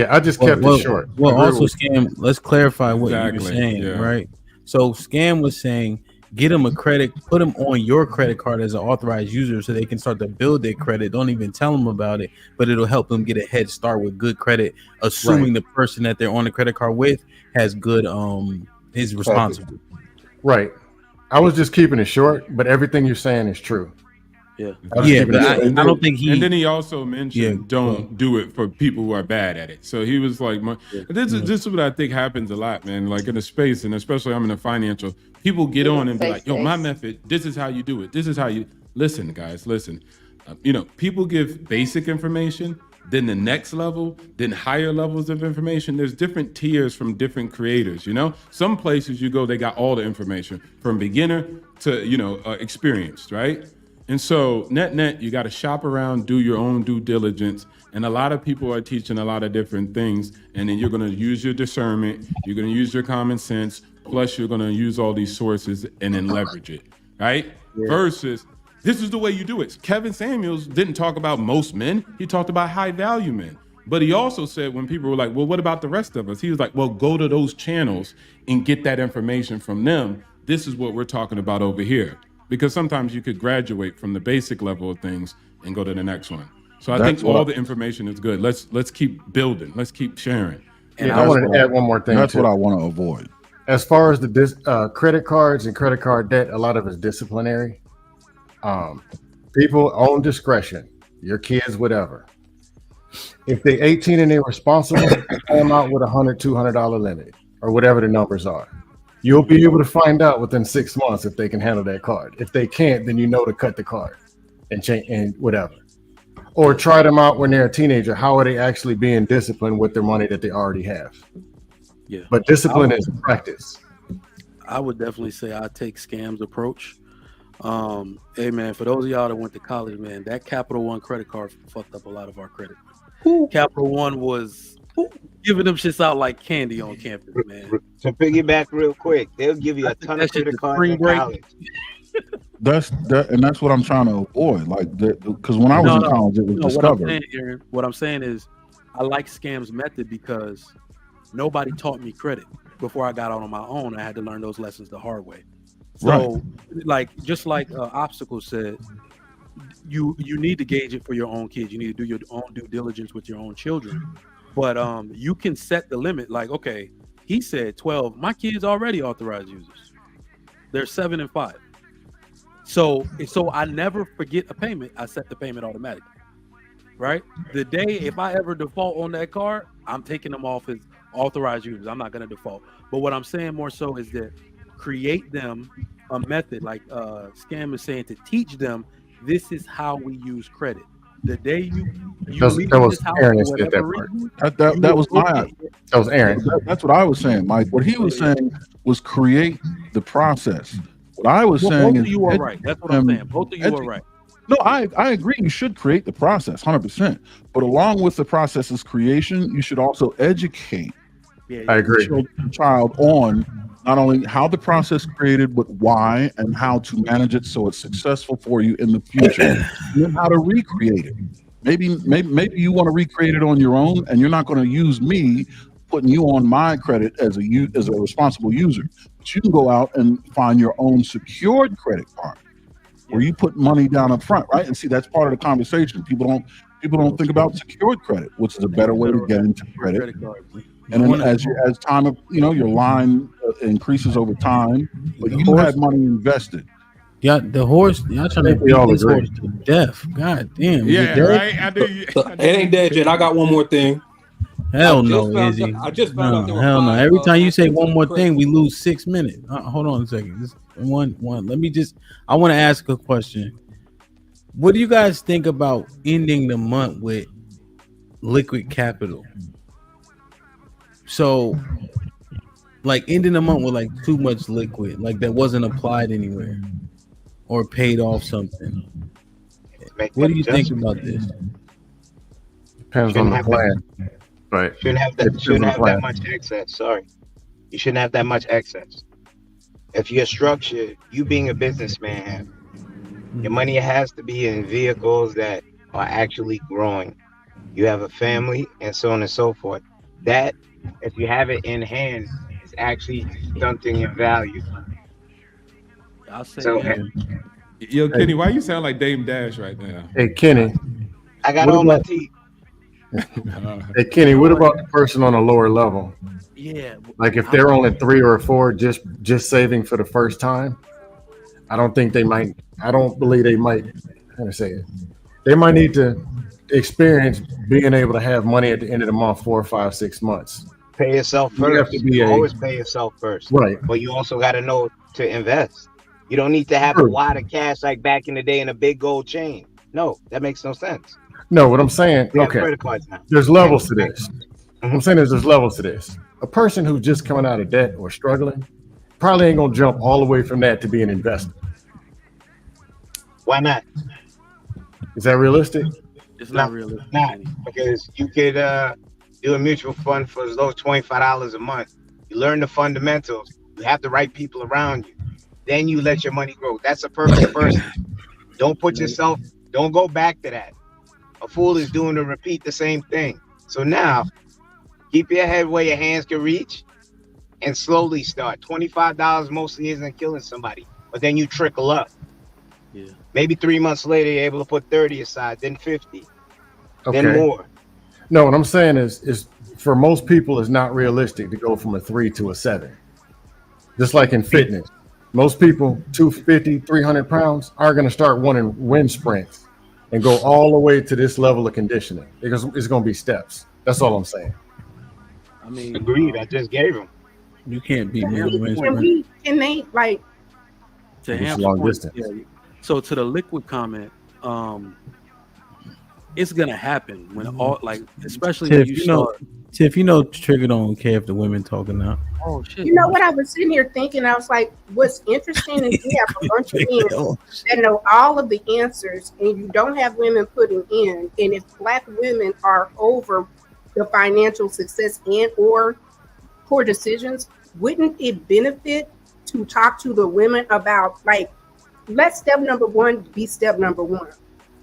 I just kept it short. Well, also, Scam, let's clarify what you were saying, right? So, Scam was saying, get them a credit, put them on your credit card as an authorized user so they can start to build their credit. Don't even tell them about it, but it'll help them get a head start with good credit, assuming the person that they're on the credit card with has good, is responsible. Right. I was just keeping it short, but everything you're saying is true. Yeah. But I don't think he. And then he also mentioned don't do it for people who are bad at it. So he was like, this is what I think happens a lot, man. Like in a space, and especially I'm in a financial, people get on and be like, yo, my method, this is how you do it. This is how you listen, guys, listen. People give basic information, then the next level, then higher levels of information. There's different tiers from different creators, Some places you go, they got all the information from beginner to, experienced, right? And so net, you got to shop around, do your own due diligence. And a lot of people are teaching a lot of different things. And then you're going to use your discernment. You're going to use your common sense. Plus, you're going to use all these sources and then leverage it, right? Yeah. Versus, this is the way you do it. Kevin Samuels didn't talk about most men. He talked about high value men. But he also said when people were like, well, what about the rest of us? He was like, well, go to those channels and get that information from them. This is what we're talking about over here. Because sometimes you could graduate from the basic level of things and go to the next one. So I think all the information is good. Let's keep building. Let's keep sharing. And I wanted to add one more thing. That's what I want to avoid. As far as the credit cards and credit card debt, a lot of it's disciplinary. People own discretion. Your kids, whatever. If they're 18 and they're responsible, come out with $100, $200 limit or whatever the numbers are. You'll be able to find out within 6 months if they can handle that card. If they can't, then you know to cut the card and change and whatever. Or try them out when they're a teenager. How are they actually being disciplined with their money that they already have? Yeah. But discipline is practice. I would definitely say I take Scam's approach. Hey man, for those of y'all that went to college, man, that Capital One credit card fucked up a lot of our credit. Capital One was giving them shits out like candy on campus, man. To piggyback real quick, they'll give you a ton of credit cards in college. that's what I'm trying to avoid. Like, because when I was in college, it was discovered. What I'm saying is, I like Scam's method because nobody taught me credit before I got out on my own. I had to learn those lessons the hard way. So, like, just like Obstacle said, you need to gauge it for your own kids. You need to do your own due diligence with your own children. But you can set the limit. Like, okay, he said 12. My kids already authorized users. They're 7 and 5. So I never forget a payment. I set the payment automatically. Right? The day if I ever default on that card, I'm taking them off as authorized users. I'm not going to default. But what I'm saying more so is that create them a method, like Scam is saying, to teach them this is how we use credit. The day you leave this house for whatever reason, that was Aaron. That's what I was saying, Mike. What he was saying was create the process. What I was saying both is of you are right. That's what I'm saying. Both of you are right. No, I agree. You should create the process, 100%. But along with the process's creation, you should also educate. I agree. The child on not only how the process created, but why and how to manage it so it's successful for you in the future. And then how to recreate it. Maybe you want to recreate it on your own, and you're not going to use me putting you on my credit as a responsible user. But you can go out and find your own secured credit card where you put money down up front, right? And see, that's part of the conversation. People don't think about secured credit, which is a better way to get into credit. And then as time of your line increases over time, but you had money invested. Yeah, the horse. Y'all trying to beat this horse to death. God damn. Yeah, right. It ain't dead yet. I got one more thing. Hell no, Izzy. I just found out there were hell no. 5, Every time you say one more thing, we lose 6 minutes. Hold on a second. Just one. I want to ask a question. What do you guys think about ending the month with liquid capital? So, like ending the month with like too much liquid, like that wasn't applied anywhere or paid off something. What do you think about this? Depends on the plan. Right. Shouldn't have that much excess. Sorry. You shouldn't have that much excess. If you're structured, you being a businessman, your money has to be in vehicles that are actually growing. You have a family and so on and so forth. That, if you have it in hand, is actually something in value. I'll say Yo, Kenny, why you sound like Dame Dash right now? Hey, Kenny. I got all my teeth. Hey, Kenny, what about the person on a lower level? Yeah. Like if they're only 3 or 4 just saving for the first time, I don't believe they might, how to say it? They might need to experience being able to have money at the end of the month 4, 5, 6 months. Pay yourself first. You always pay yourself first. Right. But you also got to know to invest. You don't need to have a wad of cash like back in the day in a big gold chain. No, that makes no sense. No, what I'm saying, credit cards now. There's levels to this. I'm saying there's levels to this. A person who's just coming out of debt or struggling probably ain't gonna jump all the way from that to be an investor. Why not? Is that realistic? It's not realistic. Not because you could do a mutual fund for as low as $25 a month. You learn the fundamentals. You have the right people around you. Then you let your money grow. That's a perfect person. Don't go back to that. A fool is doing to repeat the same thing. So now, keep your head where your hands can reach and slowly start. $25 mostly isn't killing somebody, but then you trickle up. Yeah. Maybe 3 months later, you're able to put 30 aside, then 50, then more. No, what I'm saying is for most people, it's not realistic to go from a 3 to a 7. Just like in fitness. Most people, 250, 300 pounds, are going to start wanting wind sprints and go all the way to this level of conditioning because it's going to be steps. That's all I'm saying. I mean, agreed. I just gave him. You can't beat me on the wind Can sprint. can they like? To It's Ham's long point, distance. yeah. So to the liquid comment, it's gonna happen when all especially when you start. Tiff, Trigger don't care if the women talking now. Oh shit! You know what I was sitting here thinking? I was like, what's interesting is we have a bunch of men that know all of the answers, and you don't have women putting in. And if Black women are over the financial success and or poor decisions, wouldn't it benefit to talk to the women about like let step number one be step number one.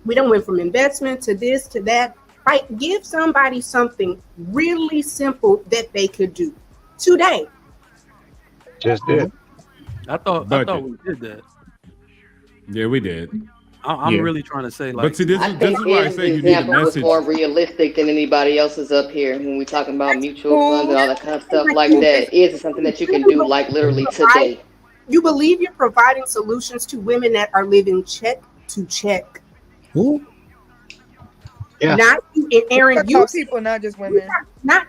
We don't went from investment to this to that. Right? Give somebody something really simple that they could do today. Just did. I thought we did that. Yeah, we did. I'm really trying to say, like, but see, this I is think why I his say you need a example was message. more realistic than anybody else's up here when we talking about mutual funds and all that kind of stuff like that. Is something that you can do like literally today. You believe you're providing solutions to women that are living check to check. Who? Yeah. Not you, and Aaron. Talk You about people, not just women. not.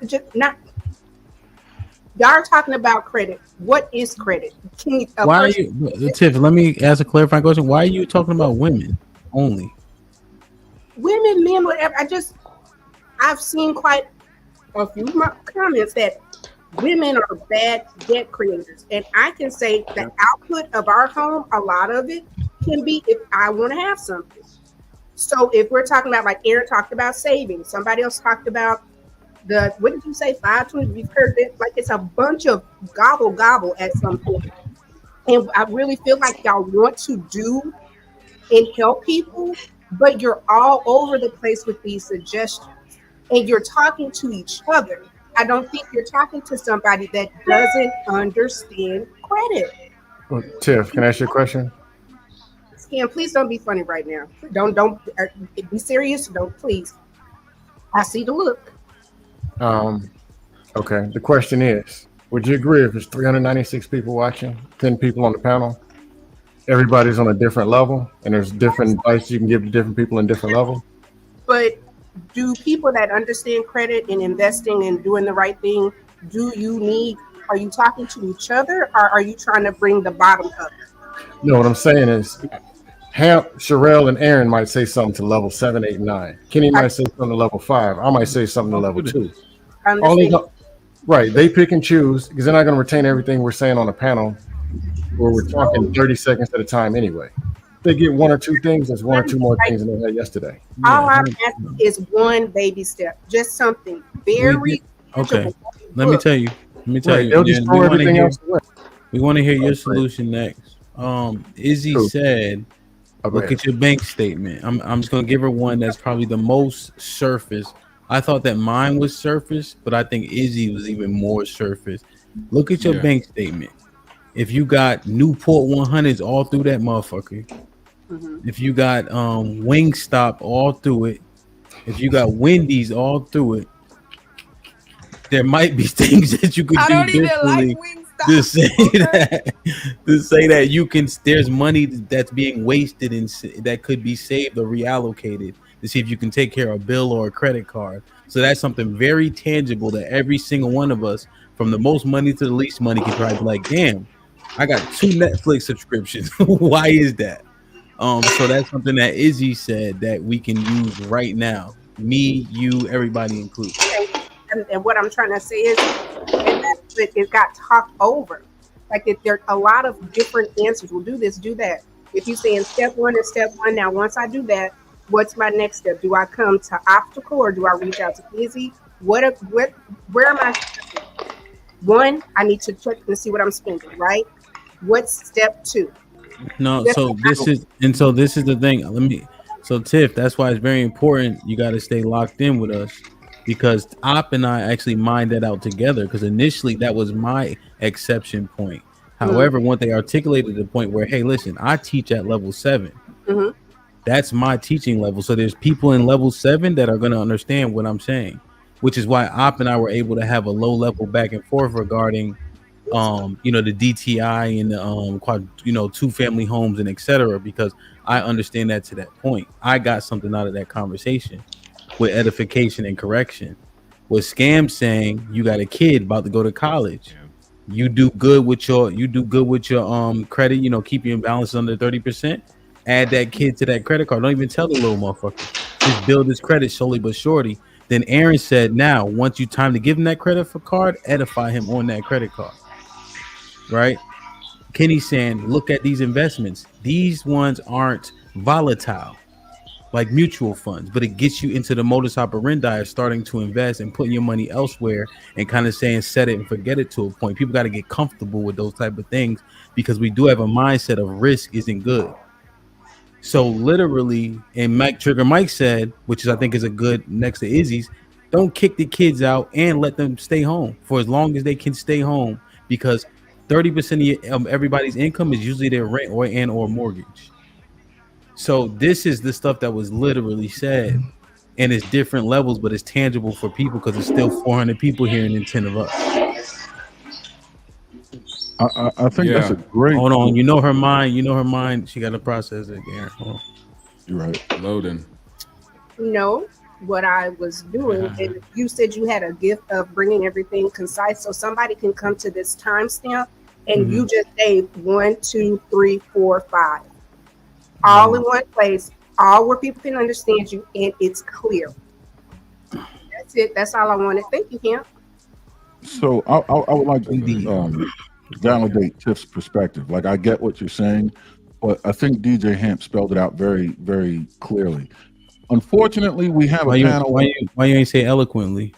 Y'all are talking about credit. What is credit? Can you, Why are you, Tiff? Let me ask a clarifying question. Why are you talking about women only? Women, men, whatever. I've seen quite a few comments that women are bad debt creators, and I can say the output of our home, a lot of it can be if I want to have something. So if we're talking about, like Aaron talked about saving, somebody else talked about what did you say, 520? We've heard it, like it's a bunch of gobble at some point. And I really feel like y'all want to do and help people, but you're all over the place with these suggestions. And you're talking to each other. I don't think you're talking to somebody that doesn't understand credit. Well, Tiff, can I ask you a question? Scan, please don't be funny right now. Don't be serious. Don't, please. I see the look. Okay. The question is, would you agree if it's 396 people watching, 10 people on the panel, everybody's on a different level, and there's different advice you can give to different people in different levels? But do people that understand credit and investing and doing the right thing, are you talking to each other, or are you trying to bring the bottom up? No, what I'm saying is, Hamp, Sherelle, and Aaron might say something to level 7, 8, 9. Kenny might say something to level 5. I might say something to level 2. Right, they pick and choose because they're not going to retain everything we're saying on the panel where we're talking 30 seconds at a time anyway. If they get one or two things, there's one or two more things than they had yesterday. All I'm asking is one baby step, just something very okay. Let me tell you. They'll destroy everything else. We want to hear your solution next. Izzy said, look at your bank statement. I'm just gonna give her one that's probably the most surface. I thought that mine was surface, but I think Izzy was even more surface. Look at your bank statement. If you got Newport 100s all through that motherfucker, if you got Wingstop all through it, if you got Wendy's all through it, there might be things that you could do differently to say that you can. There's money that's being wasted and that could be saved or reallocated to see if you can take care of a bill or a credit card. So that's something very tangible that every single one of us, from the most money to the least money, can try to be like, damn, I got 2 Netflix subscriptions. Why is that? So that's something that Izzy said that we can use right now. Me, you, everybody included. And what I'm trying to say is, it got talked over. Like if there are a lot of different answers. We'll do this, do that. If you say in step one is step one, now once I do that, what's my next step? Do I come to obstacle or do I reach out to Izzy? Where am I? One, I need to check and see what I'm spending, right? What's step 2? No, so this is the thing. So Tiff, that's why it's very important. You got to stay locked in with us, because Op and I actually mined that out together, because initially that was my exception point. However, when they articulated the point where, hey, listen, I teach at level 7. That's my teaching level. So there's people in level 7 that are going to understand what I'm saying, which is why Op and I were able to have a low level back and forth regarding the DTI and the 2-family homes and etc., because I understand that to that point. I got something out of that conversation with edification and correction. With Scam saying you got a kid about to go to college, you do good with your credit, keep your balance under 30%, add that kid to that credit card. Don't even tell the little motherfucker, just build his credit slowly but surely. Then Aaron said, now once you time to give him that credit card, edify him on that credit card. Right? Kenny saying, look at these investments. These ones aren't volatile. like mutual funds, but it gets you into the modus operandi of starting to invest and putting your money elsewhere and kind of saying set it and forget it to a point. People got to get comfortable with those type of things because we do have a mindset of risk isn't good. So literally, and Mike said, which is I think is a good next to Izzy's, don't kick the kids out and let them stay home for as long as they can stay home because 30% of everybody's income is usually their rent or mortgage. So this is the stuff that was literally said, and it's different levels, but it's tangible for people because it's still 400 people here and then 10 of us. I think that's a great. Hold on, you know her mind. She got to process it again. You're right. Loading. No, what I was doing, and you said you had a gift of bringing everything concise, so somebody can come to this timestamp, and you just gave 1, 2, 3, 4, 5, all in one place, all where people can understand you, and it's clear. That's it. That's all I wanted. Thank you, Camp. So I would like to validate Tiff's perspective. Like, I get what you're saying, but I think DJ Hamp spelled it out very, very clearly. Unfortunately, we have a panel. Why you ain't say eloquently?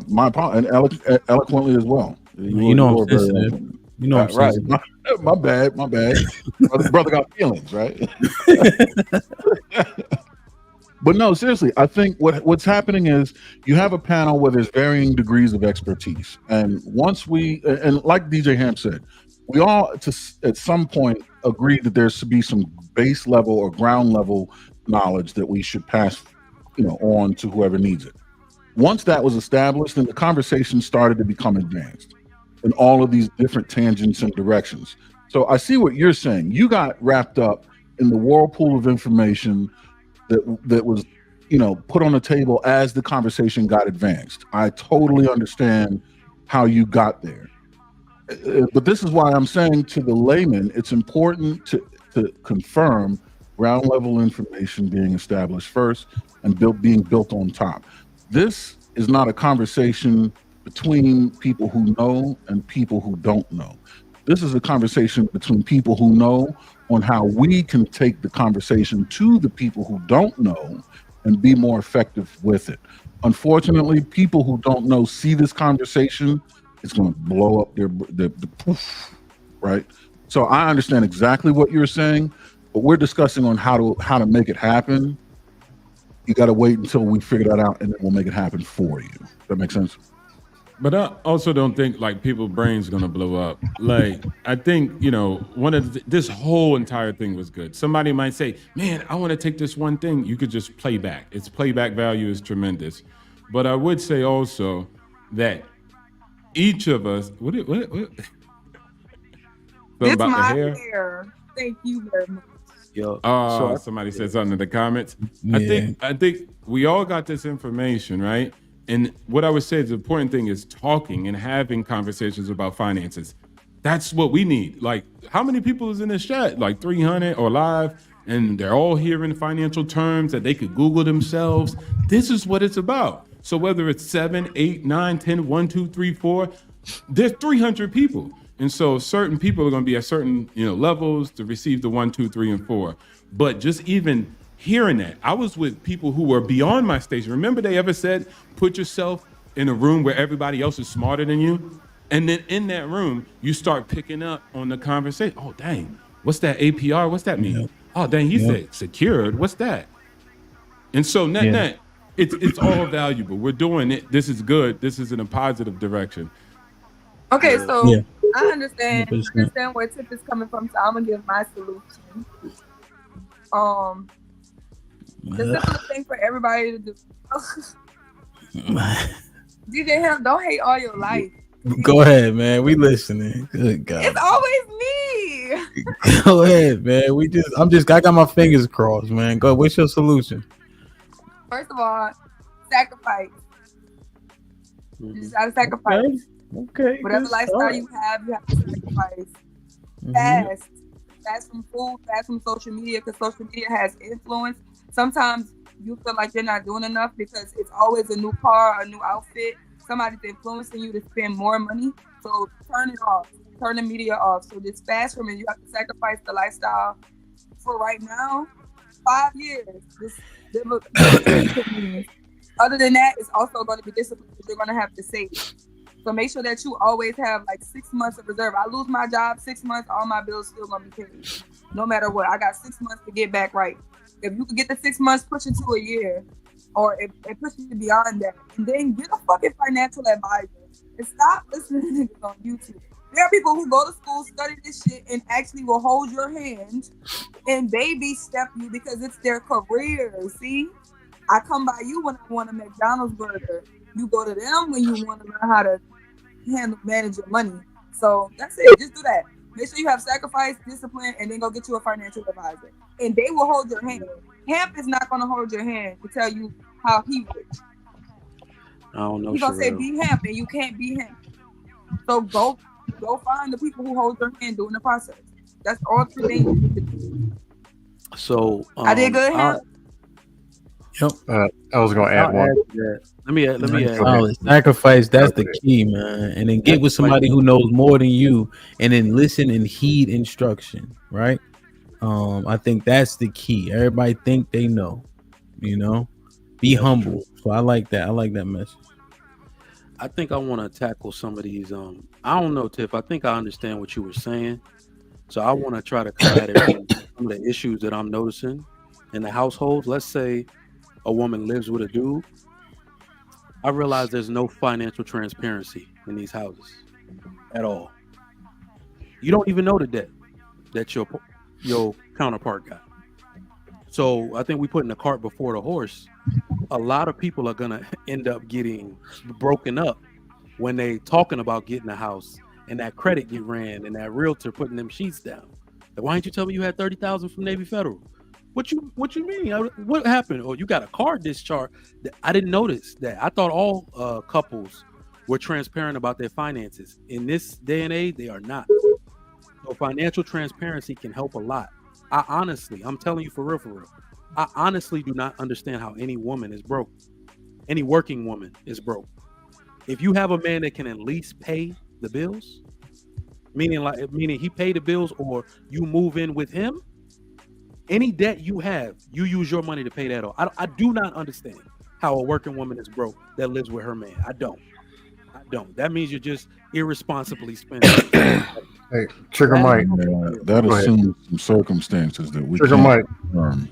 My and eloquently as well. You know I'm sensitive. You know I'm right. sensitive. My bad. brother got feelings, right? But no, seriously, I think what's happening is you have a panel where there's varying degrees of expertise, and once and like DJ Ham said, we all at some point agreed that there should be some base level or ground level knowledge that we should pass, on to whoever needs it. Once that was established, then the conversation started to become advanced in all of these different tangents and directions. So I see what you're saying. You got wrapped up in the whirlpool of information that was, put on the table as the conversation got advanced. I totally understand how you got there. But this is why I'm saying to the layman, it's important to confirm ground level information being established first and being built on top. This is not a conversation between people who know and people who don't know. This is a conversation between people who know on how we can take the conversation to the people who don't know and be more effective with it. Unfortunately, people who don't know see this conversation, it's going to blow up their poof, right? So I understand exactly what you're saying, but we're discussing on how to make it happen. You got to wait until we figure that out, and then we'll make it happen for you. That makes sense? But I also don't think like people's brains gonna blow up. Like I think one of this whole entire thing was good. Somebody might say, "Man, I want to take this one thing." You could just play back. Its playback value is tremendous. But I would say also that each of us. What? It's my hair. Thank you very much. Yo, somebody said something in the comments. Yeah. I think we all got this information, right? And what I would say is the important thing is talking and having conversations about finances. That's what we need. Like, how many people is in this chat? Like 300 or live, and they're all hearing financial terms that they could Google themselves. This is what it's about. So whether it's 7, 8, 9, 10, 1, 2, 3, 4, there's 300 people. And so certain people are going to be at certain levels to receive the 1, 2, 3, and 4. But just even hearing that, I was with people who were beyond my station. Remember they ever said, put yourself in a room where everybody else is smarter than you? And then in that room, you start picking up on the conversation. Oh, dang, what's that APR? What's that mean? Oh, dang, he said secured. What's that? And so net, it's all valuable. We're doing it. This is good. This is in a positive direction. Okay, so I understand where Tip is coming from, so I'm gonna give my solution. The simplest thing for everybody to do. DJ Ham, don't hate all your life. Go ahead, man. We listening. Good God. It's always me. Go ahead, man. I got my fingers crossed, man. Go. What's your solution? First of all, sacrifice. You just gotta sacrifice. Okay. Whatever lifestyle you have to sacrifice. Fast from food, fast from social media, because social media has influence. Sometimes you feel like you're not doing enough because it's always a new car, a new outfit. Somebody's influencing you to spend more money. So turn it off. Turn the media off. So just fast from it. You have to sacrifice the lifestyle for right now. 5 years. This means. Other than that, it's also going to be discipline because you're going to have to save. So make sure that you always have like 6 months of reserve. I lose my job, 6 months, all my bills still going to be paid. No matter what, I got 6 months to get back right. If you could get the 6 months, push it to a year, or it pushes it beyond that, and then get a fucking financial advisor and stop listening to niggas on YouTube. There are people who go to school, study this shit, and actually will hold your hand and baby step you because it's their career. See, I come by you when I want a McDonald's burger. You go to them when you want to learn how to manage your money. So that's it. Just do that. Make sure you have sacrifice, discipline, and then go get you a financial advisor. And they will hold your hand. Hemp is not going to hold your hand to tell you how he rich. I don't know. He's going to say be hemp, and you can't be hemp. So go find the people who hold your hand during the process. That's all three things. So I did good, hemp. Yep. I was going to add one. Let me add. Sacrifice, that's the key, man. And then get with somebody who knows more than you, and then listen and heed instruction, right? I think that's the key. Everybody think they know, be humble. So I like that. I like that message. I think I want to tackle some of these. I don't know, Tiff. I think I understand what you were saying. So I want to try to come at it from some of the issues that I'm noticing in the households. Let's say a woman lives with a dude. I realize there's no financial transparency in these houses at all. You don't even know the debt that your counterpart got. So I think we putting the cart before the horse. A lot of people are gonna end up getting broken up when they talking about getting a house and that credit get ran and that realtor putting them sheets down. Like, why didn't you tell me you had $30,000 from Navy Federal? What you mean? What happened? Oh, you got a car discharge. I didn't notice that. I thought all couples were transparent about their finances. In this day and age, they are not. So financial transparency can help a lot. I'm telling you for real. I honestly do not understand how any woman is broke. Any working woman is broke. If you have a man that can at least pay the bills, meaning he paid the bills or you move in with him, any debt you have, you use your money to pay that off. I do not understand how a working woman is broke that lives with her man. I don't. That means you're just irresponsibly spending. Hey, Trigger Mike. That assumes some circumstances that we Trigger can't Mike. confirm.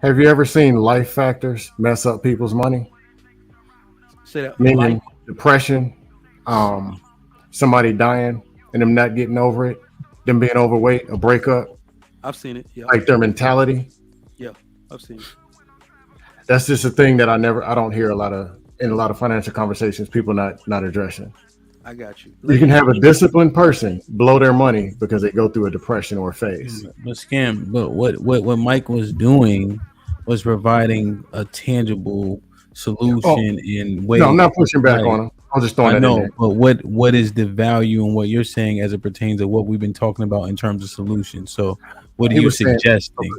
Have you ever seen life factors mess up people's money? Say that. Meaning depression, somebody dying and them not getting over it, them being overweight, a breakup. I've seen it. Yeah. Like their mentality. Yeah, I've seen it. That's just a thing that I don't hear in a lot of financial conversations. People not addressing. I got you. You can have a disciplined person blow their money because they go through a depression or a phase. But what Mike was doing was providing a tangible solution in ways. No, I'm not pushing back on him. I'm just throwing that in there. But what is the value in what you're saying as it pertains to what we've been talking about in terms of solutions? So what are you suggesting?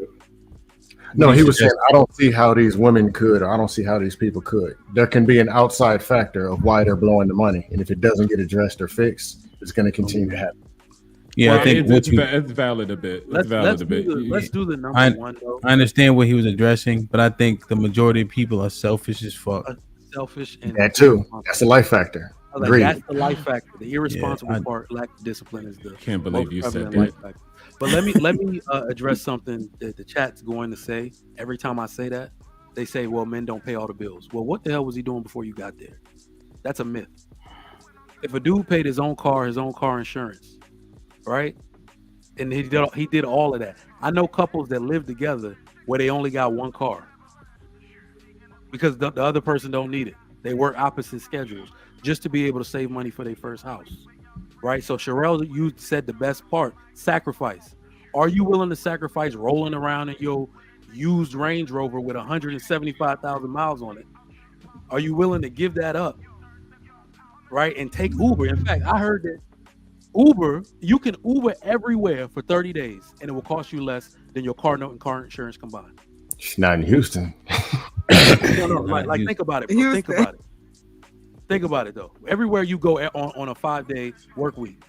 No, he was saying, I don't see how these women could, or I don't see how these people could. There can be an outside factor of why they're blowing the money. And if it doesn't get addressed or fixed, it's going to continue to happen. Yeah, well, I think it's valid a bit. Let's do the number one, though. I understand what he was addressing, but I think the majority of people are selfish as fuck. Selfish and that too. That's a life factor. That's the life factor. The irresponsible part, lack of discipline, is the can't believe you said that. Life factor. But let me address something that the chat's going to say. Every time I say that, they say, well, men don't pay all the bills. Well, what the hell was he doing before you got there? That's a myth. If a dude paid his own car insurance, right? And he did all of that. I know couples that live together where they only got one car because the other person don't need it. They work opposite schedules just to be able to save money for their first house. Right, so Sherelle, you said the best part: sacrifice. Are you willing to sacrifice rolling around in your used Range Rover with 175,000 miles on it? Are you willing to give that up? Right, and take Uber. In fact, I heard that you can Uber everywhere for 30 days, and it will cost you less than your car note and car insurance combined. It's not in Houston. No, like think about it. Bro. Think about it. Think about it though. Everywhere you go on a 5-day work week,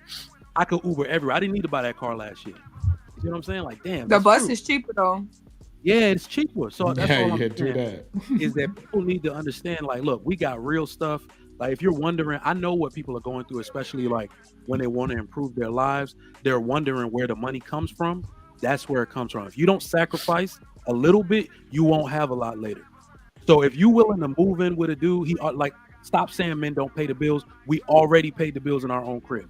I could Uber everywhere. I didn't need to buy that car last year. You know what I'm saying? Like, damn. The bus is cheaper though. Yeah, it's cheaper. So that's all I'm do saying that. is that people need to understand, like, look, we got real stuff. Like, if you're wondering, I know what people are going through, especially like when they want to improve their lives. They're wondering where the money comes from. That's where it comes from. If you don't sacrifice a little bit, you won't have a lot later. So if you willing to move in with a dude, like, stop saying men don't pay the bills. We already paid the bills in our own crib.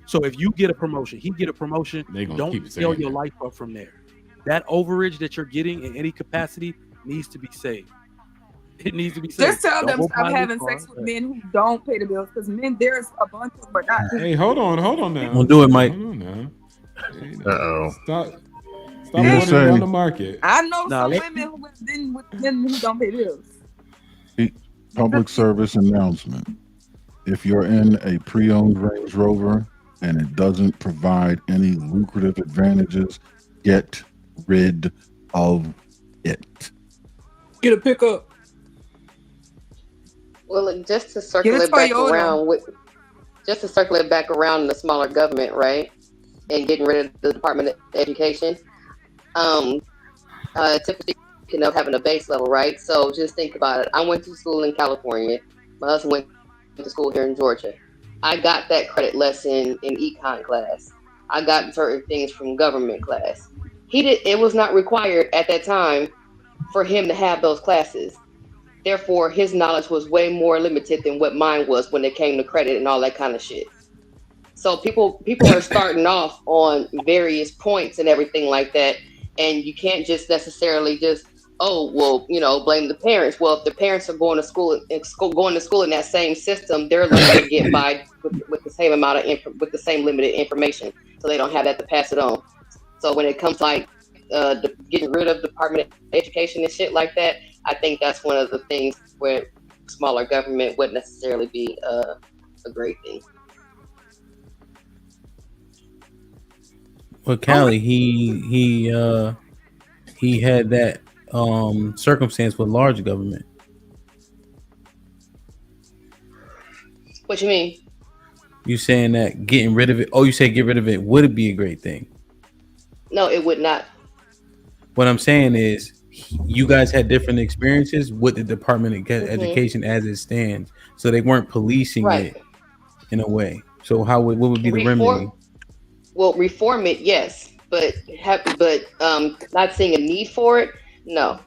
So if you get a promotion, he get a promotion, They gonna don't keep scale saying your that. life up from there. That overage that you're getting in any capacity needs to be saved. It needs to be saved. Just tell Don't them go stop buy a new having car. sex with men who don't pay the bills, because men, there's a bunch of them, but not too Hey, hold on now. Don't do it, Mike. Hold on now. Uh-oh. Stop You were watering saying- down the market. I know Nah, some let- women who have been with men who don't pay bills. Public service announcement. If you're in a pre-owned Range Rover and it doesn't provide any lucrative advantages, get rid of it. Get a pickup. Well, just to circle it back around the smaller government, right? And getting rid of the Department of Education. Typically, having a base level, right? So just think about it. I went to school in California. My husband went to school here in Georgia. I got that credit lesson in econ class. I got certain things from government class. It was not required at that time for him to have those classes. Therefore, his knowledge was way more limited than what mine was when it came to credit and all that kind of shit. So people are starting off on various points and everything like that, and you can't just necessarily just blame the parents. Well, if the parents are going to school in that same system, they're learning to get by with the same amount of with the same limited information, so they don't have that to pass it on. So when it comes to like getting rid of Department of Education and shit like that, I think that's one of the things where smaller government wouldn't necessarily be a great thing. Well, Callie, he had that circumstance with large government. What you mean? You saying that getting rid of it? Oh, you say get rid of it would it be a great thing? No, it would not. What I'm saying is, you guys had different experiences with the Department of Education as it stands, so they weren't policing it in a way. So what would be the remedy? Well, reform it, yes, but not seeing a need for it, no.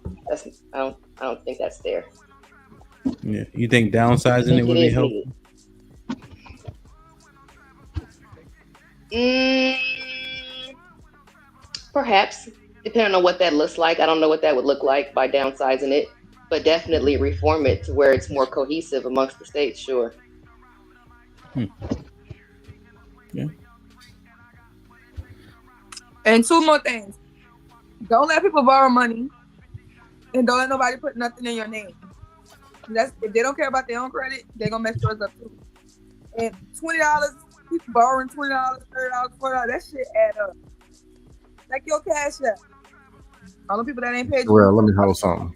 I don't think that's there. Yeah, you think downsizing it would be helpful? Perhaps, depending on what that looks like. I don't know what that would look like by downsizing it, but definitely reform it to where it's more cohesive amongst the states. Sure. Yeah. And two more things. Don't let people borrow money, and don't let nobody put nothing in your name. If they don't care about their own credit, they're gonna mess yours up too. And $20, people borrowing $20, $30, $40, that shit add up. Like your cash app. All the people that ain't paid you. Well, let me hold something.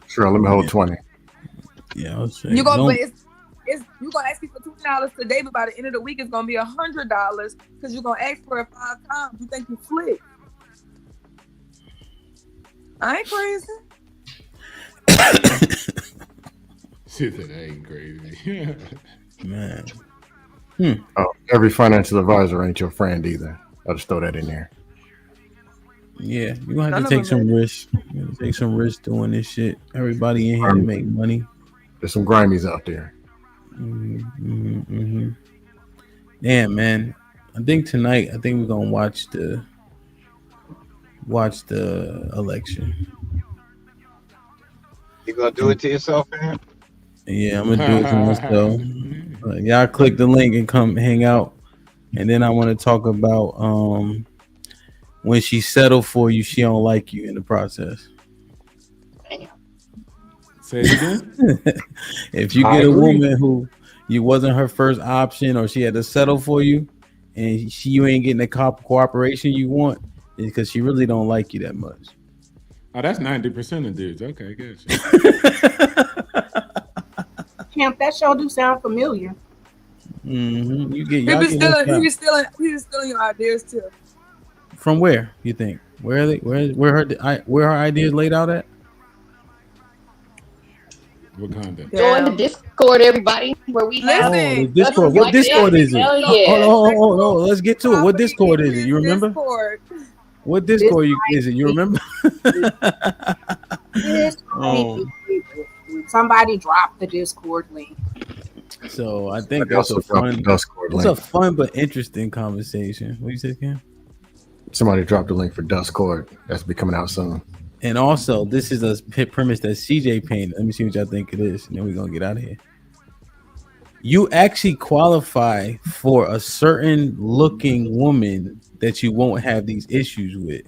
Sure, let me hold 20. Yeah, I was saying. You gonna you gonna ask me for $20 today, but by the end of the week it's gonna be $100 because you're gonna ask for it 5 times. You think you slick? I ain't crazy. She said I ain't crazy. Man. Oh, every financial advisor ain't your friend either. I'll just throw that in there. Yeah, you're gonna have to take some risks. You're gonna take some risks doing this shit. Everybody in here to make money. There's some grimies out there. Damn, man. I think tonight, we're gonna watch the election. You gonna do it to yourself, man? Yeah, I'm gonna do it to myself. Y'all click the link and come hang out. And then I want to talk about when she settled for you, she don't like you in the process. Say it again. If you get a woman who you wasn't her first option, or she had to settle for you, and you ain't getting the cooperation you want, it's because she really don't like you that much. Oh, that's 90% of dudes. Okay, good. Camp, that show do sound familiar. Mm-hmm. He be stealing your ideas too. From where you think? Where are they? Where her ideas laid out at? Wakanda. Join the Discord, everybody, where we have Oh, the discussions Discord. What like Discord this. is it? Hell Hold yeah. on, hold on. Let's get to it. What Discord is it? You remember? Discord. What Discord is it? You remember? Oh. Somebody dropped the Discord link. So I think Somebody also dropped the Discord it's link. a fun but interesting conversation. What you say, Cam? Somebody dropped the link for Discord. That's be coming out soon. And also, this is a premise that CJ painted. Let me see what y'all think it is, and then we're gonna get out of here. You actually qualify for a certain looking woman that you won't have these issues with.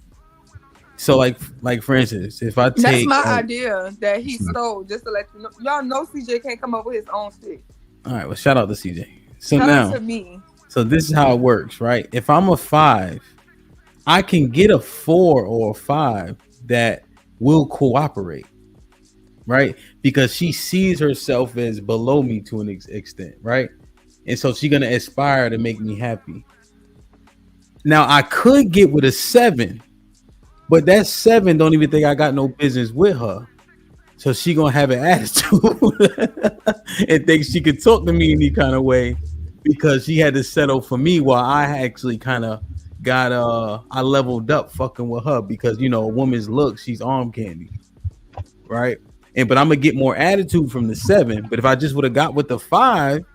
So, like for instance, if I take That's my idea that he stole. Just to let you know, y'all know CJ can't come up with his own shit. all right, well, shout out to CJ. So Shout now, out to me. so this is how it works, right? If I'm a 5, I can get a 4 or a 5 that will cooperate, right? Because she sees herself as below me to an extent, right? And so she's gonna aspire to make me happy. Now I could get with a 7, but that 7 don't even think I got no business with her. So she gonna have an attitude and think she could talk to me any kind of way because she had to settle for me while I actually kind of got I leveled up fucking with her because a woman's look, she's arm candy, right? But I'm gonna get more attitude from the 7. But if I just would have got with the 5,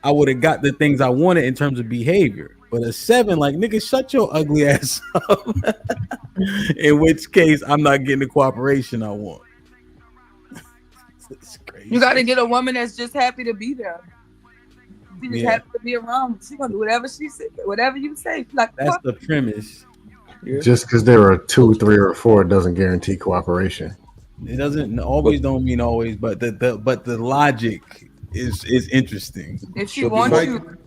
I would have got the things I wanted in terms of behavior. But a 7, like, nigga, shut your ugly ass up. In which case, I'm not getting the cooperation I want. It's crazy. You got to get a woman that's just happy to be there. She's just happy to be around. She's gonna do whatever she says, whatever you say. Like, That's fuck. the premise. Just because there are 2, 3, or 4 doesn't guarantee cooperation. It doesn't always don't mean always, but the logic is interesting. If she wants you,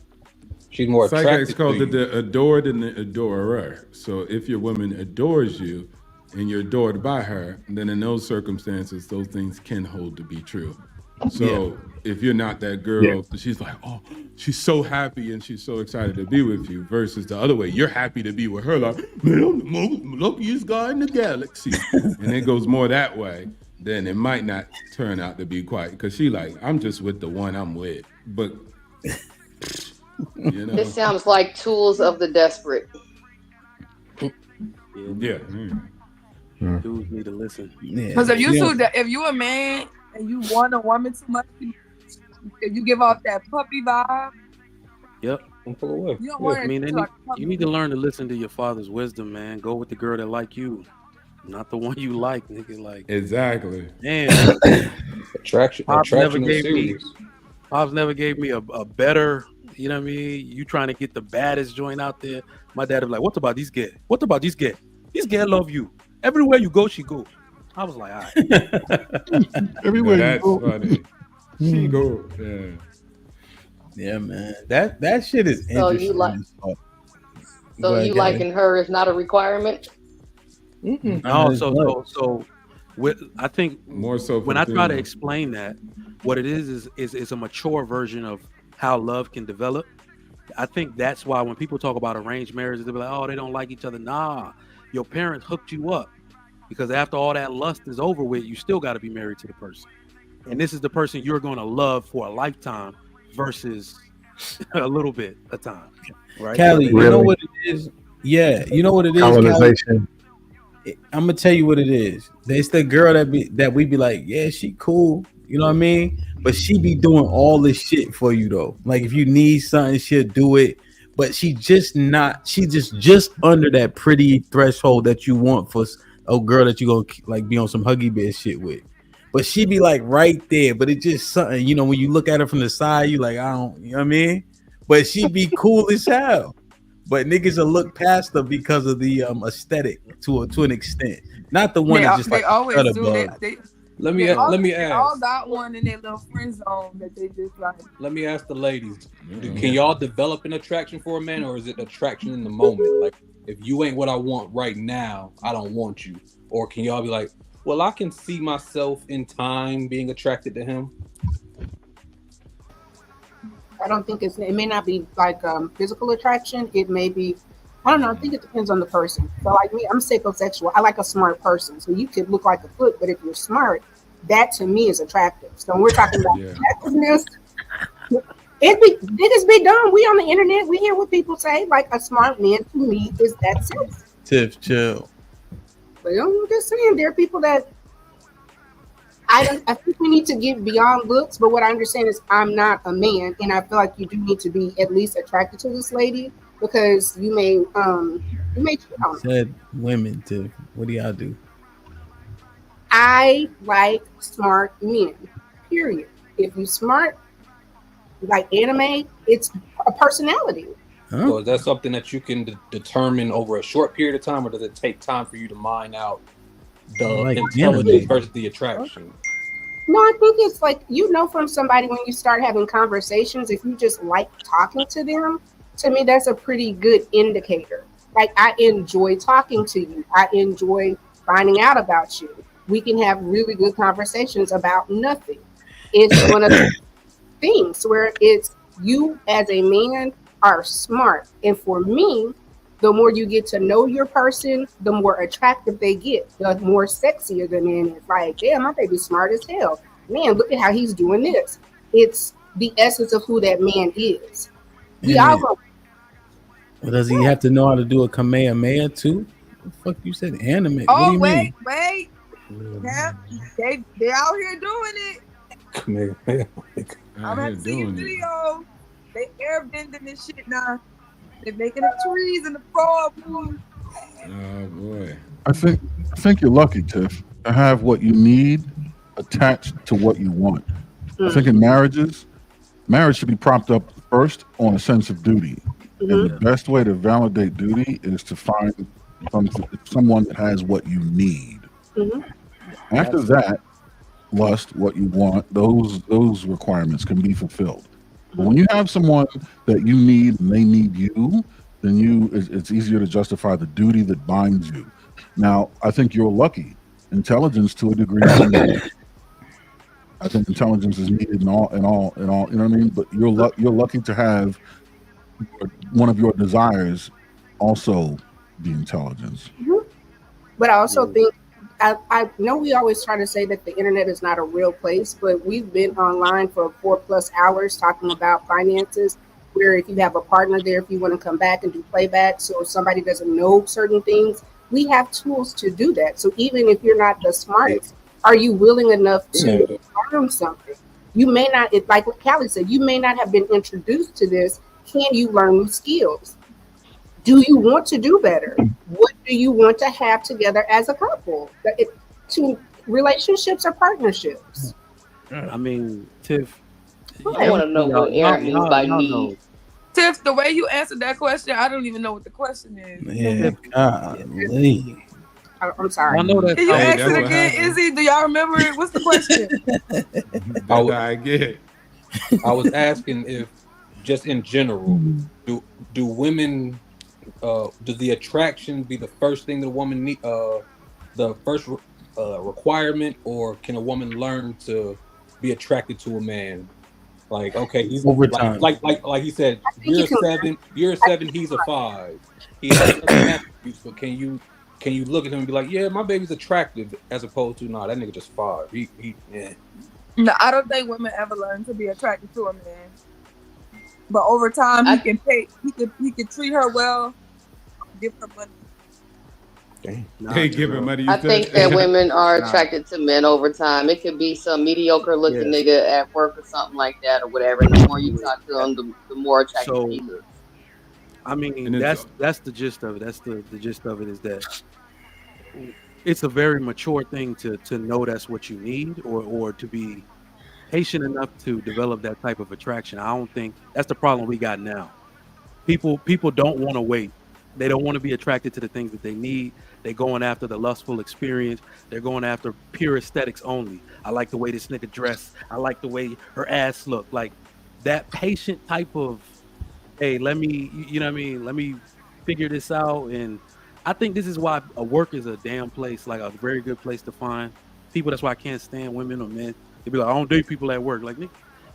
she's more It's like attracted it's called to the adored and the adorer. So if your woman adores you and you're adored by her, then in those circumstances, those things can hold to be true. So if you're not that girl, she's like, oh, she's so happy and she's so excited to be with you, versus the other way, you're happy to be with her, like, man, I'm the most luckiest guy in the galaxy. And it goes more that way, then it might not turn out to be quite, because she like, I'm just with the one I'm with. But This sounds like tools of the desperate. Yeah. Dudes need to listen. because if you a man and you want a woman too much, if you give off that puppy vibe, Yep. you don't want You need to learn to listen to your father's wisdom, man. Go with the girl that like you, not the one you like, nigga. Like exactly. Man, attraction. Pops Attraction is serious. Pops never gave me a better. You know what I mean? You trying to get the baddest joint out there? My dad was like, "What about these guys? What about these guys? These guys love you. Everywhere you go, she go." I was like, "All right." Everywhere that's you go. Funny. She go. Yeah. Yeah, man. That shit is So interesting. you like? Go So ahead, you Gabby. liking her is not a requirement? No, so I think more so when I try to explain that, what it is a mature version of how love can develop. I think that's why when people talk about arranged marriages, they'll be like, "Oh, they don't like each other." Nah, your parents hooked you up because after all that lust is over with, you still got to be married to the person, and this is the person you're going to love for a lifetime versus a little bit of time, right? Callie, you know what it is? Yeah, you know what it is, Colonization. I'm gonna tell you what it is. It's the girl that we be like, yeah, she cool. You know what I mean? But she be doing all this shit for you though. Like if you need something, she'll do it. But she just under that pretty threshold that you want for a girl that you gonna like be on some Huggy Bear shit with. But she be like right there. But it's just something, when you look at her from the side, you like, I don't, you know what I mean? But she be cool as hell. But niggas will look past her because of the aesthetic to an extent. Not the one that just they like always cut do. above. Let me They ask. all got one in their little friend zone that they just like. Let me ask the ladies: Can y'all develop an attraction for a man, or is it attraction in the moment? Like, if you ain't what I want right now, I don't want you. Or can y'all be like, well, I can see myself in time being attracted to him? I don't think it may not be like physical attraction. It may be I don't know. I think it depends on the person. So, like me, I'm psychosexual. I like a smart person. So you could look like a foot, but if you're smart, that to me is attractive. So when we're talking about attractiveness, niggas be dumb. We on the internet. We hear what people say. Like a smart man to me is that sexy. Tiff, chill. But I'm just saying, there are people that I think we need to get beyond looks. But what I understand is I'm not a man, and I feel like you do need to be at least attracted to this lady because you may cheat on her. Said women, Tiff. What do y'all do? I like smart men. Period. If you smart, like anime, it's a personality. So is that something that you can determine over a short period of time, or does it take time for you to mine out the intelligence versus the attraction? No, I think it's like, from somebody when you start having conversations, if you just like talking to them, to me, that's a pretty good indicator. Like, I enjoy talking to you. I enjoy finding out about you. We can have really good conversations about nothing. It's one of the things where it's you as a man are smart. And for me, the more you get to know your person, the more attractive they get, the more sexier the man is. Like, damn, my baby's smart as hell. Man, look at how he's doing this. It's the essence of who that man is. We all go. Well, does he have to know how to do a Kamehameha too? What the fuck you said anime? Oh, what do you wait. mean? Yeah, they out here doing it. I'm at seeing video. They airbending this shit now. They're making the trees and the frog move. Oh boy. I think you're lucky, Tiff, to have what you need attached to what you want. I think in marriage should be propped up first on a sense of duty. And the best way to validate duty is to find someone that has what you need. After that, lust, what you want, those requirements can be fulfilled. But when you have someone that you need and they need you, then it's easier to justify the duty that binds you. Now, I think you're lucky. Intelligence to a degree. I think intelligence is needed in all. You know what I mean? But you're lucky to have one of your desires also be intelligence. But I also think I know we always try to say that the internet is not a real place, but we've been online for 4+ hours talking about finances, where if you have a partner there, if you want to come back and do playback, so if somebody doesn't know certain things, we have tools to do that. So even if you're not the smartest, are you willing enough to learn something? You may not, like what Callie said, you may not have been introduced to this. Can you learn new skills? Do you want to do better? What do you want to have together as a couple? To relationships or partnerships? I mean, Tiff. I want to know what Aaron means by need. Tiff, the way you answered that question, I don't even know what the question is. Yeah, golly. I'm sorry. I know that. Can you ask it again? Izzy, do y'all remember it? What's the question? I get it. I was asking if, just in general, do women, does the attraction be the first thing that a woman need, the first requirement, or can a woman learn to be attracted to a man? Like, okay, he's over time. Like he said, you're a 7, he's a 5. He has certain attributes, but can you look at him and be like, yeah, my baby's attractive, as opposed to, nah, that nigga just 5. Yeah. No, I don't think women ever learn to be attracted to a man. But over time, he can treat her well, give her money. Give her money. I think that women are attracted to men over time. It could be some mediocre looking nigga at work or something like that or whatever. And the more you talk to him, the more attractive he looks. I mean, that's the gist of it. That's the gist of it, is that it's a very mature thing to know that's what you need, or to be patient enough to develop that type of attraction. I don't think that's the problem we got now. People don't want to wait. They don't want to be attracted to the things that they need. They're going after the lustful experience. They're going after pure aesthetics only. I like the way this nigga dressed. I like the way her ass looked. Like that patient type of, hey, let me, you know what I mean? Let me figure this out. And I think this is why a work is a damn place, like a very good place to find people. That's why I can't stand women or men. They be like, I don't date people at work. Like,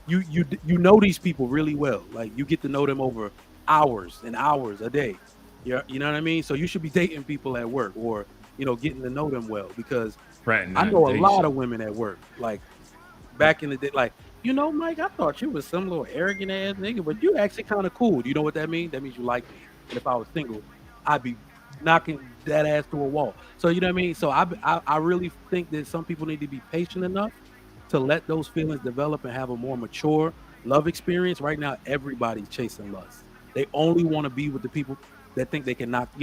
you know these people really well. Like, you get to know them over hours and hours a day. Yeah, you know what I mean? So you should be dating people at work, or getting to know them well, because I know a lot of women at work. Like back in the day, like, Mike, I thought you was some little arrogant ass nigga, but you actually kind of cool. Do you know what that means? That means you like me. And if I was single, I'd be knocking that ass to a wall. So you know what I mean? So I really think that some people need to be patient enough to let those feelings develop and have a more mature love experience. Right now, everybody's chasing lust. They only want to be with the people that think they can knock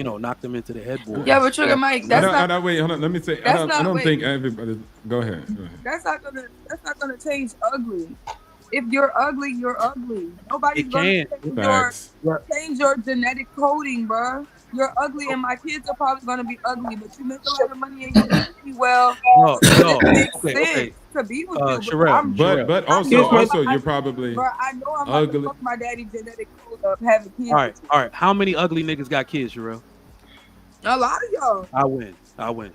them into the headboard. Yeah, but Trigger Mike, that's not. Wait, hold on. Let me say. That's I not. don't Wait, think everybody. Go ahead. that's not gonna change ugly. If you're ugly, you're ugly. Nobody's gonna change your genetic coding, bro. You're ugly, and my kids are probably gonna be ugly. But you make a lot of money and you treat me well. No, it makes okay. sense to be with you. Sherelle, But also you're probably Bro, I know I'm ugly. about to fuck my daddy genetic code up having kids. All right. How many ugly niggas got kids, Sherelle? A lot of y'all. I win.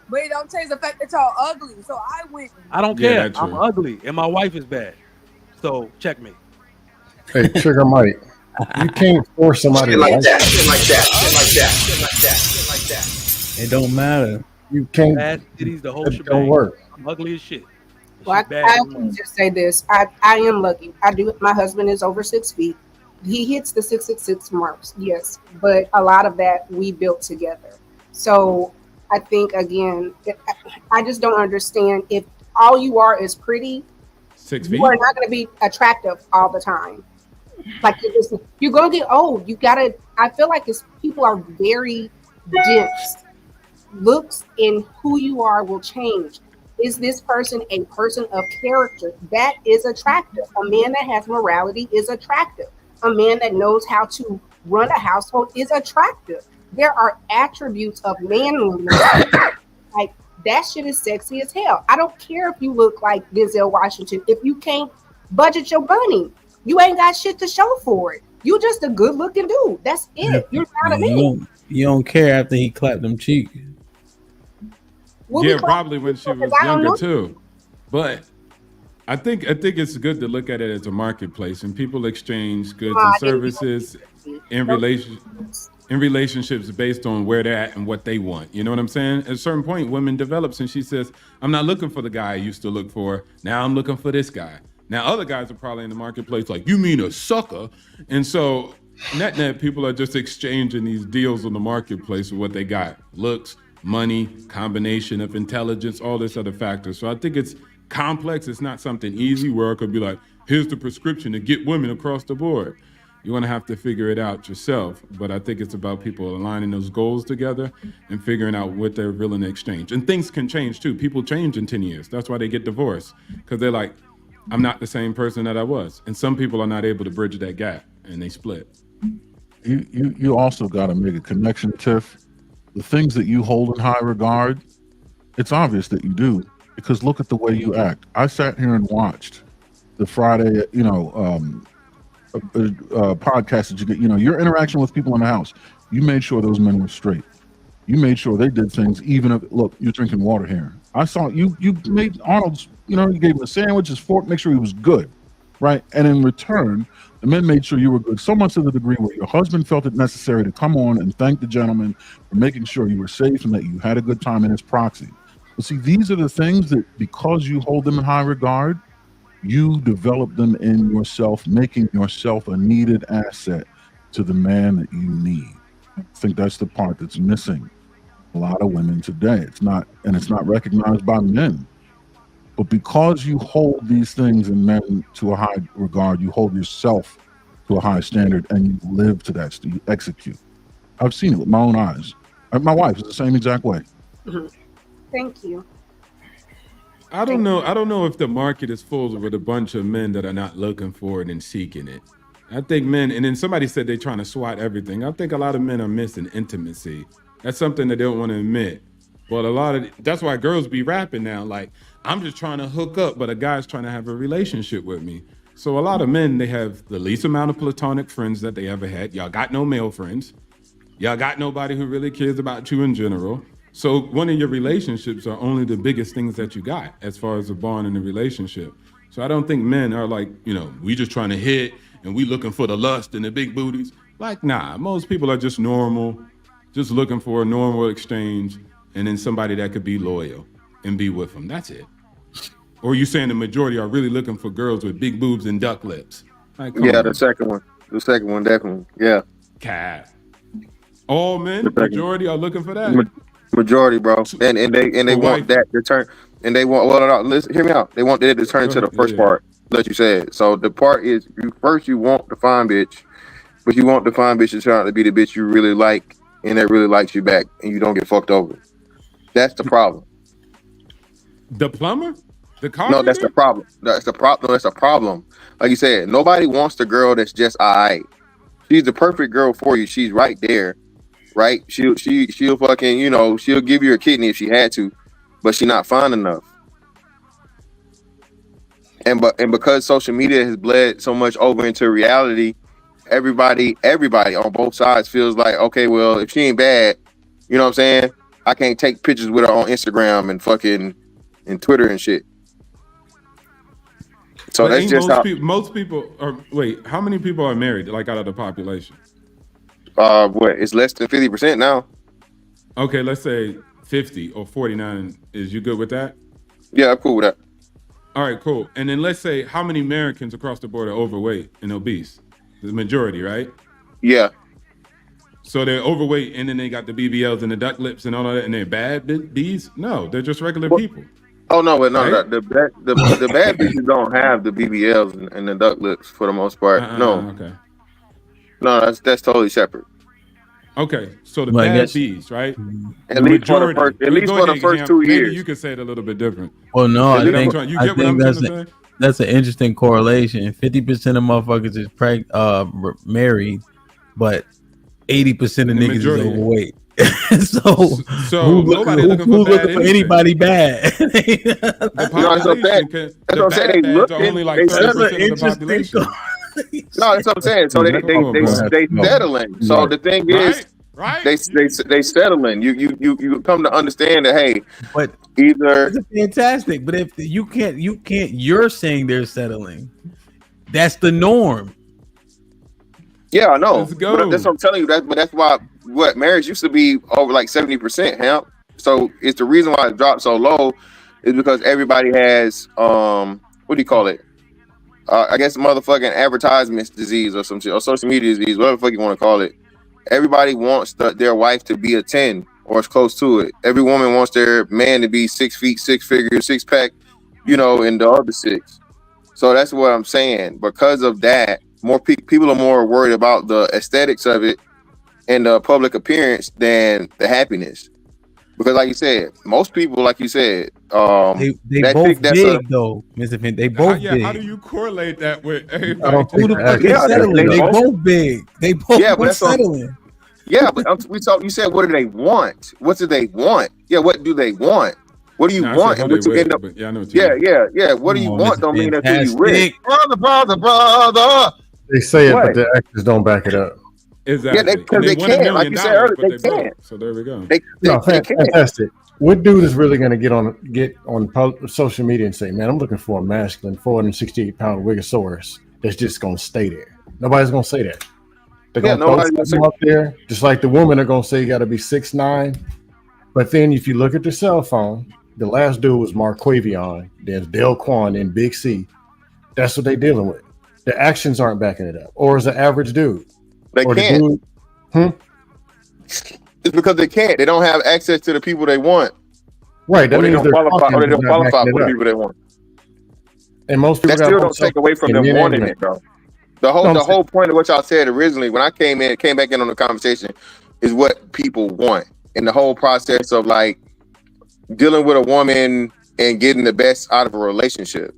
But it don't change the fact that y'all ugly. So I win. I don't care. I'm ugly, and my wife is bad. So check me. Hey, Trigger Mike, you can't force somebody Shit like that. It don't matter. You can't. Bad cities, the whole It shebang. don't work. I'm ugly as shit. Well, I can just say this. I am lucky. My husband is over 6 feet. He hits the 666 marks, yes. But a lot of that we built together. So I think, again, I just don't understand, if all you are is pretty, 6 feet, you are not going to be attractive all the time. Like, you're going to get old. I feel like people are very dense. Looks and who you are will change. Is this person a person of character? That is attractive. A man that has morality is attractive. A man that knows how to run a household is attractive. There are attributes of manliness. Like, that shit is sexy as hell. I don't care if you look like Denzel Washington. If you can't budget your money, you ain't got shit to show for it. You just a good looking dude. That's it. You're not a man. You don't care after he clapped them cheeks. Yeah, probably when she was younger too. But I think it's good to look at it as a marketplace, and people exchange goods and services in relationships based on where they're at and what they want. You know what I'm saying? At a certain point, women develops, and she says, "I'm not looking for the guy I used to look for. Now I'm looking for this guy." Now other guys are probably in the marketplace like, "You mean a sucker?" And so net people are just exchanging these deals on the marketplace of what they got: looks, money, combination of intelligence, all this other factors. So I think it's complex. It's not something easy where it could be like, here's the prescription to get women across the board. You're going to have to figure it out yourself. But I think it's about people aligning those goals together and figuring out what they're willing to exchange. And things can change too. People change in 10 years. That's why they get divorced, because they're like, I'm not the same person that I was. And some people are not able to bridge that gap, and they split. You also got to make a connection, Tiff. The things that you hold in high regard, it's obvious that you do, because look at the way you act. I sat here and watched the Friday, podcast that you get, your interaction with people in the house. You made sure those men were straight. You made sure they did things, even if, look, you're drinking water here. I saw you made Arnold's, you gave him a sandwich, his fork, make sure he was good, right? And in return, the men made sure you were good, so much to the degree where your husband felt it necessary to come on and thank the gentleman for making sure you were safe and that you had a good time in his proxy. But see, these are the things that, because you hold them in high regard, you develop them in yourself, making yourself a needed asset to the man that you need. I think that's the part that's missing a lot of women today. It's not recognized by men. But because you hold these things in men to a high regard, you hold yourself to a high standard, and you live to that. You execute. I've seen it with my own eyes. My wife is the same exact way. Mm-hmm. Thank you. I don't know if the market is full with a bunch of men that are not looking for it and seeking it. I think men, and then somebody said they're trying to swat everything. I think a lot of men are missing intimacy. That's something they don't want to admit. But that's why girls be rapping now. Like, I'm just trying to hook up, but a guy's trying to have a relationship with me. So a lot of men, they have the least amount of platonic friends that they ever had. Y'all got no male friends. Y'all got nobody who really cares about you in general. So one of your relationships are only the biggest things that you got as far as a bond in a relationship. So I don't think men are like, we just trying to hit and we looking for the lust and the big booties. Like, nah, most people are just normal, just looking for a normal exchange, and then somebody that could be loyal and be with them. That's it. Or you saying the majority are really looking for girls with big boobs and duck lips? Like, come Yeah, on. the second one, definitely. Yeah. Cat. All men, majority are looking for that. Majority, bro, and they want that to turn, and they want listen, hear me out. They want that to turn into the first part that you said. So the part is you want the fine bitch, but you want the fine bitch to turn out to be the bitch you really like, and that really likes you back, and you don't get fucked over. That's the problem. The plumber? The carpenter? No, that's the problem. That's the problem. That's a problem. Like you said, nobody wants the girl that's just alright. She's the perfect girl for you. She's right there. Right? She'll fucking, she'll give you a kidney if she had to, but she's not fine enough. And because social media has bled so much over into reality, everybody on both sides feels like, okay, well, if she ain't bad, you know what I'm saying? I can't take pictures with her on Instagram and fucking and Twitter and shit. So but that's just most people are. Wait, how many people are married? Like out of the population? What? It's less than 50% now. Okay, let's say 50 or 49. Is you good with that? Yeah, I'm cool with that. All right, cool. And then let's say how many Americans across the board are overweight and obese? The majority, right? Yeah. So they're overweight, and then they got the BBLs and the duck lips and all of that, and they're bad. These? No, they're just regular people. Oh no, but no, right? the bad bitches don't have the BBLs and the duck lips for the most part. No. Okay. No, that's totally separate. Okay, so the bad bees, right? At least for the first 2 years. Maybe you could say it a little bit different. Well, no, I think that's that's an interesting correlation. 50% of motherfuckers is married, but 80% of niggas is overweight. so who's looking for anybody bad? That's what I'm saying. They look only like 30% of the population. No, that's what I'm saying. So they settling. So the thing is, they settling. You come to understand that, hey, but either it's fantastic. But if you can't, you're saying they're settling. That's the norm. Yeah, I know. But that's what I'm telling you. That's why marriage used to be over like 70%, hemp. So it's the reason why it dropped so low is because everybody has what do you call it? I guess motherfucking advertisement disease or some shit, or social media disease, whatever the fuck you want to call it. Everybody wants their wife to be a 10 or as close to it. Every woman wants their man to be 6 feet, 6 figures, 6 pack, and the other 6. So that's what I'm saying. Because of that, more people are more worried about the aesthetics of it and the public appearance than the happiness. Because, like you said, most people, like you said, they both big though, Mr. Finn. They both big. How do you correlate that with everybody? I don't think settling. They both big. They both settling. Yeah, but you said, what do they want? What do they want? Yeah, what do they want? What do you want? And what you end up? Yeah. What do you want? Don't mean until you rich. Brother. They say it, but the actors don't back it up. Exactly. Yeah, because they can't. Like you said earlier, they can't. So there we go. Fantastic. What dude is really going to get on social media and say, "Man, I'm looking for a masculine 468-pound Wigosaurus that's just going to stay there"? Nobody's going to say that. They're going to throw up there, just like the women are going to say you got to be 6'9". But then if you look at their cell phone, the last dude was Marquavion, there's Delquan and Big C. That's what they're dealing with. The actions aren't backing it up. Or as an average dude. They can't. It's because they can't. They don't have access to the people they want. Right. That or they means don't qualify for the people they want. And most people that still don't take away from them wanting it, though. The whole point of what y'all said originally when I came back in on the conversation is what people want. And the whole process of like dealing with a woman and getting the best out of a relationship.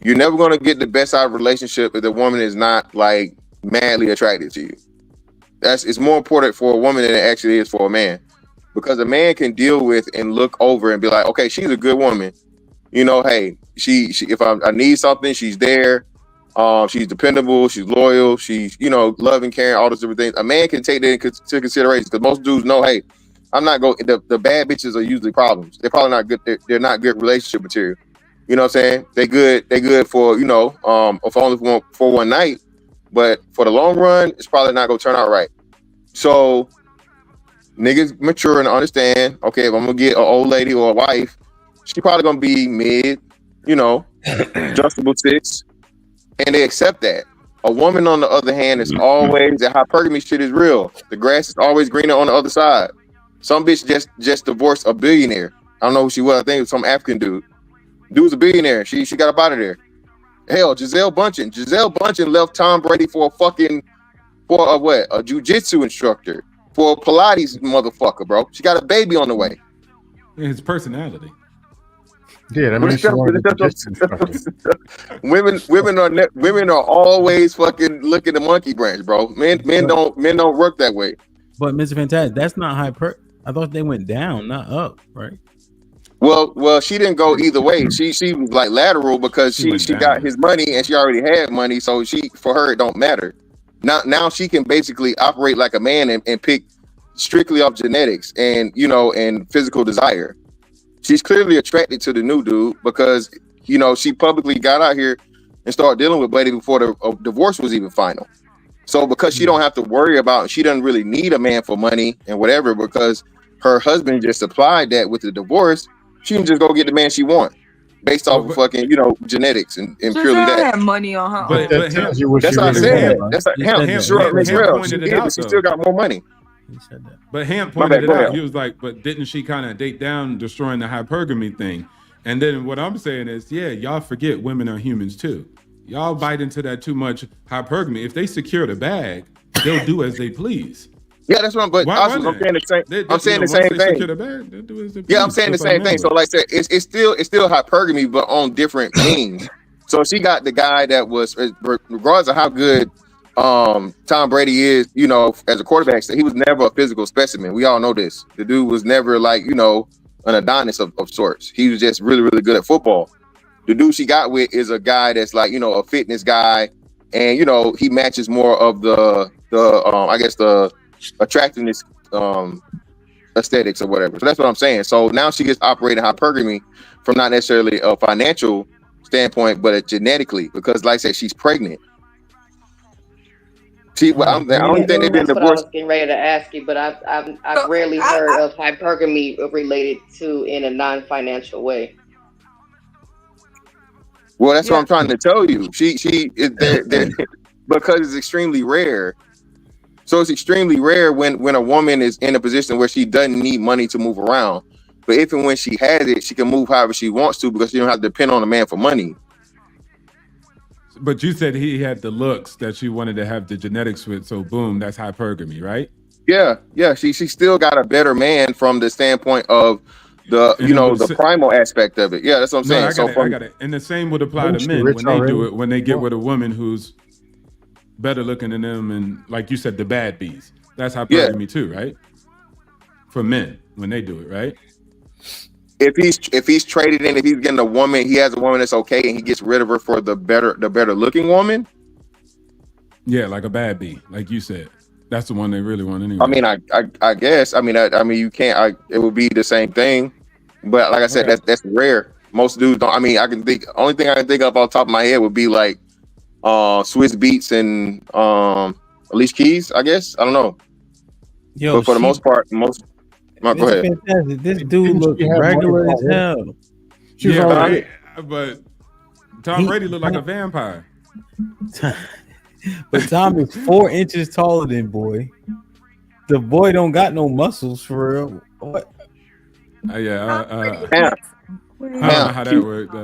You're never going to get the best out of a relationship if the woman is not like madly attracted to you. It's more important for a woman than it actually is for a man, because a man can deal with and look over and be like, okay, she's a good woman. Hey, she if I need something, she's there. She's dependable. She's loyal. She's loving, caring, all those different things. A man can take that into consideration because most dudes know, hey, I'm not going. The bad bitches are usually problems. They're probably not good. They're not good relationship material. You know what I'm saying? They good for for only for one night. but for the long run, it's probably not gonna turn out right. So niggas mature and understand, okay, if I'm gonna get an old lady or a wife, she probably gonna be mid, adjustable 6, and they accept that. A woman, on the other hand, is always, that hypergamy shit is real. The grass is always greener on the other side. Some bitch just divorced a billionaire. I don't know who she was. I think it was some African dude. Dude's a billionaire. She got up out of there. Hell, Gisele Bündchen left Tom Brady for a jiu-jitsu instructor, for a Pilates motherfucker, bro. She got a baby on the way. His personality. Yeah, that means she wanted women are always fucking looking the monkey branch, bro. Men don't work that way. But Mr. Fantastic, that's not hyper. I thought they went down, not up, right? Well, she didn't go either way. She was like lateral because she got his money and she already had money, so for her it don't matter. Now she can basically operate like a man and pick strictly off genetics and and physical desire. She's clearly attracted to the new dude because she publicly got out here and started dealing with Brady before the divorce was even final. So because she don't have to worry about, she doesn't really need a man for money and whatever, because her husband just supplied that with the divorce, she can just go get the man she wants based off of fucking genetics and purely that. Have money on her. But that's what I said. That's like him. She still got more money. But Ham pointed it out. He was like, but didn't she kind of date down destroying the hypergamy thing? And then what I'm saying is, yeah, y'all forget women are humans too. Y'all bite into that too much hypergamy. If they secure the bag, they'll do as they please. Yeah, that's what I'm saying the same. I'm saying the same thing. Yeah, I'm saying the same thing. So like I said, it's still hypergamy, but on different means. So she got the guy that was, regardless of how good Tom Brady is, as a quarterback, so he was never a physical specimen. We all know this. The dude was never like, an Adonis of sorts. He was just really, really good at football. The dude she got with is a guy that's like, a fitness guy, and he matches more of the I guess the attractiveness aesthetics or whatever. So that's what I'm saying. So now she gets operating hypergamy from not necessarily a financial standpoint, but genetically, because like I said, she's pregnant. See, I don't think they've been divorced. I was getting ready to ask you, but I've rarely heard of hypergamy related to in a non-financial way. Well, that's what I'm trying to tell you. She is there because it's extremely rare. So it's extremely rare when a woman is in a position where she doesn't need money to move around. But if and when she has it, she can move however she wants to because she don't have to depend on a man for money. But you said he had the looks that she wanted to have the genetics with, so boom, that's hypergamy, right? Yeah. She still got a better man from the standpoint of the primal aspect of it. Yeah, that's what I'm saying. I got it. And the same would apply to men when they do it, when they get with a woman who's better looking than them, and like you said, the bad bees. That's hypergamy too, right? For men when they do it, right? If he's traded in, if he's getting a woman, he has a woman that's okay, and he gets rid of her for the better looking woman. Yeah, like a bad bee, like you said. That's the one they really want anyway. I mean, I guess. I mean, you can't. It would be the same thing, but like I said, that's rare. Most dudes don't. I mean, only thing I can think of off the top of my head would be like Swiss Beats and Alicia Keys. I guess I don't know. Yo, but for the most part, go ahead. Fantastic. This dude looks regular as hell. But Tom Brady looked like a vampire. But Tom is 4 inches taller than boy. The boy don't got no muscles for real. What? I don't know how that worked,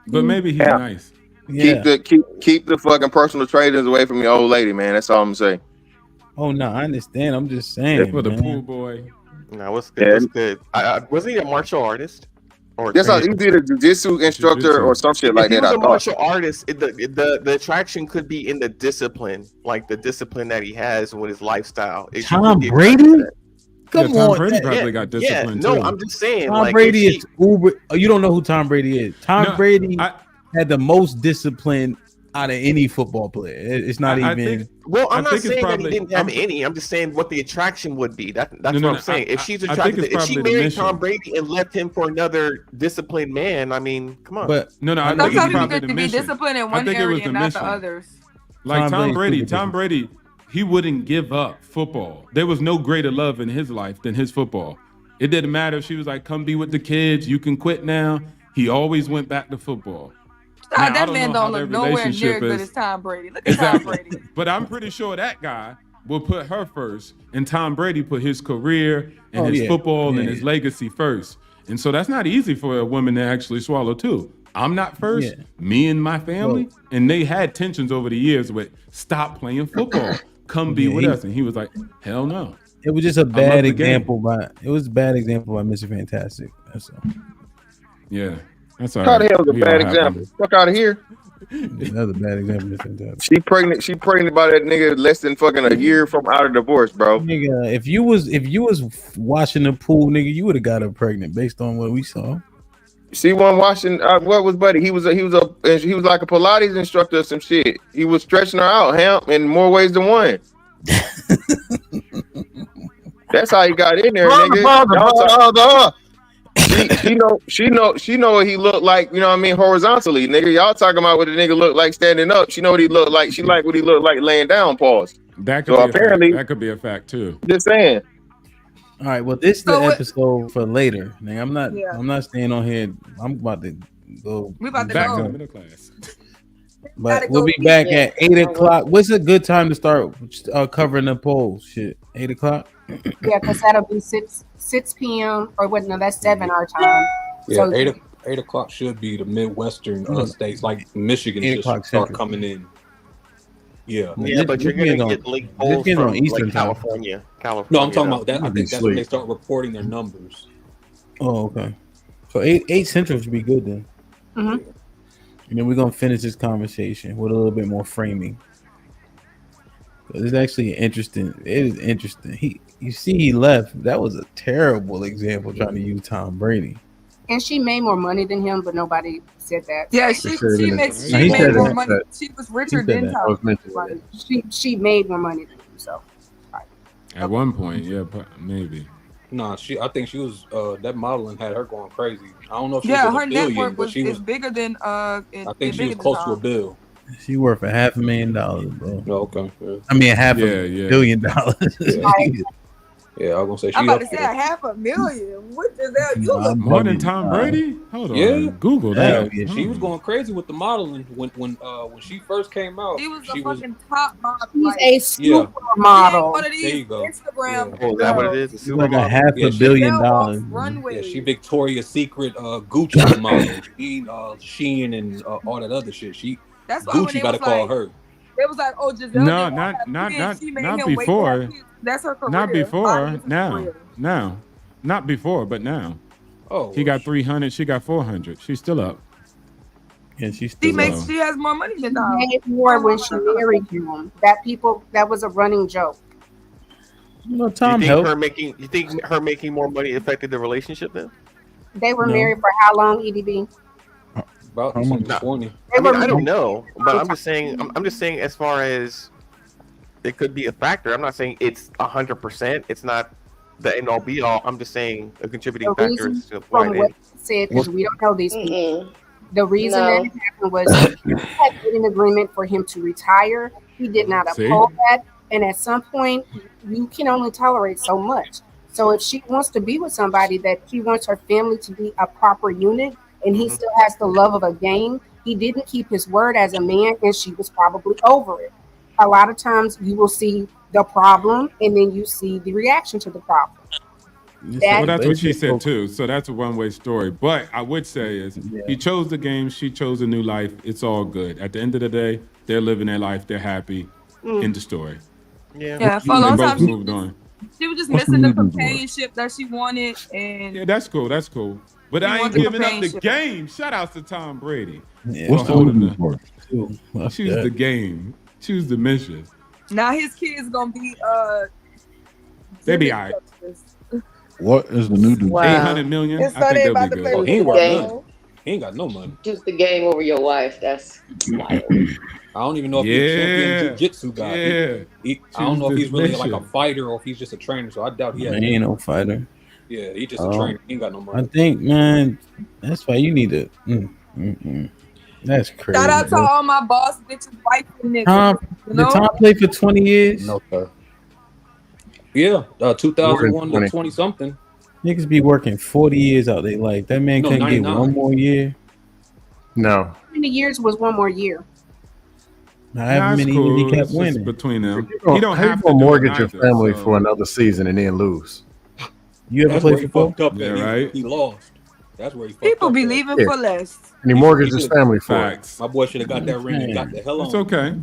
but maybe he's nice. Yeah. Keep the fucking personal trainers away from your old lady, man. That's all I'm saying. Oh no, I understand. I'm just saying for the pool boy. No, what's good? What's good? Wasn't he a martial artist? Or that's how he did a jiu-jitsu instructor or some shit like that. If he was a martial artist, the attraction could be in the discipline, like the discipline that he has with his lifestyle. Tom Brady? Come on, Tom Brady probably got discipline too. No, I'm just saying. Tom Brady is uber. Oh, you don't know who Tom Brady is? Brady had the most discipline out of any football player. It's not even. I'm not saying that he didn't have any. I'm just saying what the attraction would be. That's what I'm saying. If she's attracted, if she married Tom Brady and left him for another disciplined man, I mean, come on. But Sometimes you get to be disciplined in one area and not the others. Like Tom Brady, he wouldn't give up football. There was no greater love in his life than his football. It didn't matter if she was like, come be with the kids, you can quit now. He always went back to football. Now, that man don't look nowhere near as good as Tom Brady. Look at Tom Brady. But I'm pretty sure that guy will put her first, and Tom Brady put his career and his football and his legacy first. And so that's not easy for a woman to actually swallow too. I'm not first, me and my family, and they had tensions over the years with stop playing football, come be with us. And he was like, hell no. It was just a bad example it was a bad example by Mr. Fantastic. That's all. Yeah. That's all How right. the hell is a bad example? Fuck out of here. Another bad example. She pregnant by that nigga less than fucking a year from out of divorce, bro. Nigga, if you was watching the pool, nigga, you would have got her pregnant based on what we saw. She wasn't watching. What was Buddy? He was like a Pilates instructor or some shit. He was stretching her out, in more ways than one. That's how he got in there, nigga. She know what he looked like. You know what I mean? Horizontally, nigga. Y'all talking about what the nigga looked like standing up. She know what he looked like. She like what he looked like laying down. Pause. That could be a fact too. Just saying. All right, well, this is the episode for later. Man, I'm not staying on here. I'm about to go. We about to back go. to the middle class. But we'll be back at 8:00. What's a good time to start covering the polls? Shit, 8:00. Yeah, because that'll be 6 p.m. or what? No, that's 7 our time. Yeah, So 8:00 should be the Midwestern states like Michigan should start Central. coming in. Yeah, but you're gonna get late polls from like California. No, I'm talking about that. I think that's when they start reporting their numbers. Oh, okay. So 8 Central should be good then. Mm-hmm. And then we're gonna finish this conversation with a little bit more framing. It's actually interesting. It is interesting. He left. That was a terrible example trying to use Tom Brady. and she made more money than him, but nobody said that. Yeah, she made more money. She was richer than Tom. She made more money than him. So at one point, yeah, maybe. Nah, I think she was that modeling had her going crazy. I don't know if she was her a billion, network but she was bigger than I think she was close to $1 billion. She worth $500,000, bro. Oh, okay. Yeah. I mean, $500 million. Yeah, I was gonna say. I'm about to say $500,000. What the hell? You look more than Tom Brady? Hold on, Google that. Yeah, she was going crazy with the modeling when she first came out. She was a fucking top model. She's a supermodel. One of these There you go. Instagram. Oh, is that what it is? It's like $500 million. Yeah, she Victoria's Secret Gucci model. She Shein and all that other shit. That's why Gucci got to call her. It was like, oh, Giselle. No, not before. That's her career. Not before. Now. Not before, but now. Oh, he got 300. She got 400. She's still up. Yeah, she's still up. She has more money than Tom. She made more when she married him. That was a running joke. Well, Tom you think her making more money affected the relationship then? They were married for how long, EDB? About 20. I mean, I don't know, but I'm just saying as far as it could be a factor. I'm not saying it's 100%. It's not the end all be all. I'm just saying a contributing factor is from what you said, because we don't know these people. The reason that it happened was he had an agreement for him to retire. He did not uphold that, and at some point, you can only tolerate so much. So if she wants to be with somebody that she wants her family to be a proper unit, and he still has the love of a game, he didn't keep his word as a man, and she was probably over it. A lot of times you will see the problem, and then you see the reaction to the problem. Well, that's what she said too. So that's a one-way story. But I would say is he chose the game, she chose a new life. It's all good. At the end of the day, they're living their life. They're happy. End the story. Yeah. For a long time, moved on. She was just missing the companionship that she wanted, and yeah, that's cool. That's cool. But I ain't giving up the game. Shout out to Tom Brady. Yeah. What's the holding for? Choose the game. Choose the mission. now his kids gonna be They be all right. What is the new dude? 800 million. It's I think they'll about be to good. play He ain't worth Game. nothing. He ain't got no money. Choose the game over your wife. That's wild. I don't even know if he's a champion jiu-jitsu guy. Yeah. I don't know if he's really like a mission. fighter or if he's just a trainer. So I doubt he has. Man, he ain't no fighter. Yeah, he's just a trainer. He ain't got no money. I think, man, that's why you need to. That's crazy. Shout out to all my boss bitches, wife and niggas. Tom, You know? did Tom play for 20 years? No, sir. Yeah, 2001 to 20 something. Niggas be working 40 years out their life. That man No, couldn't get 99. one more year. No. How many years was one more year? However many years he kept winning. Between them, You don't have to mortgage your family for another season and then lose. You ever That's played where he football? fucked up. Yeah, He- right. He lost. That's where he fucked People up. be leaving Yeah. for less. And he mortgaged his family for it. Facts. My boy should have got that ring and got the hell on. It's okay.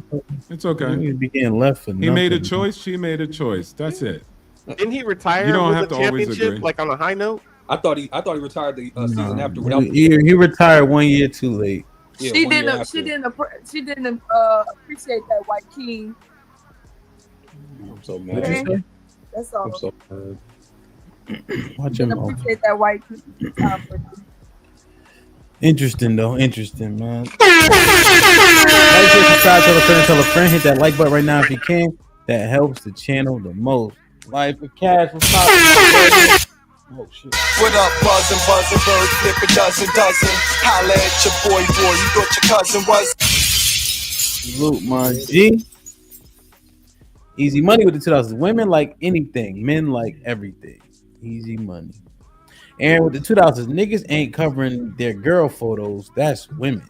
It's okay. Niggas be getting left for He made a nothing. choice. She made a choice. That's it. Didn't he retire You don't with have the to always championship agree. like on a high note? I thought he retired the season after without. He retired 1 year too late. Yeah, She 1 year didn't. after. She didn't appreciate that white king. I'm so What'd you Okay. say? That's all. I'm so mad. Watch Didn't him. appreciate that white king. Interesting though. Interesting, man. Like, subscribe, tell a friend. Hit that like button right now if you can. That helps the channel the most. Life of cash was popping. Oh shit. What up, buzzin', bird flip a dozen. Holla at your boy, you thought your cousin was. Salute, my G. Easy money with the 2000s. Women like anything, men like everything. Easy money. And with the 2000s, niggas ain't covering their girl photos. That's women.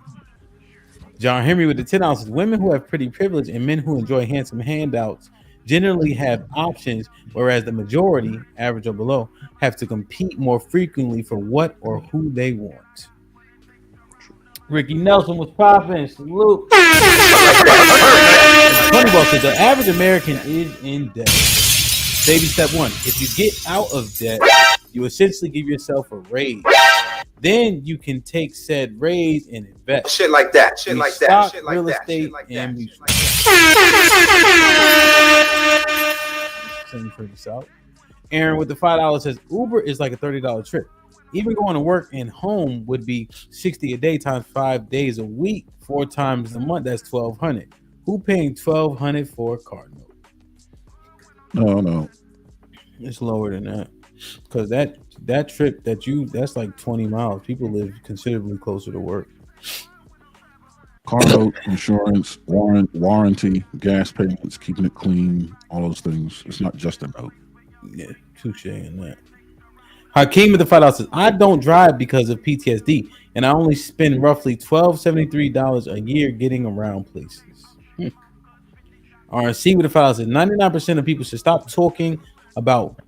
John Henry with the 10 ounces. Women who have pretty privilege and men who enjoy handsome handouts generally have options, whereas the majority, average or below, have to compete more frequently for what or who they want. Ricky Nelson was popping. Salute. Funny ball said the average American is in debt. Baby step one: if you get out of debt, you essentially give yourself a raise. Then you can take said raise and invest. Shit like that. Shit We like stock, that. Shit like real that. estate, Shit like and that. mutual. Send you for this out. Aaron with the $5 says Uber is like a $30 trip. Even going to work and home would be $60 a day times 5 days a week, 4 times a month. That's $1,200. Who paying $1,200 for a car note? No. It's lower than that, because that trip that's like 20 miles. People live considerably closer to work. Car note, insurance, warranty, gas payments, keeping it clean, all those things. It's not just a note. Yeah, touche on that. Hakeem with the $5 says, I don't drive because of PTSD, and I only spend roughly $1,273 a year getting around places. RC with the $5 says, 99% of people should stop talking about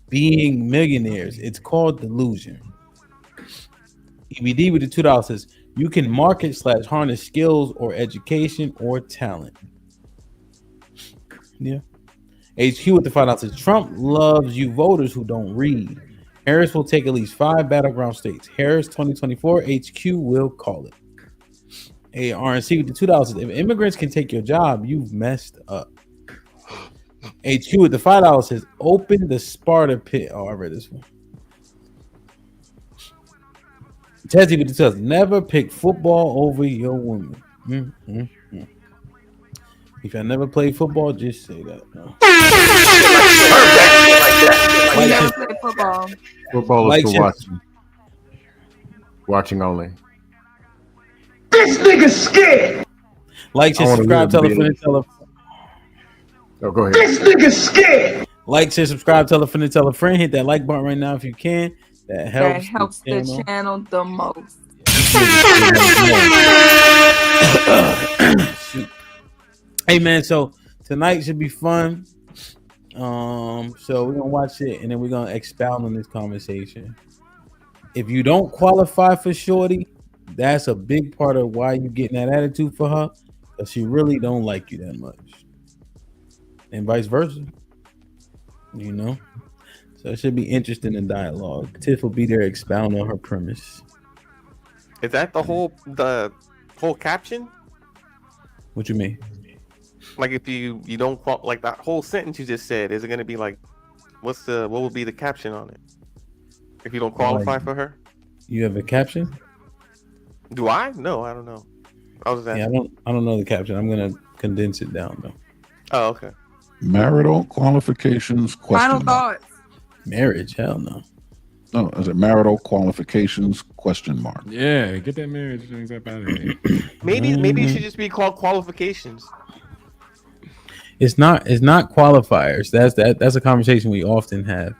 being millionaires. It's called delusion. EBD with the $2 says, you can market / harness skills or education or talent. Yeah. HQ with the $5 says, Trump loves you voters who don't read. Harris will take at least 5 battleground states. Harris 2024, HQ will call it. RNC with the $2 says, if immigrants can take your job, you've messed up. HQ with the $5 says, open the Sparta pit. Oh, I read this one. Tessie with the $2 says, never pick football over your woman. If I never played football, just say that. No. We never played football. Football is Like for watching. Watching only. This nigga's scared. Like, share, subscribe, tell a friend, tell a friend. Oh, go ahead. This nigga's scared. Like, share, subscribe, tell a friend, tell a friend. Hit that like button right now if you can. That helps the channel the most. Hey man, so tonight should be fun. So we're gonna watch it and then we're gonna expound on this conversation. If you don't qualify for Shorty, that's a big part of why you getting that attitude for her, because she really don't like you that much, and vice versa. You know, so it should be interesting in dialogue. Tiff will be there to expound on her premise. Is that the whole caption? What you mean? Like if you don't like that whole sentence you just said, is it going to be like, what would be the caption on it? If you don't qualify for her? You have a caption? Do I? No, I don't know. I was asking. Yeah, I don't know the caption. I'm gonna condense it down though. Oh, okay. Marital qualifications question. Final thoughts. Marriage? Hell no. No, is it marital qualifications ? Yeah, get that marriage things up out of here. Maybe it should just be called qualifications. It's not qualifiers. That's a conversation we often have.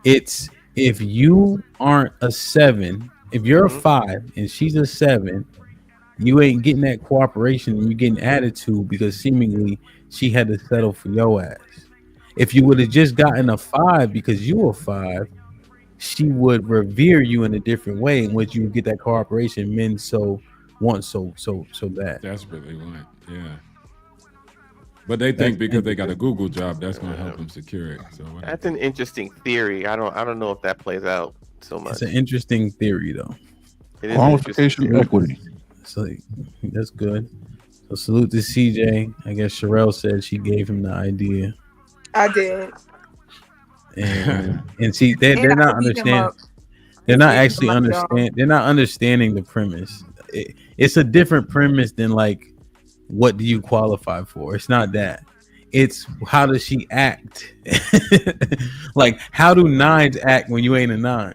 It's if you aren't a 7, if you're a 5 and she's a 7, you ain't getting that cooperation and you're getting attitude because seemingly she had to settle for your ass. If you would have just gotten a 5 because you were 5, she would revere you in a different way in which you would get that cooperation men want so bad. That's really what, yeah. But they think because they got a Google job, that's going to help them secure it. So that's an interesting theory. I don't know if that plays out so much. It's an interesting theory, though. It is qualification equity. So that's good. So salute to CJ. I guess Sherelle said she gave him the idea. I did. And see, they're not understanding. They're not actually understand. They're not understanding the premise. It's a different premise than like, what do you qualify for? It's not that. It's how does she act? Like, how do 9s act when you ain't a 9?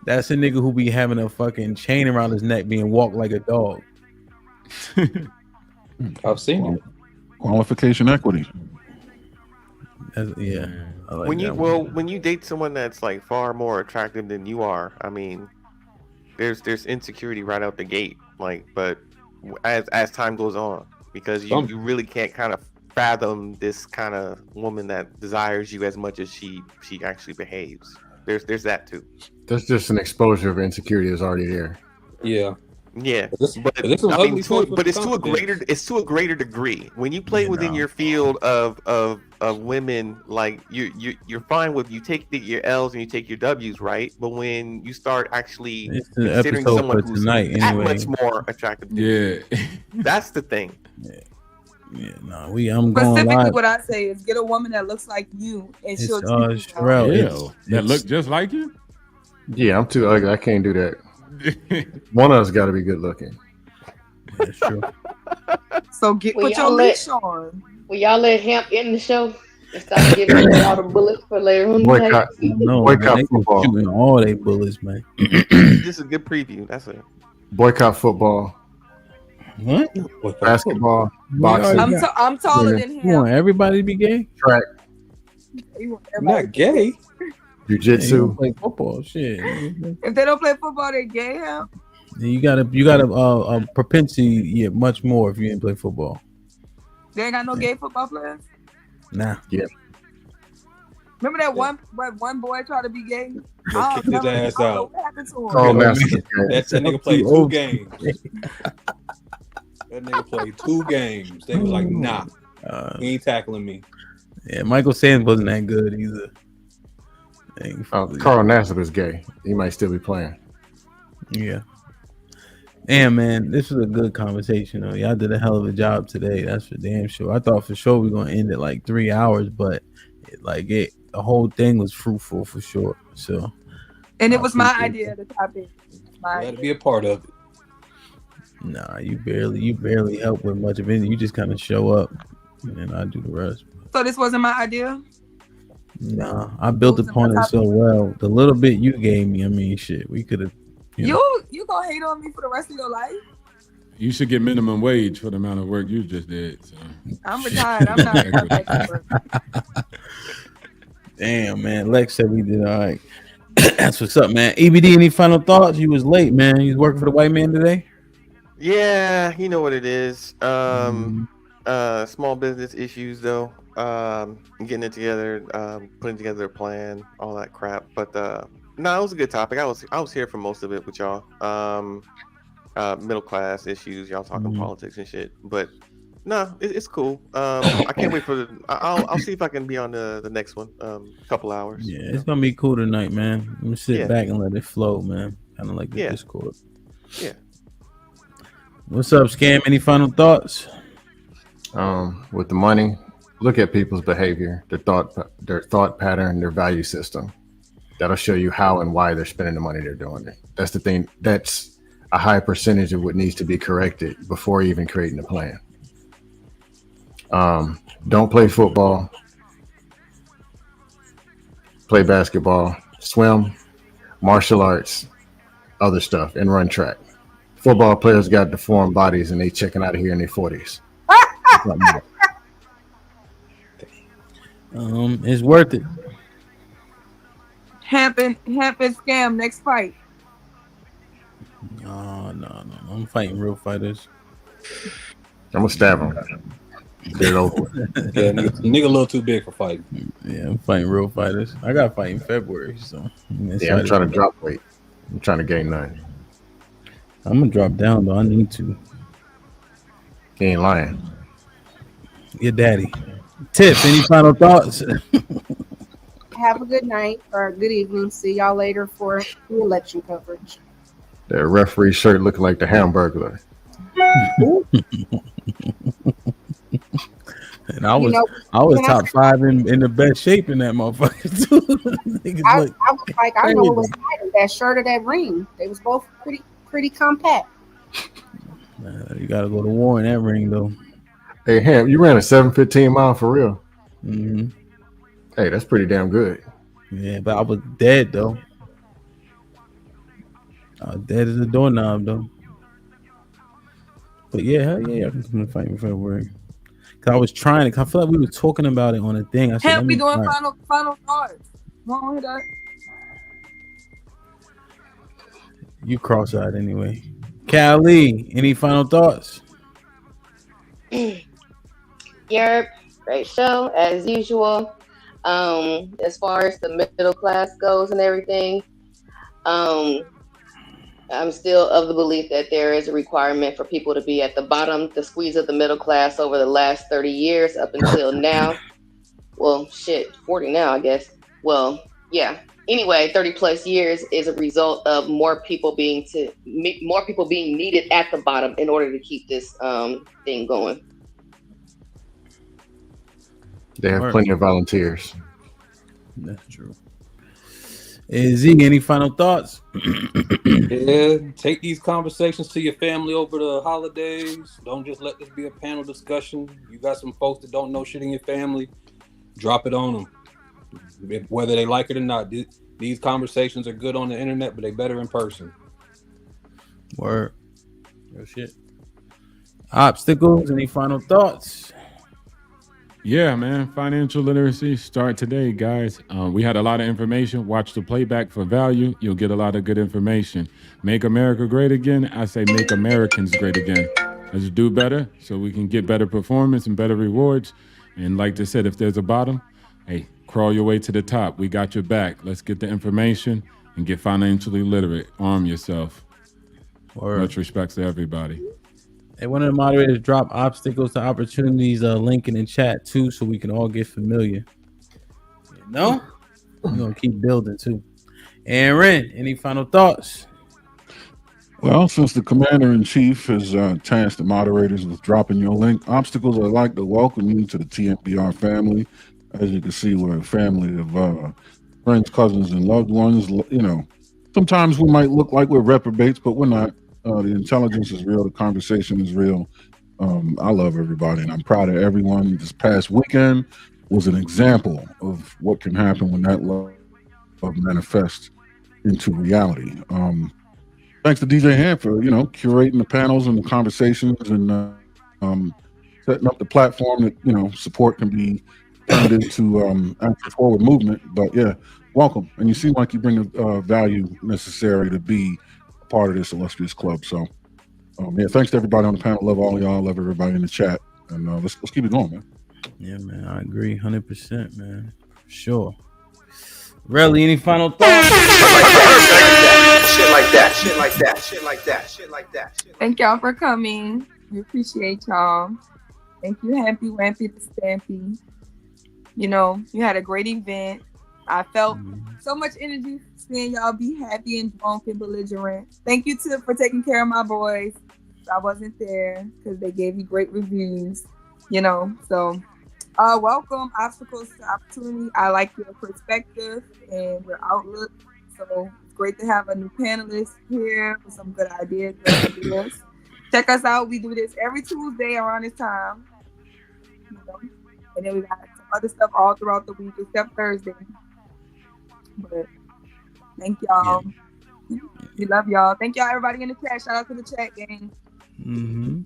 That's a nigga who be having a fucking chain around his neck, being walked like a dog. I've seen it. Qualification equity. Yeah. I like when you date someone that's like far more attractive than you are, I mean, there's insecurity right out the gate. Like, but as time goes on, because you really can't kind of fathom this kind of woman that desires you as much as she actually behaves. There's that too. There's just an exposure of insecurity that's already there. Yeah. Yeah, but it's to a greater degree. When you play within your field of women, like you're fine with, you take your L's and you take your W's, right? But when you start actually considering someone who's that much more attractive, that's the thing. I'm going specifically live. what I say is get a woman that looks like you, and she'll Sherelle, that look just like you. Yeah, I'm too ugly. I can't do that. One of us got to be good looking. That's true. So put your leash on. Will y'all let Hemp in the show and stop giving all the bullets for later on? Boycott football. Shooting all they bullets, man. This is a good preview. That's it. Boycott football. What? Basketball. Boxing. I'm taller than him. You want everybody to be gay? Track. Not gay. Jiu-jitsu. Play football, shit. If they don't play football, they gay. Him. You got a propensity, much more if you didn't play football. They ain't got no gay football players. Nah. Yeah. Remember that one boy tried to be gay? Kicked his ass out. What happened to him? That nigga played 2 games. That nigga played 2 games. They was like, nah, he ain't tackling me. Yeah, Michael Sanders wasn't that good either. Carl Nassib is gay. He might still be playing. Yeah. Damn, man, this was a good conversation. Though. Y'all did a hell of a job today. That's for damn sure. I thought for sure we were gonna end it like 3 hours, but the whole thing was fruitful for sure. So, and it was my idea. The topic. Glad to be a part of it. Nah, you barely help with much of anything. You just kind of show up, and then I do the rest. So this wasn't my idea. Nah, I built upon it so well. The little bit you gave me, I mean, shit, we could have. You gonna hate on me for the rest of your life? You should get minimum wage for the amount of work you just did. So. I'm retired. I'm not. Damn, man. Lex said we did all right. That's what's up, man. EBD, any final thoughts? You was late, man. You was working for the white man today? Yeah, you know what it is. Small business issues, though. Getting it together, putting together a plan, all that crap. But no, it was a good topic. I was here for most of it with y'all. Middle class issues, y'all talking politics and shit. But no, it's cool. I can't wait for I'll see if I can be on the next one. Couple hours. Yeah, it's gonna be cool tonight, man. I'm gonna sit back and let it flow, man. Kind of like the Discord. Yeah. What's up, Scam? Any final thoughts? With the money, look at people's behavior, their thought pattern, their value system. That'll show you how and why they're spending the money they're doing. That's the thing. That's a high percentage of what needs to be corrected before even creating a plan. Don't play football. play basketball, swim, martial arts, other stuff, and run track. Football players got deformed bodies and they checking out of here in their 40s. It's worth it. Hemp and scam next fight. No. I'm fighting real fighters. I'm gonna stab him. Get it over with. Yeah, nigga a little too big for fighting. Yeah, I'm fighting real fighters. I got to fight in February, so yeah, I'm trying to drop weight. I'm trying to gain none. I'm gonna drop down though. I need to. You ain't lying. Your daddy. Tiff, any final thoughts? Have a good night or good evening. See y'all later for the election coverage. That referee shirt looking like the Hamburglar. And I was top 5 in the best shape in that motherfucker too. I was like, I know what was hiding, that shirt or that ring. They was both pretty compact. You gotta go to war in that ring though. Hey Ham, you ran a 7:15 mile for real. Mm-hmm. Hey, that's pretty damn good. Yeah, but I was dead though. I was dead as a doorknob though. But yeah, hell yeah, I can come to fight in February. Cause I was trying to. I feel like we were talking about it on a thing. I said, Hemp be doing final thoughts. Wrong with that? You cross-eyed anyway. Callie, any final thoughts? Yerp, great show as usual. As far as the middle class goes and everything, I'm still of the belief that there is a requirement for people to be at the bottom, the squeeze of the middle class over the last 30 years up until now. Well, shit, 40 now, I guess. Well, yeah. Anyway, 30 plus years is a result of more people being needed at the bottom in order to keep this thing going. They have plenty of volunteers. That's true. Z, any final thoughts? Yeah, take these conversations to your family over the holidays. Don't just let this be a panel discussion. You got some folks that don't know shit in your family. Drop it on them. Whether they like it or not, these conversations are good on the internet, but they better in person. Word. Real shit. Obstacles, any final thoughts? Yeah, man. Financial literacy, start today, guys. We had a lot of information. Watch the playback for value. You'll get a lot of good information. Make America great again. I say make Americans great again. Let's do better so we can get better performance and better rewards. And like they said, if there's a bottom, hey, crawl your way to the top. We got your back. Let's get the information and get financially literate. Arm yourself. Much respect to everybody. Hey, one of the moderators drop obstacles to opportunities link in the chat too, so we can all get familiar. You know, we're gonna keep building too. Aaron, any final thoughts? Well, since the commander-in-chief has tasked the moderators with dropping your link, obstacles, I'd like to welcome you to the TMBR family. As you can see, we're a family of friends, cousins, and loved ones. You know, sometimes we might look like we're reprobates, but we're not. The intelligence is real. The conversation is real. I love everybody, and I'm proud of everyone. This past weekend was an example of what can happen when that love manifests into reality. Thanks to DJ Ham for, curating the panels and the conversations and setting up the platform that, support can be turned into actual forward movement. But yeah, welcome. And you seem like you bring the value necessary to be part of this illustrious club. So yeah, thanks to everybody on the panel. Love all of y'all. Love everybody in the chat. And let's keep it going, man. Yeah, man, I agree 100%, man. Sure. Relly, any final thoughts? Shit like that. Thank y'all for coming. We appreciate y'all. Thank you, Happy Wampy the Stampy. You had a great event. I felt so much energy seeing y'all be happy and drunk and belligerent. Thank you for taking care of my boys. I wasn't there because they gave me great reviews, So, welcome, obstacles to opportunity. I like your perspective and your outlook. So it's great to have a new panelist here with some good ideas. Check us out. We do this every Tuesday around this time. And then we got some other stuff all throughout the week except Thursday. But thank y'all. We love y'all. Thank y'all, everybody in the chat. Shout out to the chat gang. And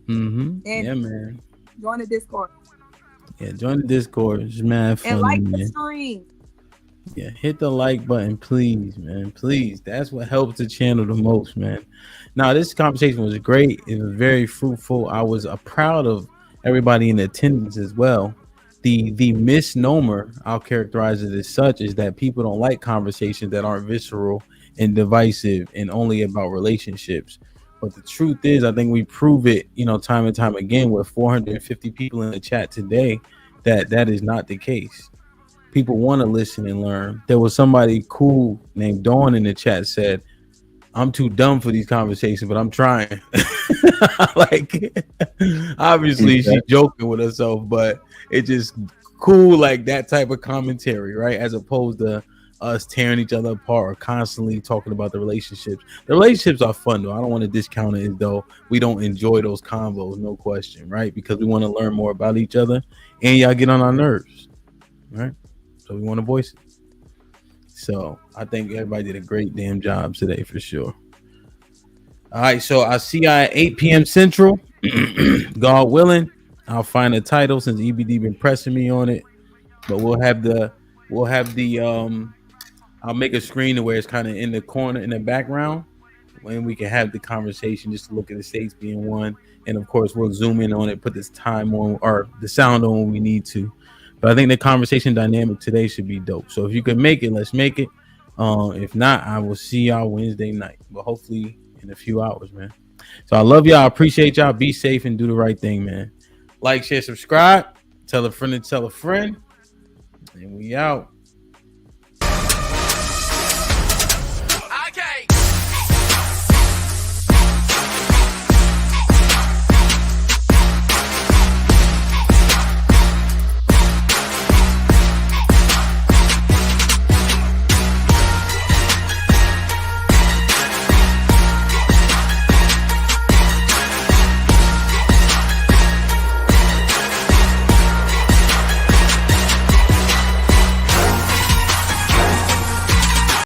Yeah, man. join the Discord. Yeah, join the Discord. It's mad funny, And like man. the stream. Yeah, hit the like button, please, man. Please. That's what helps the channel the most, man. Now, this conversation was great. It was very fruitful. I was proud of everybody in attendance as well. The misnomer, I'll characterize it as such, is that people don't like conversations that aren't visceral and divisive and only about relationships. But the truth is, I think we prove it, time and time again with 450 people in the chat today that is not the case. People want to listen and learn. There was somebody cool named Dawn in the chat said, I'm too dumb for these conversations, but I'm trying. Like, obviously she's joking with herself, but it's just cool, like that type of commentary, right? As opposed to us tearing each other apart or constantly talking about the relationships. The relationships are fun, though. I don't want to discount it as though we don't enjoy those convos, no question, right? Because we want to learn more about each other, and y'all get on our nerves, right? So we want to voice it. So I think everybody did a great damn job today for sure. All right, so I'll see y'all at 8 p.m. Central. God willing, I'll find a title since EBD been pressing me on it. But we'll have the I'll make a screen to where it's kind of in the corner in the background, and we can have the conversation just to look at the states being one. And of course, we'll zoom in on it, put this time on or the sound on when we need to. But I think the conversation dynamic today should be dope. So if you can make it, let's make it. If not, I will see y'all Wednesday night, but hopefully in a few hours, man. So I love y'all. I appreciate y'all. Be safe and do the right thing, man. Like, share, subscribe. Tell a friend to tell a friend. And we out.